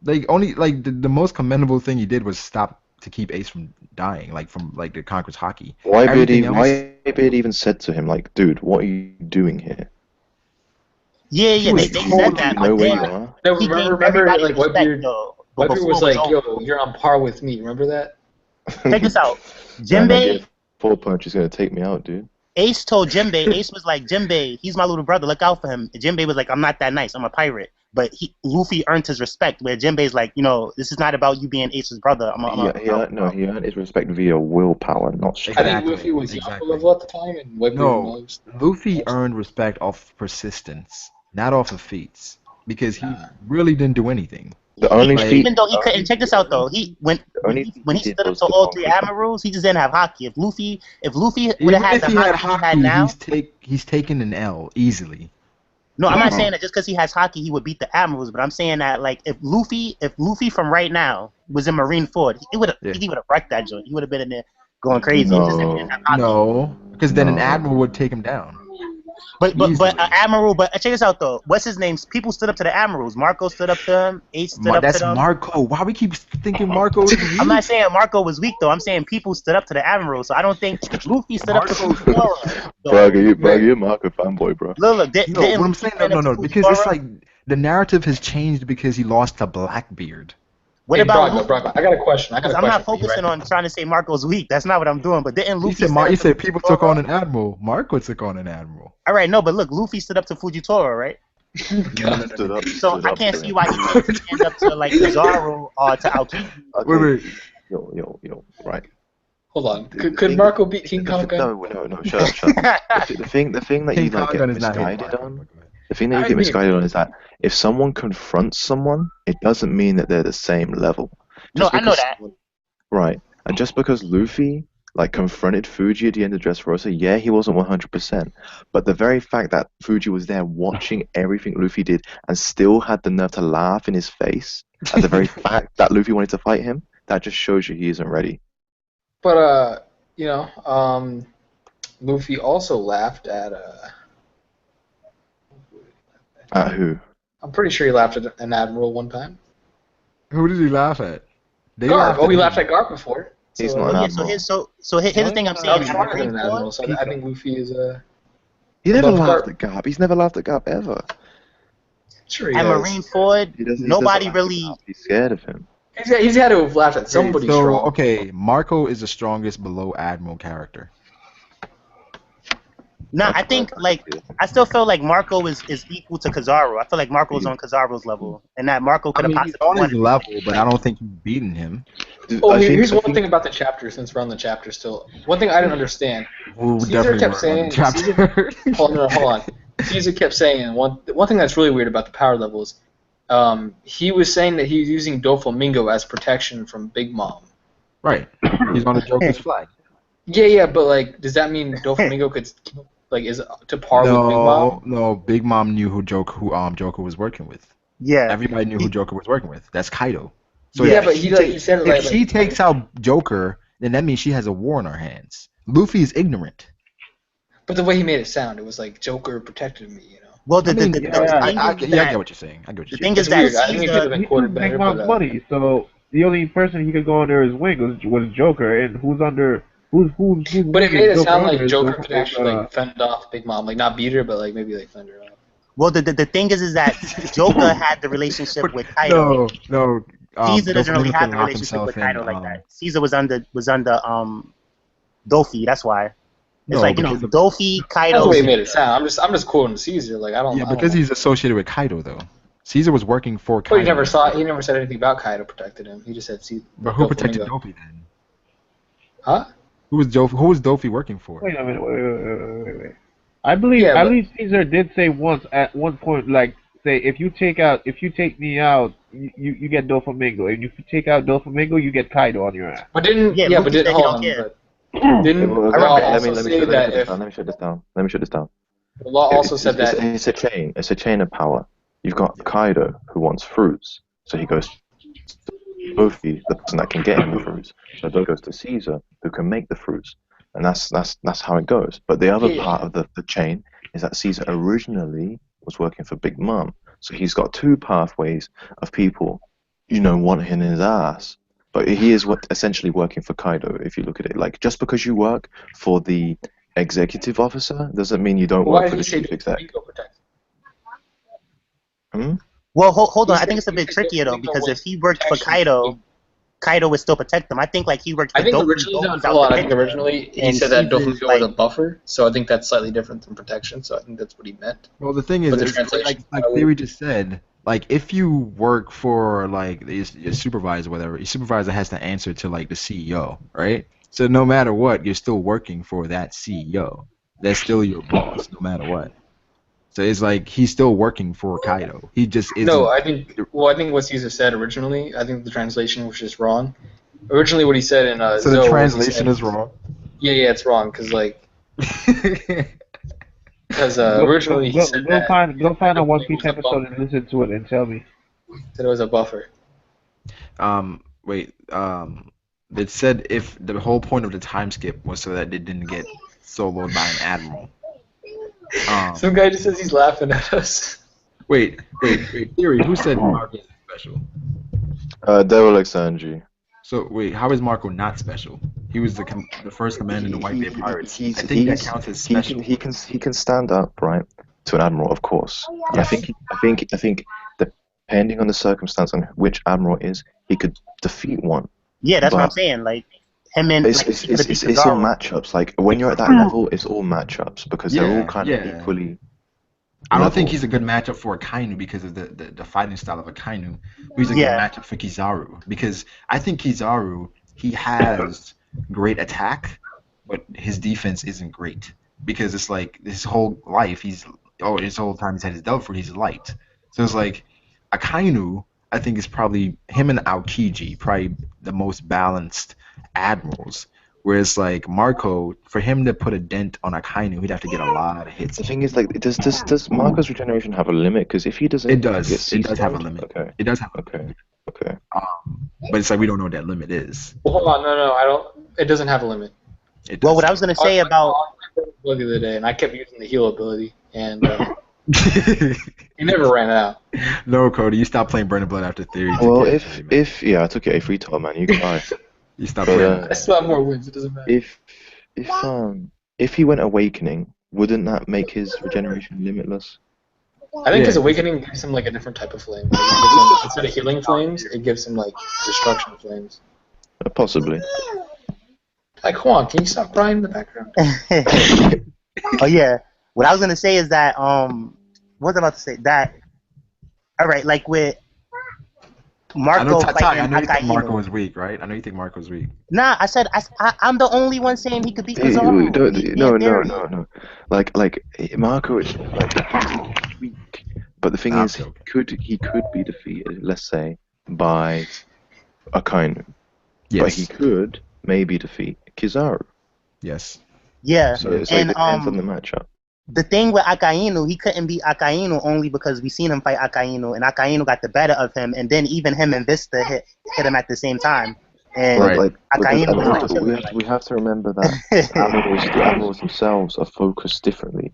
Speaker 3: Like only like the most commendable thing he did was stop to keep Ace from dying, like from like the Conqueror's Haki.
Speaker 6: Whitebeard even said to him, like, dude, what are you doing here?
Speaker 8: Yeah, they said that.
Speaker 1: Remember, like Whitebeard was like, yo, you're on par with me. Remember that?
Speaker 8: Check this out. Jinbei.
Speaker 6: 4 punch is gonna take me out, dude.
Speaker 8: Ace told Jinbei. Ace was like, Jinbei, he's my little brother. Look out for him. And Jinbei was like, I'm not that nice. I'm a pirate. But Luffy earned his respect. Where Jinbei's like, this is not about you being Ace's brother.
Speaker 6: He earned his respect via willpower, not strength.
Speaker 1: I think Luffy was Yapa level at the time, and Whitebeard
Speaker 3: Luffy earned respect off persistence, not off of feats, because he really didn't do anything.
Speaker 6: The only
Speaker 3: Like,
Speaker 6: feat,
Speaker 8: Even though he couldn't, check this out though. When he stood up to all three admirals, he just didn't have Haki. If Luffy would have
Speaker 3: even
Speaker 8: had
Speaker 3: if
Speaker 8: the
Speaker 3: he had
Speaker 8: Haki he had
Speaker 3: Haki,
Speaker 8: now,
Speaker 3: he's taking an L easily.
Speaker 8: no, I'm not saying that just because he has Haki he would beat the admirals, but I'm saying that like if Luffy from right now was in Marineford, he would have wrecked that joint. He would have been in there going crazy. It's just that he didn't have Haki.
Speaker 3: No, because then an admiral would take him down.
Speaker 8: But admiral. But check this out though. What's his name? People stood up to the admirals. Marco stood up to him. H stood up to them.
Speaker 3: That's Marco. Why we keep thinking Marco is weak?
Speaker 8: I'm not saying Marco was weak though. I'm saying people stood up to the admiral. So I don't think Luffy stood up to Fujiwara.
Speaker 6: Bro, you're a Marco fanboy, bro.
Speaker 8: Look,
Speaker 3: No, what I'm saying, no, because it's like the narrative has changed because he lost to Blackbeard.
Speaker 8: What
Speaker 1: Hey,
Speaker 8: about
Speaker 1: Braga, I got a question.
Speaker 8: I'm not focusing on trying to say Marco's weak. That's not what I'm doing. But didn't Luffy?
Speaker 3: You said people took on an admiral. Marco took on an admiral.
Speaker 8: All right, no, but look, Luffy stood up to Fujitora, right? So I can't see why he can't stand up to like Zoro or to Aokiji.
Speaker 3: Wait.
Speaker 6: Yo, right.
Speaker 1: Hold on. Could Marco beat King Kong?
Speaker 6: No, shut up. The thing that you like get misguided on. The thing that you get misguided on is that if someone confronts someone, it doesn't mean that they're the same level.
Speaker 8: No, I know that.
Speaker 6: Right. And just because Luffy like confronted Fuji at the end of Dressrosa, yeah, he wasn't 100%. But the very fact that Fuji was there watching everything Luffy did and still had the nerve to laugh in his face at the very fact that Luffy wanted to fight him, that just shows you he isn't ready.
Speaker 1: But Luffy also laughed at
Speaker 6: At who?
Speaker 1: I'm pretty sure he laughed at an admiral one time.
Speaker 3: Who did he laugh at?
Speaker 1: Garp. He laughed at Garp before.
Speaker 6: He's not an admiral.
Speaker 8: So here's the thing I'm saying.
Speaker 1: An admiral, so I think Luffy is
Speaker 6: He never laughed at Garp. He's never laughed at Garp ever.
Speaker 1: Sure he
Speaker 8: at
Speaker 1: has.
Speaker 8: Marineford, nobody really.
Speaker 6: He's scared of him.
Speaker 1: He's had to have laughed at somebody strong.
Speaker 3: Okay, Marco is the strongest below admiral character.
Speaker 8: No, I think I still feel like Marco is equal to Kizaru. I feel like Marco's on Kizaru's level, and that Marco could have possibly
Speaker 3: he's on
Speaker 8: won.
Speaker 3: his level, but I don't think he's beaten him.
Speaker 1: Here's one thing about the chapter, since we're on the chapter still. One thing I didn't understand. Caesar kept saying. Hold on. Caesar kept saying one thing that's really weird about the power levels. He was saying that he was using Doflamingo as protection from Big Mom.
Speaker 3: Right. He's on the Joker's flag.
Speaker 1: Yeah, but does that mean Doflamingo could is to par with Big Mom?
Speaker 3: No, Big Mom knew who Joker was working with.
Speaker 8: Yeah.
Speaker 3: Everybody knew who Joker was working with. That's Kaido. So
Speaker 1: but he said
Speaker 3: if she takes out Joker, then that means she has a war on her hands. Luffy is ignorant.
Speaker 1: But the way he made it sound, it was like Joker protected me,
Speaker 8: Well,
Speaker 3: I get what you're saying.
Speaker 8: The thing is that
Speaker 1: I think it could have been quoted better.
Speaker 7: Big Mom's buddy, so the only person he could go under his wing was Joker, and who's under who's.
Speaker 1: But it made it sound like Joker could actually fend off Big Mom, not beat her, but maybe fend her off.
Speaker 8: Well, the thing is that Joker had the relationship with Kaido.
Speaker 3: No.
Speaker 8: Caesar doesn't really have the relationship with Kaido like that. Caesar was under Dofi. That's why. It's Dofi, Kaido.
Speaker 1: That's the way he made it sound. I'm just quoting Caesar.
Speaker 3: Because he's associated with Kaido though. Caesar was working for Kaido.
Speaker 1: But he never said anything about Kaido protected him. He just said Caesar.
Speaker 3: But who protected Dofi then?
Speaker 1: Huh?
Speaker 3: Who was Dofi working for?
Speaker 7: Wait a minute. Wait. I believe Caesar did say once at one point, say if you take me out, you get Doflamingo, and if you take out Doflamingo, you get Kaido on your ass.
Speaker 1: But didn't hold on. Let me
Speaker 6: shut this down.
Speaker 1: The law also said that
Speaker 6: it's a chain. It's a chain of power. You've got Kaido who wants fruits, so he goes to Luffy, the person that can get him the fruits. So Luffy goes to Caesar, who can make the fruits, and that's how it goes. But the other part of the chain is that Caesar originally was working for Big Mom, so he's got two pathways of people, wanting his ass. But he is essentially working for Kaido, if you look at it. Just because you work for the executive officer doesn't mean you don't work for the chief exec.
Speaker 8: Well, hold on. I think it's a bit trickier, though, because if he worked for Kaido, Kaido would still protect them. I think he worked for
Speaker 1: I think originally he said that Doflamingo was a buffer, so I think that's slightly different than protection, so I think that's what he meant.
Speaker 3: Well, the thing is, like Theory just said, if you work for your supervisor, whatever, your supervisor has to answer to the CEO, right? So no matter what, you're still working for that CEO. That's still your boss, no matter what. So it's like he's still working for Kaido. He just isn't.
Speaker 1: No, I think what Caesar said originally, I think the translation was just wrong. Originally, what he said in
Speaker 3: So
Speaker 1: Zoe
Speaker 3: the translation is wrong.
Speaker 1: Yeah, it's wrong because originally he said
Speaker 7: go find a One Piece episode and listen to it and tell me.
Speaker 1: Said it was a buffer.
Speaker 3: Wait. It said if the whole point of the time skip was so that they didn't get soloed by an admiral.
Speaker 1: Some guy just says he's laughing at us.
Speaker 3: Wait. Theory, who said Marco is special?
Speaker 6: Devil like Sanji.
Speaker 3: So wait, how is Marco not special? He was the first commander in the Whitebeard Pirates. I think that counts as special.
Speaker 6: He can stand up, right, to an admiral, of course. Yes. I think depending on the circumstance on which admiral is, he could defeat one.
Speaker 8: Yeah, that's what I'm saying. Like him and
Speaker 6: it's all matchups. Like when you're at that level, it's all matchups because they're all kind of equally.
Speaker 3: I don't think he's a good matchup for a Kainu because of the fighting style of a Kainu. He's a good matchup for Kizaru because I think Kizaru, he has great attack, but his defense isn't great because it's like his whole life his whole time he's had his Devil Fruit, he's light. So it's like a Kainu, I think is probably him and Aokiji, probably the most balanced admirals. Whereas like Marco, for him to put a dent on Akainu, he'd have to get a lot of hits.
Speaker 6: The thing is, like, does Marco's regeneration have a limit? Because if he doesn't,
Speaker 3: it does. It does have a limit.
Speaker 6: Okay.
Speaker 3: It does have.
Speaker 6: Okay.
Speaker 3: But it's like we don't know what that limit is.
Speaker 1: Well, hold on, no, I don't. It doesn't have a limit.
Speaker 8: Well, what I was gonna say about
Speaker 1: the other day, and I kept using the heal ability, and he never ran out.
Speaker 3: No, Cody, you stopped playing Burning Blood after Theory.
Speaker 6: Well, I took it a free top, man. You can buy.
Speaker 3: You stopped playing.
Speaker 1: I still have more wins. It doesn't matter.
Speaker 6: If he went Awakening, wouldn't that make his regeneration limitless?
Speaker 1: I think his Awakening gives him like a different type of flame. Instead of healing flames, it gives him like destruction flames.
Speaker 6: Possibly.
Speaker 1: Like, Juan, can you stop crying in the background?
Speaker 8: Oh yeah. What I was gonna say is that what was I about to say? That all right, like with Marco
Speaker 3: I know you think Marco was weak, right? I know you think Marco was weak.
Speaker 8: Nah, I said I'm the only one saying he could beat Kizaru.
Speaker 6: No. Like Marco is weak, but the thing is, he could be defeated. Let's say by Akainu, but he could maybe defeat Kizaru.
Speaker 3: Yes.
Speaker 8: Yeah.
Speaker 6: So it depends on the matchup.
Speaker 8: The thing with Akainu, he couldn't beat Akainu only because we seen him fight Akainu, and Akainu got the better of him, and then even him and Vista hit him at the same time. And
Speaker 6: Akainu we have to remember that the admirals themselves are focused differently.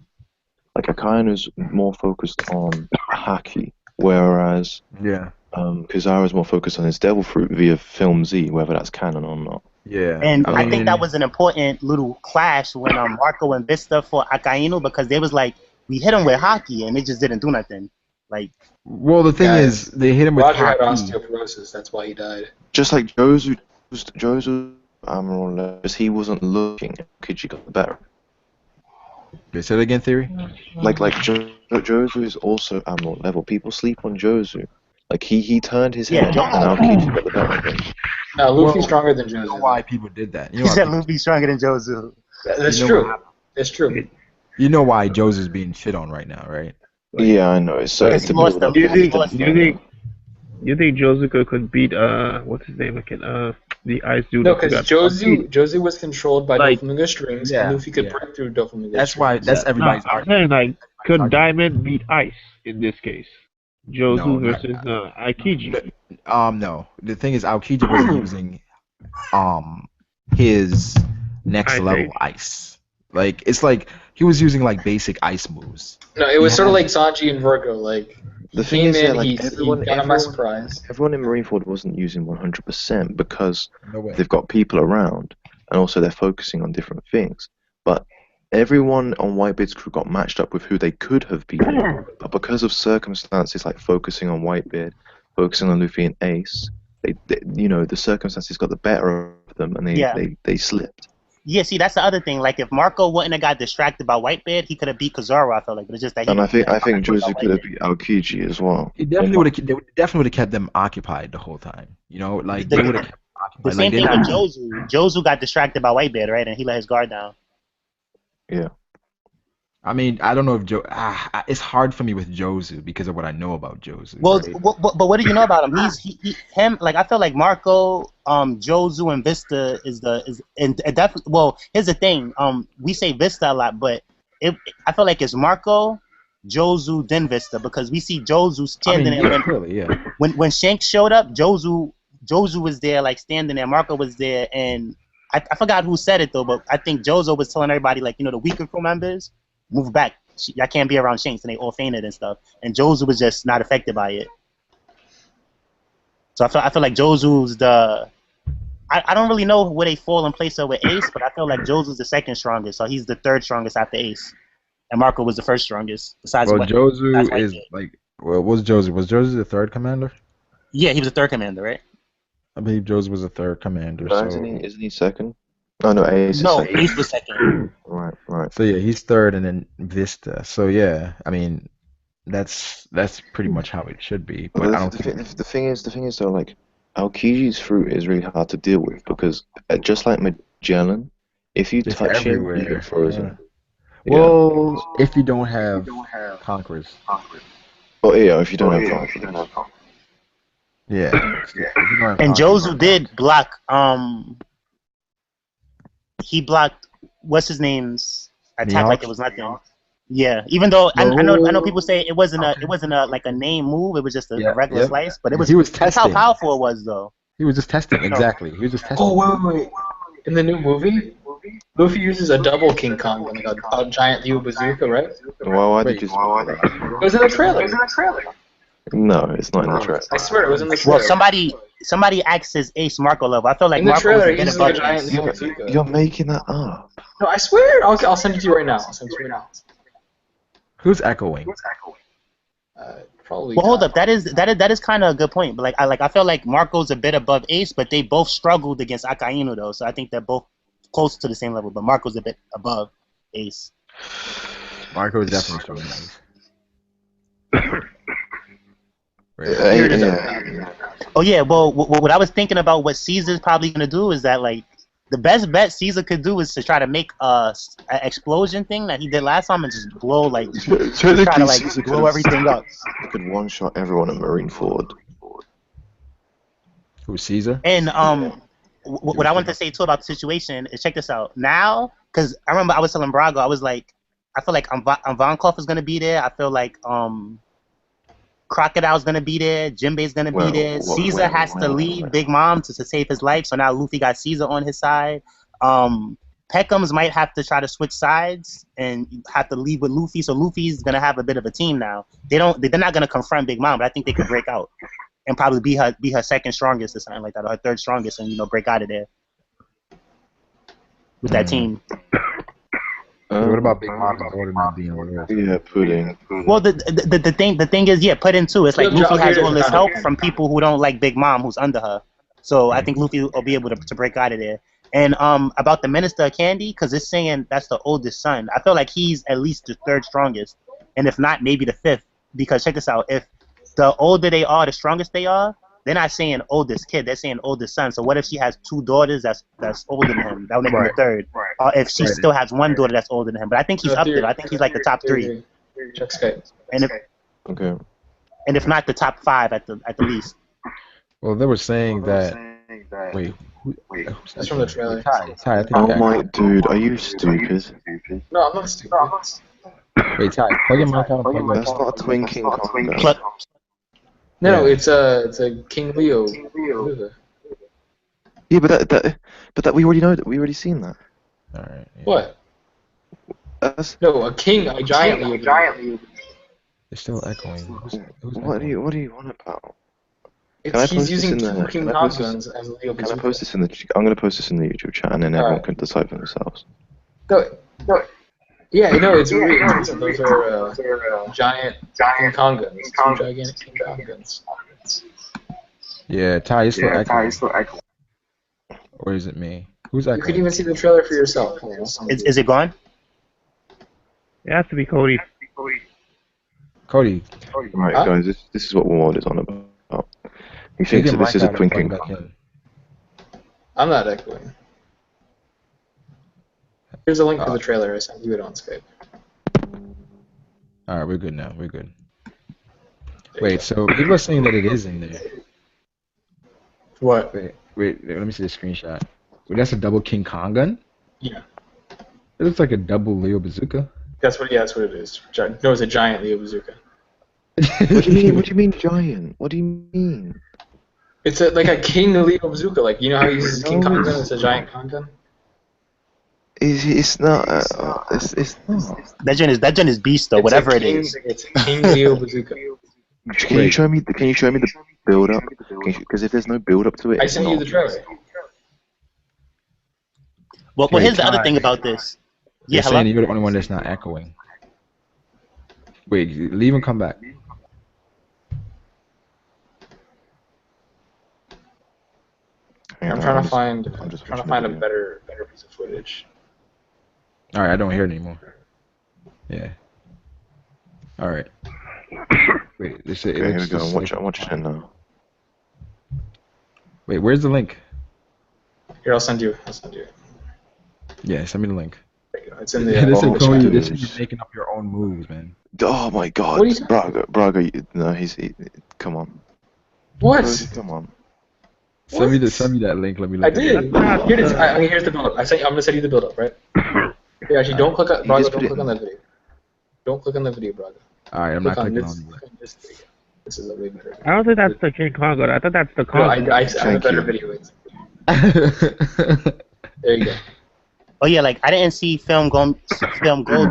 Speaker 6: Like Akainu's more focused on Haki, whereas Kizaru's more focused on his Devil Fruit via Film Z, whether that's canon or not.
Speaker 3: Yeah.
Speaker 8: And I think that was an important little clash when Marco and Vista fought Akainu because they was like, we hit him with Haki and it just didn't do nothing. Like,
Speaker 3: well, the thing is, they hit him with
Speaker 1: Roger had
Speaker 3: Haki.
Speaker 1: osteoporosis, that's why he died.
Speaker 6: Just like Jozu Admiral, because he wasn't looking, Kiji got the better.
Speaker 3: Okay, say that again, Theory?
Speaker 6: Like Jozu is also Admiral level. People sleep on Jozu. Like he turned his head and Aokiji got the better of him.
Speaker 1: No, Luffy's stronger than Jozu.
Speaker 3: You know why people did that?
Speaker 8: He said Luffy's stronger than Jozu.
Speaker 1: That's true. It's true.
Speaker 3: You know why Jozu's being shit on right now, right?
Speaker 6: Yeah, I know.
Speaker 8: Do
Speaker 7: you think Jozuka could beat what's his name again? The ice dude.
Speaker 1: No, because Jozu was controlled by Doflamingo strings, and Luffy could break through Doflamingo.
Speaker 3: That's why. That's everybody's
Speaker 7: argument. I'm saying, like, could Diamond beat Ice in this case? Jozu versus Aokiji.
Speaker 3: No. The thing is, Aokiji was using his next level ice. Like it's like he was using like basic ice moves.
Speaker 1: No, it was sort of like Sanji and Virgo. Like
Speaker 6: the thing is,
Speaker 1: he got him by surprise.
Speaker 6: Everyone in Marineford wasn't using 100% because they've got people around, and also they're focusing on different things. But everyone on Whitebeard's crew got matched up with who they could have beaten, but because of circumstances like focusing on Whitebeard, focusing on Luffy and Ace, the circumstances got the better of them, and they slipped.
Speaker 8: Yeah, see, that's the other thing. Like, if Marco wouldn't have got distracted by Whitebeard, he could have beat Kizaru. I felt like, but it's just that.
Speaker 6: And I think Jozu could have beat Aokiji as well.
Speaker 3: He definitely would have kept them occupied the whole time. You know, like they would have kept them occupied.
Speaker 8: The same thing with Jozu. Jozu got distracted by Whitebeard, right, and he let his guard down.
Speaker 6: Yeah.
Speaker 3: I mean, I don't know if it's hard for me with Jozu because of what I know about Jozu.
Speaker 8: Well,
Speaker 3: Right?
Speaker 8: but what do you know about him? Him. Like I feel like Marco, Jozu, and Vista and definitely. Well, here's the thing. We say Vista a lot, but I feel like it's Marco, Jozu, then Vista because we see Jozu standing there when Shanks showed up. Jozu was there, like standing there. Marco was there, and I forgot who said it though, but I think Jozo was telling everybody like the weaker crew members move back. Y'all can't be around Shanks, and they all fainted and stuff. And Jozu was just not affected by it. So I feel like Jozu's the. I don't really know where they fall in place with Ace, but I feel like Jozu's the second strongest, so he's the third strongest after Ace, and Marco was the first strongest. Besides,
Speaker 3: Jozu is like. Well, was Jozu? Was Jozu the third commander?
Speaker 8: Yeah, he was the third commander, right?
Speaker 3: I believe Jozu was the third commander.
Speaker 6: No,
Speaker 3: so...
Speaker 6: isn't he second? Oh no, Ace.
Speaker 8: No,
Speaker 6: is second.
Speaker 8: Ace was second.
Speaker 6: Right.
Speaker 3: So yeah, he's third, and then Vista. So yeah, I mean, that's pretty much how it should be. But I don't think
Speaker 6: the thing is though, like, Aokiji's fruit is really hard to deal with because just like Magellan, if you touch him, you get frozen.
Speaker 3: Yeah. Well, if you don't have Conquerors.
Speaker 6: Oh yeah, if you don't have Conquerors.
Speaker 3: Yeah.
Speaker 8: And Jozu did block. He blocked what's his name's attack like it was nothing. Yeah, even though I know people say it wasn't a like a name move. It was just a regular slice, but it was.
Speaker 3: He was testing.
Speaker 8: How powerful it was though.
Speaker 3: He was just testing. Exactly. He was just testing.
Speaker 1: Oh wait. In the new movie, Luffy uses a double King Kong, like a giant Leo bazooka, right?
Speaker 6: Why did you?
Speaker 1: It was in the trailer.
Speaker 6: No, it's not in the trailer.
Speaker 1: I swear it was in the trailer.
Speaker 8: Well, somebody asked his Ace Marco level. I feel like
Speaker 1: in the
Speaker 8: Marco
Speaker 1: trailer,
Speaker 8: was a bit above Ace.
Speaker 6: You're making that up.
Speaker 1: No, I swear. I'll send it to you right now.
Speaker 3: Who's echoing?
Speaker 1: Probably.
Speaker 8: Well, hold up. That is kind of a good point. But I feel like Marco's a bit above Ace, but they both struggled against Akainu though. So I think they're both close to the same level. But Marco's a bit above Ace.
Speaker 3: Marco is definitely stronger than Ace.
Speaker 8: Oh yeah. Well, what I was thinking about what Caesar's probably gonna do is that like the best bet Caesar could do is to try to make an explosion thing that he did last time and just blow like try to like blow everything up.
Speaker 6: He could one shot everyone at Marineford.
Speaker 3: Who's Caesar?
Speaker 8: And what I wanted to say too about the situation is check this out now because I remember I was telling Brago I was like I feel like Ivankov is gonna be there. I feel like Crocodile's gonna be there. Jinbe's gonna be there. Caesar has to leave Big Mom to save his life. So now Luffy got Caesar on his side. Pekoms might have to try to switch sides and have to leave with Luffy. So Luffy's gonna have a bit of a team now. They're not gonna confront Big Mom, but I think they could break out and probably be her second strongest or something like that, or her third strongest, and break out of there with that team.
Speaker 3: What about Big Mom not being aware?
Speaker 6: Yeah, Pudding.
Speaker 8: Well, the thing is, Pudding too. It's like Luffy has all this help from people who don't like Big Mom, who's under her. So I think Luffy will be able to break out of there. And about the Minister of Candy, because it's saying that's the oldest son. I feel like he's at least the third strongest, and if not, maybe the fifth. Because check this out: if the older they are, the strongest they are, they're not saying oldest kid; they're saying oldest son. So what if she has two daughters that's older than him? That would make him the third. Or if she still has one daughter that's older than him. But I think he's up there. I think he's like the top three.
Speaker 1: Check Skype.
Speaker 8: And if not the top five at the least.
Speaker 3: Well, they were saying that. Wait,
Speaker 1: that's from the trailer.
Speaker 3: Ty, I think
Speaker 6: oh my dude, are you stupid?
Speaker 1: No, I'm not stupid.
Speaker 3: Wait, Ty, plug in my account.
Speaker 6: That's not a twin King Kong.
Speaker 1: No, it's a King Leo.
Speaker 6: Yeah, but that we already know that. We already seen that.
Speaker 3: All right. Yeah.
Speaker 1: What? No, a giant Leo.
Speaker 3: It's still echoing.
Speaker 6: What do you want about?
Speaker 1: He's using two King Kong guns and Leo.
Speaker 6: Can I post this in the? I'm gonna post this in the YouTube chat, and then everyone can decide for themselves.
Speaker 1: No. Yeah, it's real. Those are giant King Kong guns. Two gigantic King Kong guns.
Speaker 3: Yeah, Ty is still echoing. Or is it me? Who's echoing?
Speaker 1: You could even see the trailer for yourself.
Speaker 8: Is it gone?
Speaker 7: It has to be Cody.
Speaker 3: Cody.
Speaker 6: Right, guys, this is what Ward is on about. He thinks that this is a twin King Kong.
Speaker 1: I'm not echoing. Here's a link to the trailer. I sent you it on Skype.
Speaker 3: All right, we're good now. We're good. Wait, so people are saying that it is in there.
Speaker 1: What?
Speaker 3: Wait, let me see the screenshot. Wait, that's a double King Kong gun?
Speaker 1: Yeah.
Speaker 3: It looks like a double Leo bazooka.
Speaker 1: That's what it is. No, it's a giant Leo bazooka.
Speaker 6: What do you mean? What do you mean giant? What do you mean?
Speaker 1: It's like a King Leo bazooka. Like, you know how he uses King Kong gun? It's a giant Kong gun.
Speaker 6: It's not. It's not.
Speaker 8: That gen is beast though. Whatever it is.
Speaker 1: It's a King Leo bazooka.
Speaker 6: Can you show me the build up? Because if there's no build up to it,
Speaker 1: I sent you the trailer.
Speaker 8: Well, here's the other thing about this. Yeah,
Speaker 3: You're saying you're the only one that's not echoing. Wait, leave and come back.
Speaker 1: I'm trying to find a better piece of footage.
Speaker 3: All right, I don't hear it anymore. Yeah. All right. Wait,
Speaker 6: Okay, here we go. I'm watching it now.
Speaker 3: Wait, where's the link?
Speaker 1: Here, I'll send you.
Speaker 3: Yeah, send me the link.
Speaker 1: There you go. It's in the.
Speaker 3: This is you making up your own moves, man.
Speaker 6: Oh my God, Braga, come on.
Speaker 1: What?
Speaker 6: Come on.
Speaker 3: Send me that link. Let me look.
Speaker 1: I did. Here it is. Here's the build-up. I'm gonna send you the build-up, right? Here, actually, don't click on Braga. Don't click on that video. Don't click on the video, Braga.
Speaker 3: All right, I'm not clicking on
Speaker 1: it. This is a way better.
Speaker 7: I don't think that's the King Kong gun. I thought that's the Kong.
Speaker 1: No, I have a better video. There you go.
Speaker 8: Oh yeah, like I didn't see film gold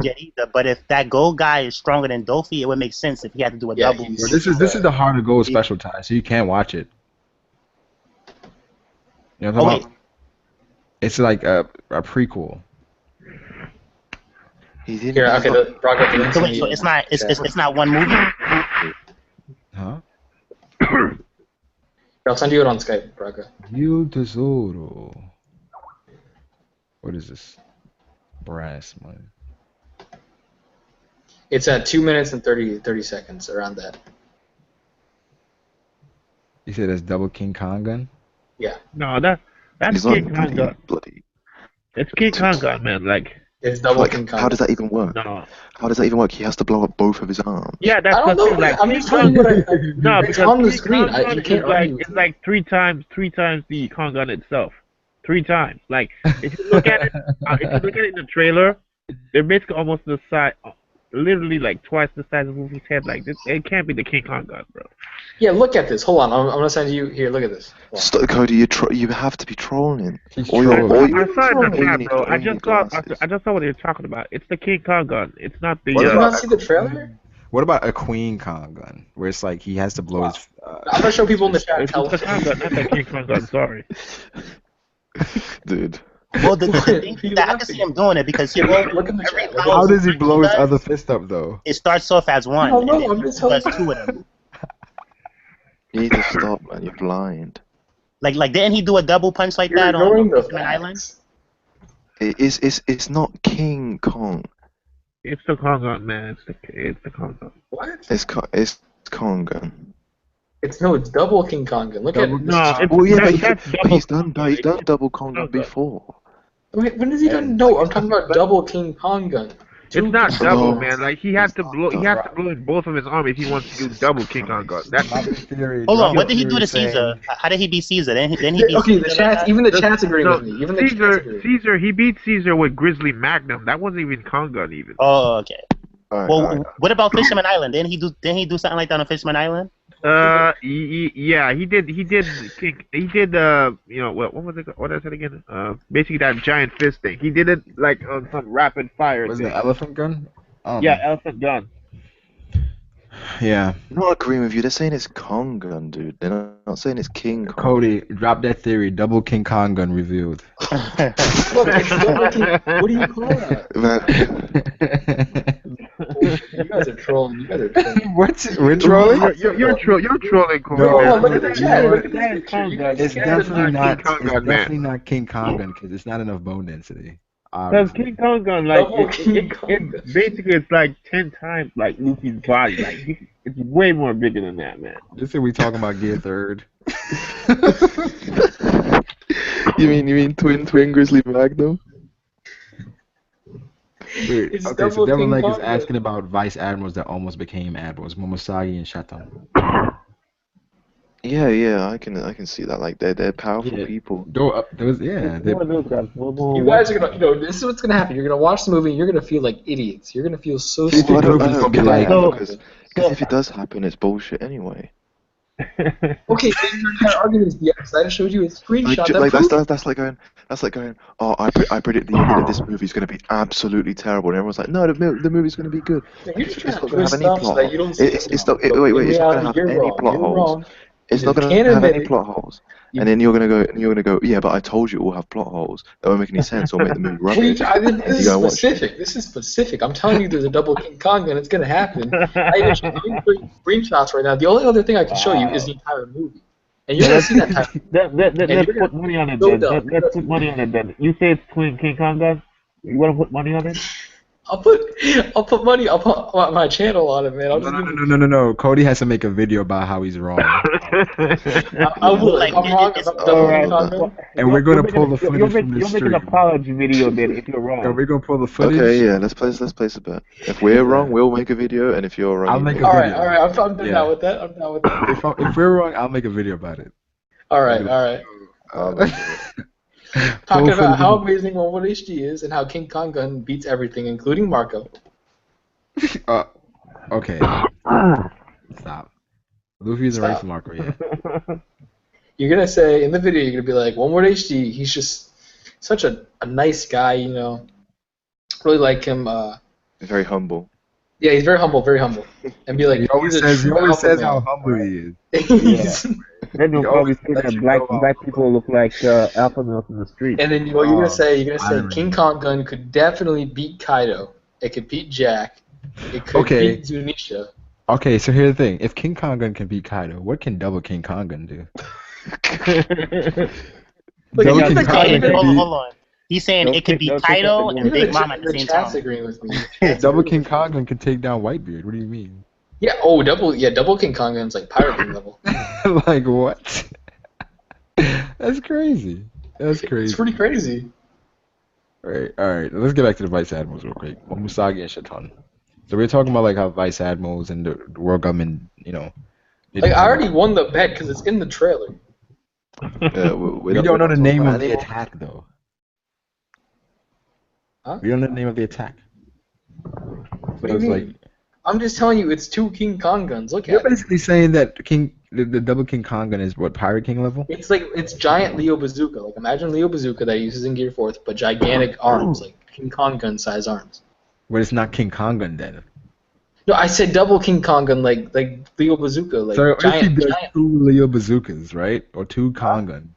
Speaker 8: yet either. But if that gold guy is stronger than Dofi, it would make sense if he had to do a double.
Speaker 3: Well, this is the harder gold special tie, so you can't watch it. You know what I'm talking about? It's like a prequel.
Speaker 1: Here, okay, Braga.
Speaker 8: So wait, so it's not one movie?
Speaker 3: Huh?
Speaker 1: I'll send you it on Skype, Braga.
Speaker 3: Il Tesoro. What is this? Brass money.
Speaker 1: It's at 2 minutes and 30 seconds, around that.
Speaker 3: You said that's double King Kong gun?
Speaker 1: Yeah.
Speaker 7: No, that's King Kong gun. It's King Kong gun, man. Like.
Speaker 1: It's double King Kong.
Speaker 6: How does that even work?
Speaker 7: No.
Speaker 6: How does that even work? He has to blow up both of his arms.
Speaker 7: Yeah, that's
Speaker 1: I don't know.
Speaker 7: Like,
Speaker 1: I'm just telling you what
Speaker 7: no,
Speaker 1: it's on the screen. You can't argue.
Speaker 7: It's like three times the Kong gun itself. 3 times. Like if you look at it, in the trailer, they're basically almost the size, literally like twice the size of Luffy's head. Like it can't be the King Kong gun, bro.
Speaker 1: Yeah, look at this. Hold on, I'm gonna send you here. Look at this.
Speaker 6: Stop, Cody. You have to be trolling.
Speaker 7: I saw it in the chat, bro. I just saw what you're talking about. It's the King Kong gun. It's not the.
Speaker 1: Did you not see the trailer?
Speaker 3: What about a Queen Kong gun, where it's like he has to blow his?
Speaker 1: I'm gonna show people in the chat.
Speaker 7: It's the Kong gun, not the King Kong gun. Sorry.
Speaker 6: Dude.
Speaker 8: Well, the thing that I can see him doing it because
Speaker 3: how does he blow his other fist up though?
Speaker 8: It starts off as one.
Speaker 1: No, I'm just telling you.
Speaker 8: 2 of them.
Speaker 6: You need to stop, man. You're blind.
Speaker 8: Like didn't he do a double punch like that on Fisherman Island?
Speaker 6: It's not King Kong.
Speaker 7: It's the Kong gun, man. It's the Kong gun.
Speaker 1: What?
Speaker 6: It's Kong gun.
Speaker 1: It's double King Kong gun. Look at it.
Speaker 7: No,
Speaker 6: but he's done double Kong gun before.
Speaker 1: Wait, when has he done? No, I'm talking about double King Kong gun.
Speaker 7: It's not double, man. Like he has to blow in both of his arms if he wants to do double King Kong gun. That's
Speaker 8: Hold on, what did he do to Caesar? How did he beat Caesar? Then he beat
Speaker 1: okay,
Speaker 8: Caesar.
Speaker 1: Even the chat's agreeing with me. Even
Speaker 7: Caesar, he beat Caesar with Grizzly Magnum. That wasn't even Kong gun even.
Speaker 8: Oh, okay.
Speaker 6: All right.
Speaker 8: What about Fisherman Island? Didn't he do something like that on Fisherman Island?
Speaker 7: Yeah, he did. You know, what was it? What is it again? Basically that giant fist thing. He did it like on some rapid fire.
Speaker 3: Was it elephant gun?
Speaker 7: Yeah, elephant gun.
Speaker 3: Yeah.
Speaker 6: I'm not agreeing with you. They're saying it's Kong gun, dude. They're not saying it's King Kong.
Speaker 3: Cody, drop that theory. Double King Kong gun revealed.
Speaker 1: Look, what do you call that? You guys are trolling.
Speaker 3: We're trolling?
Speaker 7: You're trolling, Cody.
Speaker 3: No,
Speaker 1: look at the chat.
Speaker 3: It's definitely not King Kong gun because it's not enough bone density.
Speaker 7: Because King Kong gun, like, it's basically it's like 10 times like Luffy's body. Like, it's way more bigger than that, man.
Speaker 3: This is we talking about Gear 3rd.
Speaker 6: You mean twin Grizzly Magnum?
Speaker 3: Wait,
Speaker 1: It's
Speaker 3: okay, so
Speaker 1: double
Speaker 3: Devil
Speaker 1: King
Speaker 3: Lake is
Speaker 1: Kong.
Speaker 3: asking about vice admirals that almost became admirals, Momosagi and Shatam.
Speaker 6: Yeah, I can see that. Like they're powerful people.
Speaker 3: Those, yeah.
Speaker 7: Who are those guys?
Speaker 1: You guys are gonna, this is what's gonna happen. You're gonna watch the movie. You're gonna feel like idiots. You're gonna feel so
Speaker 3: People
Speaker 1: stupid.
Speaker 3: don't- Luffy's gonna be like-
Speaker 6: because if it does happen, it's bullshit anyway.
Speaker 1: Okay, then your entire argument is BS. I just showed you a screenshot that
Speaker 6: Like
Speaker 1: proves
Speaker 6: that's like going. Oh, I predict the ending of this movie is going to be absolutely terrible, and everyone's like, no, the movie's going to be good.
Speaker 1: You're just trying
Speaker 6: It's
Speaker 1: to
Speaker 6: not going to
Speaker 1: twist
Speaker 6: have any
Speaker 1: stuff so
Speaker 6: plot.
Speaker 1: that you don't see
Speaker 6: It's not. Wait. It's not going to have any plot holes. It's not going to have any plot holes. And then you're gonna go, yeah, but I told you it will have plot holes. That won't make any sense. Or make the movie rubbish.
Speaker 1: This is specific. This is specific. I'm telling you, there's a double King Kong, and it's gonna happen. I even showed you screenshots right now. The only other thing I can show you is the entire movie, and you're gonna see that entire.
Speaker 7: Let's put money on it then. Let's put money on it then. You say it's Twin King Kong guys? You wanna put money on it?
Speaker 1: I'll put money. I'll put my channel on it, man.
Speaker 3: No. Cody has to make a video about how he's wrong.
Speaker 1: I will. If I'm wrong about double King Kong.
Speaker 3: And we're gonna pull the footage from the
Speaker 7: You'll make
Speaker 3: stream.
Speaker 7: an apology video then if you're wrong.
Speaker 3: And we're gonna pull the footage.
Speaker 6: Okay, yeah, let's place a bet. If we're wrong, we'll make a video, and if you're wrong,
Speaker 3: I'll make a
Speaker 1: All
Speaker 3: video.
Speaker 1: right. I'm down with that. I'm down with that.
Speaker 3: If we're wrong, I'll make a video about it.
Speaker 1: All right. Talking about how amazing 1 HD is and how King Kong Gun beats everything, including Marco.
Speaker 3: Okay. Stop. Luffy isn't right for Marco yet.
Speaker 1: You're gonna say in the video, you're gonna be like, 1 HD. He's just such a nice guy, you know. Really like him.
Speaker 6: very humble.
Speaker 1: Yeah, he's very humble, and be like,
Speaker 3: He always says how humble he
Speaker 1: is.
Speaker 7: Then you'll probably say that black people look like alpha males in the street.
Speaker 1: And then what you're gonna say? You're gonna say King Kong Gun could definitely beat Kaido. It could beat Jack. It could beat Zunisha.
Speaker 3: Okay, so here's the thing. If King Kong Gun can beat Kaido, what can double King Kong Gun do?
Speaker 8: Hold on. He's saying it could be Kaido and Big Mom at the same time.
Speaker 1: Agreeing with me.
Speaker 3: Double King Kong Gun can take down Whitebeard. What do you mean?
Speaker 1: Yeah. Double King Kong Gun's like Pirate King level.
Speaker 3: Like what? That's crazy.
Speaker 1: It's pretty crazy.
Speaker 3: All right. Let's get back to the Vice Admirals real quick. Musagi and Shatan. So we're talking about like how Vice Admirals and the world government, you know.
Speaker 1: Like I already won the bet because it's in the trailer.
Speaker 3: We don't know the name of the attack though.
Speaker 1: Huh?
Speaker 3: We don't know the name of the attack.
Speaker 1: What do you mean? I'm just telling you, it's 2 King Kong Guns. Look at it.
Speaker 3: You're basically saying that the double King Kong Gun is what, Pirate King level?
Speaker 1: It's giant Leo Bazooka. Like imagine Leo Bazooka that he uses in Gear 4th, but gigantic arms, like King Kong Gun size arms.
Speaker 3: But it's not King Kong Gun then.
Speaker 1: No, I said double King Kong Gun, like Leo Bazooka, like
Speaker 3: so
Speaker 1: giant.
Speaker 3: So 2 Leo Bazookas, right? Or 2 Kong Gun.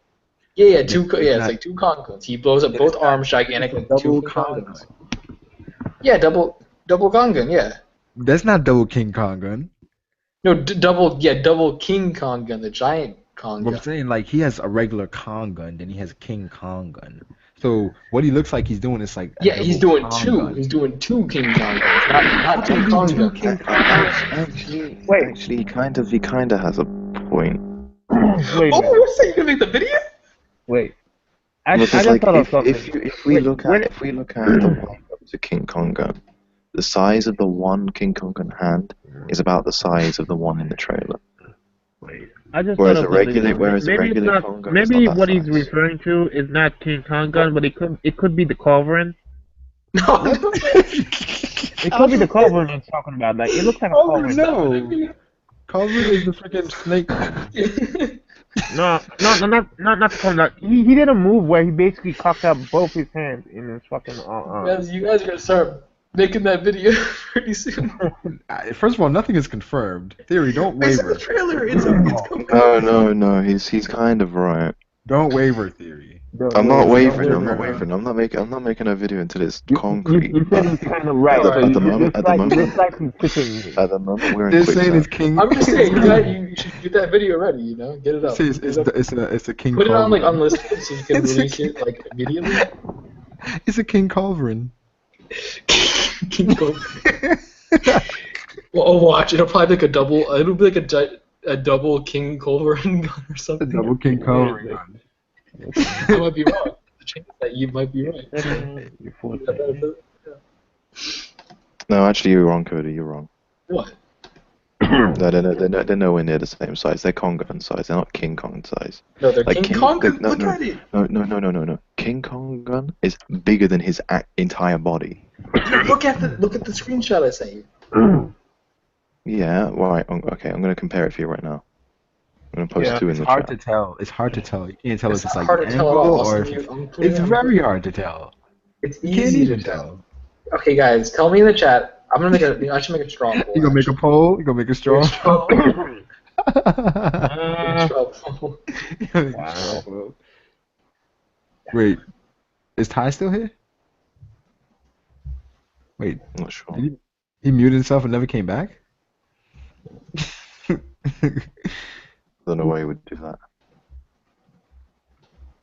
Speaker 1: Yeah, it's like 2 Kong Guns. He blows up both arms, gigantic, like 2 Kong Guns. Yeah, double Kong Gun. Yeah.
Speaker 3: That's not double King Kong Gun.
Speaker 1: No, double King Kong Gun, the giant Kong Gun.
Speaker 3: I'm saying like he has a regular Kong Gun, then he has a King Kong Gun. So what he looks like he's doing is like
Speaker 1: he's doing Kong 2. Gun. He's doing 2 King Kong Guns, not 2 Kong Guns.
Speaker 6: Actually, he kind of has a point.
Speaker 7: Wait.
Speaker 1: Oh, what's that? You gonna make the video?
Speaker 7: Wait.
Speaker 6: If we look at the one to King Kong Gun, the size of the one King Kong Gun hand is about the size of the one in the trailer.
Speaker 7: Wait.
Speaker 6: Whereas a regular Kong Gun
Speaker 7: maybe what he's referring to is not King Kong Gun, but it could be the Culverin.
Speaker 1: No.
Speaker 7: It could be the Culverin he's talking about. Like it looks like a Culverin.
Speaker 3: No. Culverin is the freaking snake.
Speaker 7: No, not the Culverin. He did a move where he basically cocked up both his hands in his fucking arm.
Speaker 1: You guys are gonna start making that video pretty soon.
Speaker 3: First of all, nothing is confirmed. Theory, don't waver.
Speaker 1: It's in the trailer.
Speaker 6: No, he's kind of right.
Speaker 3: Don't waver, Theory.
Speaker 6: I'm not wavering. I'm not making a video until it's concrete.
Speaker 7: You said he's kind of right.
Speaker 6: At the moment, we're in
Speaker 3: quicksand.
Speaker 1: I'm just saying, you should get that video ready. You know, get it up.
Speaker 3: It's a King.
Speaker 1: Put it on like
Speaker 3: Culverin.
Speaker 1: unlisted so you can release it like immediately.
Speaker 3: It's a King Culverin.
Speaker 1: King Culverin. Well, watch. It'll probably be like a double. It'll be like a double King Culverin gun or something.
Speaker 3: A double King Culverin gun.
Speaker 1: I might be wrong. The chance that you might be right.
Speaker 6: No, actually, you're wrong, Cody. You're wrong.
Speaker 1: What?
Speaker 6: No, they're nowhere near the same size. They're Kongan size. They're not King Kong size.
Speaker 1: No, they're King Kong. Look at it.
Speaker 6: No. King Kongan is bigger than his entire body.
Speaker 1: Look at the screenshot I sent you.
Speaker 6: Yeah. Right. Okay. I'm gonna compare it for you right now. I'm gonna post two in the chat.
Speaker 3: It's hard to tell. It's hard to tell. You can't tell if it's like
Speaker 1: hard to tell at all.
Speaker 3: or it's very hard to tell.
Speaker 1: It's easy to tell. Okay, guys, tell me in the chat. I'm gonna make I should make a straw poll.
Speaker 3: You gonna make a poll? You gonna make a straw? Wow. Wait, is Ty still here? Wait,
Speaker 6: I'm not sure.
Speaker 3: Did he muted himself and never came back?
Speaker 6: I don't know why he would do that.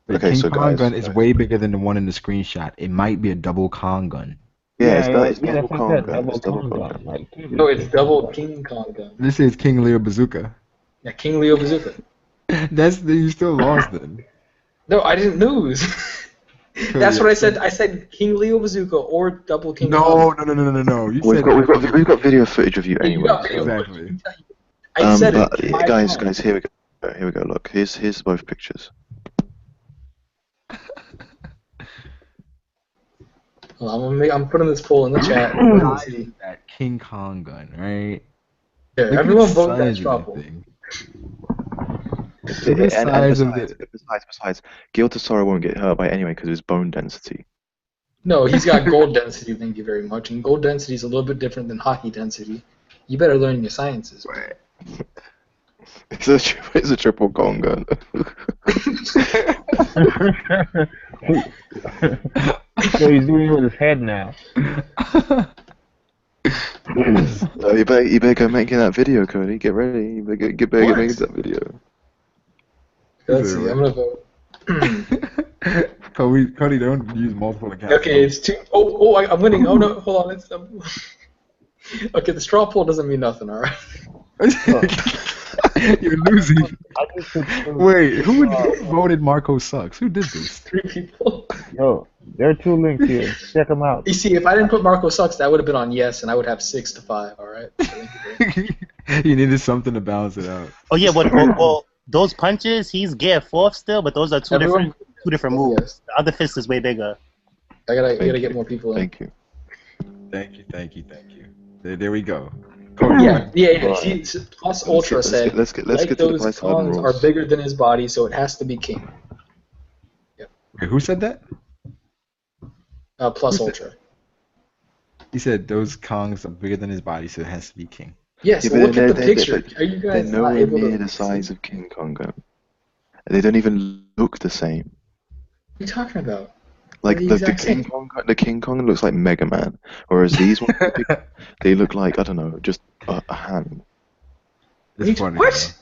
Speaker 3: Wait,
Speaker 6: Okay,
Speaker 3: King
Speaker 6: so
Speaker 3: Kong
Speaker 6: guys,
Speaker 3: gun is way bigger than the one in the screenshot. It might be a double Kong gun.
Speaker 6: Yeah, it's
Speaker 7: that's
Speaker 6: double
Speaker 7: what I
Speaker 6: Kong
Speaker 7: said,
Speaker 6: gun. It's double Kong gun.
Speaker 7: Like,
Speaker 1: No, it's double King Kong gun.
Speaker 3: This is King Leo Bazooka.
Speaker 1: Yeah, King Leo Bazooka.
Speaker 3: You still lost then.
Speaker 1: No, I didn't lose. That's what I said. I said King Leo Bazooka or double King Kong.
Speaker 3: No. You
Speaker 6: We've
Speaker 3: said
Speaker 6: got video footage of you anyway.
Speaker 3: exactly.
Speaker 1: I said
Speaker 6: but
Speaker 1: it.
Speaker 6: guys, here we go. Here we go. Look, here's both pictures.
Speaker 1: Well, I'm putting this poll in the chat.
Speaker 3: That King Kong gun, right?
Speaker 1: Here,
Speaker 3: Look
Speaker 1: everyone
Speaker 3: at the
Speaker 1: vote that
Speaker 3: size
Speaker 1: straw
Speaker 3: of
Speaker 1: poll.
Speaker 3: that thing. Look at the size of it.
Speaker 6: Besides, Giltasora won't get hurt by it anyway because of his bone density.
Speaker 1: No, he's got gold density, thank you very much. And gold density is a little bit different than hockey density. You better learn your sciences.
Speaker 6: It's a triple Kong gun.
Speaker 7: So he's doing it with his head now.
Speaker 6: No, you better go making that video, Cody. Get ready. You better get making that video.
Speaker 1: Let's see, I'm gonna vote.
Speaker 3: Cody, don't use multiple accounts.
Speaker 1: Okay, it's two. I'm winning. Oh no, hold on. Okay, the straw poll doesn't mean nothing, alright?
Speaker 3: You're losing. Wait, who voted Marco sucks? Who did this?
Speaker 1: 3 people.
Speaker 7: Yo, there are 2 links here. Check them out.
Speaker 1: You see, if I didn't put Marco sucks, that would have been on yes, and I would have 6-5, alright?
Speaker 3: You needed something to balance it out.
Speaker 8: Oh yeah, well, those punches, he's gear 4th still, but those are two different moves.
Speaker 1: Yes.
Speaker 8: The other fist is way bigger.
Speaker 1: I gotta get more people in.
Speaker 6: Thank you.
Speaker 3: There we go.
Speaker 1: Yeah. See, Plus Ultra said,
Speaker 6: let's get to the
Speaker 1: those
Speaker 6: Plus
Speaker 1: Kongs
Speaker 6: rules.
Speaker 1: are bigger than his body, so it has to be King.
Speaker 3: Wait, who said that?
Speaker 1: Plus Ultra.
Speaker 3: He said those Kongs are bigger than his body, so it has to be King.
Speaker 1: Yes,
Speaker 6: Yeah,
Speaker 1: look at the picture. Are you
Speaker 6: They're
Speaker 1: guys not
Speaker 6: nowhere
Speaker 1: able
Speaker 6: near
Speaker 1: to
Speaker 6: the size of King Kong gun. They don't even look the same.
Speaker 1: What are you talking about?
Speaker 6: Like
Speaker 1: They're
Speaker 6: the King Kong looks like Mega Man, whereas these ones they look like, I don't know, just a hand.
Speaker 3: It's funny.
Speaker 1: What?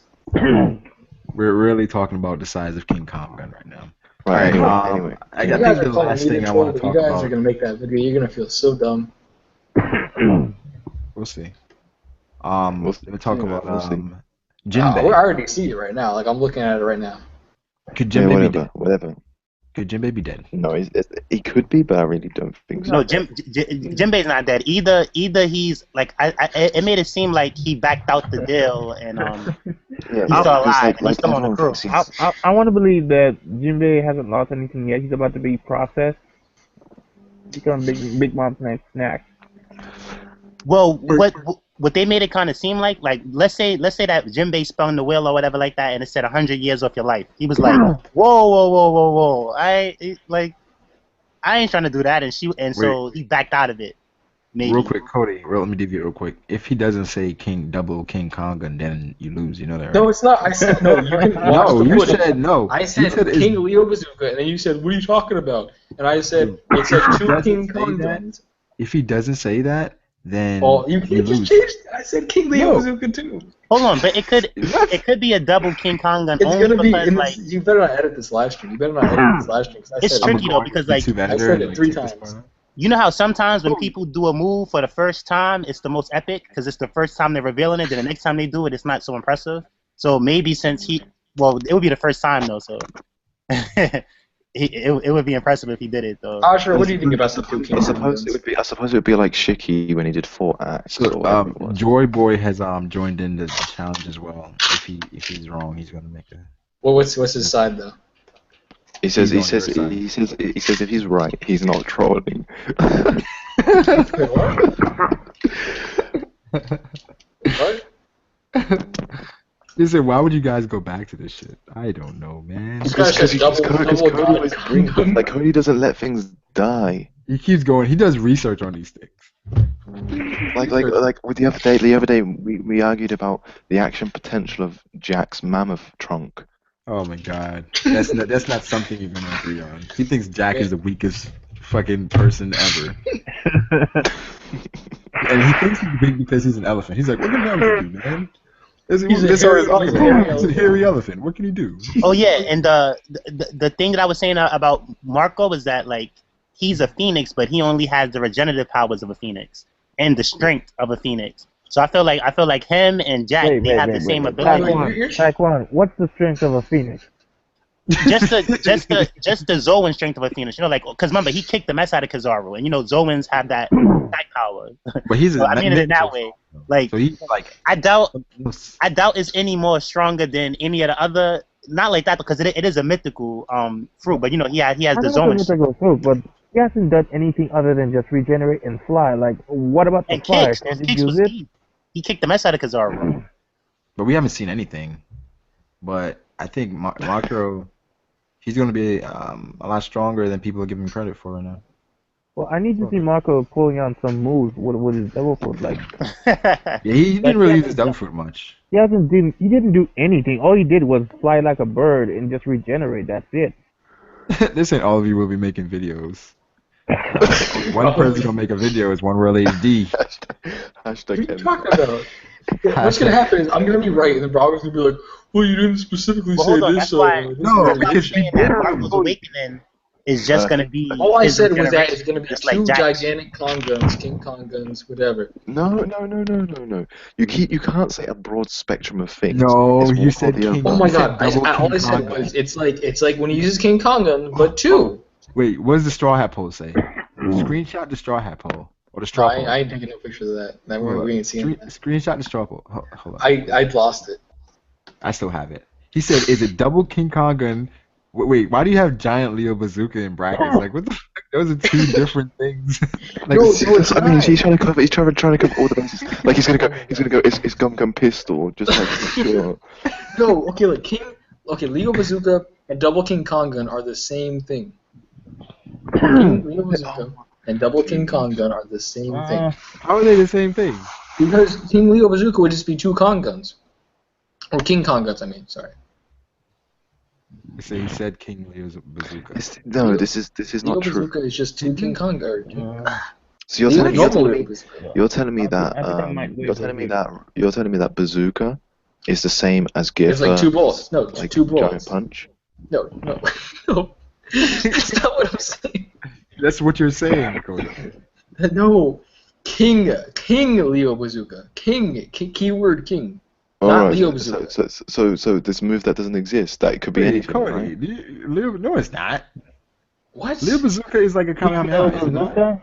Speaker 3: We're really talking about the size of King Kong gun right now.
Speaker 6: Right. Anyway.
Speaker 3: I think the last thing I want to talk
Speaker 1: about. You guys
Speaker 3: about.
Speaker 1: are gonna make that video. You're gonna feel so dumb.
Speaker 3: We'll see. We'll talk about Jinbei.
Speaker 1: I already see it right now. Like I'm looking at it right now.
Speaker 3: Could Jinbei be dead?
Speaker 6: Whatever.
Speaker 3: Could Jinbei be dead?
Speaker 6: No, he could be, but I really don't think so.
Speaker 8: No, Jinbei's not dead. Either he's like it made it seem like he backed out the deal and he's still alive and he's still on the crew.
Speaker 7: I want to believe that Jinbei hasn't lost anything yet. He's about to be processed. Become Big Mom's next snack.
Speaker 8: Well, what they made it kind of seem like let's say that Jinbei spun the wheel or whatever like that, and it said 100 years off your life. He was like, whoa, I ain't trying to do that, so he backed out of it. Maybe.
Speaker 3: Real quick, Cody. Let me deviate real quick. If he doesn't say double King Kong, then you lose. You know that, right?
Speaker 1: No, it's not. I said no. You can watch
Speaker 3: no,
Speaker 1: the
Speaker 3: you
Speaker 1: footage.
Speaker 3: said no.
Speaker 1: I said King Leo Bazooka, and then you said, "What are you talking about?" And I said, "It said 2 King Kong guns."
Speaker 3: If he doesn't say that, then
Speaker 1: you just
Speaker 3: lose.
Speaker 1: changed it. I said King Leo Bazooka too.
Speaker 8: Hold on, but it could be a double King Kong gun.
Speaker 1: It's
Speaker 8: only
Speaker 1: gonna be.
Speaker 8: because,
Speaker 1: You better not edit this live stream. You better not edit this live stream.
Speaker 8: It's tricky though because
Speaker 1: I said it 3 times.
Speaker 8: You know how sometimes when people do a move for the first time, it's the most epic because it's the first time they're revealing it. Then the next time they do it, it's not so impressive. So maybe since it would be the first time though. So it would be impressive if he did it though.
Speaker 1: Asher, what do you think about the two King
Speaker 6: I suppose it would be like Shiki when he did 4 acts.
Speaker 3: So,
Speaker 6: or whatever it was.
Speaker 3: Joy Boy has joined in the challenge as well. If he's wrong, he's gonna make a.
Speaker 1: Well, what's his side though?
Speaker 6: He says if he's right, he's not trolling.
Speaker 1: What?
Speaker 3: Listen, why would you guys go back to this shit? I don't know, man.
Speaker 6: Like Cody doesn't let things die.
Speaker 3: He keeps going. He does research on these things.
Speaker 6: Like with the other day we argued about the action potential of Jack's mammoth trunk.
Speaker 3: Oh my god, that's not something you're gonna agree on. He thinks Jack is the weakest fucking person ever, and he thinks he's big because he's an elephant. He's like, what can an elephant do, man? He's a hairy elephant. What can he do?
Speaker 8: Oh yeah, and the thing that I was saying about Marco is that like he's a phoenix, but he only has the regenerative powers of a phoenix and the strength of a phoenix. So I feel like him and Jack they have the same ability.
Speaker 7: Taekwon, what's the strength of a phoenix?
Speaker 8: just the Zoan strength of a phoenix. You know, like because remember he kicked the mess out of Kizaru, and you know Zoans have that attack power.
Speaker 3: But he's
Speaker 8: I mean it in that way. Like,
Speaker 3: so he's like
Speaker 8: I doubt it's any more stronger than any of the other. Not like that because it is a mythical fruit, but you know he has the Zoan.
Speaker 7: Mythical fruit, but he hasn't done anything other than just regenerate and fly. Like what about the fly? Can he use it?
Speaker 8: He kicked the mess out of Kizaru.
Speaker 3: But we haven't seen anything. But I think Marco, he's going to be a lot stronger than people are giving him credit for right now.
Speaker 7: Well, I need to see Marco pulling out some moves with his devil fruit. Like,
Speaker 3: yeah, he didn't really use his devil fruit much.
Speaker 7: He didn't do anything. All he did was fly like a bird and just regenerate. That's it.
Speaker 3: This ain't all of you will be making videos. One person gonna make a video is One World HD.
Speaker 1: What are you talking about? What's gonna happen is I'm gonna be right, and then Robert's gonna be like, "Well, you didn't specifically say this."
Speaker 3: No, because
Speaker 8: Marco's Awakening is just gonna be.
Speaker 1: All I said was that it's gonna be two
Speaker 8: like
Speaker 1: gigantic Kong guns, King Kong guns, whatever.
Speaker 6: No. You can't say a broad spectrum of things.
Speaker 3: No, you said King.
Speaker 1: Oh my god! All I said was it's like when he uses King Kong gun, but two.
Speaker 3: Wait, what does the straw hat poll say? Screenshot the straw hat poll. Or the straw poll.
Speaker 1: I ain't taking no pictures of that. We ain't seen it.
Speaker 3: Screenshot the straw poll. Hold on.
Speaker 1: I lost it.
Speaker 3: I still have it. He said, is it double King Kong gun? Wait, why do you have giant Leo bazooka in brackets? Like, what the fuck? Those are two different things.
Speaker 6: Like, I mean, he's trying to cover all the bases. Like, he's gonna go, it's Gum Gum Pistol, just like, sure.
Speaker 1: No, okay, Leo bazooka and double King Kong gun are the same thing. Leo bazooka and double King Kong gun are the same thing.
Speaker 3: How are they the same thing?
Speaker 1: Because King Leo bazooka would just be two Kong guns. Or King Kong guns, I mean, sorry.
Speaker 3: So he said King Leo's bazooka.
Speaker 6: This is not true.
Speaker 1: Leo bazooka is just two King Kong guns.
Speaker 6: So you're telling me that bazooka is the same as Gifa.
Speaker 1: It's like two balls. No,
Speaker 6: like
Speaker 1: two balls.
Speaker 6: Giant punch.
Speaker 1: No. That's not what I'm saying.
Speaker 3: That's what you're saying, Cody.
Speaker 1: No, King Leo bazooka. King, keyword King. Not Leo bazooka.
Speaker 6: So this move that doesn't exist, that could be anything,
Speaker 3: Cody,
Speaker 6: right?
Speaker 3: No, it's not.
Speaker 1: What?
Speaker 3: Leo bazooka is like a Kamehameha.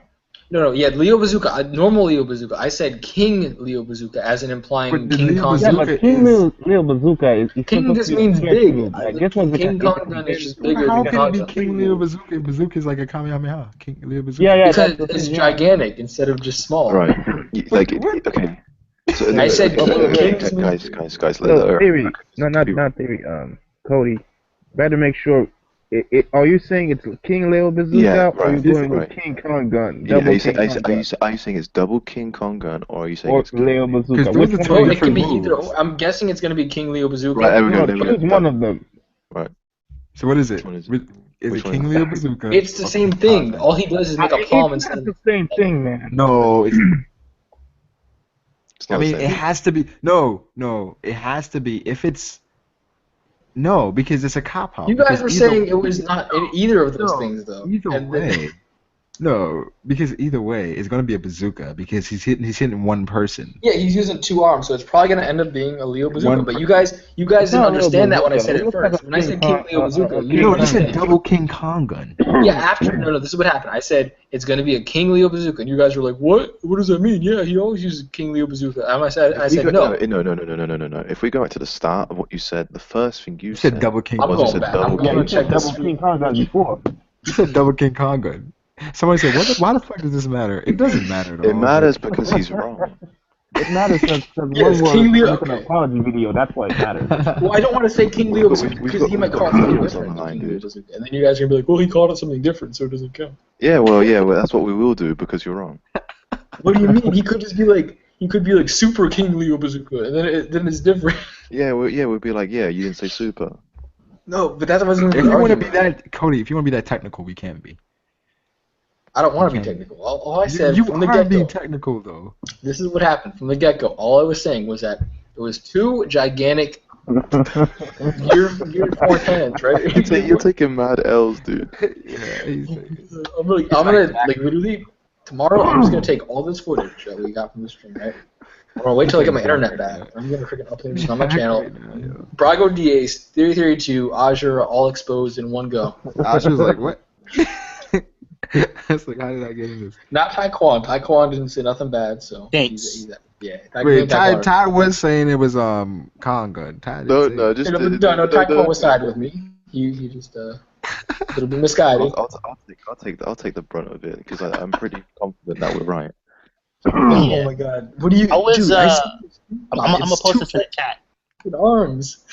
Speaker 1: No, yeah, Leo bazooka, normal Leo bazooka. I said King Leo bazooka, as in implying King Kong.
Speaker 7: Yeah, but King Leo bazooka is
Speaker 1: King just means big. King Kong gun is just bigger
Speaker 3: How
Speaker 1: than
Speaker 3: can
Speaker 1: Kong
Speaker 3: it
Speaker 1: gun.
Speaker 3: be King Leo bazooka? Bazooka is like a Kamehameha. King Leo bazooka.
Speaker 7: Yeah,
Speaker 1: because it's gigantic instead of just small.
Speaker 6: Right. Okay. So,
Speaker 1: I said King.
Speaker 6: Guys.
Speaker 7: Theory. No, not theory. Cody, better make sure. Are you saying it's King Leo bazooka, or are you going with King Kong gun? Are you
Speaker 6: saying it's double King Kong gun, or are you saying it's
Speaker 7: Leo bazooka?
Speaker 1: It could be either. I'm guessing it's going to be King Leo bazooka.
Speaker 6: Right,
Speaker 7: choose one of them.
Speaker 6: Right.
Speaker 3: So what is it? Is it King Leo bazooka?
Speaker 1: It's the same thing. All he does is make a palm instead of
Speaker 7: the same thing, man.
Speaker 3: No, it's.
Speaker 6: I
Speaker 3: mean, it has to be. No, it has to be. If it's. No, because it's a cop-out.
Speaker 1: You guys were saying it was not either of those things, though.
Speaker 3: Either way. No, because either way, it's gonna be a bazooka because he's hitting one person.
Speaker 1: Yeah, he's using 2 arms, so it's probably gonna end up being a Leo bazooka.
Speaker 3: One
Speaker 1: But you guys didn't understand that when I said
Speaker 7: It
Speaker 1: it
Speaker 7: looks like
Speaker 1: first.
Speaker 7: a
Speaker 1: When I said
Speaker 7: King
Speaker 1: King Leo bazooka, you
Speaker 3: No,
Speaker 1: didn't
Speaker 3: you said
Speaker 1: understand.
Speaker 3: double King Kong gun.
Speaker 1: Yeah, after no, this is what happened. I said it's gonna be a King Leo bazooka, and you guys were like, "What? What does that mean?" Yeah, he always uses King Leo bazooka. And I said no.
Speaker 6: No. If we go back to the start of what you said, the first thing you
Speaker 3: said double King.
Speaker 1: I'm
Speaker 6: was
Speaker 1: going
Speaker 6: you said
Speaker 1: back.
Speaker 6: double
Speaker 1: I'm going
Speaker 6: King.
Speaker 1: to check this.
Speaker 7: Double King Kong gun before.
Speaker 3: You said double King Kong gun. Somebody said, why the fuck does this matter? It doesn't matter at all.
Speaker 6: It matters because he's wrong.
Speaker 7: It matters because
Speaker 1: Yes,
Speaker 7: one
Speaker 1: King
Speaker 7: was
Speaker 1: Leo.
Speaker 7: making an apology video. That's why it matters.
Speaker 1: Well, I don't want to say King Leo bazooka
Speaker 6: We've
Speaker 1: because he might
Speaker 6: got
Speaker 1: call it something
Speaker 6: videos
Speaker 1: different.
Speaker 6: on the line,
Speaker 1: King Leo
Speaker 6: dude.
Speaker 1: bazooka. And then you guys are gonna be like, "Well, he called it something different, so it doesn't count."
Speaker 6: Yeah, well, that's what we will do because you're wrong.
Speaker 1: What do you mean? He could just be like, Super King Leo bazooka, and then it's different.
Speaker 6: We'd be like, yeah, you didn't say super.
Speaker 1: No, but that wasn't.
Speaker 3: If you want to be that, Cody, if you want to be that technical, we can be.
Speaker 1: I don't want to be technical. All I said
Speaker 3: You
Speaker 1: from the
Speaker 3: are
Speaker 1: get-go.
Speaker 3: being technical though.
Speaker 1: This is what happened from the get-go. All I was saying was that it was 2 gigantic year 4 cannons, right?
Speaker 6: You're taking mad L's, dude.
Speaker 3: Yeah,
Speaker 1: I'm gonna literally tomorrow. I'm just gonna take all this footage that we got from this stream, right? I'm gonna wait till I get my internet back. I'm gonna freaking upload this on my channel. Brago DA's Theory 2, Azure, all exposed in one go.
Speaker 3: I was like, what? I was like, how did I get in this?
Speaker 1: Not Taekwon. Taekwon didn't say nothing bad, so
Speaker 8: Thanks.
Speaker 3: Wait, Ty was saying it was Kong gun. Ty didn't say it.
Speaker 1: Taekwon was siding with me. He just a little bit misguided.
Speaker 6: I'll take the brunt of it because I'm pretty confident that we're right.
Speaker 1: Oh my god! What do you?
Speaker 8: I was.
Speaker 1: Dude,
Speaker 8: I'm gonna post this in the chat.
Speaker 1: Good arms.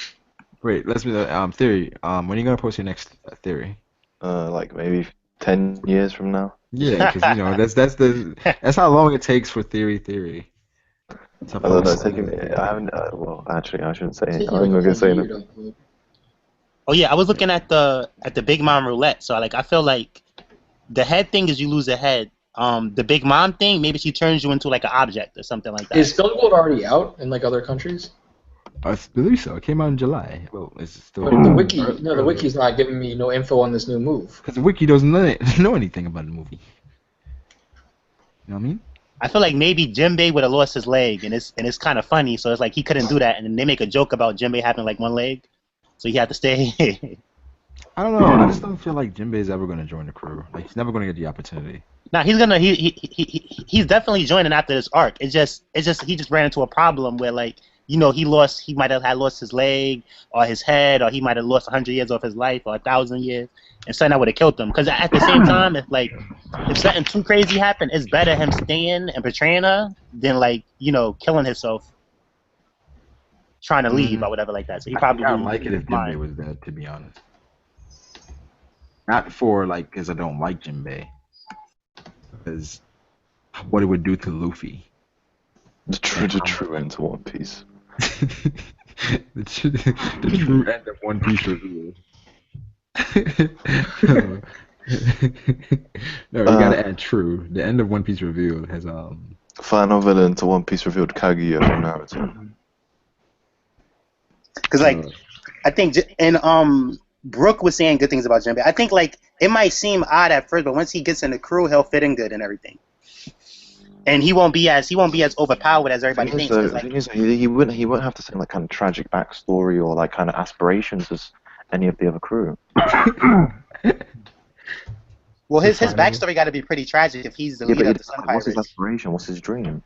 Speaker 3: Wait, let's be the theory. When are you gonna post your next theory?
Speaker 6: Like maybe 10 years from now.
Speaker 3: Yeah, because that's how long it takes for theory.
Speaker 6: I don't know. I haven't. Well, actually, I shouldn't say it. I'm not gonna say it.
Speaker 8: Oh yeah, I was looking at the Big Mom roulette. So I feel like the head thing is you lose a head. The Big Mom thing, maybe she turns you into like an object or something like that.
Speaker 1: Is Stone Cold already out in like other countries?
Speaker 3: I believe so. It came out in July. Well, it's still.
Speaker 1: But the wiki, the wiki's not giving me no info on this new move.
Speaker 3: Because the wiki doesn't know anything about the movie. You know what I mean?
Speaker 8: I feel like maybe Jinbei would have lost his leg, and it's kind of funny. So it's like he couldn't do that, and then they make a joke about Jinbei having like one leg, so he had to stay.
Speaker 3: I don't know. I just don't feel like Jinbei's ever going to join the crew. Like he's never going to get the opportunity.
Speaker 8: Nah, he's definitely joining after this arc. He just ran into a problem where like he might have lost his leg or his head, or he might have lost 100 years of his life or 1,000 years, and something that would have killed him. Because at the same time, if something too crazy happened, it's better him staying and betraying her than killing himself, trying to leave or whatever like that. So he probably
Speaker 3: I would like it if Jinbei was dead, to be honest. Not because I don't like Jinbei, because what it would do to Luffy.
Speaker 6: The true end to One Piece.
Speaker 3: the true end of One Piece reveal. No, you gotta add true. The end of One Piece reveal has
Speaker 6: Final villain to One Piece revealed Kaguya from Naruto.
Speaker 8: Because I think Brooke was saying good things about Jinbei. I think it might seem odd at first, but once he gets in the crew, he'll fit in good and everything. And he won't be as overpowered as everybody thinks.
Speaker 6: The thing is, he wouldn't have to say kind of tragic backstory or kind of aspirations as any of the other crew.
Speaker 8: Well, his backstory got to be pretty tragic if he's the leader of the Sun Pirates.
Speaker 6: What's his aspiration? What's his dream?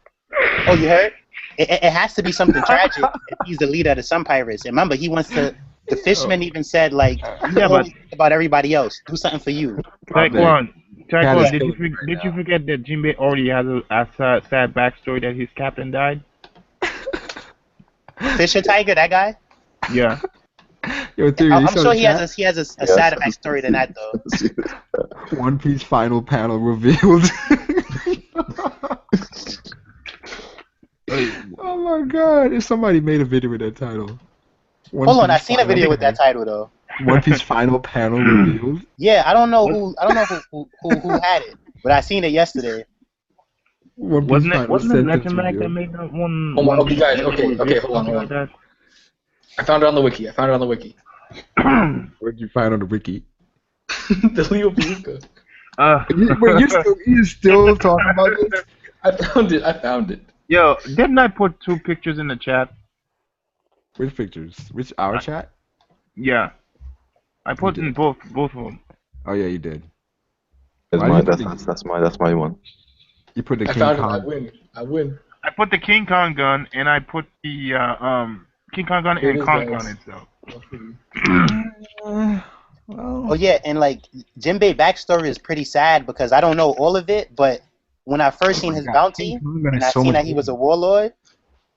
Speaker 8: Oh, you heard? It has to be something tragic if he's the leader of the Sun Pirates. And remember, he wants to. The fisherman even said, you don't think about everybody else. Do something for you.
Speaker 7: Taekwon, did you forget that Jinbei already has a sad backstory that his captain died?
Speaker 8: Fisher Tiger, that guy?
Speaker 7: Yeah.
Speaker 3: Yo, Theory,
Speaker 8: I'm sure he has a sadder backstory than that, though.
Speaker 3: One Piece final panel revealed. Oh my god, if somebody made a video with that title.
Speaker 8: Hold on, I've seen a video with that title though.
Speaker 3: One Piece final panel revealed.
Speaker 8: Yeah, I don't know who had it, but I seen it yesterday.
Speaker 7: Wasn't it Legend Mag that made that one?
Speaker 1: Okay, guys. Okay, hold on. I found it on the wiki.
Speaker 3: Where'd you find on the wiki?
Speaker 1: The Leo bazooka.
Speaker 3: You still talking about this?
Speaker 1: I found it.
Speaker 7: Yo, didn't I put 2 pictures in the chat?
Speaker 3: Which pictures? Which our chat?
Speaker 7: Yeah, I put in both of them.
Speaker 3: Oh yeah, you did.
Speaker 6: That's my one.
Speaker 3: You put the
Speaker 1: I
Speaker 3: King
Speaker 1: found
Speaker 3: Kong.
Speaker 1: it. I win.
Speaker 7: I put the King Kong gun, and I put the King Kong gun and Kong gun itself.
Speaker 8: Oh yeah, and like Jinbei backstory is pretty sad because I don't know all of it, but when I first seen his bounty and I seen that he was a warlord,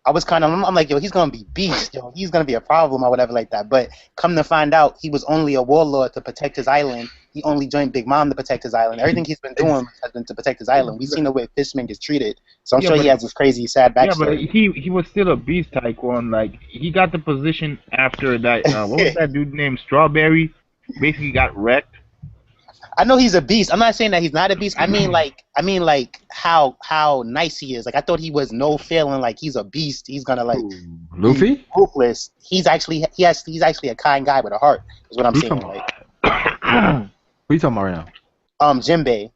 Speaker 8: I was kind of, I'm like, yo, he's gonna be beast, yo, he's gonna be a problem or whatever like that. But come to find out, he was only a warlord to protect his island. He only joined Big Mom to protect his island. Everything he's been doing has been to protect his island. We've seen the way Fishman gets treated, so I'm sure he has this crazy, sad backstory.
Speaker 7: Yeah, but he was still a beast tycoon. Like he got the position after that. What was that dude named Strawberry? Basically got wrecked.
Speaker 8: I know he's a beast. I'm not saying that he's not a beast. I mean like how nice he is. Like I thought he was no feeling like he's a beast. He's gonna like
Speaker 3: Luffy?
Speaker 8: be ruthless. He's actually a kind guy with a heart. Is what I'm saying. Like,
Speaker 3: who you talking about right now?
Speaker 8: Jinbei.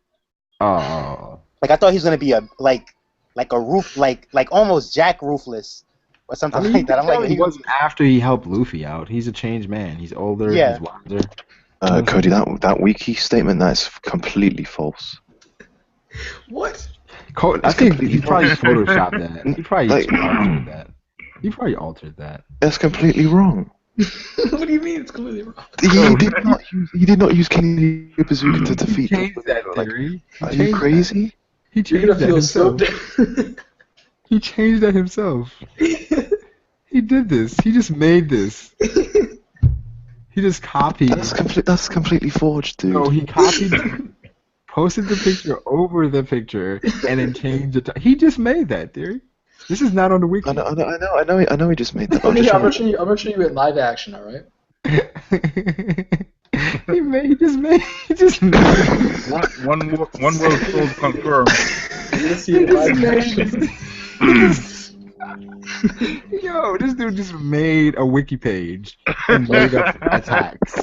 Speaker 3: Oh.
Speaker 8: Like I thought he was gonna be a roof like almost Jack Ruthless or something like that. I'm like
Speaker 3: he wasn't after he helped Luffy out. He's a changed man. He's older.
Speaker 8: Yeah.
Speaker 3: He's wiser.
Speaker 6: Cody, that wiki statement, that's completely false.
Speaker 1: What?
Speaker 3: I think he probably photoshopped that. He probably altered that. He probably altered that.
Speaker 6: That's completely wrong.
Speaker 1: What do you mean it's completely wrong?
Speaker 6: He did not use King Bazooka to defeat
Speaker 3: He changed that theory.
Speaker 6: Are you crazy?
Speaker 3: He changed that himself. He changed that himself. He did this. He just made this. He just copied.
Speaker 6: That's completely forged, dude.
Speaker 3: No, he copied, posted the picture over the picture, and then changed it. He just made that theory. This is not on the wiki.
Speaker 6: I know. He just made that.
Speaker 1: I'm gonna show you in live action. All right.
Speaker 3: He just made.
Speaker 7: One world sold confirmed.
Speaker 1: You're gonna see it in live action.
Speaker 3: Yo, this dude just made a wiki page and made up attacks.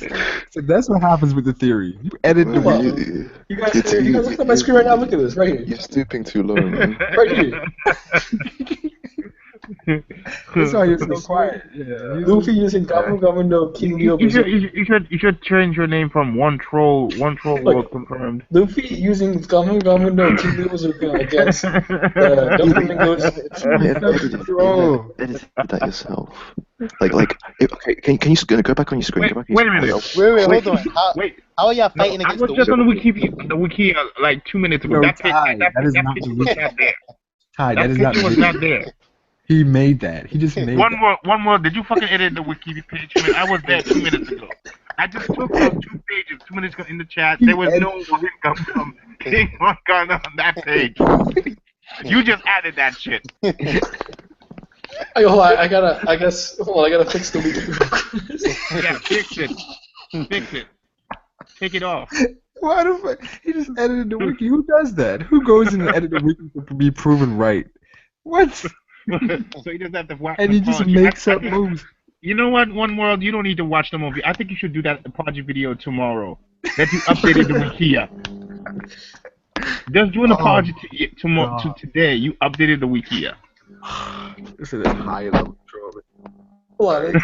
Speaker 3: So that's what happens with the theory. You edit the wiki.
Speaker 1: You guys look at my screen right now. Look at this right here.
Speaker 6: You're stooping too low, man.
Speaker 1: Right here.
Speaker 3: That's why you're so quiet. Yeah.
Speaker 1: Luffy using Gamu no KINGU.
Speaker 7: You should change your name from one troll world confirmed.
Speaker 1: Luffy using Gamu no KINGU against Doflamingo's.
Speaker 6: Edit that yourself. Okay, can you go back on your screen?
Speaker 7: Wait a minute.
Speaker 8: Wait, hold on. How are y'all fighting against the
Speaker 7: I was just on the wiki like 2 minutes ago. That picture was not there. That picture was not there.
Speaker 3: He made that. He just made
Speaker 7: one more. Did you fucking edit the wiki page? Man, I was there 2 minutes ago. I just took those 2 pages, 2 minutes ago in the chat. There was no income from King Kong on that page. You just added that shit.
Speaker 1: Hold on, I gotta fix the wiki.
Speaker 7: Yeah, fix it. Take it off.
Speaker 3: Why the fuck? He just edited the wiki. Who does that? Who goes in and edit the wiki to be proven right? What?
Speaker 7: So he doesn't have to watch.
Speaker 3: And he just makes up moves.
Speaker 7: You know what, One World? You don't need to watch the movie. I think you should do that project video tomorrow. That you updated the Wikia. Just doing a project to today. You updated the Wikia.
Speaker 3: This is a high level control.
Speaker 1: Hold on,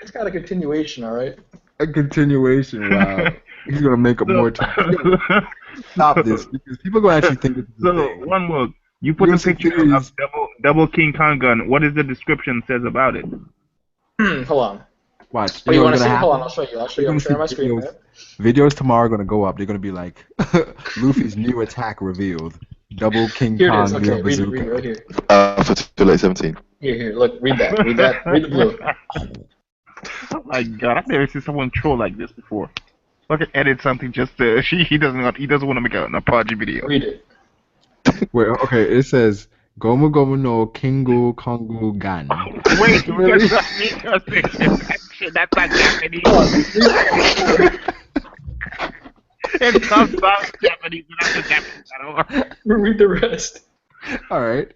Speaker 1: it's got a continuation, all right.
Speaker 3: A continuation. Wow. He's gonna make up more time. Stop this because people are gonna actually think this is a thing.
Speaker 7: One World. You put the picture of double King Kong gun. What is the description says about it?
Speaker 1: Hold on.
Speaker 3: Watch.
Speaker 1: You want to see? Hold on, I'll show you. I'm sharing my screen. Man.
Speaker 3: Videos tomorrow are gonna go up. They're gonna be like Luffy's new attack revealed. Double King Kong
Speaker 1: bazooka. Read it right here.
Speaker 6: For too late 17.
Speaker 1: Here. Look, read that. Read the blue.
Speaker 7: Oh my god, I've never seen someone troll like this before. Fucking edit something just to he doesn't want to make an apology video.
Speaker 1: Read it.
Speaker 3: Wait, okay, it says Gomu Gomu no KINGU KANGU GAN.
Speaker 7: Wait, really? That's not Japanese. It comes out Japanese, but not Japanese at all.
Speaker 1: Read the rest.
Speaker 3: Alright.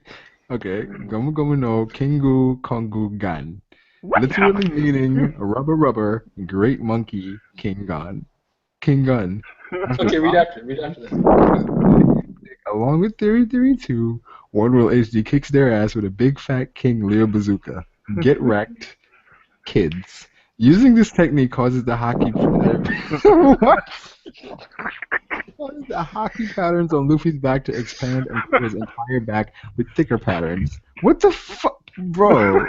Speaker 3: Okay. Gomu Gomu no KINGU KANGU GAN. Literally meaning rubber, great monkey, King Gon. King Gun.
Speaker 1: Okay, read after that.
Speaker 3: Along with Theory 2, One World HD kicks their ass with a big fat King Leo bazooka. Get wrecked, kids. Using this technique causes the hockey what? Causes the hockey patterns on Luffy's back to expand and cover his entire back with thicker patterns. What the fuck, bro?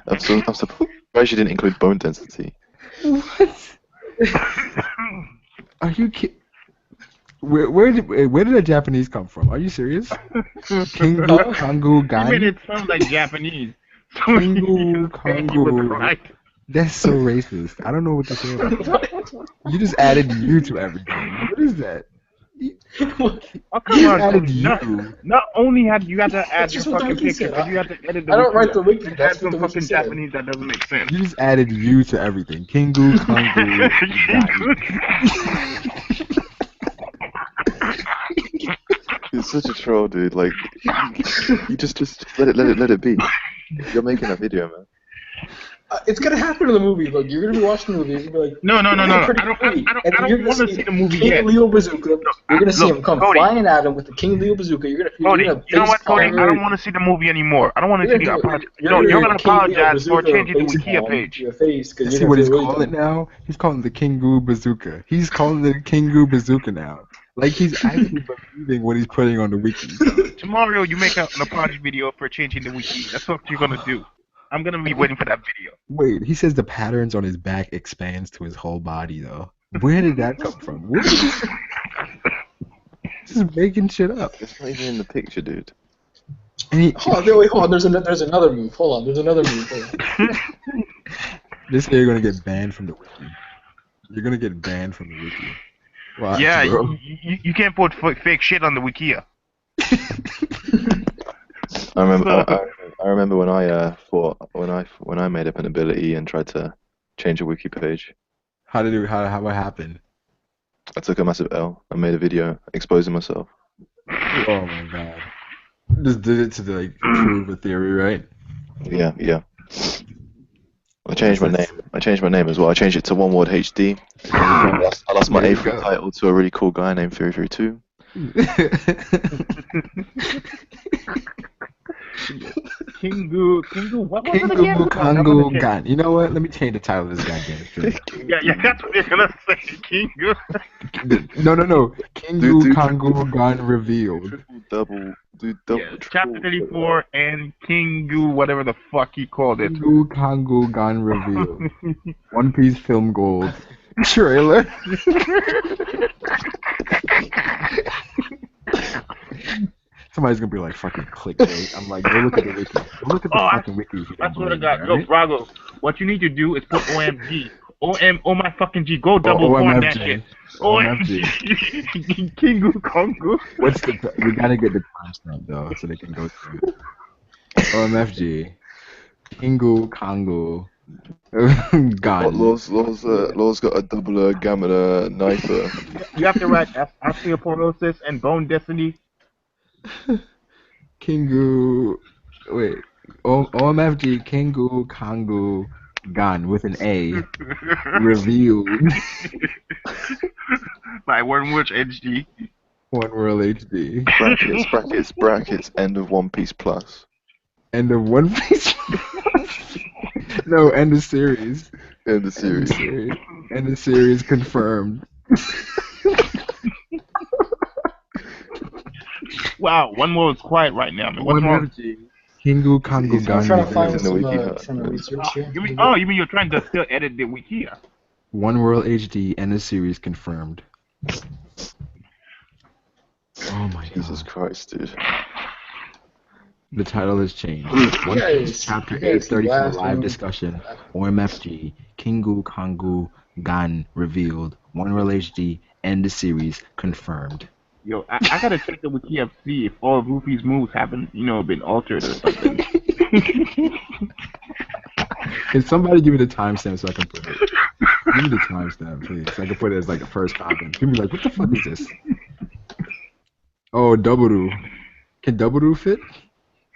Speaker 6: I'm surprised you didn't include bone density.
Speaker 3: What? Are you kidding? Where did the Japanese come from? Are you serious? KINGU, KANGU, GAN?
Speaker 7: Even it sounds like Japanese.
Speaker 3: KINGU, KANGU. That's so racist. I don't know what to say about that. You just added "you" to everything. What is that?
Speaker 7: Oh, come
Speaker 3: You
Speaker 7: on.
Speaker 3: added "you."
Speaker 7: Not only had you had to add
Speaker 1: That's
Speaker 7: your
Speaker 1: what
Speaker 7: fucking
Speaker 1: Wiki
Speaker 7: picture,
Speaker 1: said.
Speaker 7: but you had to edit the
Speaker 1: I don't write the
Speaker 7: wiki.
Speaker 1: wiki.
Speaker 7: And
Speaker 1: That's
Speaker 7: add
Speaker 1: what
Speaker 7: some
Speaker 1: the wiki
Speaker 7: fucking
Speaker 1: said.
Speaker 7: Japanese that doesn't make sense.
Speaker 3: You just added "you" to everything. KINGU, KANGU, GAN.
Speaker 6: You're such a troll, dude. Like, you just let it be. You're making a video, man.
Speaker 1: It's gonna happen in the movie. Look, you're gonna be watching the movie. You're gonna be like,
Speaker 7: No.
Speaker 1: I
Speaker 7: don't want to see the movie
Speaker 1: King
Speaker 7: yet.
Speaker 1: Leo bazooka. You're gonna see
Speaker 7: Look,
Speaker 1: him come
Speaker 7: Cody.
Speaker 1: flying at him with the King Leo bazooka. You're
Speaker 7: Cody,
Speaker 1: gonna
Speaker 7: you know what, Cody?
Speaker 1: palm
Speaker 7: I don't want to see the movie anymore. I don't want to see the apology. No, you're gonna apologize for changing the Wikia page.
Speaker 3: See what he's calling it now? He's calling it the KINGU bazooka. He's calling it the KINGU bazooka now. Like he's actually believing what he's putting on the wiki.
Speaker 7: Tomorrow you make an apology video for changing the wiki. That's what you're gonna do. I'm gonna be waiting for that video.
Speaker 3: Wait, he says the patterns on his back expands to his whole body though. Where did that come from? What is this? Just making shit up.
Speaker 6: It's not even in the picture, dude.
Speaker 1: Hold on. There's another move. Hold on. There's another move. Hold on.
Speaker 3: This year you're gonna get banned from the wiki. You're gonna get banned from the wiki. Watch,
Speaker 7: Yeah,
Speaker 3: bro.
Speaker 7: you can't put fake shit on the Wikia.
Speaker 6: I remember when I made up an ability and tried to change a wiki page.
Speaker 3: What happened?
Speaker 6: I took a massive L. I made a video exposing myself.
Speaker 3: Oh my god. Just did it to like prove a theory, right?
Speaker 6: Yeah. I changed my name as well. I changed it to One Word HD. I lost my A3 title to a really cool guy named Fury 2.
Speaker 7: KINGU, what was it
Speaker 3: KINGU,
Speaker 7: again?
Speaker 3: KANGU, GAN. You know what? Let me change the title of this goddamn stream.
Speaker 7: Yeah, that's what they're gonna say, KINGU.
Speaker 3: No. KINGU, KANGU, GAN revealed.
Speaker 6: Double.
Speaker 7: Chapter 34 and KINGU, whatever the fuck he called it.
Speaker 3: KINGU, KANGU, GAN revealed. One Piece film gold. Trailer. Somebody's gonna be like fucking clickbait. I'm like, go look at the wiki. Go look at the fucking wiki.
Speaker 7: I swear to God. Yo, Brago, what you need to do is put OMG. Oh my fucking G. Go double form that shit.
Speaker 3: OMFG.
Speaker 7: KINGU, KANGU.
Speaker 3: We gotta get the timestamp though, so they can go through it. OMFG. KINGU, KANGU. GAN.
Speaker 6: Law's got a double gamma knifer.
Speaker 7: You have to write osteoporosis and bone density.
Speaker 3: KINGU. Wait. OMFG, KINGU, KANGU, GAN with an A. Revealed.
Speaker 7: By One Word HD.
Speaker 3: One World HD.
Speaker 6: Brackets, end of One Piece Plus.
Speaker 3: End of One Piece Plus? No, end of series.
Speaker 6: End of series.
Speaker 3: End of series confirmed.
Speaker 7: Wow, One World is quiet right now, man. What's wrong?
Speaker 3: KINGU, KANGU, GAN.
Speaker 1: I'm trying to find some
Speaker 6: wiki.
Speaker 1: research here.
Speaker 7: You mean you're trying to still edit the Wikia?
Speaker 3: One World HD, end of series confirmed. Oh my
Speaker 6: Jesus
Speaker 3: god.
Speaker 6: Christ, dude.
Speaker 3: The title has changed. One Piece Chapter 834 live discussion. OMFG, KINGU, KANGU, GAN revealed. One World HD, end of series confirmed.
Speaker 7: Yo, I gotta check the wiki to see if all of Luffy's moves haven't, been altered or something.
Speaker 3: Can somebody give me the timestamp so I can put it? Give me the timestamp, please, so I can put it as like a first comment. People be like, what the fuck is this? Oh, Double. Can Double fit?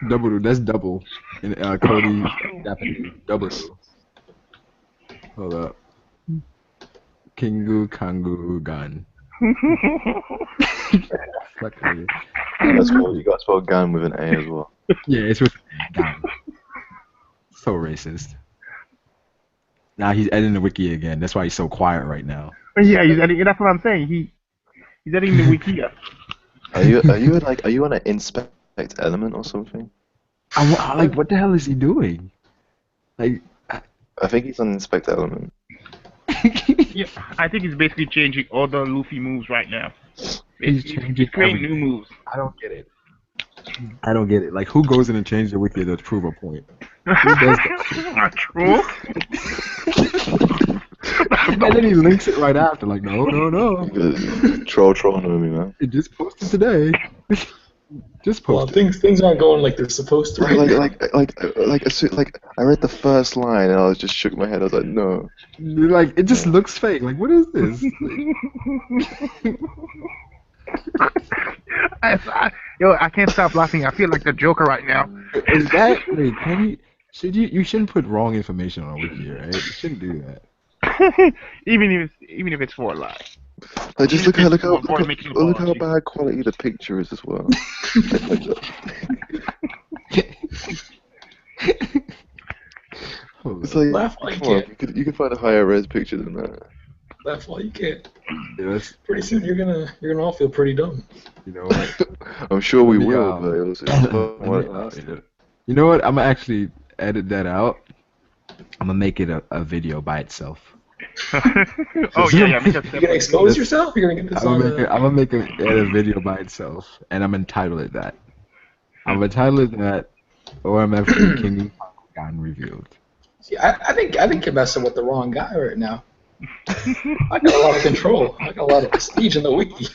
Speaker 3: Double, that's double in Cody's Japanese. Double. Hold up. KINGU, KANGU, GAN.
Speaker 6: That's cool. You got to spell GAN with an A as well.
Speaker 3: Yeah, it's with GAN. So racist. Now he's editing the wiki again. That's why he's so quiet right now.
Speaker 7: Yeah, he's editing. That's what I'm saying. He's editing the wiki.
Speaker 6: Are you on an inspect element or something?
Speaker 3: I'm like, what the hell is he doing? Like,
Speaker 6: I think he's on inspect element.
Speaker 7: Yeah, I think he's basically changing all the Luffy moves right now.
Speaker 3: He's changing
Speaker 7: creating new moves.
Speaker 3: I don't get it. Like, who goes in and changes the wiki to prove a point? Who does that?
Speaker 7: Not true.
Speaker 3: And then he links it right after, like, no.
Speaker 6: Troll me, man.
Speaker 3: It just posted today. Just posted.
Speaker 1: Well, things aren't going like they're supposed to. Right
Speaker 6: Like, I read the first line and I was just shook my head. I was like, no.
Speaker 3: Like, it just looks fake. Like, what is this?
Speaker 7: I can't stop laughing. I feel like the Joker right now.
Speaker 3: Is that? Wait, you shouldn't put wrong information on a wiki, right? You shouldn't do that.
Speaker 7: even if it's for a lie.
Speaker 6: Like, just look how bad quality the picture is as well. It's like,
Speaker 1: laugh while you can't.
Speaker 6: You can find a higher res picture than that.
Speaker 1: Laugh while you can't.
Speaker 3: Yeah,
Speaker 1: pretty soon you're gonna all feel pretty dumb.
Speaker 3: You know what?
Speaker 6: I'm sure we will, but
Speaker 3: you know what? I'm gonna actually edit that out. I'm gonna make it a video by itself.
Speaker 7: Oh yeah.
Speaker 1: You're gonna expose yourself? You're gonna get this
Speaker 3: I'm gonna make a video by itself, and I'm gonna entitle it that. OMFG KINGU GAN revealed.
Speaker 1: See, I think you're messing with the wrong guy right now. I got a lot of control. I got a lot of prestige in the wiki.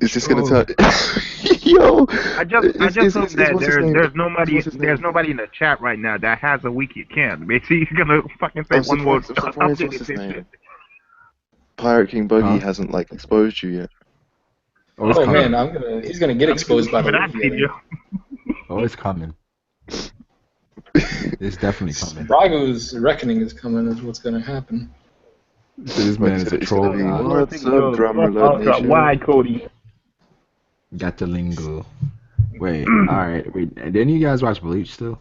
Speaker 6: It's just gonna tell. Yo.
Speaker 7: I just hope that there's nobody in the chat right now that has a wiki account. Basically, he's gonna fucking say one word.
Speaker 6: What's his name? Pirate King Buggy hasn't exposed you yet.
Speaker 1: Oh man, he's gonna get exposed by the wiki.
Speaker 3: Oh, it's coming. It's definitely coming.
Speaker 1: Brago's reckoning is coming. Is what's gonna happen.
Speaker 3: So this man is a troll.
Speaker 6: What's up, drummer?
Speaker 7: Why, Cody?
Speaker 3: Got the lingo. Wait, alright, wait. Didn't you guys watch Bleach still?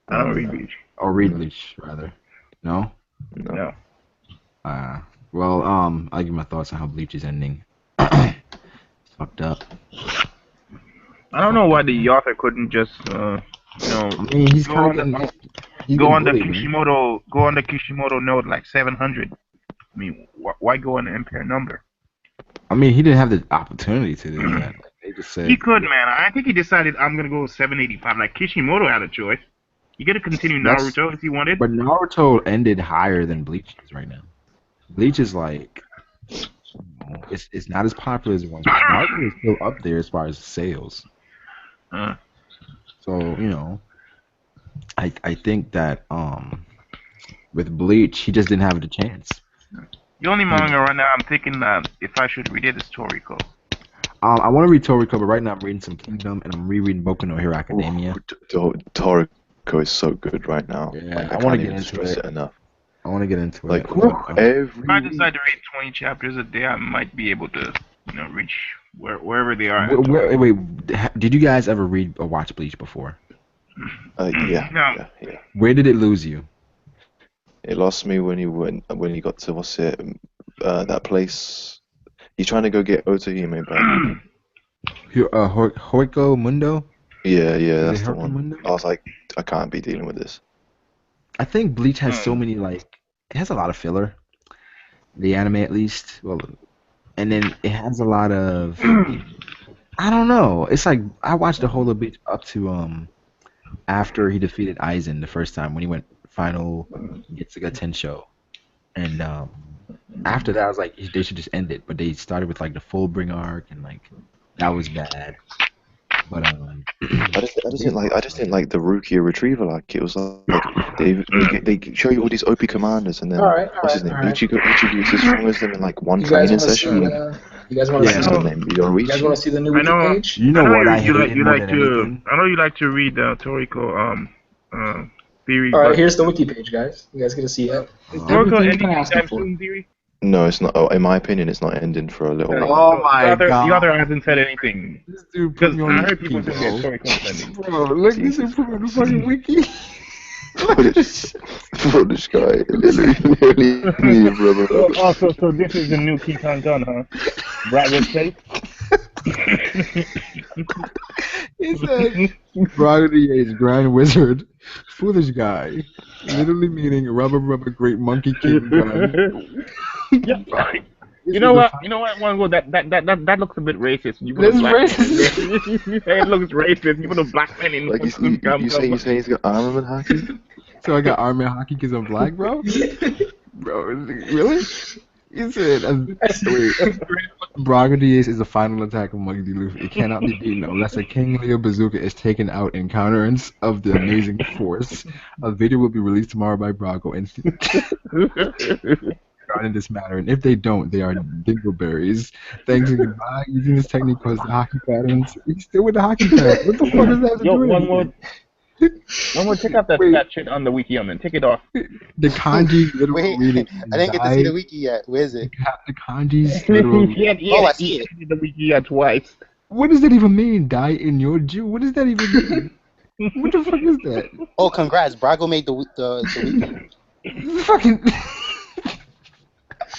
Speaker 7: I don't read Bleach.
Speaker 3: Or read Bleach, rather. No?
Speaker 7: No.
Speaker 3: Well, I'll give my thoughts on how Bleach is ending. It's fucked up.
Speaker 7: I don't know why the author couldn't just,
Speaker 3: I mean, he's
Speaker 7: go on the Kishimoto note like 700. I mean, why go on the Empire number?
Speaker 3: I mean, he didn't have the opportunity to do that. They just said
Speaker 7: he could, man. I think he decided I'm gonna go 785. Like Kishimoto had a choice. You gotta continue Naruto if you wanted.
Speaker 3: But Naruto ended higher than Bleach is right now. Bleach is like, it's not as popular as it was. Naruto is still up there as far as sales. So I think that with Bleach he just didn't have the chance.
Speaker 7: The only manga right now I'm thinking if I should read it is Toriko.
Speaker 3: I want to read Toriko, but right now I'm reading some Kingdom and I'm rereading Boku no Hero Academia.
Speaker 6: Toriko is so good right now.
Speaker 3: Yeah, I want to get into it
Speaker 6: enough.
Speaker 3: I want to get into it.
Speaker 7: If I decide to read 20 chapters a day, I might be able to, reach wherever they are.
Speaker 3: Wait, did you guys ever read or watch Bleach before?
Speaker 6: Yeah.
Speaker 7: No.
Speaker 6: Yeah.
Speaker 3: Where did it lose you?
Speaker 6: It lost me when he got to that place. He's trying to go get Otohime back.
Speaker 3: Hoiko Mundo?
Speaker 6: Yeah, that's the one. Mundo? I was like, I can't be dealing with this.
Speaker 3: I think Bleach has so many it has a lot of filler. The anime at least. Well, and then it has a lot of I don't know. It's like I watched the whole of Bleach up to after he defeated Aizen the first time when he went final Getsuga Tensho. And after that I was like they should just end it, but they started with the Fullbring arc and that was bad. But
Speaker 6: I just didn't like the Rukia retrieval. It was they show you all these OP commanders and then what's his name? Ichigo destroys them in one training session.
Speaker 1: You guys want to see the new wiki page?
Speaker 3: You know what I hate
Speaker 7: I know you like to read Toriko
Speaker 2: theory.
Speaker 1: All right, here's the wiki page, guys. You guys get to see it.
Speaker 2: Is Naruto
Speaker 3: Everything
Speaker 2: ending
Speaker 3: you can ask
Speaker 2: anytime
Speaker 3: for.
Speaker 2: soon, theory?
Speaker 6: No, it's not. Oh, in my opinion, it's not ending for a little while.
Speaker 3: Oh my
Speaker 2: the
Speaker 3: god.
Speaker 2: author hasn't said anything.
Speaker 3: This dude put
Speaker 2: Because
Speaker 3: me
Speaker 2: I
Speaker 3: on
Speaker 2: heard
Speaker 3: the
Speaker 2: people
Speaker 3: wiki,
Speaker 2: saying their
Speaker 3: bro.
Speaker 2: story ending.
Speaker 3: Bro, look, this is put me on the fucking wiki.
Speaker 6: Bro, this guy literally me and rubber.
Speaker 2: So this is the new King Kong gun, huh? Bradwood safe?
Speaker 3: He said, Brody is Grand Wizard, foolish guy, literally meaning rubber great monkey king gun.
Speaker 2: Yeah. You know what? Wango, that looks a bit racist. You put a
Speaker 3: That's
Speaker 2: black
Speaker 3: racist.
Speaker 2: You say it looks racist. You put a black man in.
Speaker 6: Like you say he's got armament hacking.
Speaker 3: So I got army hockey because I'm black, bro? Bro, really? He said, wait, Bragadier is the final attack of Monkey D. Luffy. It cannot be beaten unless a King Leo bazooka is taken out in counterance of the amazing force. A video will be released tomorrow by Brago regarding this matter, and if they don't, they are dingleberries. Thanks and goodbye. Using this technique called the hockey patterns. He's still with the hockey pattern. What the fuck is that to do with anything?
Speaker 2: One more, check out that shit on the wiki, man. Take it off.
Speaker 3: The kanji literal
Speaker 9: Wait,
Speaker 3: meaning.
Speaker 9: I didn't get to see the wiki yet. Where is it?
Speaker 3: The kanji's literal.
Speaker 9: Oh, I see it.
Speaker 2: The wiki twice.
Speaker 3: What does that even mean? Die in your Jew? What does that even mean? What the fuck is that?
Speaker 9: Oh, congrats. Brago made the wiki.
Speaker 3: Fucking.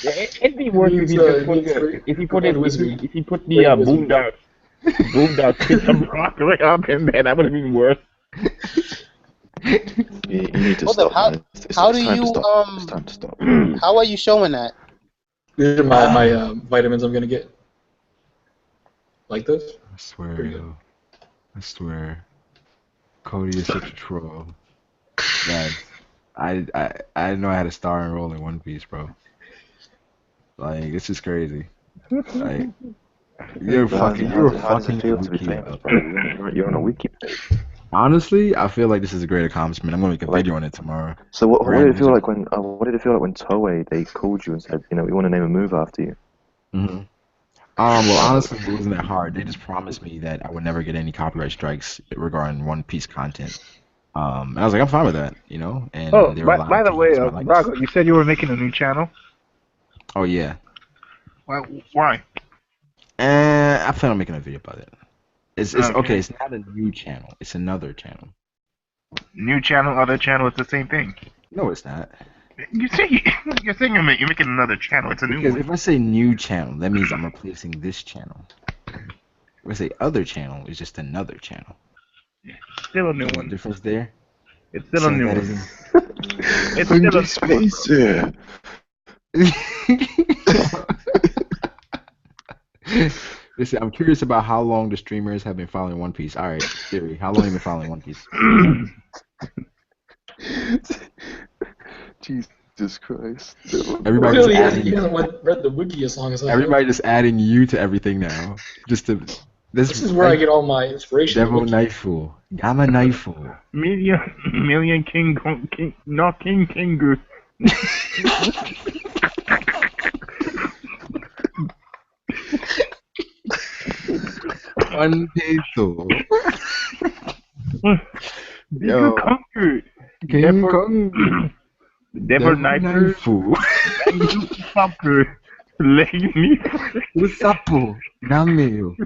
Speaker 2: It'd be worse if he put the boondocks hit some rock right up in there. That would have been worse.
Speaker 6: You need to
Speaker 9: Hold
Speaker 6: stop.
Speaker 9: up,
Speaker 6: Man.
Speaker 9: how do
Speaker 6: time
Speaker 9: you
Speaker 6: to stop. It's time to stop.
Speaker 9: How are you showing that?
Speaker 1: These are my vitamins I'm gonna get. Like this?
Speaker 3: I swear, yo. I swear. Cody is such a troll. Guys, I didn't know I had a star and roll in One Piece, bro. Like, this is crazy. Like, you're fucking
Speaker 6: feel to be famous, bro? You're on a wiki page.
Speaker 3: Honestly, I feel like this is a great accomplishment. I'm gonna make a video on it tomorrow.
Speaker 6: So what did it feel like when Toei they called you and said, we want to name a move after you?
Speaker 3: Mm-hmm. Well, honestly, it wasn't that hard. They just promised me that I would never get any copyright strikes regarding One Piece content. And I was like, I'm fine with that, And they were
Speaker 2: by the way, Brago, you said you were making a new channel.
Speaker 3: Oh yeah.
Speaker 2: Why?
Speaker 3: I plan on making a video about it. It's okay. It's not a new channel. It's another channel.
Speaker 2: New channel, other channel. It's the same thing.
Speaker 3: No, it's not.
Speaker 2: You're saying you're making another channel. It's a new one.
Speaker 3: Because if I say new channel, that means I'm replacing this channel. If I say other channel, it's just another channel.
Speaker 2: Still a new one.
Speaker 3: Difference there?
Speaker 2: It's still a new one. It's still a
Speaker 6: spacer.
Speaker 3: Listen, I'm curious about how long the streamers have been following One Piece. All right, theory. How long have you been following One Piece?
Speaker 6: Jesus Christ.
Speaker 3: Everybody
Speaker 1: Really,
Speaker 3: just
Speaker 1: he hasn't read the wiki as long as I have.
Speaker 3: Everybody just adding you to everything now. Just to
Speaker 1: this is where I get all my inspiration.
Speaker 3: Devil Knifeful. Gamma Knifeful.
Speaker 2: Million King, not King KINGU.
Speaker 3: One peso.
Speaker 2: Yo. Conqueror.
Speaker 3: King Kong.
Speaker 2: Devil Knifeful. Supper. Lady.
Speaker 3: Usapo. Nameo.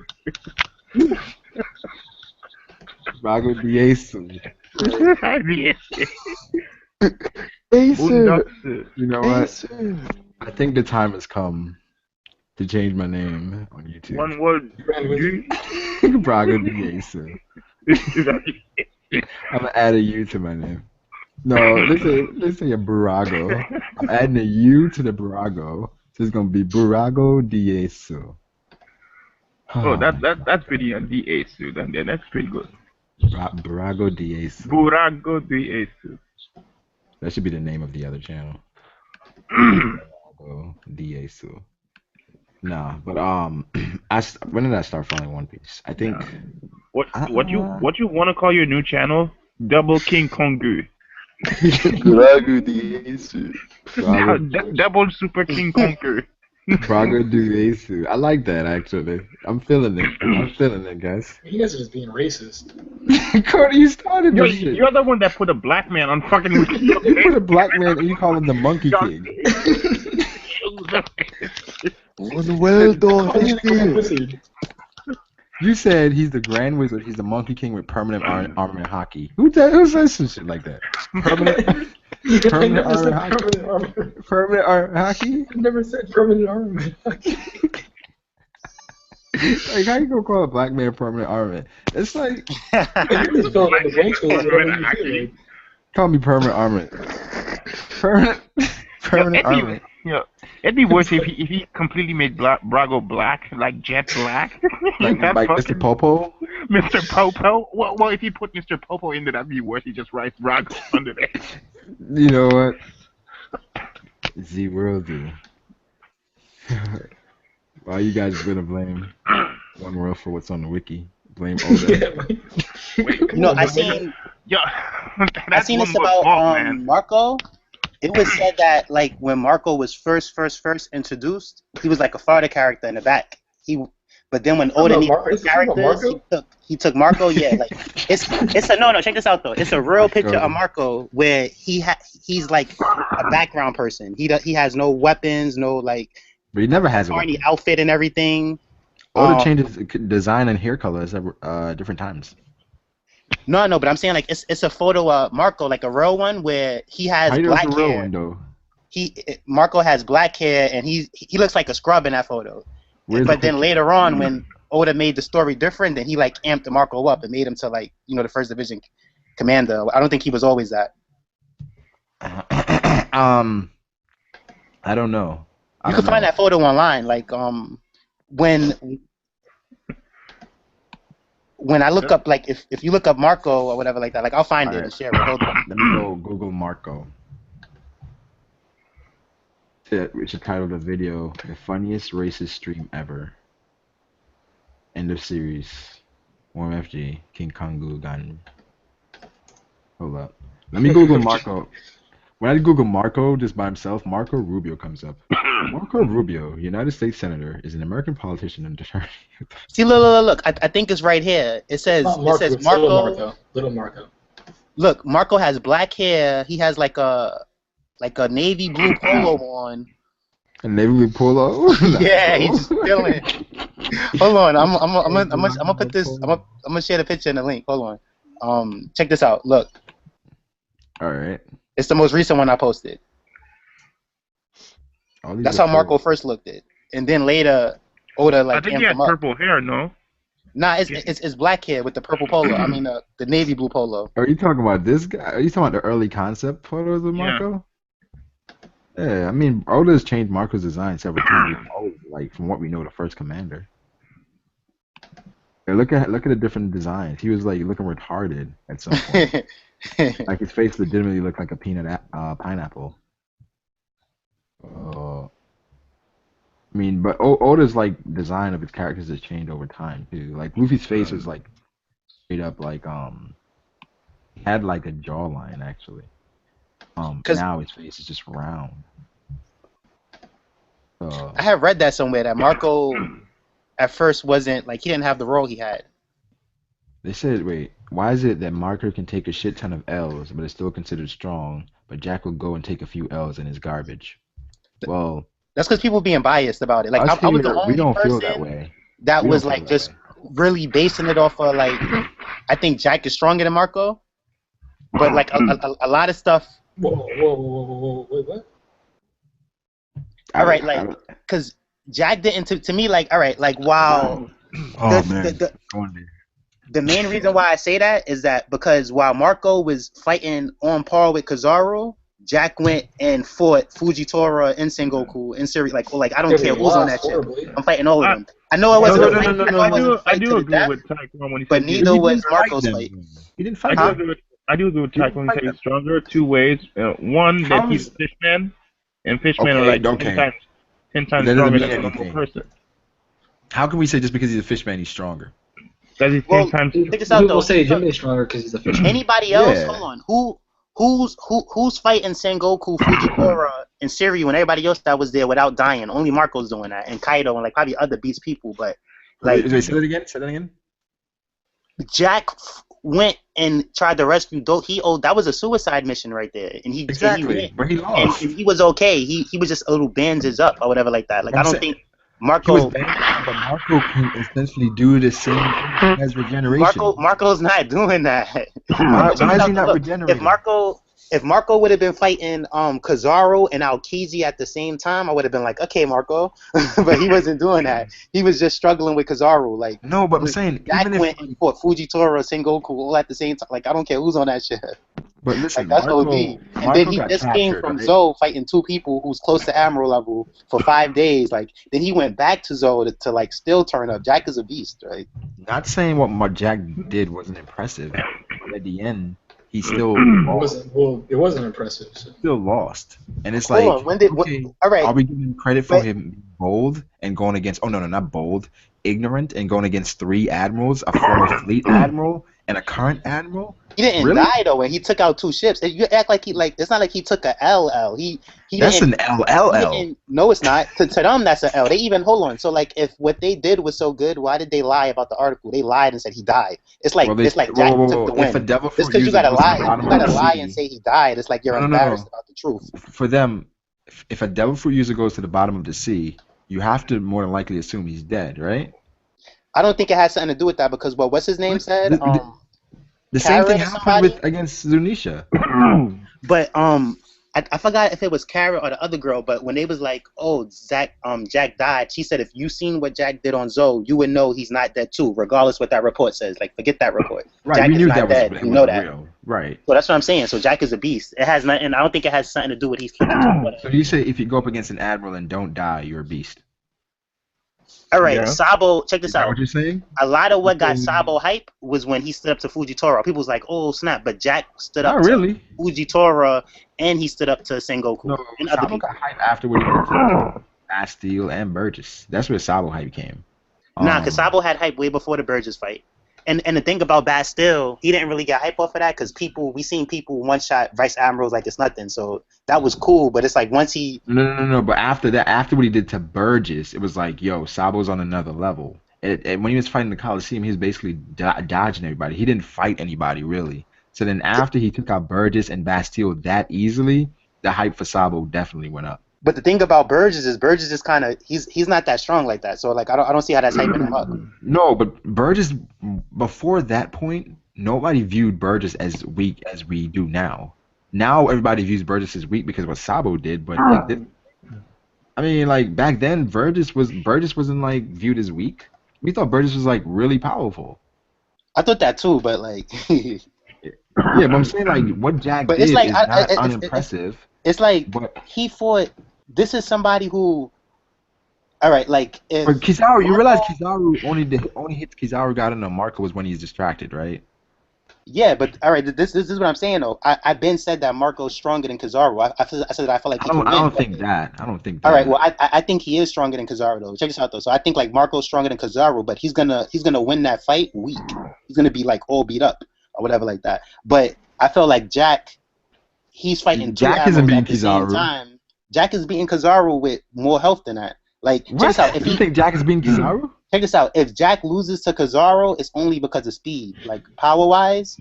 Speaker 3: Brago Diesu. You know what? I think the time has come to change my name on YouTube.
Speaker 2: One word.
Speaker 3: Brago Diesu. I'm gonna add a U to my name. No, let's say a Burago. I'm adding a U to the Burago. So it's gonna be Burago Diesu.
Speaker 2: Oh, that's pretty on Diesu. That's pretty good.
Speaker 3: Burago Diesu.
Speaker 2: Burago Diesu.
Speaker 3: That should be the name of the other channel. Burago Diesu. Nah, but when did I start following One Piece? I think.
Speaker 2: What you want to call your new channel? Double King KANGU.
Speaker 6: Burago Diesu.
Speaker 2: Double Super King Conqueror.
Speaker 3: Braga Duesu. I like that actually. I'm feeling it, guys.
Speaker 1: You guys are just being racist.
Speaker 3: Cody, you started this shit.
Speaker 7: You're the one that put a black man on fucking Wiki.
Speaker 3: You put a black man and you call him the Monkey King.
Speaker 6: Well done.
Speaker 3: You said he's the Grand Wizard. He's the Monkey King with permanent armament Haki. Who says some shit like that? Permanent armament Haki. Permanent armament Haki.
Speaker 1: I never said permanent armament.
Speaker 3: Like, how you gonna call a black man permanent armament? It's like call me permanent armament. Permanent armament.
Speaker 7: Yeah, it'd be worse if he completely made Brago black, like jet black.
Speaker 3: like Mr. Popo.
Speaker 7: Mr. Popo. Well, if he put Mr. Popo in there, that'd be worse. He just writes Brago under there.
Speaker 3: You know what? Z will do. Why you guys gonna blame One World for what's on the wiki? Blame Oda.
Speaker 8: No, I seen this about Marco. It was said that like when Marco was first introduced, he was like a Florida character in the back. But then when Oda needed characters, he took Marco. Yeah, like it's a no. Check this out though. It's a real picture of Marco where he's like a background person. He has no weapons, no like.
Speaker 3: But he never has
Speaker 8: a outfit and everything.
Speaker 3: Oda changes design and hair colors at different times.
Speaker 8: No, but I'm saying like it's a photo of Marco, like a real one where he has black hair. Real one, though? Marco has black hair and he looks like a scrub in that photo. But then later on, when Oda made the story different, then he like amped Marco up and made him to like the first division commander. I don't think he was always that.
Speaker 3: I don't know.
Speaker 8: You can find that photo online, like when I look up, like, if you look up Marco or whatever like that, like, I'll find it and share it. Hold on.
Speaker 3: Let me go Google Marco. We should title the video, The Funniest Racist Stream Ever. End of series. OMFG. KINGU GAN. Hold up. Let me Google Marco. When I Google Marco just by himself, Marco Rubio comes up. Marco Rubio, United States Senator, is an American politician and attorney.
Speaker 8: See, look. I think it's right here. It says Marco.
Speaker 1: Little Marco.
Speaker 8: Look, Marco has black hair. He has like a navy blue polo on.
Speaker 3: A navy blue polo?
Speaker 8: Yeah, he's just chilling. Hold on, I'm gonna put this. I'm gonna share the picture in the link. Hold on. Check this out. Look.
Speaker 3: All right.
Speaker 8: It's the most recent one I posted. That's how Marco first looked at, and then later Oda like.
Speaker 7: I think he had purple hair, no?
Speaker 8: Nah, it's black hair with the purple polo. I mean the navy blue polo.
Speaker 3: Are you talking about this guy? Are you talking about the early concept photos of Marco? Yeah, I mean Oda's changed Marco's design several times. Like from what we know, the first commander. Yeah, look at the different designs. He was like looking retarded at some point. Like his face legitimately looked like a pineapple. I mean, but Oda's like design of his characters has changed over time too. Like Luffy's face was like straight up like had like a jawline actually. Now his face is just round.
Speaker 8: I have read that somewhere that Marco at first wasn't like he didn't have the role he had.
Speaker 3: They said, wait, why is it that Marco can take a shit ton of L's but is still considered strong, but Jack will go and take a few L's and is garbage? Well,
Speaker 8: that's because people being biased about it. Like I was the only person that was like just really basing it off of like I think Jack is stronger than Marco, but like a lot of stuff.
Speaker 1: Whoa, wait, what?
Speaker 8: All right, like because Jack didn't to me like all right, like wow. The main reason why I say that is that because while Marco was fighting on par with Kizaru, Jack went and fought Fujitora and Sengoku in series like I don't care who's on that shit. I'm fighting all of them. I know it wasn't.
Speaker 7: I do agree with Tycoon when he said.
Speaker 8: But neither was Marco's fight.
Speaker 3: He didn't fight.
Speaker 7: I do agree with Tycoon when he said he's stronger. Two ways. One that he's a fishman, and fishmen are like 10 times stronger than a normal person.
Speaker 3: How can we say just because he's a fishman he's stronger?
Speaker 7: Check this out though.
Speaker 1: We'll say Jimbe is stronger because he's a fisherman.
Speaker 8: Anybody else? Yeah. Hold on. who's fighting Sengoku, Fujitora, and Siri when everybody else that was there without dying? Only Marco's doing that, and Kaido, and like probably other beast people. But like,
Speaker 3: Wait, say that again. Say that again.
Speaker 8: Jack went and tried to rescue. That was a suicide mission right there, and he
Speaker 3: Exactly, but he lost.
Speaker 8: And he was okay. He was just a little bandaged up or whatever like that. Like I don't think Marco.
Speaker 3: He was bandaged, but Marco can essentially do the same thing as regeneration.
Speaker 8: Marco's not doing that.
Speaker 3: Why is he not regenerating?
Speaker 8: If Marco would have been fighting Kizaru and Aokiji at the same time, I would have been like, okay, Marco. But he wasn't doing that. He was just struggling with Kizaru. Like,
Speaker 3: no, but I'm saying
Speaker 8: Jack went and fought Fujitora, Sengoku all at the same time. Like, I don't care who's on that shit.
Speaker 3: But listen,
Speaker 8: like, that's
Speaker 3: Marco,
Speaker 8: OD. And then he just came from Zou fighting two people who's close to Admiral level for 5 days. Like, then he went back to Zou to like still turn up. Jack is a beast, right?
Speaker 3: Not saying what Jack did wasn't impressive, but at the end, he still lost.
Speaker 1: It wasn't impressive. So.
Speaker 3: Still lost, and it's
Speaker 8: Hold
Speaker 3: like,
Speaker 8: on, all right,
Speaker 3: are we giving him credit for him bold and going against? Oh no, not bold, ignorant and going against 3 admirals, a former fleet admiral and a current admiral.
Speaker 8: He didn't die though, and he took out 2 ships. You act like it's not like he took a LL.
Speaker 3: That's an LLL.
Speaker 8: No, it's not. To them, that's an L. They even hold on. So like, if what they did was so good, why did they lie about the article? They lied and said he died. It's like Jack took the win.
Speaker 3: If a devil fruit
Speaker 8: just because you gotta lie,
Speaker 3: you gotta
Speaker 8: lie and say he died. It's like you're embarrassed about the truth.
Speaker 3: For them, if a devil fruit user goes to the bottom of the sea, you have to more than likely assume he's dead, right?
Speaker 8: I don't think it has something to do with that because what's his name said?
Speaker 3: The same thing happened against Zunisha.
Speaker 8: But I forgot if it was Kara or the other girl, but when they was like, oh, Jack died, she said if you seen what Jack did on Zou, you would know he's not dead too, regardless what that report says. Like, forget that report.
Speaker 3: Right,
Speaker 8: Jack
Speaker 3: we knew
Speaker 8: is not
Speaker 3: that
Speaker 8: dead.
Speaker 3: was
Speaker 8: we know that.
Speaker 3: real. Right.
Speaker 8: So that's what I'm saying. So Jack is a beast. It has nothing. I don't think it has something to do with he's.
Speaker 3: So you say if you go up against an admiral and don't die, you're a beast.
Speaker 8: All right, Sabo, check this out.
Speaker 3: What you're saying?
Speaker 8: A lot of what got Sabo hype was when he stood up to Fujitora. People was like, "Oh snap!" But Jack stood up to Fujitora, and he stood up to Sengoku.
Speaker 3: No,
Speaker 8: and
Speaker 3: Sabo
Speaker 8: other people.
Speaker 3: got hype after what he did to Bastille and Burgess. That's where Sabo hype came.
Speaker 8: Nah, because Sabo had hype way before the Burgess fight. And the thing about Bastille, he didn't really get hype off of that because we seen people one shot Vice Admirals like it's nothing. So that was cool, but it's like once he
Speaker 3: No. But after that, after what he did to Burgess, it was like, yo, Sabo's on another level. And when he was fighting the Coliseum, he was basically dodging everybody. He didn't fight anybody really. So then after he took out Burgess and Bastille that easily, the hype for Sabo definitely went up.
Speaker 8: But the thing about Burgess is kind of he's not that strong like that. So like I don't see how that's hyping him up.
Speaker 3: No, but Burgess before that point, nobody viewed Burgess as weak as we do now. Now everybody views Burgess as weak because of what Sabo did. But I mean, like back then, Burgess wasn't like viewed as weak. We thought Burgess was like really powerful.
Speaker 8: I thought that too, but like
Speaker 3: yeah, but I'm saying like what Jack did is not unimpressive.
Speaker 8: It's like he fought. This is somebody who, all right, like if.
Speaker 3: But Kizaru, you realize Kizaru only hits Kizaru got in the marker was when he's distracted, right?
Speaker 8: Yeah, but all right, this is what I'm saying though. I've been said that Marco's stronger than Kizaru. I said that I feel like he can win.
Speaker 3: I don't think that.
Speaker 8: All right, well I think he is stronger than Kizaru though. Check this out though. So I think like Marco's stronger than Kizaru, but he's gonna win that fight weak. He's gonna be like all beat up or whatever like that. But I feel like Jack, he's fighting
Speaker 3: Jack isn't beating Kizaru.
Speaker 8: Jack is beating Kizaru with more health than that. Like, check this out. If
Speaker 3: you think Jack is beating Kizaru?
Speaker 8: Check this out. If Jack loses to Kizaru, it's only because of speed. Like, power-wise,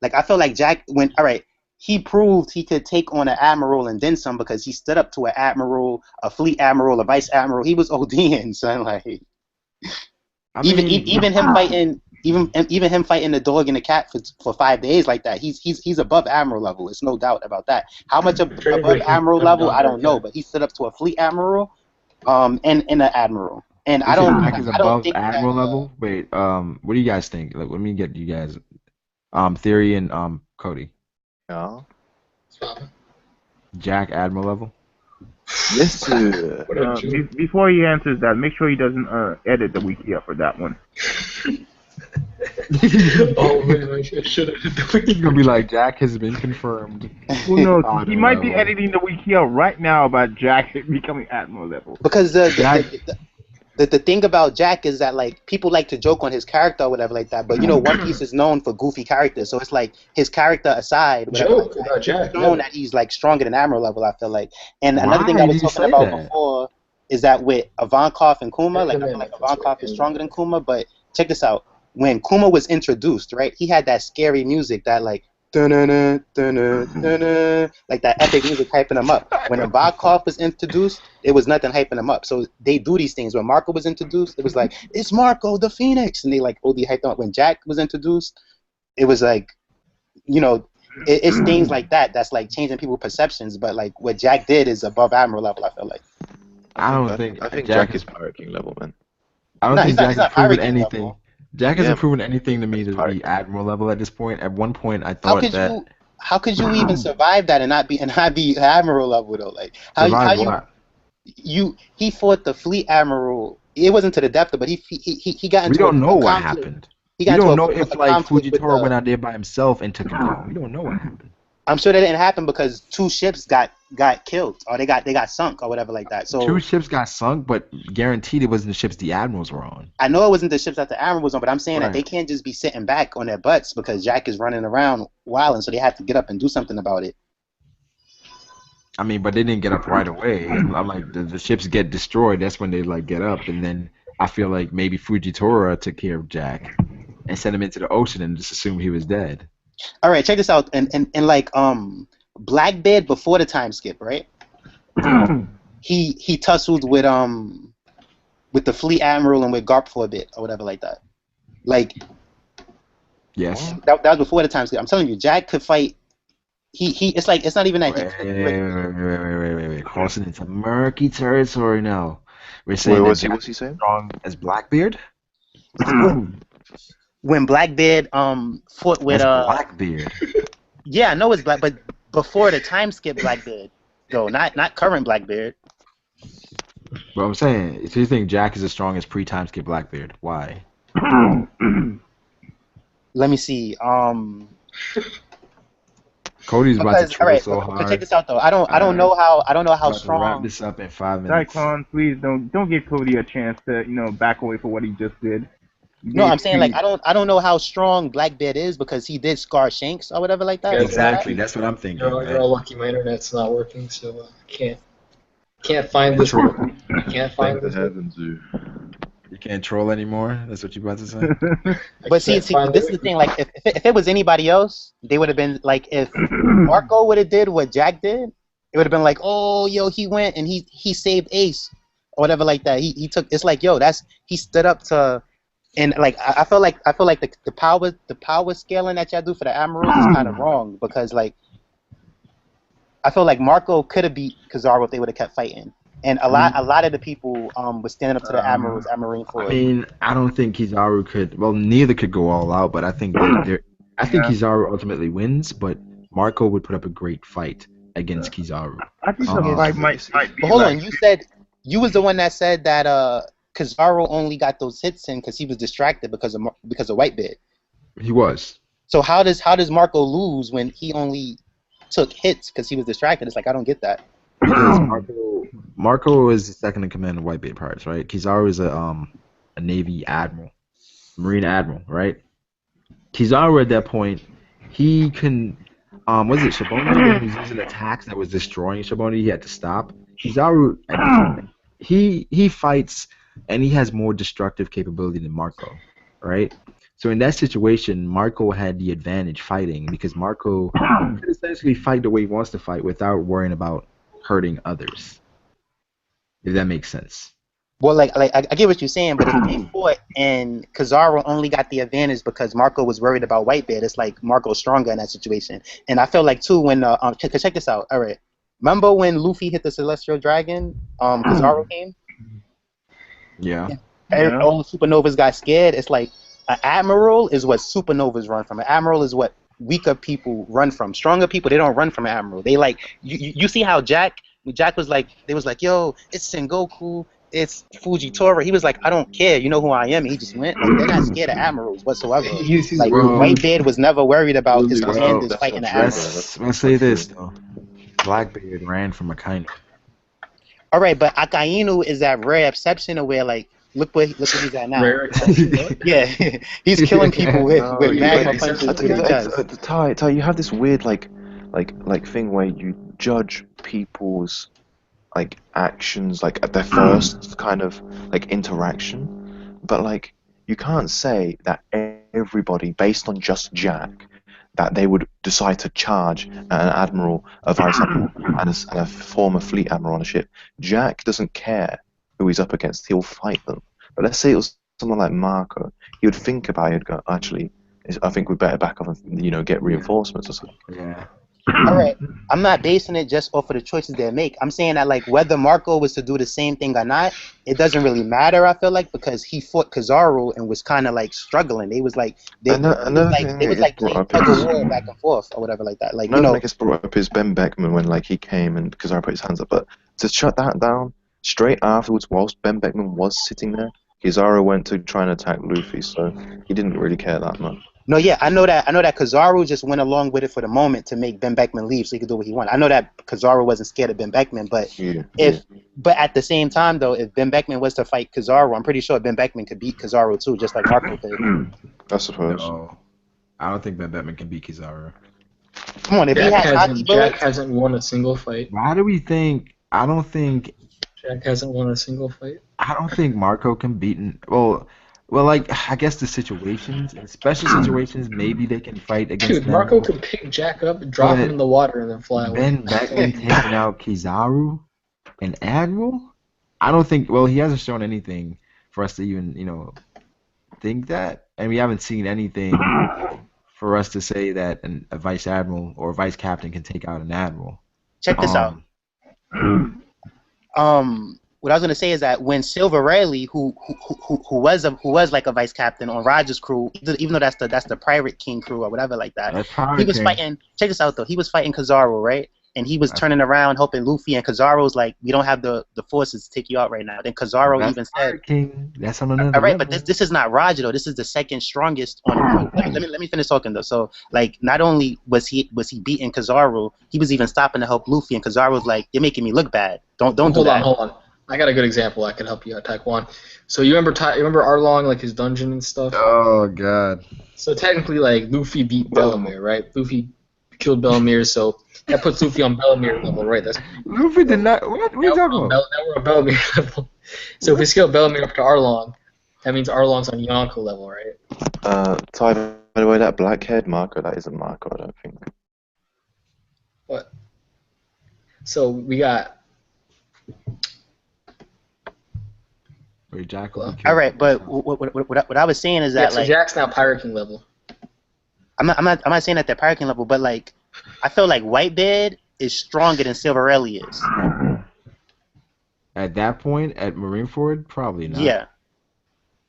Speaker 8: I feel like Jack went, all right, he proved he could take on an admiral and then some because he stood up to an admiral, a fleet admiral, a vice admiral. He was ODing, son. Like, even him fighting. Even him fighting the dog and the cat for 5 days like that, he's above admiral level. There's no doubt about that. How much above admiral level, I don't know, but he stood up to a fleet admiral, and an admiral. And I don't think
Speaker 3: admiral level. Wait, what do you guys think? Like, let me get you guys, Theory and Cody.
Speaker 6: Yeah.
Speaker 3: Jack admiral level.
Speaker 6: Yes, sir.
Speaker 2: Before he answers that, make sure he doesn't edit the wiki up for that one.
Speaker 1: Oh man, I should have.
Speaker 3: He's gonna be like, Jack has been confirmed.
Speaker 2: Who knows? He might be editing the wiki out right now about Jack becoming admiral level.
Speaker 8: Because
Speaker 9: the thing about Jack is that like people like to joke on his character or whatever like that, but you know One Piece is known for goofy characters, so it's like his character aside, whatever,
Speaker 1: Joke
Speaker 9: like
Speaker 1: about Jack.
Speaker 9: it's shown that he's like stronger than Admiral level. I feel like, and another thing
Speaker 3: Why
Speaker 9: I
Speaker 3: do
Speaker 9: was
Speaker 3: you
Speaker 9: talking
Speaker 3: say
Speaker 9: about
Speaker 3: that?
Speaker 9: before is that with Ivankov and Kuma, like I feel like
Speaker 1: That's right.
Speaker 9: Ivankov is stronger than Kuma, but check this out: when Kuma was introduced, right, he had that scary music that like. Dun-dun-dun, dun-dun, dun-dun, like that epic music hyping him up. When Ivankov was introduced, it was nothing hyping him up. So they do these things. When Marco was introduced, it was like, it's Marco the Phoenix, and they like OD hyped him up. When Jack was introduced, it was like, you know, it's things like that that's like changing people's perceptions. But like what Jack did is above Admiral level. I feel like.
Speaker 3: I think
Speaker 6: Jack is Pirate King level, man.
Speaker 3: I don't think Jack has proven anything.
Speaker 9: Level.
Speaker 3: Jack hasn't proven anything to me to be Admiral level at this point. At one point, I thought that.
Speaker 9: How could you even survive that and not be Admiral level though? Like he fought the Fleet Admiral. It wasn't to the depth, but he got into.
Speaker 3: We don't know what happened. We don't know if like Fujitora went out there by himself and took him down. We don't know what happened.
Speaker 9: I'm sure that didn't happen because 2 ships got killed or they got sunk or whatever like that. So
Speaker 3: 2 ships got sunk, but guaranteed it wasn't the ships the admirals were on.
Speaker 9: I know it wasn't the ships that the admiral was on, but I'm saying that they can't just be sitting back on their butts because Jack is running around wilding, so they have to get up and do something about it.
Speaker 3: I mean, but they didn't get up right away. I'm like, the ships get destroyed. That's when they like get up, and then I feel like maybe Fujitora took care of Jack and sent him into the ocean and just assumed he was dead.
Speaker 9: All right, check this out. And like Blackbeard before the time skip, right? he tussled with the Fleet Admiral and with Garp for a bit or whatever like that. Like
Speaker 3: yes,
Speaker 9: that was before the time skip. I'm telling you, Jack could fight. It's like it's not even that.
Speaker 3: Wait. Crossing into murky territory now. We're saying
Speaker 6: what's he saying?
Speaker 3: Strong as Blackbeard.
Speaker 9: When Blackbeard fought with
Speaker 3: Blackbeard.
Speaker 9: Yeah, I know it's Black, but before the time skip Blackbeard, though, not current Blackbeard.
Speaker 3: But I'm saying, if you think Jack is as strong as pre-time skip Blackbeard, why?
Speaker 9: Let me see.
Speaker 3: Cody's about to troll so hard.
Speaker 9: But check this out though. I don't know how strong.
Speaker 3: Wrap this up in 5 minutes.
Speaker 2: Cyclone, please don't give Cody a chance to back away for what he just did.
Speaker 9: No, I'm saying like I don't know how strong Blackbeard is because he did scar Shanks or whatever like that.
Speaker 3: Exactly, that's what I'm thinking.
Speaker 1: You're all lucky my internet's not working, so I can't find this. Can't find this.
Speaker 3: You can't troll anymore. That's what you're about to say.
Speaker 9: But see, this is the thing. Like, if it was anybody else, they would have been like, if Marco would have did what Jack did, it would have been like, oh, yo, he went and he saved Ace or whatever like that. He took. It's like, yo, he stood up to. And like I feel like the power scaling that y'all do for the Admirals is kind of wrong because like I feel like Marco could have beat Kizaru if they would have kept fighting, and a lot of the people were standing up to the Admirals at Marine Corps.
Speaker 3: I mean, I don't think Kizaru could. Well, neither could go all out, but I think Kizaru ultimately wins, but Marco would put up a great fight against Kizaru.
Speaker 2: I think the fight might be.
Speaker 9: But hold on, you was the one that said that Kizaru only got those hits in because he was distracted because of Whitebeard.
Speaker 3: He was.
Speaker 9: So how does Marco lose when he only took hits because he was distracted? It's like I don't get that.
Speaker 3: Because Marco is the second in command of Whitebeard Pirates, right? Kizaru is a Navy admiral, Marine admiral, right? Kizaru at that point, he can was it Shaboni when he was using attacks that was destroying Shaboni? He had to stop. Kizaru at this point, he fights. And he has more destructive capability than Marco, right? So in that situation, Marco had the advantage fighting because Marco could essentially fight the way he wants to fight without worrying about hurting others. If that makes sense.
Speaker 9: Well, like I get what you're saying, but if they fought and Kizaru only got the advantage because Marco was worried about Whitebeard, it's like Marco's stronger in that situation. And I feel like too when check this out. All right, remember when Luffy hit the Celestial Dragon? Kizaru came.
Speaker 3: Yeah.
Speaker 9: All the supernovas got scared. It's like an admiral is what supernovas run from. An admiral is what weaker people run from. Stronger people, they don't run from an admiral. They like you see how Jack was like, they was like, yo, it's Sengoku, it's Fujitora. He was like, I don't care, you know who I am. And he just went. Like, they're not scared of admirals whatsoever. Like Whitebeard was never worried about his commanders fighting the admirals.
Speaker 3: Let's say this though. Blackbeard ran from Akainu.
Speaker 9: All right, but Akainu is that rare exception of where like Look what he's at now.
Speaker 1: Rare.
Speaker 9: Yeah, he's killing people with magma punches
Speaker 6: I
Speaker 9: through the chest.
Speaker 6: Ty, you have this weird like thing where you judge people's like actions like at their first kind of like interaction, but like you can't say that everybody based on just Jack that they would decide to charge an admiral, a vice admiral, and a former fleet admiral on a ship. Jack doesn't care who he's up against; he'll fight them. But let's say it was someone like Marco, he would think about it and go, actually, I think we better back off and get reinforcements or something.
Speaker 3: Yeah.
Speaker 9: All right, I'm not basing it just off of the choices they make. I'm saying that like whether Marco was to do the same thing or not, it doesn't really matter. I feel like because he fought Kizaru and was kind of like struggling. They was like they was like playing tug of war back and forth or whatever like that. Like
Speaker 6: another thing that's brought up is Ben Beckman when like he came and Kizaru put his hands up, but to shut that down straight afterwards, whilst Ben Beckman was sitting there, Kizaru went to try and attack Luffy, so he didn't really care that much.
Speaker 9: No, yeah, I know that Kizaru just went along with it for the moment to make Ben Beckman leave so he could do what he wanted. I know that Kizaru wasn't scared of Ben Beckman, but but at the same time though, if Ben Beckman was to fight Kizaru, I'm pretty sure Ben Beckman could beat Kizaru too, just like Marco could.
Speaker 6: I suppose.
Speaker 3: No, I don't think Ben Beckman can beat Kizaru.
Speaker 9: Come on, if
Speaker 1: Jack hasn't won a single fight.
Speaker 3: Why do we think? I don't think
Speaker 1: Jack hasn't won a single fight.
Speaker 3: I don't think Marco can beat. Well, like I guess the situations, in special situations, maybe they can fight against.
Speaker 1: Dude, Marco could pick Jack up, drop him in the water, and then fly away.
Speaker 3: Ben Beckman taking out Kizaru and Admiral? I don't think. Well, he hasn't shown anything for us to even think that, and we haven't seen anything for us to say that a vice admiral or a vice captain can take out an admiral.
Speaker 9: Check this out. What I was gonna say is that when Silver Rayleigh, who was like a vice captain on Roger's crew, even though that's the Pirate King crew or whatever like that, he was fighting. Check this out though. He was fighting Kizaru, right? And he was turning around helping Luffy, and Kizaru's like, "We don't have the forces to take you out right now." Then Kizaru even said,
Speaker 3: King. That's on another
Speaker 9: all right,
Speaker 3: level.
Speaker 9: but this is not Roger though. This is the second strongest on the crew. Let me finish talking though. So like, not only was he beating Kizaru, he was even stopping to help Luffy, and Kizaru's like, "You're making me look bad. Don't do that."
Speaker 1: Hold on. I got a good example that could help you out, Taekwon. So you remember Arlong, like his dungeon and stuff?
Speaker 3: Oh god.
Speaker 1: So technically, like Luffy beat Bellemere, right? Luffy killed Bellemere, so that puts Luffy on Bellemere level, right? That's
Speaker 3: Luffy did not. What are you talking about?
Speaker 1: Now we're on Bellemere level. So if we scale Bellemere up to Arlong, that means Arlong's on Yonko level, right?
Speaker 6: Ty, by the way, that black-haired Marco, that isn't Marco, I don't think.
Speaker 1: What? So we got.
Speaker 3: Jack
Speaker 9: all right, but what I was saying is that
Speaker 1: so Jack's now Pirate King level.
Speaker 9: I'm not saying that they're Pirate King level, but like I feel like Whitebeard is stronger than Silver Rayleigh is.
Speaker 3: At that point, at Marineford, probably not.
Speaker 9: Yeah.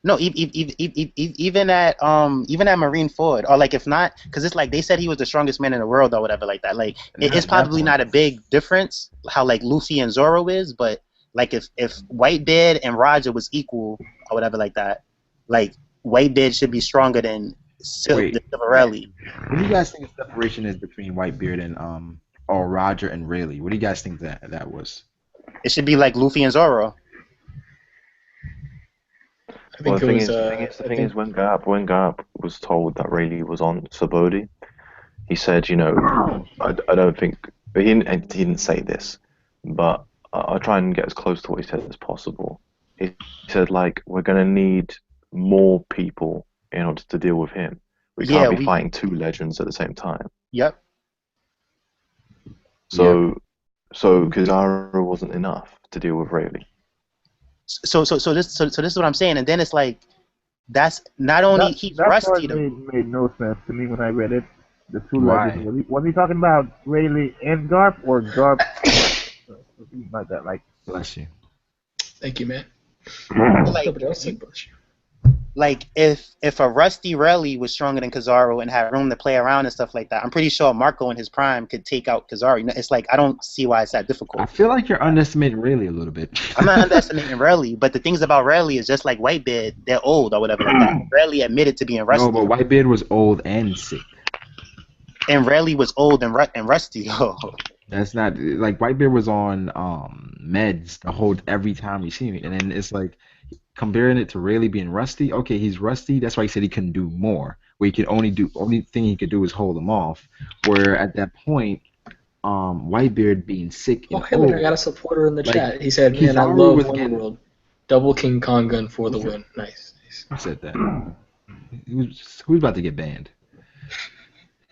Speaker 9: No, even at Marineford, or like if not, because it's like they said he was the strongest man in the world or whatever like that. Like it's probably not a big difference how like Luffy and Zoro is, but. Like if Whitebeard and Roger was equal or whatever like that, like Whitebeard should be stronger than Silver Rayleigh.
Speaker 3: What do you guys think the separation is between Whitebeard and or Roger and Rayleigh? What do you guys think that was?
Speaker 9: It should be like Luffy and Zoro.
Speaker 6: I think the thing is when Garp was told that Rayleigh was on Sabodi, he said, I don't think he didn't say this, but I'll try and get as close to what he said as possible. He said, like, we're going to need more people in order to deal with him. We can't be fighting two legends at the same time.
Speaker 9: Yep.
Speaker 6: So Kizaru wasn't enough to deal with Rayleigh.
Speaker 9: So this is what I'm saying, and then it's like, that's not only he's rusty.
Speaker 7: That made no sense to me when I read it. The two legends. Was he talking about Rayleigh and Garp, or Garp? Like that, like
Speaker 3: bless you.
Speaker 1: Thank you, man.
Speaker 9: Like if a rusty Rayleigh was stronger than Kizaru and had room to play around and stuff like that, I'm pretty sure Marco in his prime could take out Kizaru. It's like I don't see why it's that difficult.
Speaker 3: I feel like you're underestimating Rayleigh a little bit.
Speaker 9: I'm not underestimating Rayleigh, but the things about Rayleigh is just like Whitebeard, they're old or whatever like that. Rayleigh admitted to being rusty.
Speaker 3: No, but Whitebeard was old and sick.
Speaker 9: And Rayleigh was old and rusty.
Speaker 3: That's not like Whitebeard was on meds the whole every time we see him, and then it's like comparing it to Rayleigh being rusty. Okay, he's rusty. That's why he said he couldn't do more. Where he could only thing he could do is hold him off. Where at that point, Whitebeard being sick and
Speaker 1: Okay,
Speaker 3: old,
Speaker 1: look, I got a supporter in the
Speaker 3: like,
Speaker 1: chat. He said, "Man, I
Speaker 3: Kizaru
Speaker 1: love
Speaker 3: was getting.
Speaker 1: Wonderworld. Double King Kong gun for the win. Nice.
Speaker 3: Who said that? Who's about to get banned?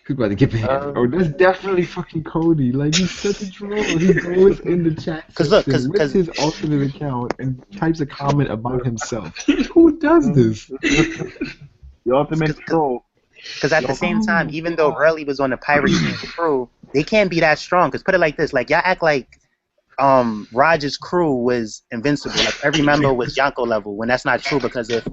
Speaker 3: Who's about to get banned? Oh, that's definitely fucking Cody. Like, he's such a troll. He goes in the chat section with his alternate account and types a comment about himself. Who does this?
Speaker 7: The ultimate troll.
Speaker 8: Because at the same time, even though Rayleigh was on the Pirate King crew, they can't be that strong. Because put it like this, like y'all act like Roger's crew was invincible. Like every member was Yonko level, when that's not true. Because if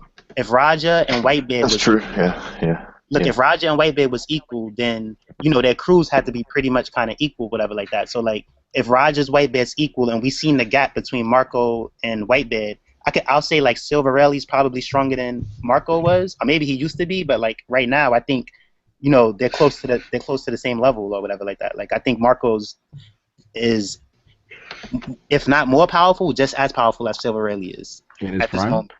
Speaker 8: Roger and Whitebeard
Speaker 6: That's
Speaker 8: was
Speaker 6: true. Yeah.
Speaker 8: Look, if Roger and Whitebeard was equal, then their crews had to be pretty much kind of equal, whatever like that. So like if Roger's Whitebeard's equal, and we seen the gap between Marco and Whitebeard, I'll say like Silver Rayleigh's probably stronger than Marco was, or maybe he used to be, but like right now I think they're close to the same level or whatever like that. Like I think Marco's is, if not more powerful, just as powerful as Silver Rayleigh is at this moment.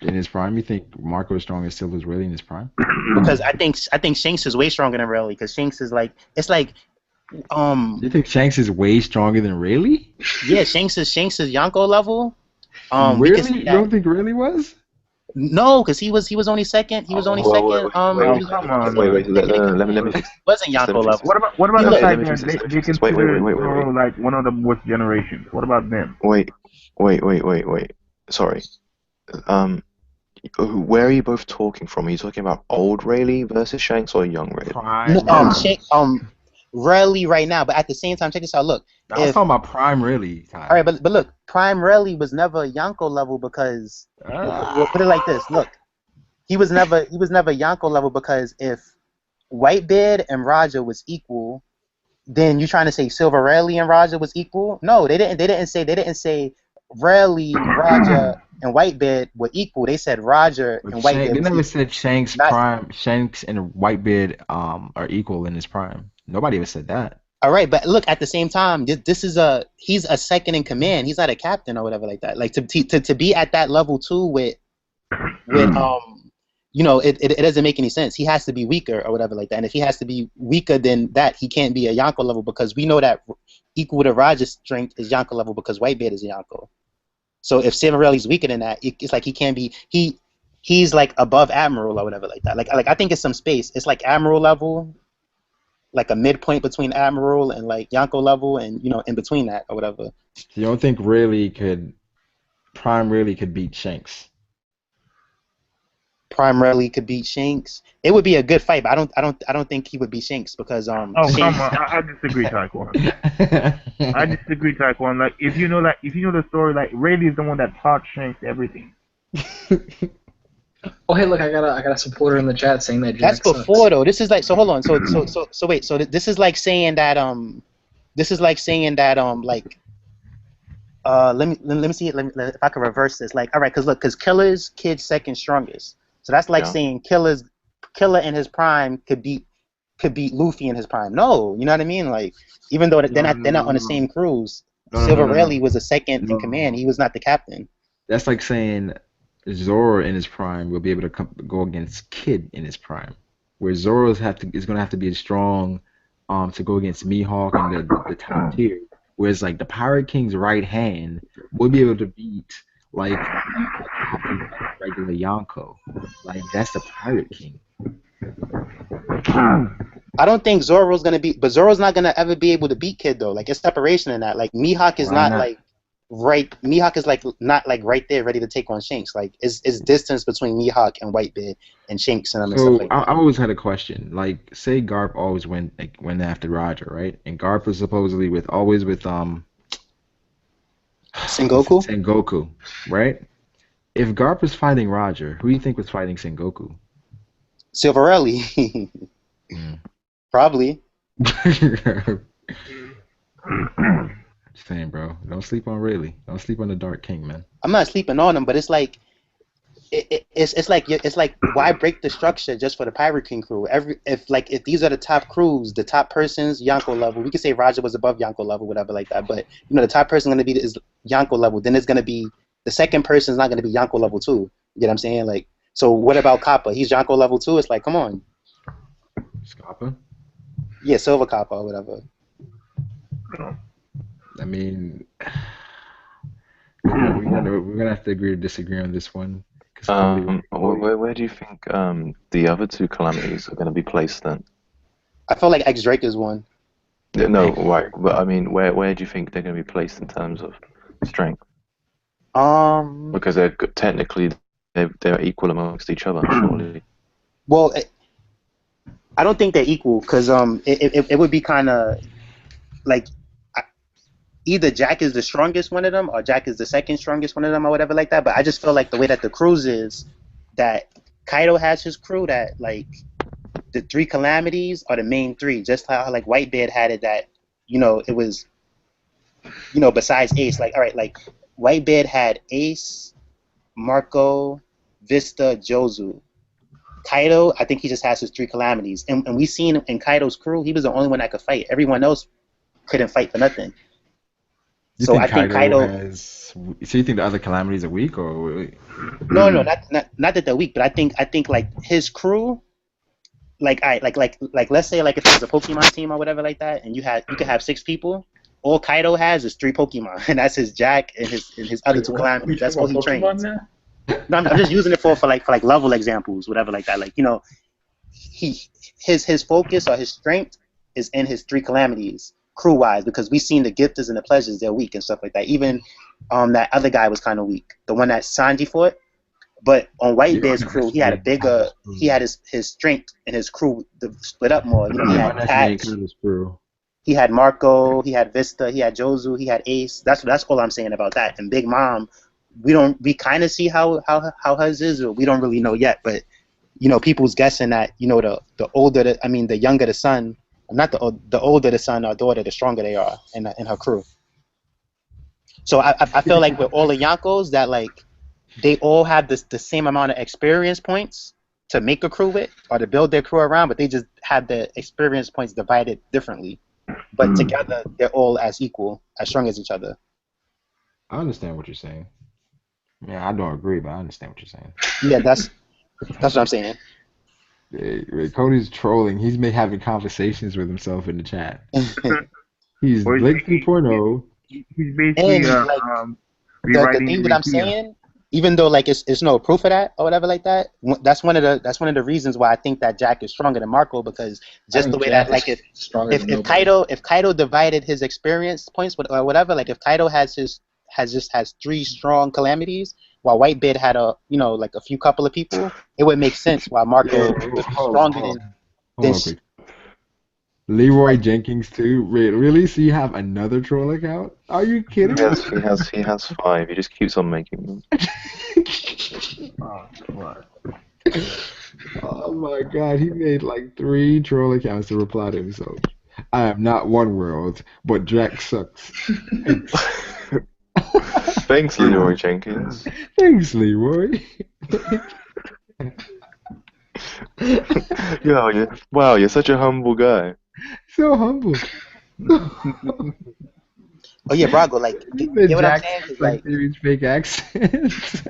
Speaker 3: In his prime, you think Marco is stronger than Silver's Rayleigh in his prime?
Speaker 8: Because I think Shanks is way stronger than Rayleigh. Because Shanks is like
Speaker 3: You think Shanks is way stronger than Rayleigh?
Speaker 8: Yeah, Shanks is Yonko level.
Speaker 3: Really? You don't think Rayleigh was?
Speaker 8: No, because he was only second. He was only second.
Speaker 6: Wait. Let me.
Speaker 8: Wasn't Yonko level.
Speaker 7: What about the fact that they consider Zoro like one of the worst generations? What about them?
Speaker 6: Wait. Sorry. Where are you both talking from? Are you talking about old Rayleigh versus Shanks or young Rayleigh?
Speaker 8: Rayleigh right now, but at the same time, check this out. Look,
Speaker 3: I was talking about prime Rayleigh.
Speaker 8: All right, but look, prime Rayleigh was never Yonko level because we'll put it like this. Look, he was never Yonko level because if Whitebeard and Roger was equal, then you're trying to say Silver Rayleigh and Roger was equal? No, they didn't say Rayleigh, Roger, and Whitebeard were equal. They said Roger and Whitebeard.
Speaker 3: They never said Shanks and Whitebeard are equal in his prime. Nobody ever said that.
Speaker 8: All right, but look, at the same time, he's a second in command. He's not a captain or whatever like that. Like to be at that level too with it doesn't make any sense. He has to be weaker or whatever like that. And if he has to be weaker than that, he can't be a Yonko level, because we know that equal to Roger's strength is Yonko level because Whitebeard is Yonko. So if Silver Raleigh's weaker than that, it's like he can't be. He's like above Admiral or whatever like that. Like I think it's some space. It's like Admiral level, like a midpoint between Admiral and like Yonko level, and in between that or whatever.
Speaker 3: You don't think Prime Rayleigh could beat Shanks?
Speaker 8: Prime Rayleigh could beat Shanks. It would be a good fight, but I don't think he would beat Shanks because Shanks...
Speaker 7: come on, I disagree, Taekwon. I disagree, Taekwon. Like if you know the story, like Rayleigh is the one that taught Shanks everything.
Speaker 1: Oh hey, look, I got a supporter in the chat saying that Jack
Speaker 8: That's before
Speaker 1: sucks.
Speaker 8: though. This is like, so hold on. So wait. So this is like saying that like let me see it. If I can reverse this. Like, all right, because Killer's kid's second strongest. So that's like saying Killer in his prime could beat Luffy in his prime. No, you know what I mean? Like, even though they're not on the same cruise. Silver Rayleigh was a second in command. He was not the captain.
Speaker 3: That's like saying Zoro in his prime will be able to go against Kid in his prime, where Zoro is going to have to be strong to go against Mihawk and the top tier. Whereas like the Pirate King's right hand will be able to beat like regular Yonko. Like that's the Pirate King.
Speaker 8: I don't think Zoro's gonna beat, but Zoro's not gonna ever be able to beat Kid though. Like it's separation in that. Like Mihawk is not like right. Mihawk is like not like right there, ready to take on Shanks. Like it's distance between Mihawk and Whitebeard and Shanks and stuff like that.
Speaker 3: I always had a question. Like, say Garp always went after Roger, right? And Garp was supposedly always with Sengoku, right? If Garp was fighting Roger, who do you think was fighting Sengoku?
Speaker 8: Silver Rayleigh. Probably.
Speaker 3: Saying, bro, don't sleep on Rayleigh. Don't sleep on the Dark King, man.
Speaker 8: I'm not sleeping on him, but it's like
Speaker 9: it's like why break the structure just for the Pirate King crew? If these are the top crews, the top person's Yonko level. We could say Roger was above Yonko level, whatever like that. But the top person going to be is Yonko level. Then it's going to be the second person is not going to be Yonko level too. You get what I'm saying? Like, so what about Kappa? He's Yonko level too. It's like, come on.
Speaker 3: Kappa?
Speaker 9: Yeah, Silver Kappa or whatever.
Speaker 3: I mean, we're gonna have to agree to disagree on this one.
Speaker 6: Where do you think the other two calamities are going to be placed then?
Speaker 9: I feel like X Drake is one.
Speaker 6: No, right. But I mean, where do you think they're going to be placed in terms of strength? Because they're technically they're equal amongst each other, surely.
Speaker 9: Well, I don't think they're equal because it would be kind of like either Jack is the strongest one of them or Jack is the second strongest one of them or whatever like that. But I just feel like the way that the crews is that Kaido has his crew that like the three calamities are the main three, just how like Whitebeard had it that it was besides Ace, like all right, like Whitebeard had Ace, Marco, Vista, Jozu. Kaido, I think he just has his three calamities, and we seen in Kaido's crew, he was the only one that could fight. Everyone else couldn't fight for nothing. So I think Kaido has.
Speaker 3: So you think the other calamities are weak, or?
Speaker 9: No, not that they're weak, but I think like his crew, like let's say like if it was a Pokemon team or whatever like that, and you could have 6 people. All Kaido has is 3 Pokemon, and that's his Jack and his other 2 calamities. That's all he trains. No, I'm just using it for level examples, whatever like that. Like his focus or his strength is in his 3 calamities. Crew-wise, because we've seen the gifters and the pleasures, they're weak and stuff like that. Even that other guy was kind of weak, the one that Sanji fought. But on Whitebeard's crew, he had a bigger, he had his strength and his crew split up more. He had Marco, he had Vista, he had Jozu, he had Ace. That's all I'm saying about that. And Big Mom, we kind of see how hers is, or we don't really know yet. But people's guessing that the younger the son. Not the older the son or daughter, the stronger they are in her crew. So I feel like with all the Yonkos that like they all have the same amount of experience points to make a crew with or to build their crew around, but they just have the experience points divided differently. But together they're all as equal, as strong as each other.
Speaker 3: I understand what you're saying. Yeah, I don't agree, but I understand what you're saying.
Speaker 9: Yeah, that's what I'm saying.
Speaker 3: Cody's trolling. He's having conversations with himself in the chat. He's Blake 2.0.
Speaker 2: He's basically
Speaker 9: the thing that I'm saying, even though like it's no proof of that or whatever like that. That's one of the reasons why I think that Jack is stronger than Marco, because just the way that like if Kaido divided his experience points or whatever, like if Kaido has 3 strong calamities, while Whitebeard had a few couple of people, it would make sense why Marco would be stronger than
Speaker 3: Leroy Jenkins too. Really? So you have another troll account? Are you kidding?
Speaker 6: He has 5. He just keeps on making them.
Speaker 3: Oh my god, he made like 3 troll accounts to reply to himself. I am not one world, but Jack sucks.
Speaker 6: Thanks, Leroy Jenkins.
Speaker 3: Thanks, Leroy.
Speaker 6: Wow, you're such a humble guy.
Speaker 3: So humble.
Speaker 9: Oh yeah, Brago, like get what I'm saying? Like
Speaker 3: Theory's fake accents.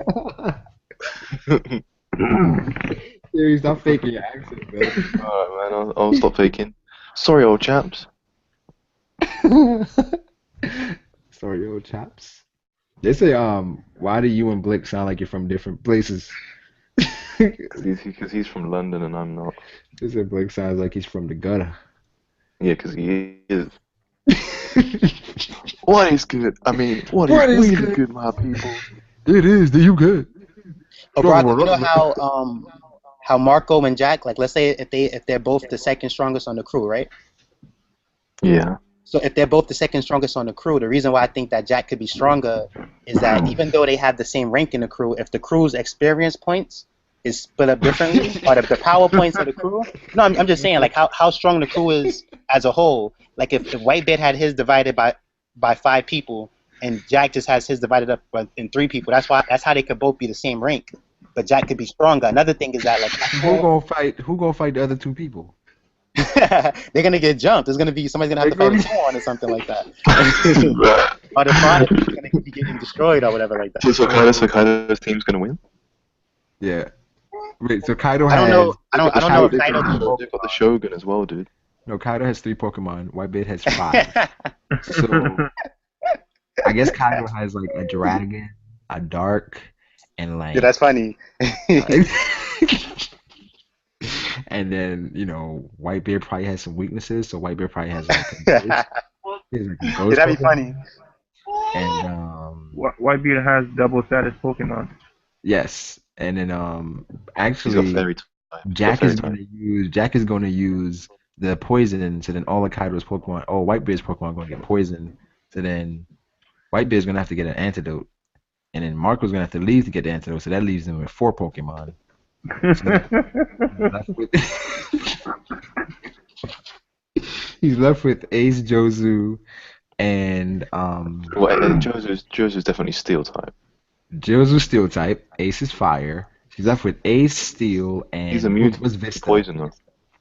Speaker 3: Theory, stop faking your accent, man.
Speaker 6: Alright, man, I'll stop faking. Sorry, old chaps.
Speaker 3: Sorry, old chaps. They say, why do you and Blake sound like you're from different places?
Speaker 6: Because he's from London and I'm not.
Speaker 3: They say Blake sounds like he's from the gutter.
Speaker 6: Yeah, because he is. What is good? I mean, what is really good, my people?
Speaker 3: It is. Do you good?
Speaker 9: Oh, Brago, you know how Marco and Jack, like let's say if they're both the second strongest on the crew, right?
Speaker 6: Yeah.
Speaker 9: So if they're both the second strongest on the crew, the reason why I think that Jack could be stronger is that even though they have the same rank in the crew, if the crew's experience points is split up differently, or the power points of the crew. No, I'm just saying like how strong the crew is as a whole. Like if Whitebeard had his divided by 5 people, and Jack just has his divided up in 3 people. That's how they could both be the same rank. but Jack could be stronger. Another thing is that like
Speaker 3: Who gonna fight the other two people?
Speaker 9: they're gonna get jumped. There's gonna be somebody's gonna have to fight a swan or something like that. Or the product is gonna be getting destroyed or whatever like that.
Speaker 6: So Kaido's team's gonna win?
Speaker 3: Yeah. Wait, so Kaido has...
Speaker 9: I don't know if Kaido...
Speaker 6: They've got the Shogun as well, dude.
Speaker 3: No, Kaido has 3 Pokemon. Whitebeard has 5. So, I guess Kaido has, like, a Dragon, a Dark, and, like...
Speaker 9: Yeah, that's funny.
Speaker 3: And then, you know, Whitebeard probably has some weaknesses, so Whitebeard probably has, like, a ghost.
Speaker 9: Yeah, that'd be funny.
Speaker 3: And,
Speaker 7: Whitebeard has double status Pokemon.
Speaker 3: yes. And then,
Speaker 6: He's got
Speaker 3: actually...
Speaker 6: fairy type.
Speaker 3: Jack is going to use the poison, so then all of Kaido's Pokemon, Whitebeard's Pokemon are going to get poisoned. So then Whitebeard's going to have to get an antidote, and then Marco's going to have to leave to get the antidote. So that leaves him with 4 Pokemon. He's left with Ace, Jozu, and
Speaker 6: Jozu's definitely Steel type.
Speaker 3: Jozu's Steel type. Ace is Fire. He's left with Ace, Steel, and
Speaker 6: He's immune to
Speaker 3: Vista.
Speaker 6: poison though.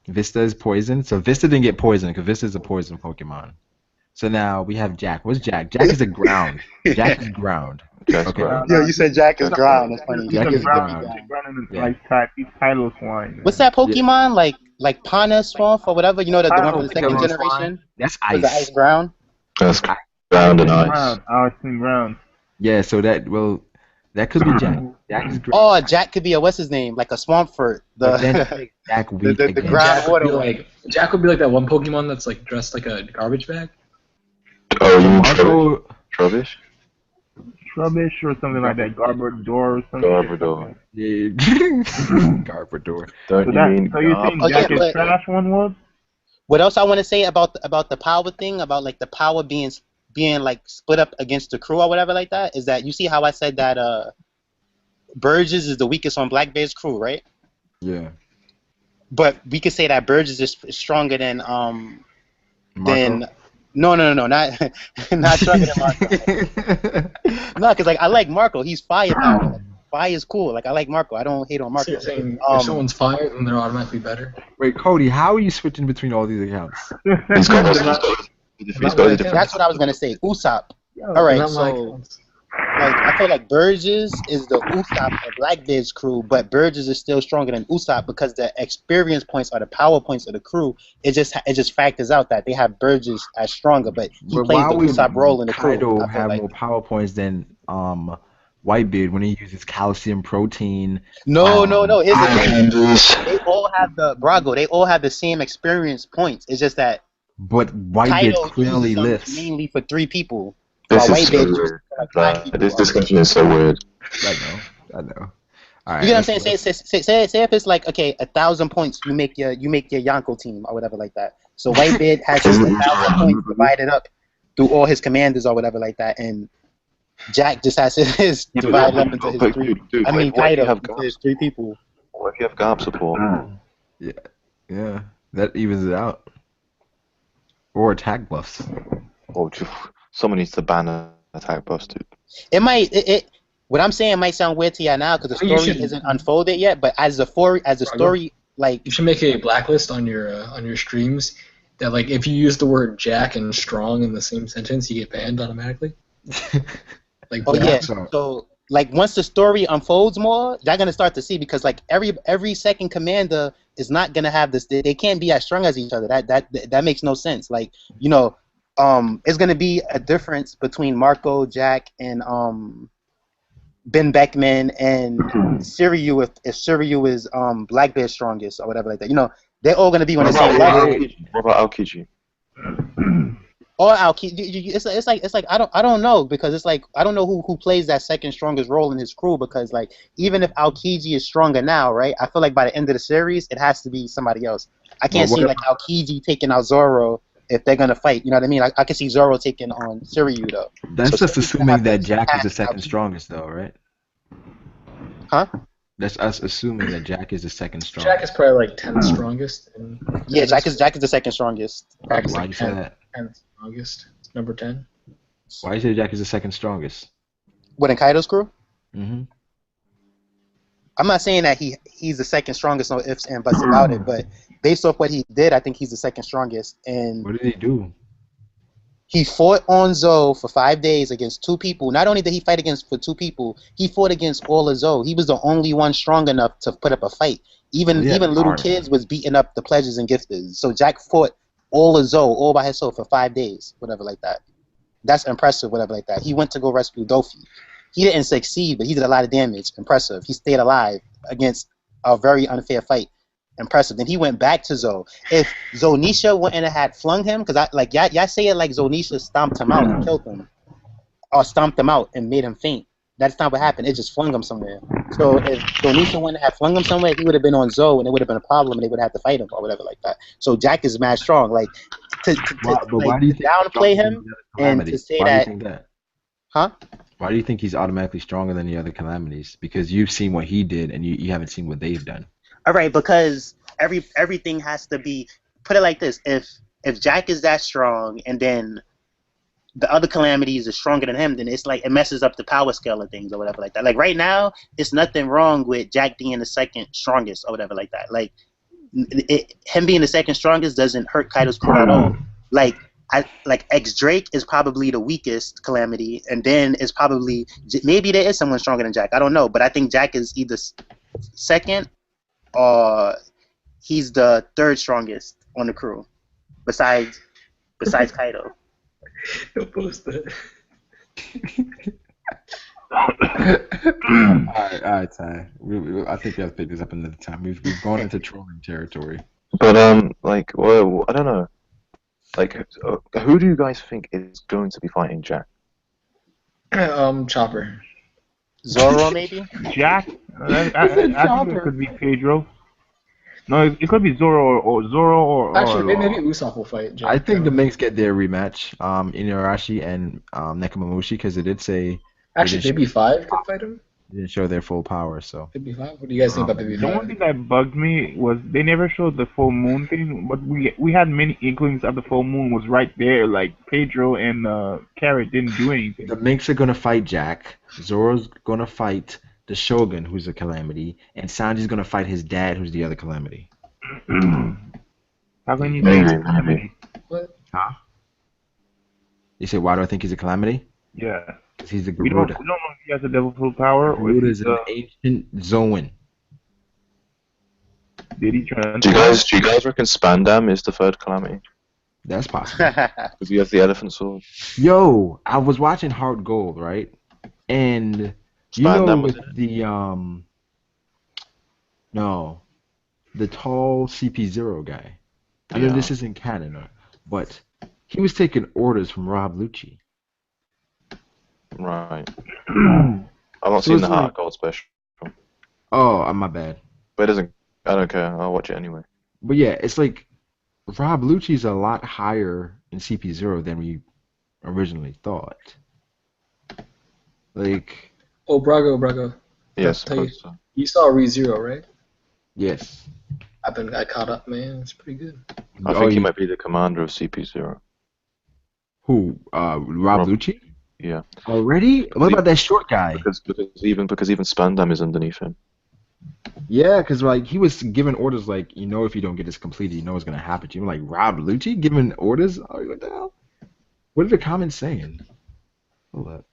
Speaker 3: Vista is poison. So Vista didn't get poisoned because Vista is a poison Pokemon. So now we have Jack. What's Jack? Jack is a ground. Jack is ground.
Speaker 6: Jack's
Speaker 3: Okay.
Speaker 6: ground.
Speaker 9: Yo, you said Jack is ground. That's funny.
Speaker 3: Jack is ground.
Speaker 7: Like type. He's Kylo Swine.
Speaker 9: What's that Pokemon? Like Pana Swamp or whatever? You know, the one from the second generation?
Speaker 3: That's
Speaker 9: Was the
Speaker 3: ice.
Speaker 9: ice ground?
Speaker 6: That's ground and ice.
Speaker 7: Ice and ground.
Speaker 3: Yeah, so that could be Jack. Jack is ground.
Speaker 9: Oh, Jack could be what's his name? Like a Swampfurt.
Speaker 3: But then Jack weak
Speaker 9: the
Speaker 3: again.
Speaker 9: ground water.
Speaker 1: Jack would be like that one Pokemon that's like dressed like a garbage bag.
Speaker 6: Oh, you mean
Speaker 3: Marco,
Speaker 6: Trubbish?
Speaker 7: Trubbish or something like that. Garbodor or something.
Speaker 6: Garbodor.
Speaker 3: yeah. Garbodor.
Speaker 6: Don't
Speaker 7: So,
Speaker 6: you mean
Speaker 7: so you think
Speaker 9: Oh,
Speaker 7: Jack
Speaker 9: yeah,
Speaker 7: is
Speaker 9: but-
Speaker 7: trash, one word?
Speaker 9: What else I want to say about the power thing, about like the power being like split up against the crew or whatever like that, is that you see how I said that Burgess is the weakest on Blackbeard's crew, right?
Speaker 3: Yeah.
Speaker 9: But we could say that Burgess is stronger than
Speaker 3: Marco?
Speaker 9: no, not stronger than Marco. No, because like I like Marco. He's firepower. Fire is cool. Like I like Marco. I don't hate on Marco.
Speaker 1: So you're saying if someone's fired, then they're automatically better?
Speaker 3: Wait, Cody, how are you switching between all these accounts?
Speaker 6: He's got a different.
Speaker 9: That's what I was gonna say. Usopp. All right, so like I feel like Burgess is the Usopp of Blackbeard's crew, but Burgess is still stronger than Usopp because the experience points are the power points of the crew. It just factors out that they have Burgess as stronger, but he plays the Usopp role in the crew.
Speaker 3: Kaido
Speaker 9: I feel
Speaker 3: have
Speaker 9: like.
Speaker 3: more power points than Whitebeard when he uses calcium protein.
Speaker 9: No. Here's the thing.
Speaker 6: Islanders.
Speaker 9: They all have They all have the same experience points. It's just that
Speaker 3: But Whitebeard
Speaker 9: Kaido
Speaker 3: clearly
Speaker 9: uses them
Speaker 3: lifts.
Speaker 9: mainly for 3 people.
Speaker 6: This
Speaker 9: while
Speaker 6: is so
Speaker 9: Whitebeard uses
Speaker 6: weird.
Speaker 9: for, like, 5 people.
Speaker 6: This discussion is so weird.
Speaker 3: I know. All right,
Speaker 9: You get what I'm saying? Say if it's like 1,000 points, you make your Yonko team or whatever like that. So Whitebeard has his 1,000 points divided up through all his commanders or whatever like that, and Jack just has his divided up into his 3.
Speaker 6: Dude,
Speaker 9: I mean,
Speaker 6: what if you
Speaker 9: Kaido
Speaker 6: have
Speaker 9: into his 3 people.
Speaker 6: What if you have Garp support?
Speaker 3: Yeah, that evens it out. Or attack buffs.
Speaker 6: Oh, someone needs to ban attack buffs, dude.
Speaker 9: It might. What I'm saying might sound weird to you now because the story isn't unfolded yet. But as the story, like
Speaker 1: you should make a blacklist on your streams that like if you use the word Jack and strong in the same sentence, you get banned automatically. Like
Speaker 9: So like once the story unfolds more, they're gonna start to see because like every second commander is not gonna have this. They can't be as strong as each other. That makes no sense. Like it's gonna be a difference between Marco, Jack, and Ben Beckman and Shiryu if Shiryu is Blackbeard's strongest or whatever like that. They're all gonna be on the same level.
Speaker 6: What about Aokiji?
Speaker 9: Or Aokiji, it's like I don't know because it's like I don't know who plays that second strongest role in his crew because like even if Aokiji is stronger now, right? I feel like by the end of the series it has to be somebody else. I can't see like Aokiji taking out Zoro if they're gonna fight. You know what I mean? I can see Zoro taking on Shiryu though.
Speaker 3: That's just assuming that Jack is the second strongest though, right?
Speaker 9: Huh?
Speaker 3: That's us assuming that Jack is the second strongest.
Speaker 1: Jack is probably like 10th strongest.
Speaker 9: Yeah, Jack is the second strongest.
Speaker 3: Why do you say that?
Speaker 1: 10th strongest. Number 10.
Speaker 3: Why do you say Jack is the second strongest?
Speaker 9: What, in Kaido's crew?
Speaker 3: Mm-hmm.
Speaker 9: I'm not saying that he's the second strongest, no ifs and buts about it, but based off what he did, I think he's the second strongest. And
Speaker 3: what did he do?
Speaker 9: he fought on Zou for 5 days against 2 people. Not only did he fight for 2 people, he fought against all of Zou. He was the only one strong enough to put up a fight. Even little kids was beating up the pledges and gifters. So Jack fought all of Zou all by himself for 5 days, whatever like that. That's impressive, whatever like that. He went to go rescue Dofi. He didn't succeed, but he did a lot of damage. Impressive. He stayed alive against a very unfair fight. Impressive. Then he went back to Zou. If Zonisha wouldn't have had flung him, because y'all say it like Zonisha stomped him out and killed him, or stomped him out and made him faint. That's not what happened. It just flung him somewhere. So if Zonisha wouldn't have flung him somewhere, he would have been on Zou, and it would have been a problem, and they would have had to fight him or whatever like that. So Jack is mad strong. Like
Speaker 3: why do you think
Speaker 9: downplay him and to say
Speaker 3: why do you think that?
Speaker 9: Huh?
Speaker 3: Why do you think he's automatically stronger than the other calamities? Because you've seen what he did, and you haven't seen what they've done.
Speaker 9: All right, because everything has to be, put it like this: if Jack is that strong, and then the other calamities are stronger than him, then it's like it messes up the power scale of things or whatever like that. Like right now, it's nothing wrong with Jack being the second strongest or whatever like that. Like him being the second strongest doesn't hurt Kaido's crew at all. Like X Drake is probably the weakest calamity, and then it's probably maybe there is someone stronger than Jack. I don't know, but I think Jack is either second or he's the third strongest on the crew, besides Kaido.
Speaker 1: He'll post that.
Speaker 3: All right, Ty. I think we have to pick this up another time. We've gone into trolling territory.
Speaker 6: But well, I don't know. Like, who do you guys think is going to be fighting Jack?
Speaker 1: Chopper.
Speaker 9: Zoro, maybe?
Speaker 7: Jack? I think it could be Pedro. No, it could be Zoro or
Speaker 1: Actually, maybe Usopp will fight Jack.
Speaker 3: I think the Minks get their rematch, Inuyarashi and Nekomamushi, because it did say...
Speaker 1: Actually, Baby 5 could fight him?
Speaker 3: They didn't show their full power, so...
Speaker 1: Baby 5? What do you guys think about Baby 5?
Speaker 7: The one thing that bugged me was they never showed the full moon thing, but we had many inklings that the full moon was right there, like Pedro and Carrot didn't do anything.
Speaker 3: The Minks are going to fight Jack, Zoro's going to fight the Shogun, who's a calamity, and Sanji's going to fight his dad, who's the other calamity.
Speaker 7: How can you say he's a calamity?
Speaker 1: What?
Speaker 3: Huh? You say, why do I think he's a calamity?
Speaker 7: Yeah.
Speaker 3: Because he's a
Speaker 7: We don't know if he has a devil fruit power or
Speaker 3: Garuda
Speaker 7: if
Speaker 3: is
Speaker 7: he's
Speaker 3: an ancient Zoan.
Speaker 7: Did he transform?
Speaker 6: Do you guys reckon Spandam is the third calamity?
Speaker 3: That's possible.
Speaker 6: Because he has the elephant sword.
Speaker 3: Yo, I was watching Heart Gold, right? And you know with the the tall CP0 guy. I know this isn't canon, but he was taking orders from Rob Lucci.
Speaker 6: Right. I've not seen the Heart of Gold special.
Speaker 3: Oh, my bad.
Speaker 6: But it doesn't. I don't care. I'll watch it anyway.
Speaker 3: But yeah, it's like Rob Lucci's a lot higher in CP0 than we originally thought. Like.
Speaker 1: Oh, Brago.
Speaker 6: Yes.
Speaker 1: You saw ReZero, right?
Speaker 3: Yes.
Speaker 1: I caught up, man. It's pretty good.
Speaker 6: I think he might be the commander of CP0.
Speaker 3: Who? Rob Lucci?
Speaker 6: Yeah.
Speaker 3: Already? What about that short guy?
Speaker 6: Because even Spandam is underneath him.
Speaker 3: Yeah, because like he was giving orders like, if you don't get this completed, you know what's gonna happen to you. Like Rob Lucci giving orders? Oh, what the hell? What are the comments saying? Hold up.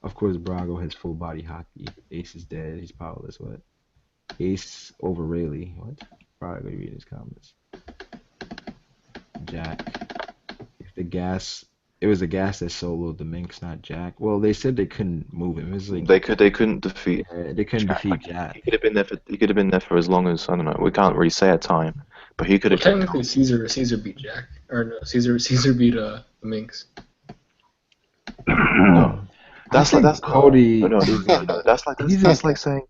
Speaker 3: Of course, Brago has full body hockey. Ace is dead. He's powerless. What? Ace over Rayleigh. What? Probably gonna read his comments. Jack. If the gas. It was the gas that soloed the Minks, not Jack. Well, they said they couldn't move him. It was like
Speaker 6: they couldn't defeat.
Speaker 3: Yeah, they couldn't defeat Jack.
Speaker 6: He could have been there for as long as, I don't know. We can't really say a time, but he could have.
Speaker 1: Well, technically, Caesar beat Jack, or no, Caesar beat the Minks.
Speaker 6: No, that's
Speaker 3: Cody.
Speaker 6: No, that's like saying,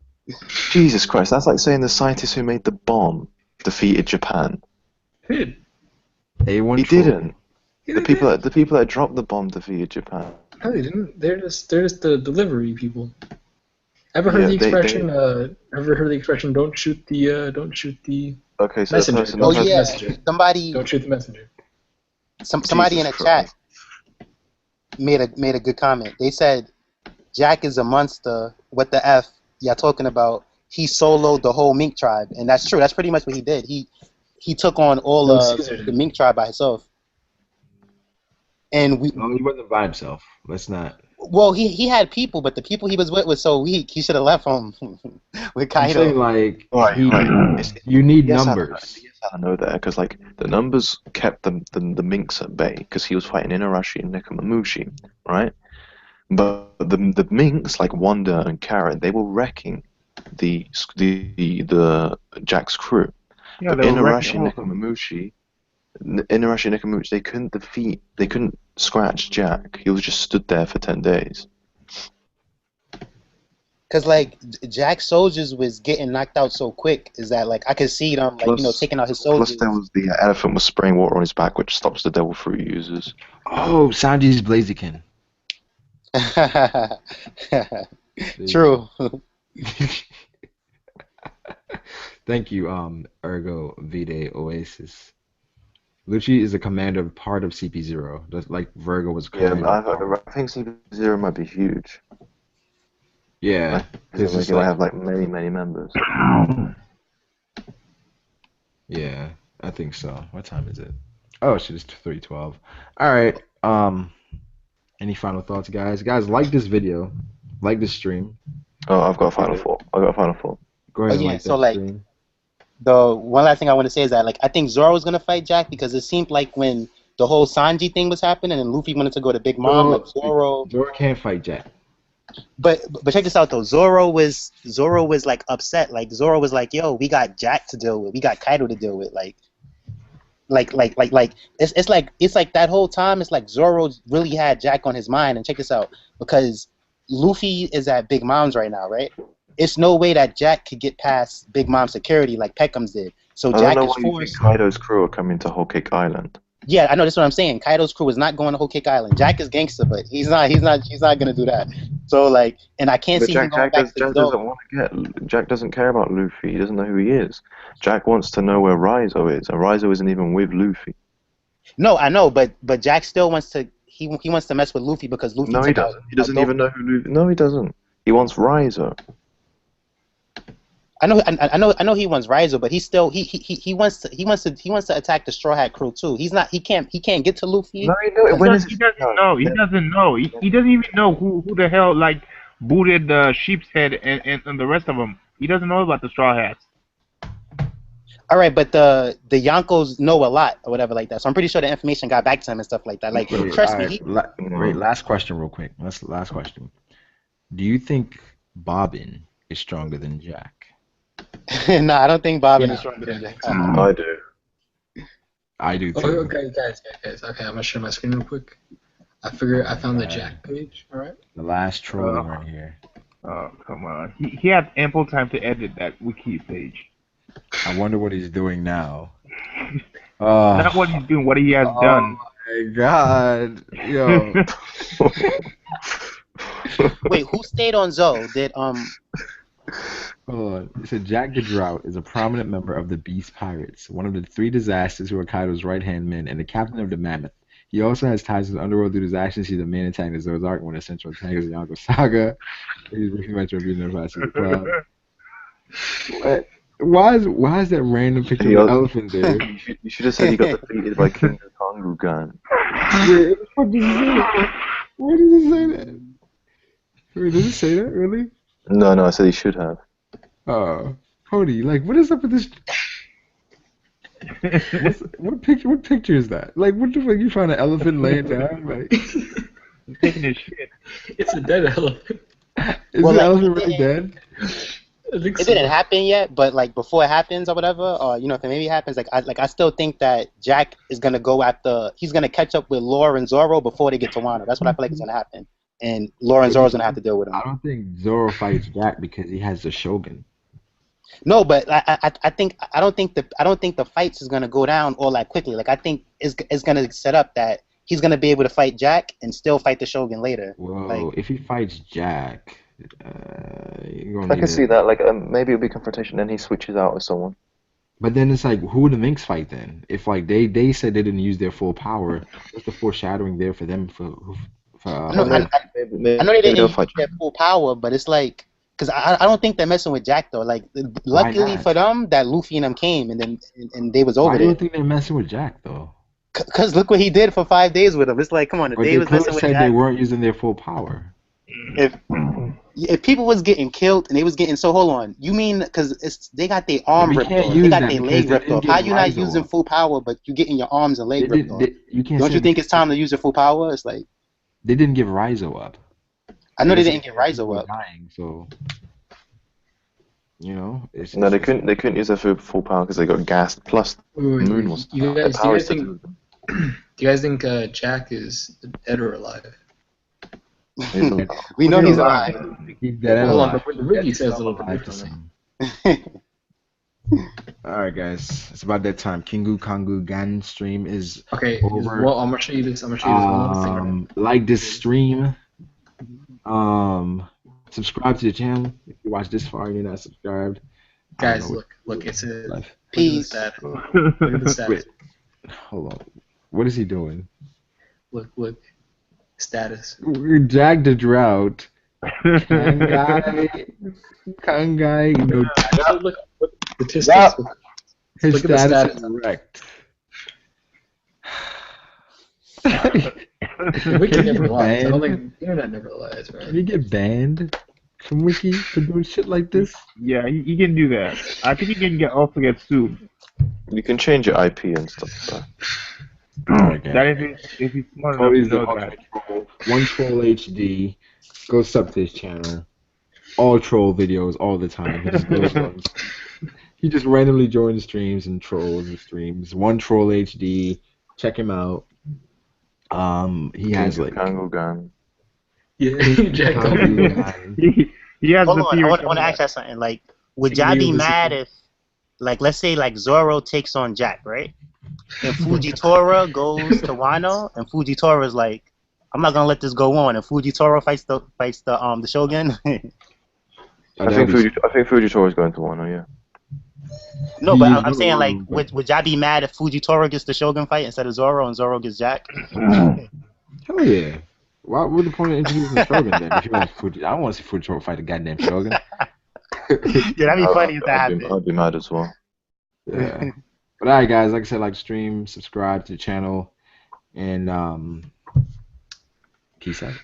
Speaker 6: Jesus Christ, that's like saying the scientists who made the bomb defeated Japan.
Speaker 1: He
Speaker 6: didn't. The people that dropped the bomb defeated Japan.
Speaker 1: No, they didn't. They're just the delivery people. Ever heard the expression? Ever heard the expression? Don't shoot the
Speaker 6: Okay, so
Speaker 1: messenger.
Speaker 9: Somebody.
Speaker 1: Don't shoot the messenger.
Speaker 9: Somebody in a chat made a good comment. They said Jack is a monster. What the f y'all talking about? he soloed the whole mink tribe, and that's true. That's pretty much what he did. He took on all the mink tribe by himself. And
Speaker 3: No, he wasn't by himself. Let's not.
Speaker 9: Well, he had people, but the people he was with was so weak. He should have left him with Kaido.
Speaker 3: I'm saying, like,
Speaker 6: Right.
Speaker 3: you need
Speaker 6: Yes,
Speaker 3: numbers.
Speaker 6: I know that because like the numbers kept the minks at bay because he was fighting Inarashi and Nekomamushi, right? But the minks like Wanda and Carrot, they were wrecking the Jack's crew.
Speaker 2: Yeah,
Speaker 6: But
Speaker 2: they were
Speaker 6: Inarashi
Speaker 2: wrecking
Speaker 6: and Nekomamushi, they couldn't scratch Jack. He was just stood there for 10 days.
Speaker 9: Cause like Jack's soldiers was getting knocked out so quick, is that like I could see them like taking out his soldiers.
Speaker 6: Plus there was the elephant was spraying water on his back, which stops the Devil Fruit users.
Speaker 3: Oh, Sanji's Blaziken.
Speaker 9: True.
Speaker 3: Thank you, Ergo Vide Oasis. Lucci is a commander part of CP0, just like Virgo was.
Speaker 6: Yeah, but I think CP0 might be huge.
Speaker 3: Yeah,
Speaker 6: because I have like many members.
Speaker 3: Yeah, I think so. What time is it? Oh, shit, it's 3:12. All right. Any final thoughts, guys? Guys, like this video, like this stream.
Speaker 6: Oh, I've got a final thought.
Speaker 3: Go ahead and like
Speaker 9: so
Speaker 3: that
Speaker 9: like
Speaker 3: stream.
Speaker 9: the one last thing I want to say is that like I think Zoro was gonna fight Jack because it seemed like when the whole Sanji thing was happening and Luffy wanted to go to Big Mom, like Zoro
Speaker 3: can't fight Jack.
Speaker 9: But check this out though. Zoro was like upset. Like Zoro was like, "Yo, we got Jack to deal with. We got Kaido to deal with." Like it's like that whole time. It's like Zoro really had Jack on his mind. And check this out, because Luffy is at Big Mom's right now, right? It's no way that Jack could get past Big Mom's security like Pekoms did. So Jack is forced.
Speaker 6: Kaido's crew are coming to Whole Cake Island.
Speaker 9: Yeah, I know. That's what I'm saying. Kaido's crew is not going to Whole Cake Island. Jack is gangster, but he's not gonna do that. So like, and I can't see him going back to
Speaker 6: Jack doesn't want to get. Jack doesn't care about Luffy. He doesn't know who he is. Jack wants to know where Raizo is, and Raizo isn't even with Luffy.
Speaker 9: No, I know, but Jack still wants to. He wants to mess with Luffy because Luffy.
Speaker 6: No, he doesn't. He doesn't even know who Luffy. No, he doesn't. He wants Raizo.
Speaker 9: I know he wants Raizo, but he wants to attack the Straw Hat crew too. He can't get to Luffy.
Speaker 2: No, he doesn't know. He doesn't even know who the hell like booted the sheep's head and the rest of them. He doesn't know about the Straw Hats.
Speaker 3: Oh,
Speaker 9: All right, but the Yonkos know a lot or whatever like that. So I'm pretty sure the information got back to him and stuff like that. Like, trust me.
Speaker 3: Wait, last question real quick. Last question. Do you think Bobbin is stronger than Jack?
Speaker 9: No, I don't think Bobbin is stronger than Jack.
Speaker 6: I do.
Speaker 3: I do too.
Speaker 1: Okay, guys. Okay, I'm gonna share my screen real quick. I found the Jack page. All right.
Speaker 3: The last troll right here.
Speaker 2: Oh, come on. He had ample time to edit that wiki page.
Speaker 3: I wonder what he's doing now.
Speaker 2: Not what he's doing, what he has done.
Speaker 3: Oh my God, yo.
Speaker 9: Wait, who stayed on Zoe? Did
Speaker 3: Hold on. It said Jack the Drought is a prominent member of the Beast Pirates, one of the three disasters who are Kaido's right-hand men, and the captain of the Mammoth. He also has ties to the underworld due to his actions. He's the main antagonist of Zoro's arc, one of the central antagonists of the Yonko saga. He's briefly mentioned being the class of the crowd. What? Why is that random picture of an elephant there?
Speaker 6: You should have said he got defeated by KINGU GAN.
Speaker 3: Where the fuck does it say that? Where does it say that? Wait, does it say that, really?
Speaker 6: No, I said he should have.
Speaker 3: Oh, Cody, like, what is up with this? What picture is that? Like, what the fuck? You find an elephant laying down? Like,
Speaker 2: He's taking his shit.
Speaker 1: It's a dead elephant.
Speaker 3: Is the elephant really dead?
Speaker 9: It didn't happen yet, but like before it happens or whatever, or if it maybe happens, I still think that Jack is gonna go after. He's gonna catch up with Law and Zoro before they get to Wano. That's what I feel like is gonna happen, and Law and Zoro's gonna have to deal with him.
Speaker 3: I don't think Zoro fights Jack because he has the Shogun.
Speaker 9: No, but I don't think the fights is gonna go down all that quickly. Like I think it's gonna set up that he's gonna be able to fight Jack and still fight the Shogun later.
Speaker 3: Whoa!
Speaker 9: Like,
Speaker 3: if he fights Jack,
Speaker 6: I can see that. Like maybe it'll be confrontation, then he switches out with someone.
Speaker 3: But then it's like, who would the Minks fight then? If like they said they didn't use their full power, what's the foreshadowing there for them? I know they didn't use their full power, but it's like
Speaker 9: Because I don't think they're messing with Jack though. Like, luckily for them, that Luffy and them came, and they was over
Speaker 3: Why
Speaker 9: there.
Speaker 3: do you think they're messing with Jack though?
Speaker 9: Because look what he did for 5 days with him. It's like, come on, if
Speaker 3: But
Speaker 9: they
Speaker 3: they
Speaker 9: was
Speaker 3: clearly
Speaker 9: messing with
Speaker 3: said
Speaker 9: Jack,
Speaker 3: they weren't using their full power.
Speaker 9: if people was getting killed and they was getting, so hold on, you mean because they got their arm ripped off, they got their leg ripped off. How you not using full power, but you getting your arms and leg ripped off? Don't you think it's time to use your full power? It's like
Speaker 3: they didn't give Rizzo up.
Speaker 9: I know they didn't get Rizzo up.
Speaker 3: Dying, so you know,
Speaker 6: no, they couldn't use their full power because they got gassed. Plus, Moon was.
Speaker 1: Do you guys think Jack is dead or alive?
Speaker 9: We know he's alive.
Speaker 3: He's dead.
Speaker 1: Hold on, but the Ricky says a little bit different.
Speaker 3: Alright, guys, it's about that time. KINGU KANGU GAN stream is over.
Speaker 1: Well, I'm gonna show you this. I'm gonna show you this.
Speaker 3: Like this stream. Subscribe to the channel. If you watch this far and you're not subscribed.
Speaker 1: Guys, look, it's a
Speaker 9: peace.
Speaker 1: Look at the status.
Speaker 3: Wait, hold on. What is he doing?
Speaker 1: Look. Status.
Speaker 3: Jack the Drought. Kangai. No.
Speaker 1: Look at the statistics.
Speaker 3: His
Speaker 1: Look at the
Speaker 3: status
Speaker 1: status.
Speaker 3: is wrecked.
Speaker 1: Wiki never lies. I don't think the internet never lies, man.
Speaker 3: Can you get banned from Wiki for doing shit like this?
Speaker 7: Yeah, you can do that. I think you can also get sued.
Speaker 6: You can change your IP and stuff. So.
Speaker 7: That if he's smart enough to know that.
Speaker 3: One Troll HD. Go sub to his channel. All troll videos all the time. He just randomly joins streams and trolls the streams. One Troll HD. Check him out. He has like
Speaker 6: Gun.
Speaker 1: Yeah, Jack.
Speaker 7: He has
Speaker 9: Hold
Speaker 7: the
Speaker 9: on,
Speaker 7: theory.
Speaker 9: I want to ask that something. Like, would y'all be mad if, like, let's say like Zoro takes on Jack, right? And Fujitora goes to Wano, and Fujitora is like, I'm not gonna let this go on. And Fujitora fights the Shogun.
Speaker 6: I think Fujitora is going to Wano, yeah.
Speaker 9: No, but I'm saying, like, would y'all be mad if Fujitora gets the Shogun fight instead of Zoro, and Zoro gets Jack?
Speaker 3: Hell yeah. Why would the point of introducing the Shogun then? If you want I don't want to see Fujitora fight the goddamn Shogun.
Speaker 9: Yeah, that'd be funny if that happened.
Speaker 6: I'd be mad as well.
Speaker 3: Yeah. But alright, guys, like I said, like the stream, subscribe to the channel, and peace out.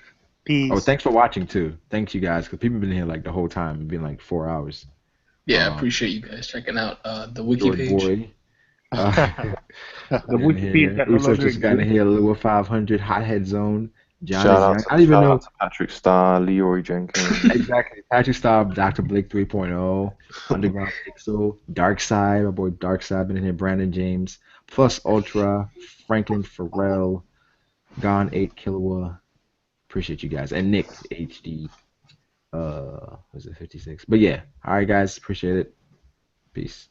Speaker 9: Peace.
Speaker 3: Oh, thanks for watching too. Thanks you guys, because people have been here like the whole time. It's been like 4 hours.
Speaker 1: Yeah, I appreciate you guys checking out the wiki page.
Speaker 3: Boy.
Speaker 7: The wiki page that no
Speaker 3: Uso just got in here, a little 500 hothead zone.
Speaker 6: Shout out to Patrick Starr, Leroy Jenkins.
Speaker 3: Exactly. Patrick Starr, Dr. Blake 3.0, Underground Pixel, Darkside, my boy Darkside been in here, Brandon James, Plus Ultra, Franklin Farrell, Gone 8 Kilowa. Appreciate you guys. And Nick HD. Was it 56? But yeah. Alright guys, appreciate it. Peace.